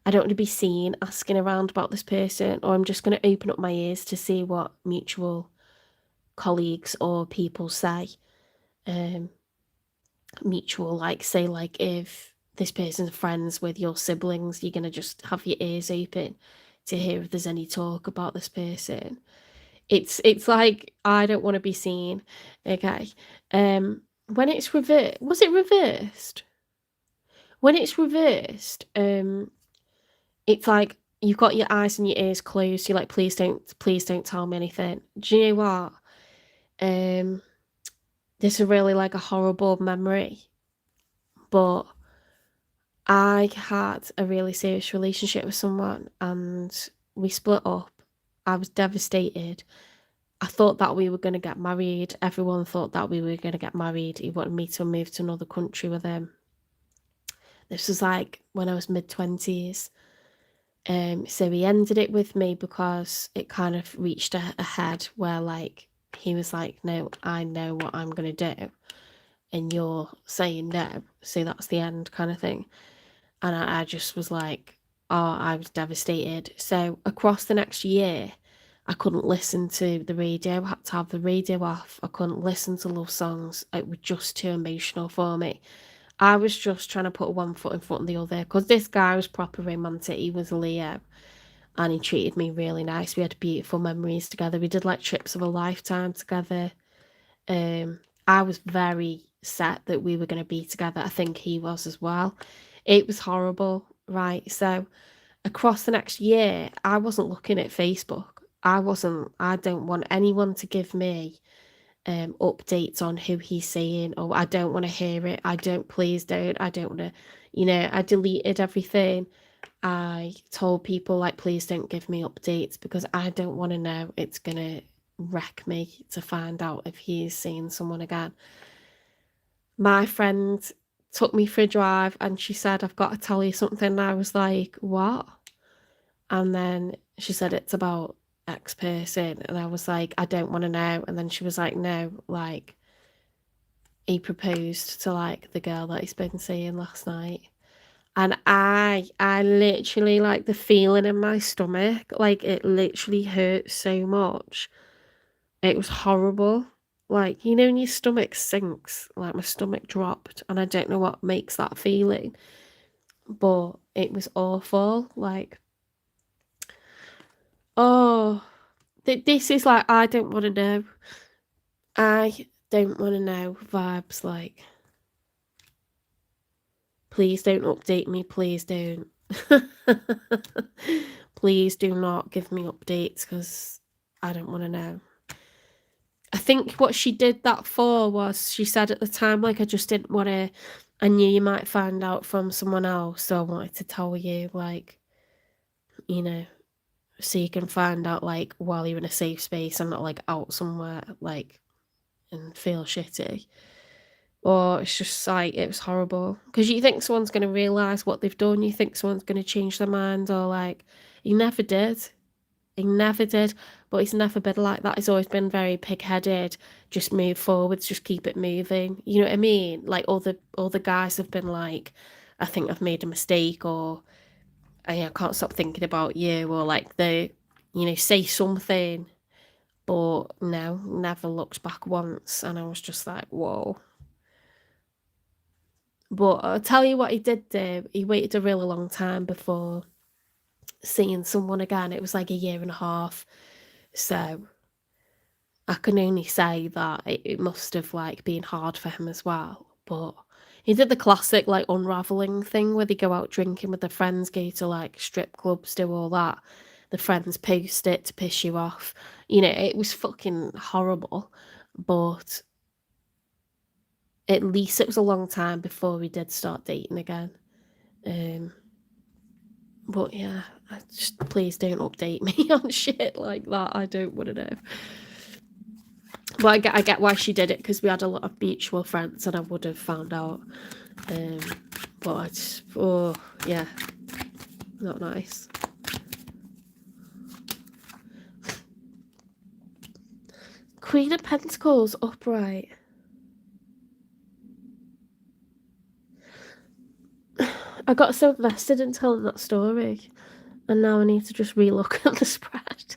I don't want to be seen asking around about this person, or I'm just going to open up my ears to see what mutual colleagues or people say. Mutual, like, say, like, if this person's friends with your siblings, you're going to just have your ears open to hear if there's any talk about this person. It's like, I don't want to be seen. Okay. When it's reversed, was it reversed? When it's reversed, it's like you've got your eyes and your ears closed. You're like, please don't tell me anything. Do you know what? This is really like a horrible memory. But I had a really serious relationship with someone and we split up. I was devastated. I thought that we were going to get married. Everyone thought that we were going to get married. He wanted me to move to another country with him. This was like when I was mid-20s. So he ended it with me because it kind of reached a head where like he was like, no, I know what I'm going to do and you're saying no. So that's the end kind of thing. And I just was like, oh, I was devastated. So across the next year, I couldn't listen to the radio. I had to have the radio off. I couldn't listen to love songs. It was just too emotional for me. I was just trying to put one foot in front of the other because this guy was proper romantic. He was a Leo and he treated me really nice. We had beautiful memories together. We did like trips of a lifetime together. I was very set that we were going to be together. I think he was as well. It was horrible, right? So across the next year, I wasn't looking at Facebook. I don't want anyone to give me updates on who he's saying, or I don't want to hear it. Please don't. I don't want to, I deleted everything. I told people, like, please don't give me updates because I don't want to know. It's going to wreck me to find out if he's seeing someone again. My friend took me for a drive and she said, I've got to tell you something. And I was like, what? And then she said, it's about X person. And I was like, I don't want to know. And then she was like, no, like, he proposed to like the girl that he's been seeing last night. And I literally, like, the feeling in my stomach, like, it literally hurt so much. It was horrible. Like, when your stomach sinks, like, my stomach dropped, and I don't know what makes that feeling, but it was awful. Like, oh, this is like, I don't want to know. I don't want to know vibes, like, please don't update me, please don't. Please do not give me updates because I don't want to know. I think what she did that for was she said at the time, like, I just didn't want to, I knew you might find out from someone else, so I wanted to tell you, like, so you can find out, like, while you're in a safe space and not, like, out somewhere, like, and feel shitty. Or it's just like, it was horrible. Because you think someone's going to realise what they've done, you think someone's going to change their mind, or like, he never did. He never did. But he's never been like that. He's always been very pig-headed. Just move forwards, just keep it moving. You know what I mean? Like, all the guys have been like, I think I've made a mistake, or I can't stop thinking about you, or like they, say something. But no, never looked back once. And I was just like, whoa. But I'll tell you what he did do. He waited a really long time before seeing someone again. It was like a year and a half. So I can only say that it must have like been hard for him as well. But he did the classic like unraveling thing where they go out drinking with their friends, go to like strip clubs, do all that. The friends post it to piss you off. It was fucking horrible. But at least it was a long time before we did start dating again. But yeah, please don't update me on shit like that. I don't want to know. But I get why she did it, because we had a lot of mutual friends and I would have found out. But yeah, not nice. Queen of Pentacles upright. I got so invested in telling that story, and now I need to just relook at the spread.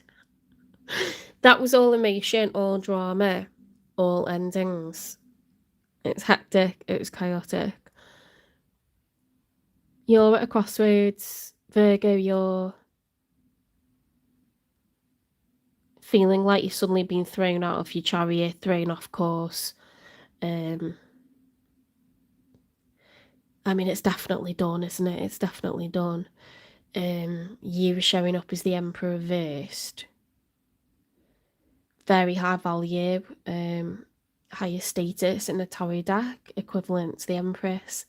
That was all emotion, all drama, all endings. It's hectic, it was chaotic. You're at a crossroads, Virgo. You're feeling like you've suddenly been thrown out of your chariot, thrown off course. I mean, it's definitely done, isn't it? It's definitely done. You were showing up as the Emperor reversed. Very high value, higher status in the tarot deck, equivalent to the Empress.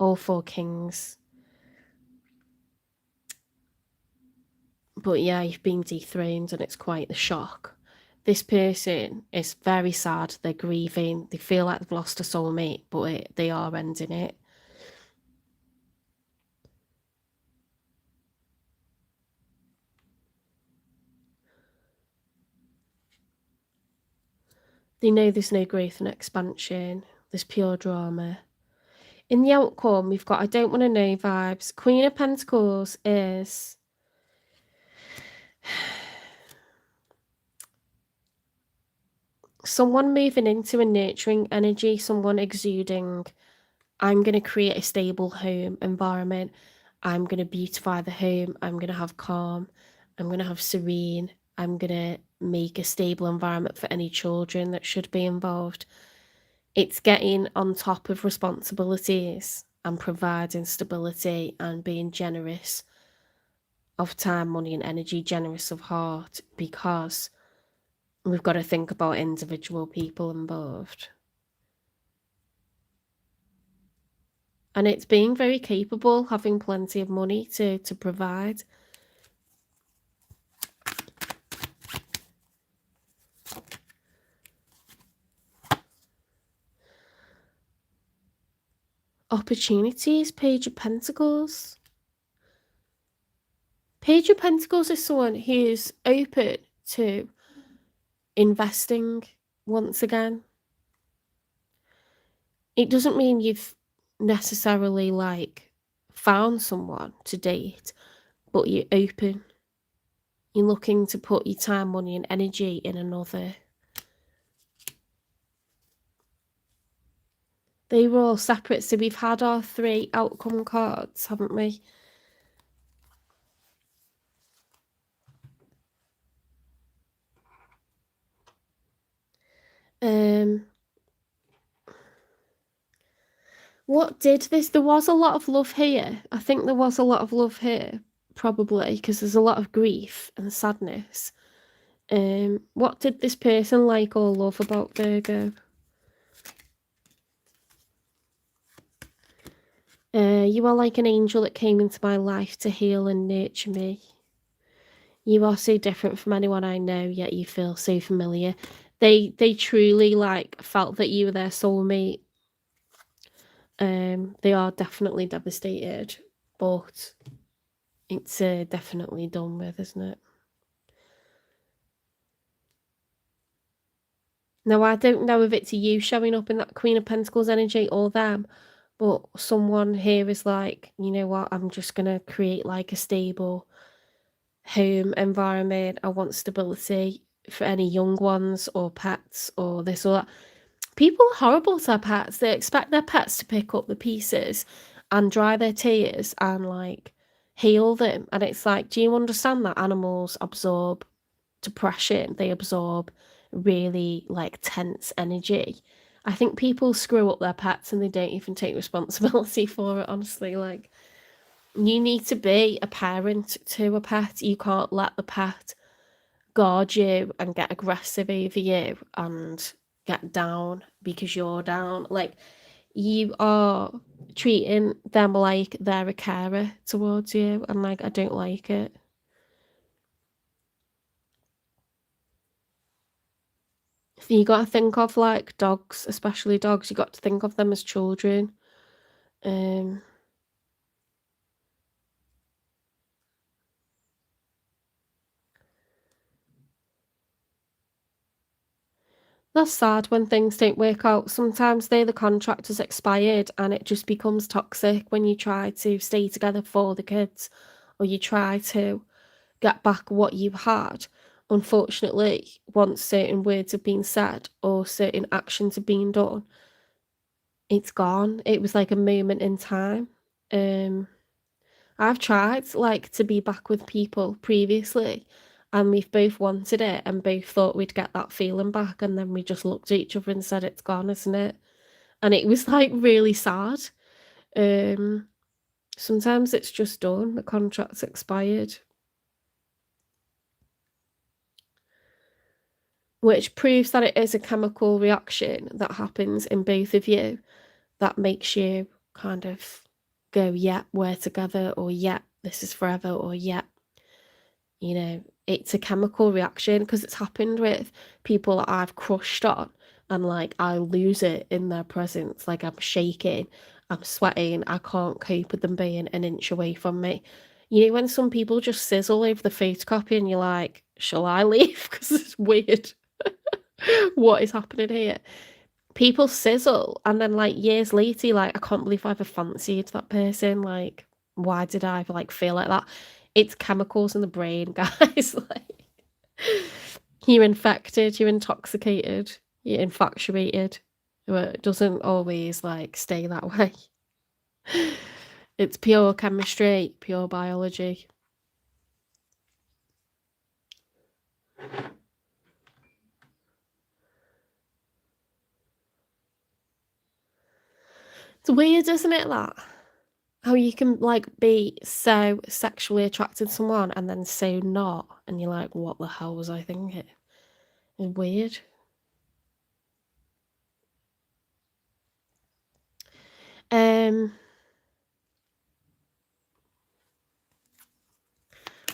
All 4 kings. But yeah, you've been dethroned and it's quite the shock. This person is very sad, they're grieving, they feel like they've lost a soulmate, but they are ending it. They know there's no growth and expansion, there's pure drama. In the outcome, we've got I don't want to know vibes. Queen of Pentacles is someone moving into a nurturing energy, someone exuding, I'm going to create a stable home environment. I'm going to beautify the home. I'm going to have calm. I'm going to have serene. I'm going to make a stable environment for any children that should be involved. It's getting on top of responsibilities and providing stability and being generous of time, money, and energy, generous of heart, because we've got to think about individual people involved. And it's being very capable, having plenty of money to provide. Opportunities, Page of Pentacles. Page of Pentacles is someone who's open to investing once again. It doesn't mean you've necessarily found someone to date, but you're open. You're looking to put your time, money, and energy in another. They were all separate, so we've had our 3 outcome cards, haven't we? What did this? There was a lot of love here. I think there was a lot of love here, probably, because there's a lot of grief and sadness. What did this person like or love about Virgo? You are like an angel that came into my life to heal and nurture me. You are so different from anyone I know, yet you feel so familiar. They truly felt that you were their soulmate. They are definitely devastated, but it's definitely done with, isn't it? Now, I don't know if it's you showing up in that Queen of Pentacles energy or them, but someone here is like, you know what, I'm just going to create a stable home environment. I want stability for any young ones or pets or this or that. People are horrible to their pets. They expect their pets to pick up the pieces and dry their tears and heal them. And it's like, do you understand that animals absorb depression? They absorb really tense energy. I think people screw up their pets and they don't even take responsibility for it, honestly. You need to be a parent to a pet. You can't let the pet guard you and get aggressive over you and get down because you're down. You are treating them like they're a carer towards you, and I don't like it. You got to think of dogs, especially dogs. You got to think of them as children. That's sad when things don't work out. Sometimes the contract has expired and it just becomes toxic when you try to stay together for the kids or you try to get back what you had. Unfortunately, once certain words have been said or certain actions have been done, it's gone. It was like a moment in time. I've tried to be back with people previously and we've both wanted it and both thought we'd get that feeling back, and then we just looked at each other and said it's gone, isn't it? And it was really sad. Um Sometimes it's just done, the contract's expired. Which proves that it is a chemical reaction that happens in both of you that makes you kind of go, yeah, we're together, or yeah, this is forever, or yeah, you know, it's a chemical reaction, because it's happened with people that I've crushed on, and like I lose it in their presence. Like I'm shaking, I'm sweating, I can't cope with them being an inch away from me. You know, when some people just sizzle over the photocopy and you're like, shall I leave? Because it's weird. What is happening here? People sizzle, and then like years later, you're like, I can't believe I ever fancied that person. Like, why did I like feel like that? It's chemicals in the brain, guys. Like, you're infected, you're intoxicated, you're infatuated. But it doesn't always like stay that way. It's pure chemistry, pure biology. It's weird, isn't it, that? How you can like be so sexually attracted to someone and then so not, and you're like, what the hell was I thinking? It's weird. Um,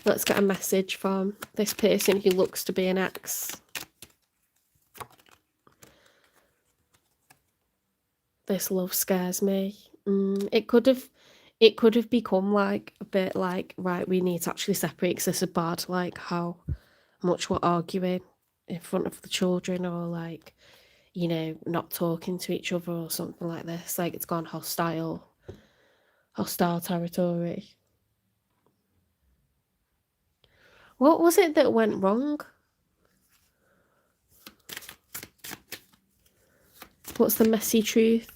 let's get a message from this person who looks to be an ex. This love scares me. It could have become like a bit like, right, we need to actually separate because this is bad. Like how much we're arguing in front of the children, or like, you know, not talking to each other or something like this. Like it's gone hostile territory. What was it that went wrong? What's the messy truth?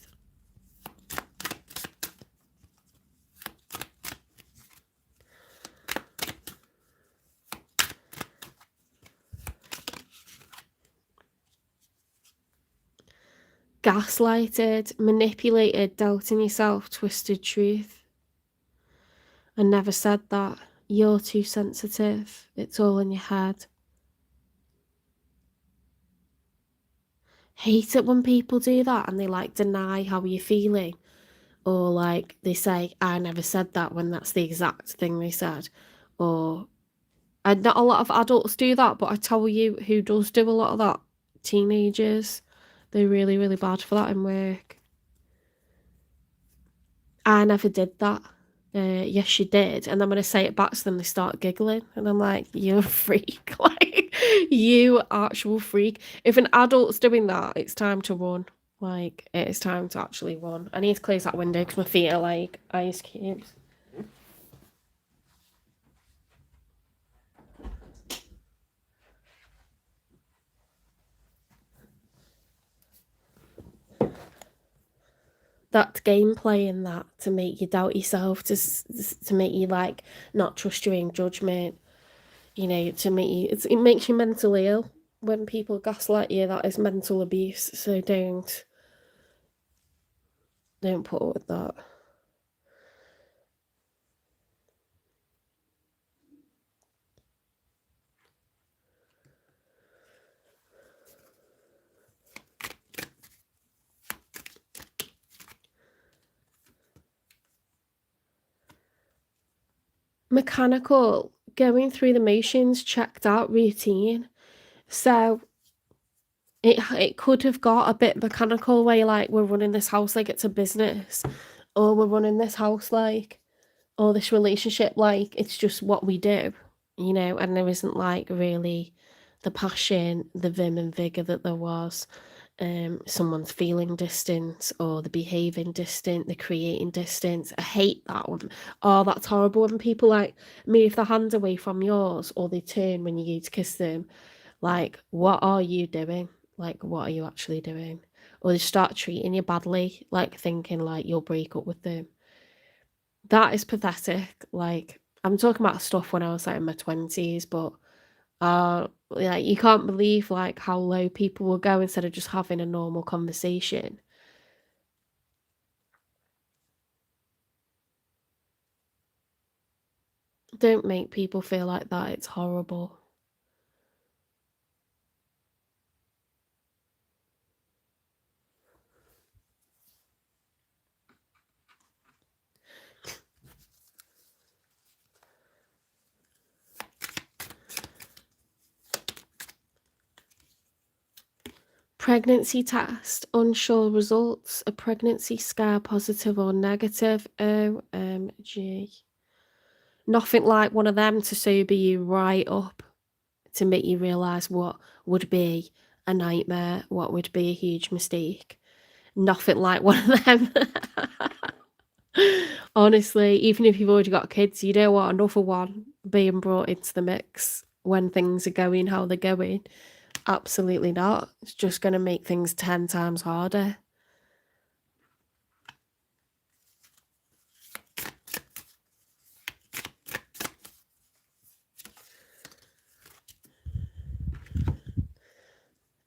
Gaslighted, manipulated, doubting yourself, twisted truth. I never said that. You're too sensitive. It's all in your head. Hate it when people do that and they like deny how you're feeling. Or like they say, I never said that, when that's the exact thing they said. Or, and not a lot of adults do that, but I tell you who does do a lot of that. Teenagers. They're really, really bad for that in work. I never did that. Yes, you did. And then when I say it back to them, they start giggling. And I'm like, you're a freak. Like, you actual freak. If an adult's doing that, it's time to run. Like, it is time to actually run. I need to close that window because my feet are like ice cubes. That gameplay in that to make you doubt yourself, to make you like not trust your own judgment, you know, to make you, it makes you mentally ill when people gaslight you. That is mental abuse. So don't put up with that. Mechanical, going through the motions, checked out, routine. So it could have got a bit mechanical, where you're like, we're running this house like it's a business, or we're running this house like, or this relationship like it's just what we do, you know, and there isn't like really the passion, the vim and vigor that there was. Someone's feeling distance, or the behaving distant, the creating distance. I hate that one. Oh, that's horrible when people like move their hand away from yours, or they turn when you go to kiss them. Like, what are you doing? Like, what are you actually doing? Or they start treating you badly, like thinking like you'll break up with them. That is pathetic. Like, I'm talking about stuff when I was like in my 20s, but like you can't believe like how low people will go instead of just having a normal conversation. Don't make people feel like that. It's horrible. Pregnancy test, unsure results. A pregnancy scare, positive or negative? OMG. Nothing like one of them to sober you right up, to make you realise what would be a nightmare, what would be a huge mistake. Nothing like one of them. Honestly, even if you've already got kids, you don't want another one being brought into the mix when things are going how they're going. Absolutely not. It's just going to make things 10 times harder.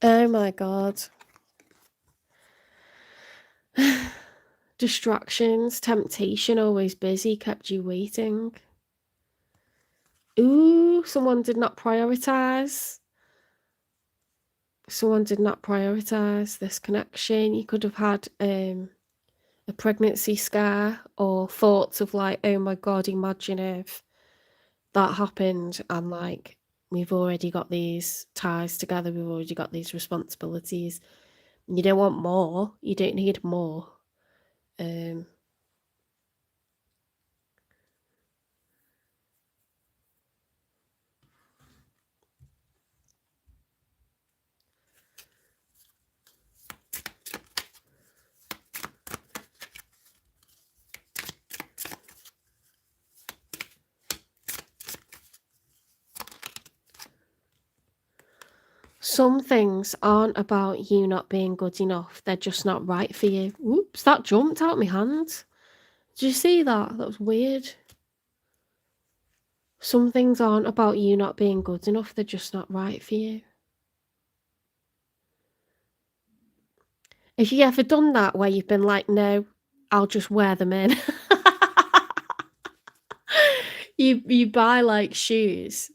Oh my god. Distractions, temptation, always busy, kept you waiting. Ooh, someone did not prioritise. Someone did not prioritise this connection. You could have had a pregnancy scare, or thoughts of like, oh my god, imagine if that happened and like we've already got these ties together, we've already got these responsibilities. You don't want more. You don't need more. Some things aren't about you not being good enough. They're just not right for you. Oops, that jumped out my hand. Did you see that? That was weird. Some things aren't about you not being good enough. They're just not right for you. Have you ever done that where you've been like, no, I'll just wear them in? You buy like shoes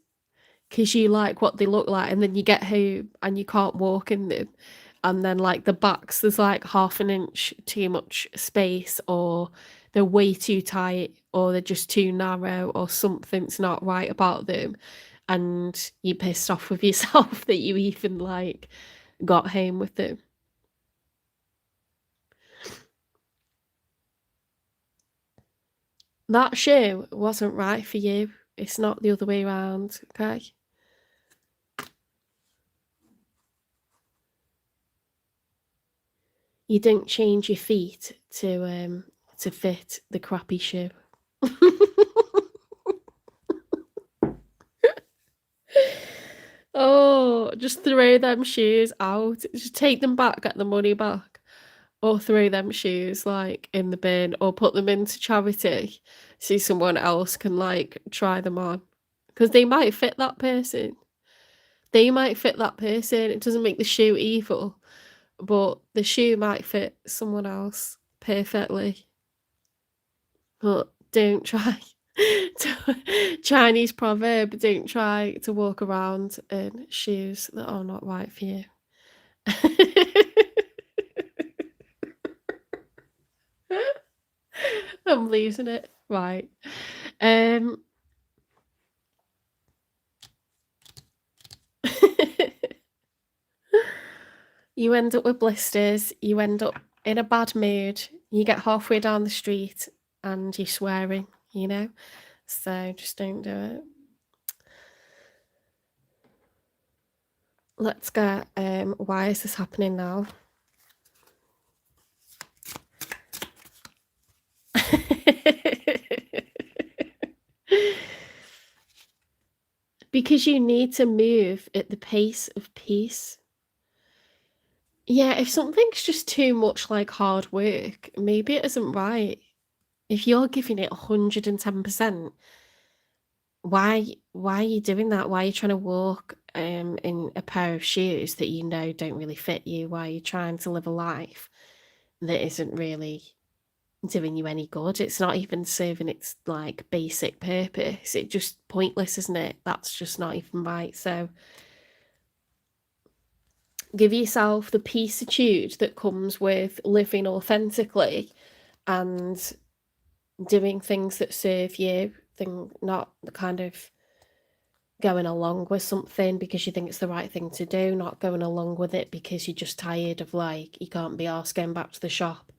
because you like what they look like, and then you get home and you can't walk in them, and then like the backs, there's like half an inch too much space, or they're way too tight, or they're just too narrow, or something's not right about them, and you're pissed off with yourself that you even like got home with them. That shoe wasn't right for you. It's not the other way around, okay? You didn't change your feet to fit the crappy shoe. Oh, just throw them shoes out. Just take them back, get the money back, or throw them shoes like in the bin, or put them into charity so someone else can like try them on, because they might fit that person. They might fit that person. It doesn't make the shoe evil, but the shoe might fit someone else perfectly. But don't try Chinese proverb, don't try to walk around in shoes that are not right for you. I'm losing it. Right. Um You end up with blisters, you end up in a bad mood, you get halfway down the street and you're swearing, you know? So just don't do it. Let's get why is this happening now? Because you need to move at the pace of peace. Yeah, if something's just too much like hard work, maybe it isn't right. If you're giving it 110%, why are you doing that? Why are you trying to walk in a pair of shoes that you know don't really fit you? Why are you trying to live a life that isn't really doing you any good? It's not even serving its like basic purpose. It's just pointless, isn't it? That's just not even right. So give yourself the peacitude that comes with living authentically and doing things that serve you, not the kind of going along with something because you think it's the right thing to do, not going along with it because you're just tired of, like, you can't be arsed going back to the shop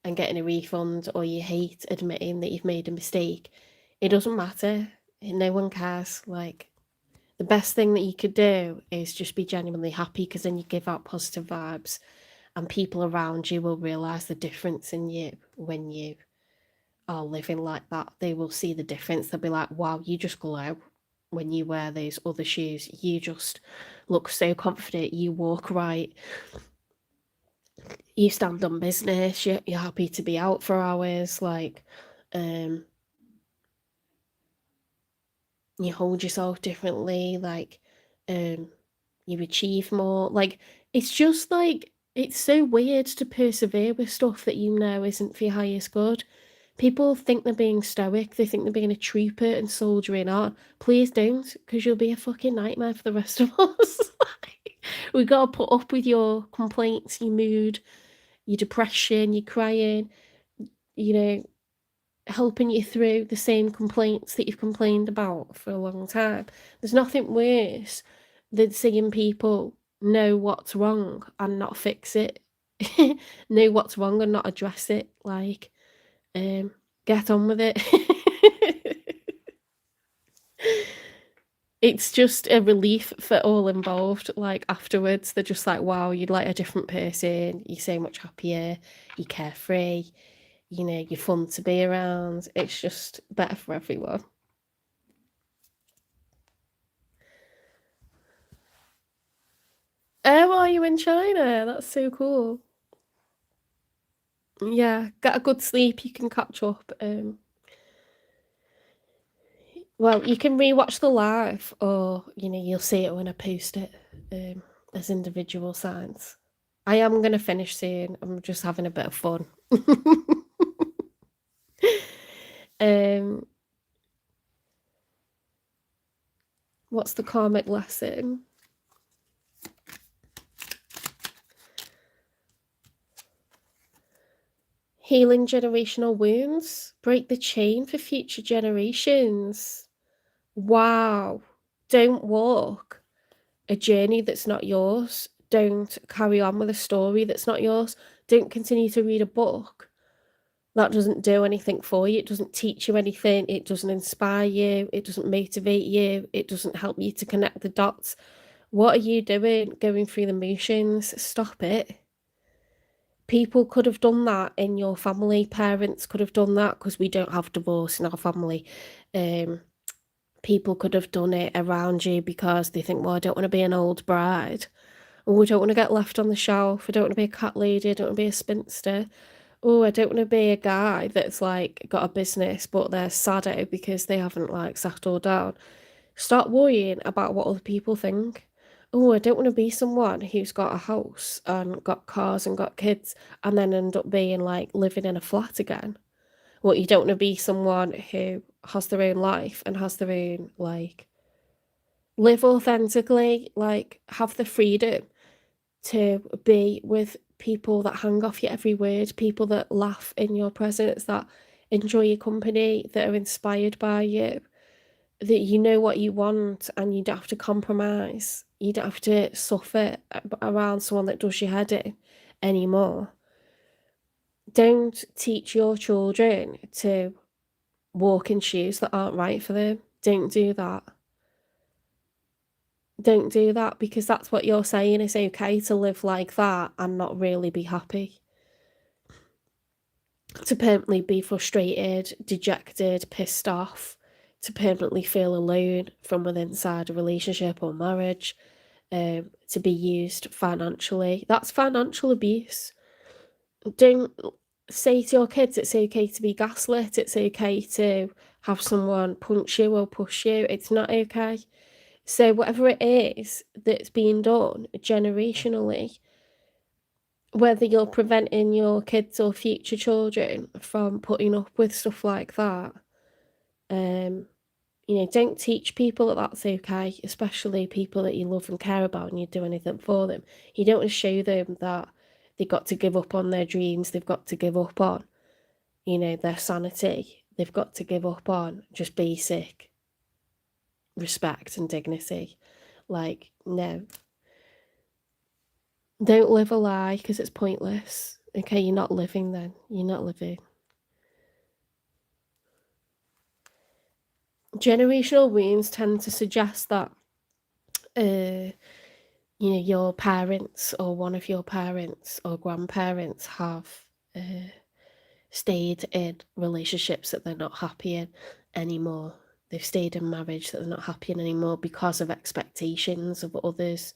and getting a refund, or you hate admitting that you've made a mistake. It doesn't matter. No one cares. Like, the best thing that you could do is just be genuinely happy, because then you give out positive vibes and people around you will realise the difference in you when you are living like that. They will see the difference. They'll be like, wow, you just glow when you wear those other shoes. You just look so confident. You walk right. You stand on business. You're happy to be out for hours. Like, you hold yourself differently. Like, you achieve more. Like, it's just like, it's so weird to persevere with stuff that you know isn't for your highest good. People think they're being stoic, they think they're being a trooper and soldiering on. Please don't, because you'll be a fucking nightmare for the rest of us. We gotta put up with your complaints, your mood, your depression, your crying, you know, helping you through the same complaints that you've complained about for a long time. There's nothing worse than seeing people know what's wrong and not fix it. Know what's wrong and not address it. Like, get on with it. It's just a relief for all involved. Like, afterwards, they're just like, wow, you're like a different person. You're so much happier. You're carefree. You know, you're fun to be around. It's just better for everyone. Oh, are you in China? That's so cool. Yeah, get a good sleep. You can catch up. Well, you can rewatch the live, or you'll see it when I post it. As individual signs. I am gonna finish soon. I'm just having a bit of fun. um, what's the karmic lesson? Healing generational wounds. Break the chain for future generations. Wow. Don't walk a journey that's not yours. Don't carry on with a story that's not yours. Don't continue to read a book that doesn't do anything for you. It doesn't teach you anything. It doesn't inspire you. It doesn't motivate you. It doesn't help you to connect the dots. What are you doing going through the motions? Stop it. People could have done that in your family. Parents could have done that, because we don't have divorce in our family. People could have done it around you because they think, well, I don't want to be an old bride. Oh, I don't want to get left on the shelf. I don't want to be a cat lady. I don't want to be a spinster. Oh, I don't want to be a guy that's like got a business but they're sadder because they haven't like settled down. Start worrying about what other people think. Oh, I don't want to be someone who's got a house and got cars and got kids and then end up being like living in a flat again. Well, you don't want to be someone who has their own life and has their own, like, live authentically, like, have the freedom to be with people that hang off your every word, people that laugh in your presence, that enjoy your company, that are inspired by you, that you know what you want and you don't have to compromise. You don't have to suffer around someone that does your head in anymore. Don't teach your children to walk in shoes that aren't right for them. Don't do that. Don't do that, because that's what you're saying is okay, to live like that and not really be happy. To permanently be frustrated, dejected, pissed off, to permanently feel alone from within inside a relationship or marriage, to be used financially. That's financial abuse. Don't say to your kids it's okay to be gaslit, it's okay to have someone punch you or push you. It's not okay. So whatever it is that's being done generationally, whether you're preventing your kids or future children from putting up with stuff like that, don't teach people that that's okay, especially people that you love and care about and you do anything for them. You don't want to show them that they've got to give up on their dreams, they've got to give up on, their sanity, they've got to give up on just basic respect and dignity. Like, no. Don't live a lie because it's pointless. Okay, you're not living then. You're not living. Generational wounds tend to suggest that, your parents or one of your parents or grandparents have stayed in relationships that they're not happy in anymore. They've stayed in marriage that they're not happy in anymore because of expectations of others.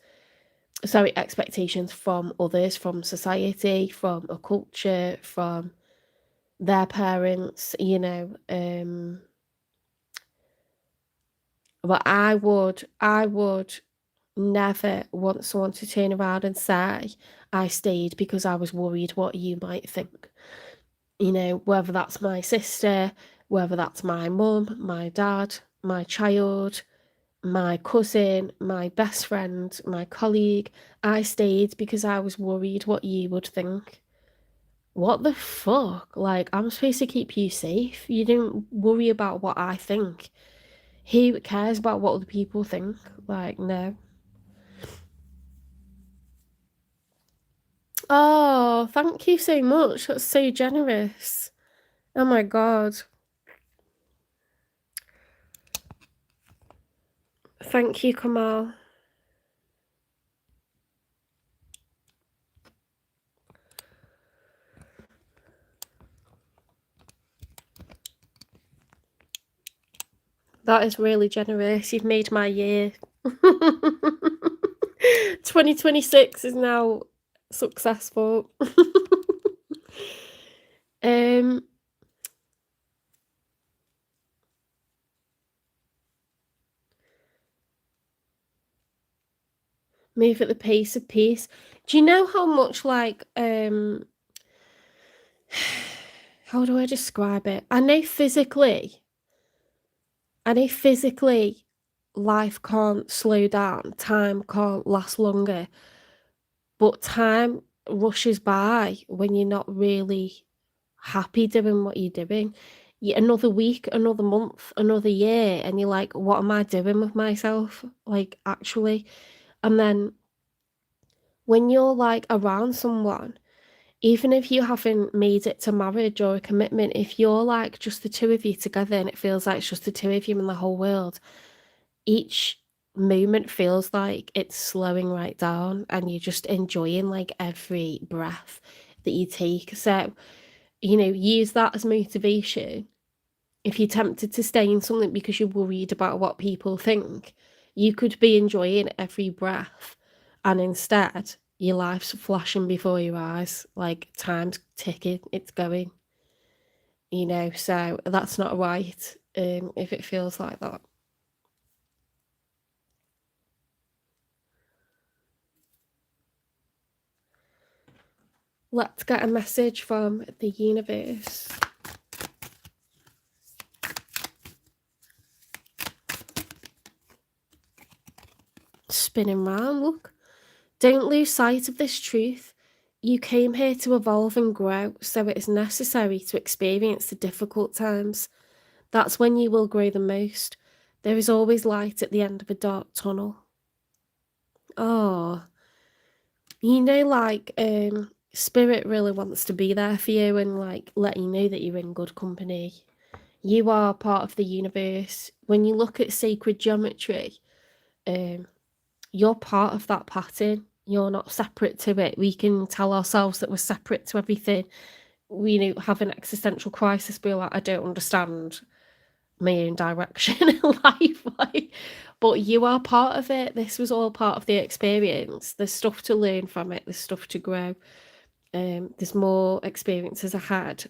Sorry, expectations from others, from society, from a culture, from their parents, but I would never want someone to turn around and say, "I stayed because I was worried what you might think." Whether that's my sister, whether that's my mum, my dad, my child, my cousin, my best friend, my colleague. I stayed because I was worried what you would think. What the fuck? Like, I'm supposed to keep you safe. You don't worry about what I think. Who cares about what other people think? Like, no. Oh, thank you so much. That's so generous. Oh my God. Thank you, Kamal. That is really generous. You've made my year. 2026 is now successful. um Move at the pace of peace. Do you know how much how do I describe it? I know physically life can't slow down, time can't last longer, but time rushes by when you're not really happy doing what you're doing. Another week, another month, another year, and you're like, what am I doing with myself? Like, actually. And then when you're like around someone, even if you haven't made it to marriage or a commitment, if you're like just the two of you together and it feels like it's just the two of you in the whole world, each moment feels like it's slowing right down and you're just enjoying like every breath that you take. So, use that as motivation. If you're tempted to stay in something because you're worried about what people think, you could be enjoying every breath, and instead, your life's flashing before your eyes, like time's ticking, it's going, so that's not right, if it feels like that. Let's get a message from the universe. Spinning round, look. Don't lose sight of this truth. You came here to evolve and grow, so it is necessary to experience the difficult times. That's when you will grow the most. There is always light at the end of a dark tunnel. Oh, spirit really wants to be there for you and like let you know that you're in good company. You are part of the universe. When you look at sacred geometry, you're part of that pattern. You're not separate to it. We can tell ourselves that we're separate to everything. We have an existential crisis, be like, I don't understand my own direction in life. But you are part of it. This was all part of the experience. There's stuff to learn from it. There's stuff to grow. There's more experiences ahead.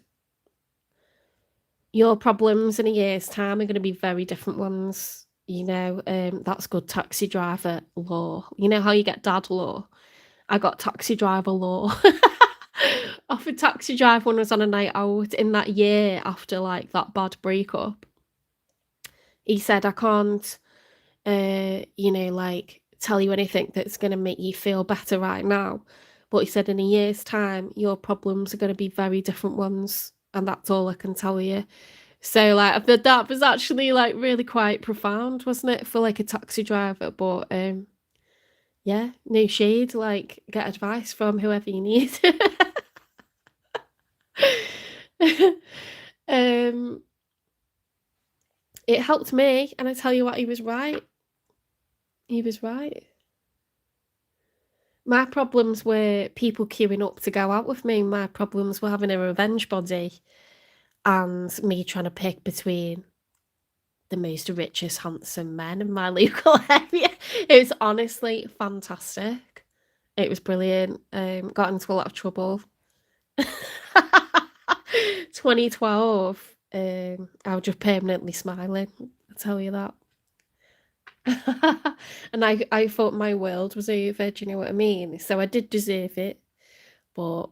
Your problems in a year's time are going to be very different ones. That's good taxi driver law. You know how you get dad law? I got taxi driver law. Off a taxi driver when I was on a night out in that year after like that bad breakup. He said, I can't, tell you anything that's going to make you feel better right now. But he said, in a year's time, your problems are going to be very different ones. And that's all I can tell you. So, like, that was actually, like, really quite profound, wasn't it, for, like, a taxi driver? But, yeah, no shade, like, get advice from whoever you need. Um, it helped me, and I tell you what, he was right. He was right. My problems were people queuing up to go out with me. My problems were having a revenge body and me trying to pick between the most richest, handsome men in my local area. It was honestly fantastic. It was brilliant. Got into a lot of trouble. 2012, I was just permanently smiling, I'll tell you that. And I thought my world was over, do you know what I mean? So I did deserve it, but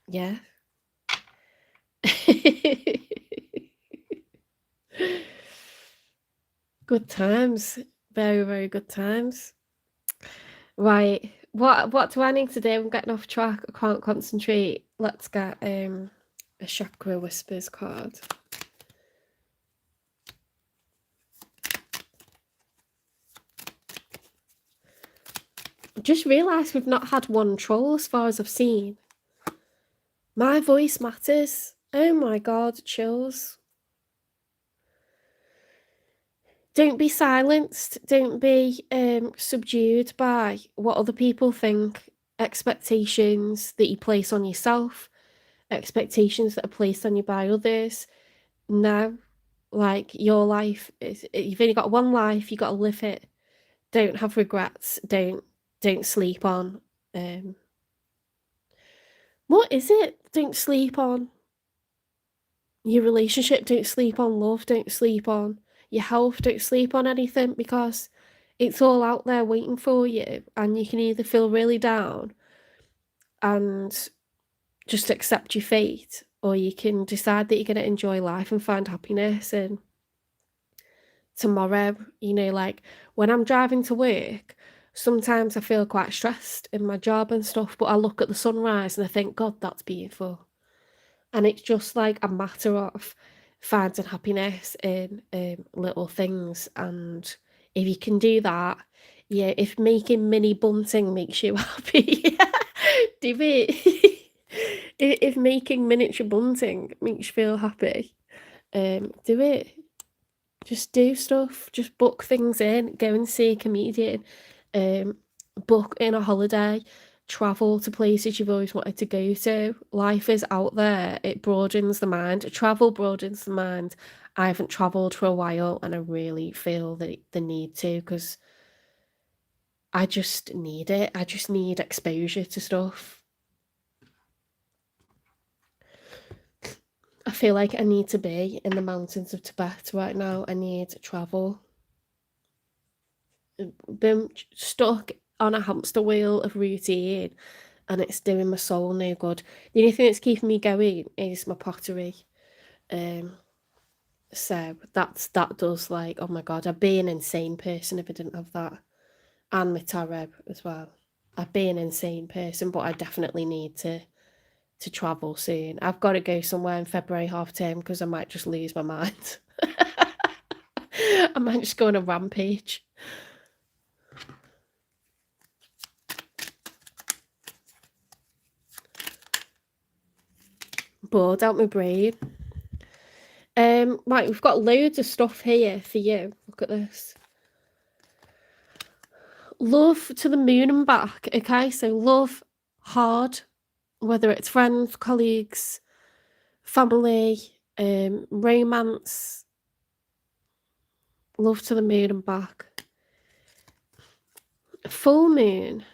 yeah. Good times. Very, very good times. Right. What do I need to do? I'm getting off track. I can't concentrate. Let's get a Chakra Whispers card. Just realised we've not had one troll as far as I've seen. My voice matters. Oh my god, chills. Don't be silenced. Don't be subdued by what other people think. Expectations that you place on yourself. Expectations that are placed on you by others. No. Like, your life is, you've only got one life, you got to live it. Don't have regrets. Don't sleep on. What is it? Don't sleep on your relationship. Don't sleep on love. Don't sleep on your health. Don't sleep on anything, because it's all out there waiting for you, and you can either feel really down and just accept your fate, or you can decide that you're going to enjoy life and find happiness. And tomorrow, you know, like, when I'm driving to work, sometimes I feel quite stressed in my job and stuff, but I look at the sunrise and I think, God, that's beautiful. And it's just like a matter of finding happiness in little things. And if you can do that, yeah, if making mini bunting makes you happy, do it. If making miniature bunting makes you feel happy, do it. Just do stuff, just book things in, go and see a comedian, um, book in a holiday, travel to places you've always wanted to go to. Life is out there, it broadens the mind. Travel broadens the mind. I haven't travelled for a while, and I really feel the need to, because I just need it. I just need exposure to stuff. I feel like I need to be in the mountains of Tibet right now. I need travel. Been stuck on a hamster wheel of routine, and it's doing my soul no good. The only thing that's keeping me going is my pottery. So that does, like, oh my god, I'd be an insane person if I didn't have that. And my tarot as well. I'd be an insane person, but I definitely need to travel soon. I've got to go somewhere in February half term, because I might just lose my mind. I might just go on a rampage. Bored out my brain. Right, we've got loads of stuff here for you. Look at this. Love to the moon and back, okay? So love hard, whether it's friends, colleagues, family, romance. Love to the moon and back. Full moon.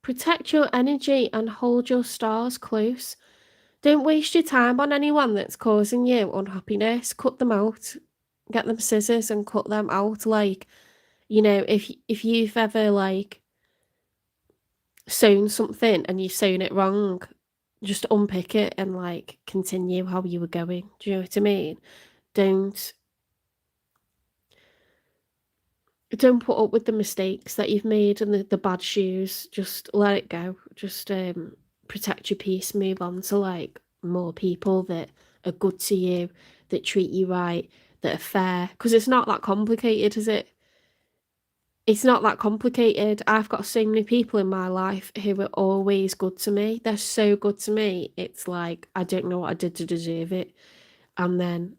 Protect your energy and hold your stars close. Don't waste your time on anyone that's causing you unhappiness. Cut them out. Get them scissors and cut them out. Like, you know, if you've ever, like, sewn something and you've sewn it wrong, just unpick it and, like, continue how you were going. Do you know what I mean? Don't put up with the mistakes that you've made and the bad shoes. Just let it go. Just protect your peace. Move on to, like, more people that are good to you, that treat you right, that are fair. Because it's not that complicated, is it? It's not that complicated. I've got so many people in my life who are always good to me. They're so good to me. It's like, I don't know what I did to deserve it. And then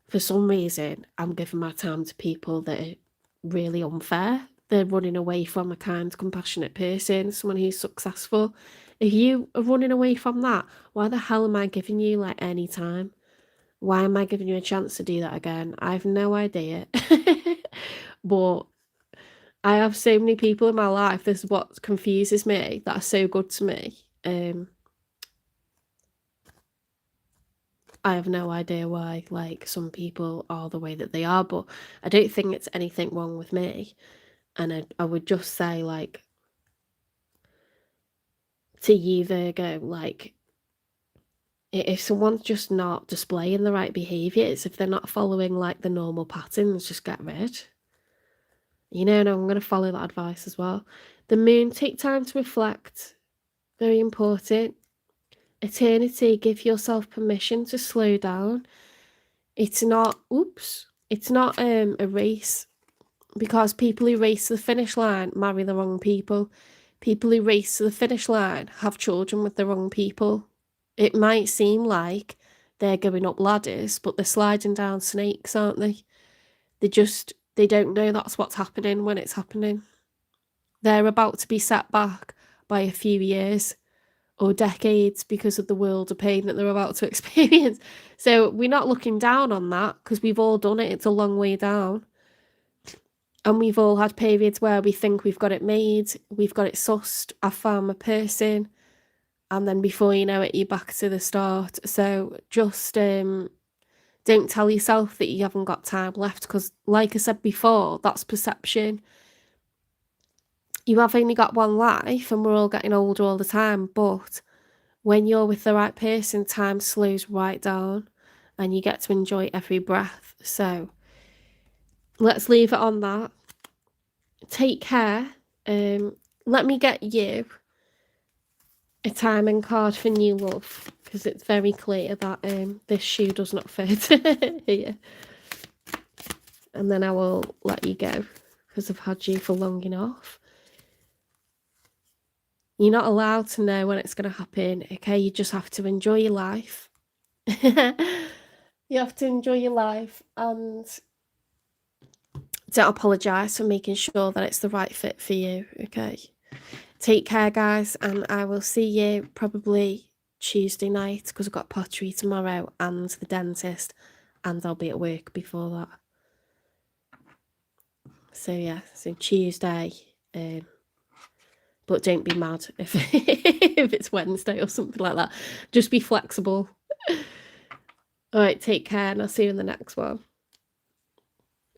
for some reason, I'm giving my time to people that are really unfair. They're running away from a kind, compassionate person, someone who's successful. If you are running away from that, why the hell am I giving you like any time? Why am I giving you a chance to do that again? I have no idea. But I have so many people in my life, this is what confuses me, that are so good to me. I have no idea why, like, some people are the way that they are, but I don't think it's anything wrong with me. And I would just say, like, to you, Virgo, like, if someone's just not displaying the right behaviours, if they're not following, like, the normal patterns, just get rid. You know, and I'm going to follow that advice as well. The moon, take time to reflect. Very important. Eternity, give yourself permission to slow down. It's not, it's not a race, because people who race to the finish line marry the wrong people. People who race to the finish line have children with the wrong people. It might seem like they're going up ladders, but they're sliding down snakes, aren't they? They don't know that's what's happening when it's happening. They're about to be set back by a few years or decades because of the world of pain that they're about to experience. So we're not looking down on that, because we've all done it. It's a long way down. And we've all had periods where we think we've got it made, we've got it sussed, I found my person, and then before you know it, you're back to the start. So just don't tell yourself that you haven't got time left, because like I said before, that's perception. You have only got one life, and we're all getting older all the time, but when you're with the right person, time slows right down and you get to enjoy every breath. So let's leave it on that. Take care. Let me get you a timing card for new love, because it's very clear that this shoe does not fit here. And then I will let you go, because I've had you for long enough. You're not allowed to know when it's going to happen, okay? You just have to enjoy your life. You have to enjoy your life, and don't apologise for making sure that it's the right fit for you, okay? Take care, guys, and I will see you probably Tuesday night, because I've got pottery tomorrow and the dentist, and I'll be at work before that. So yeah, so Tuesday, but don't be mad if if it's Wednesday or something like that. Just be flexible. All right, take care, and I'll see you in the next one.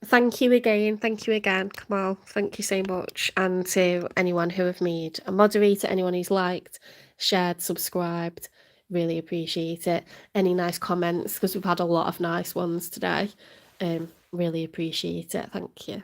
Thank you again, Kamal. Thank you so much. And to anyone who have made a moderator, anyone who's liked, shared, subscribed, really appreciate it. Any nice comments, because we've had a lot of nice ones today. Really appreciate it. Thank you.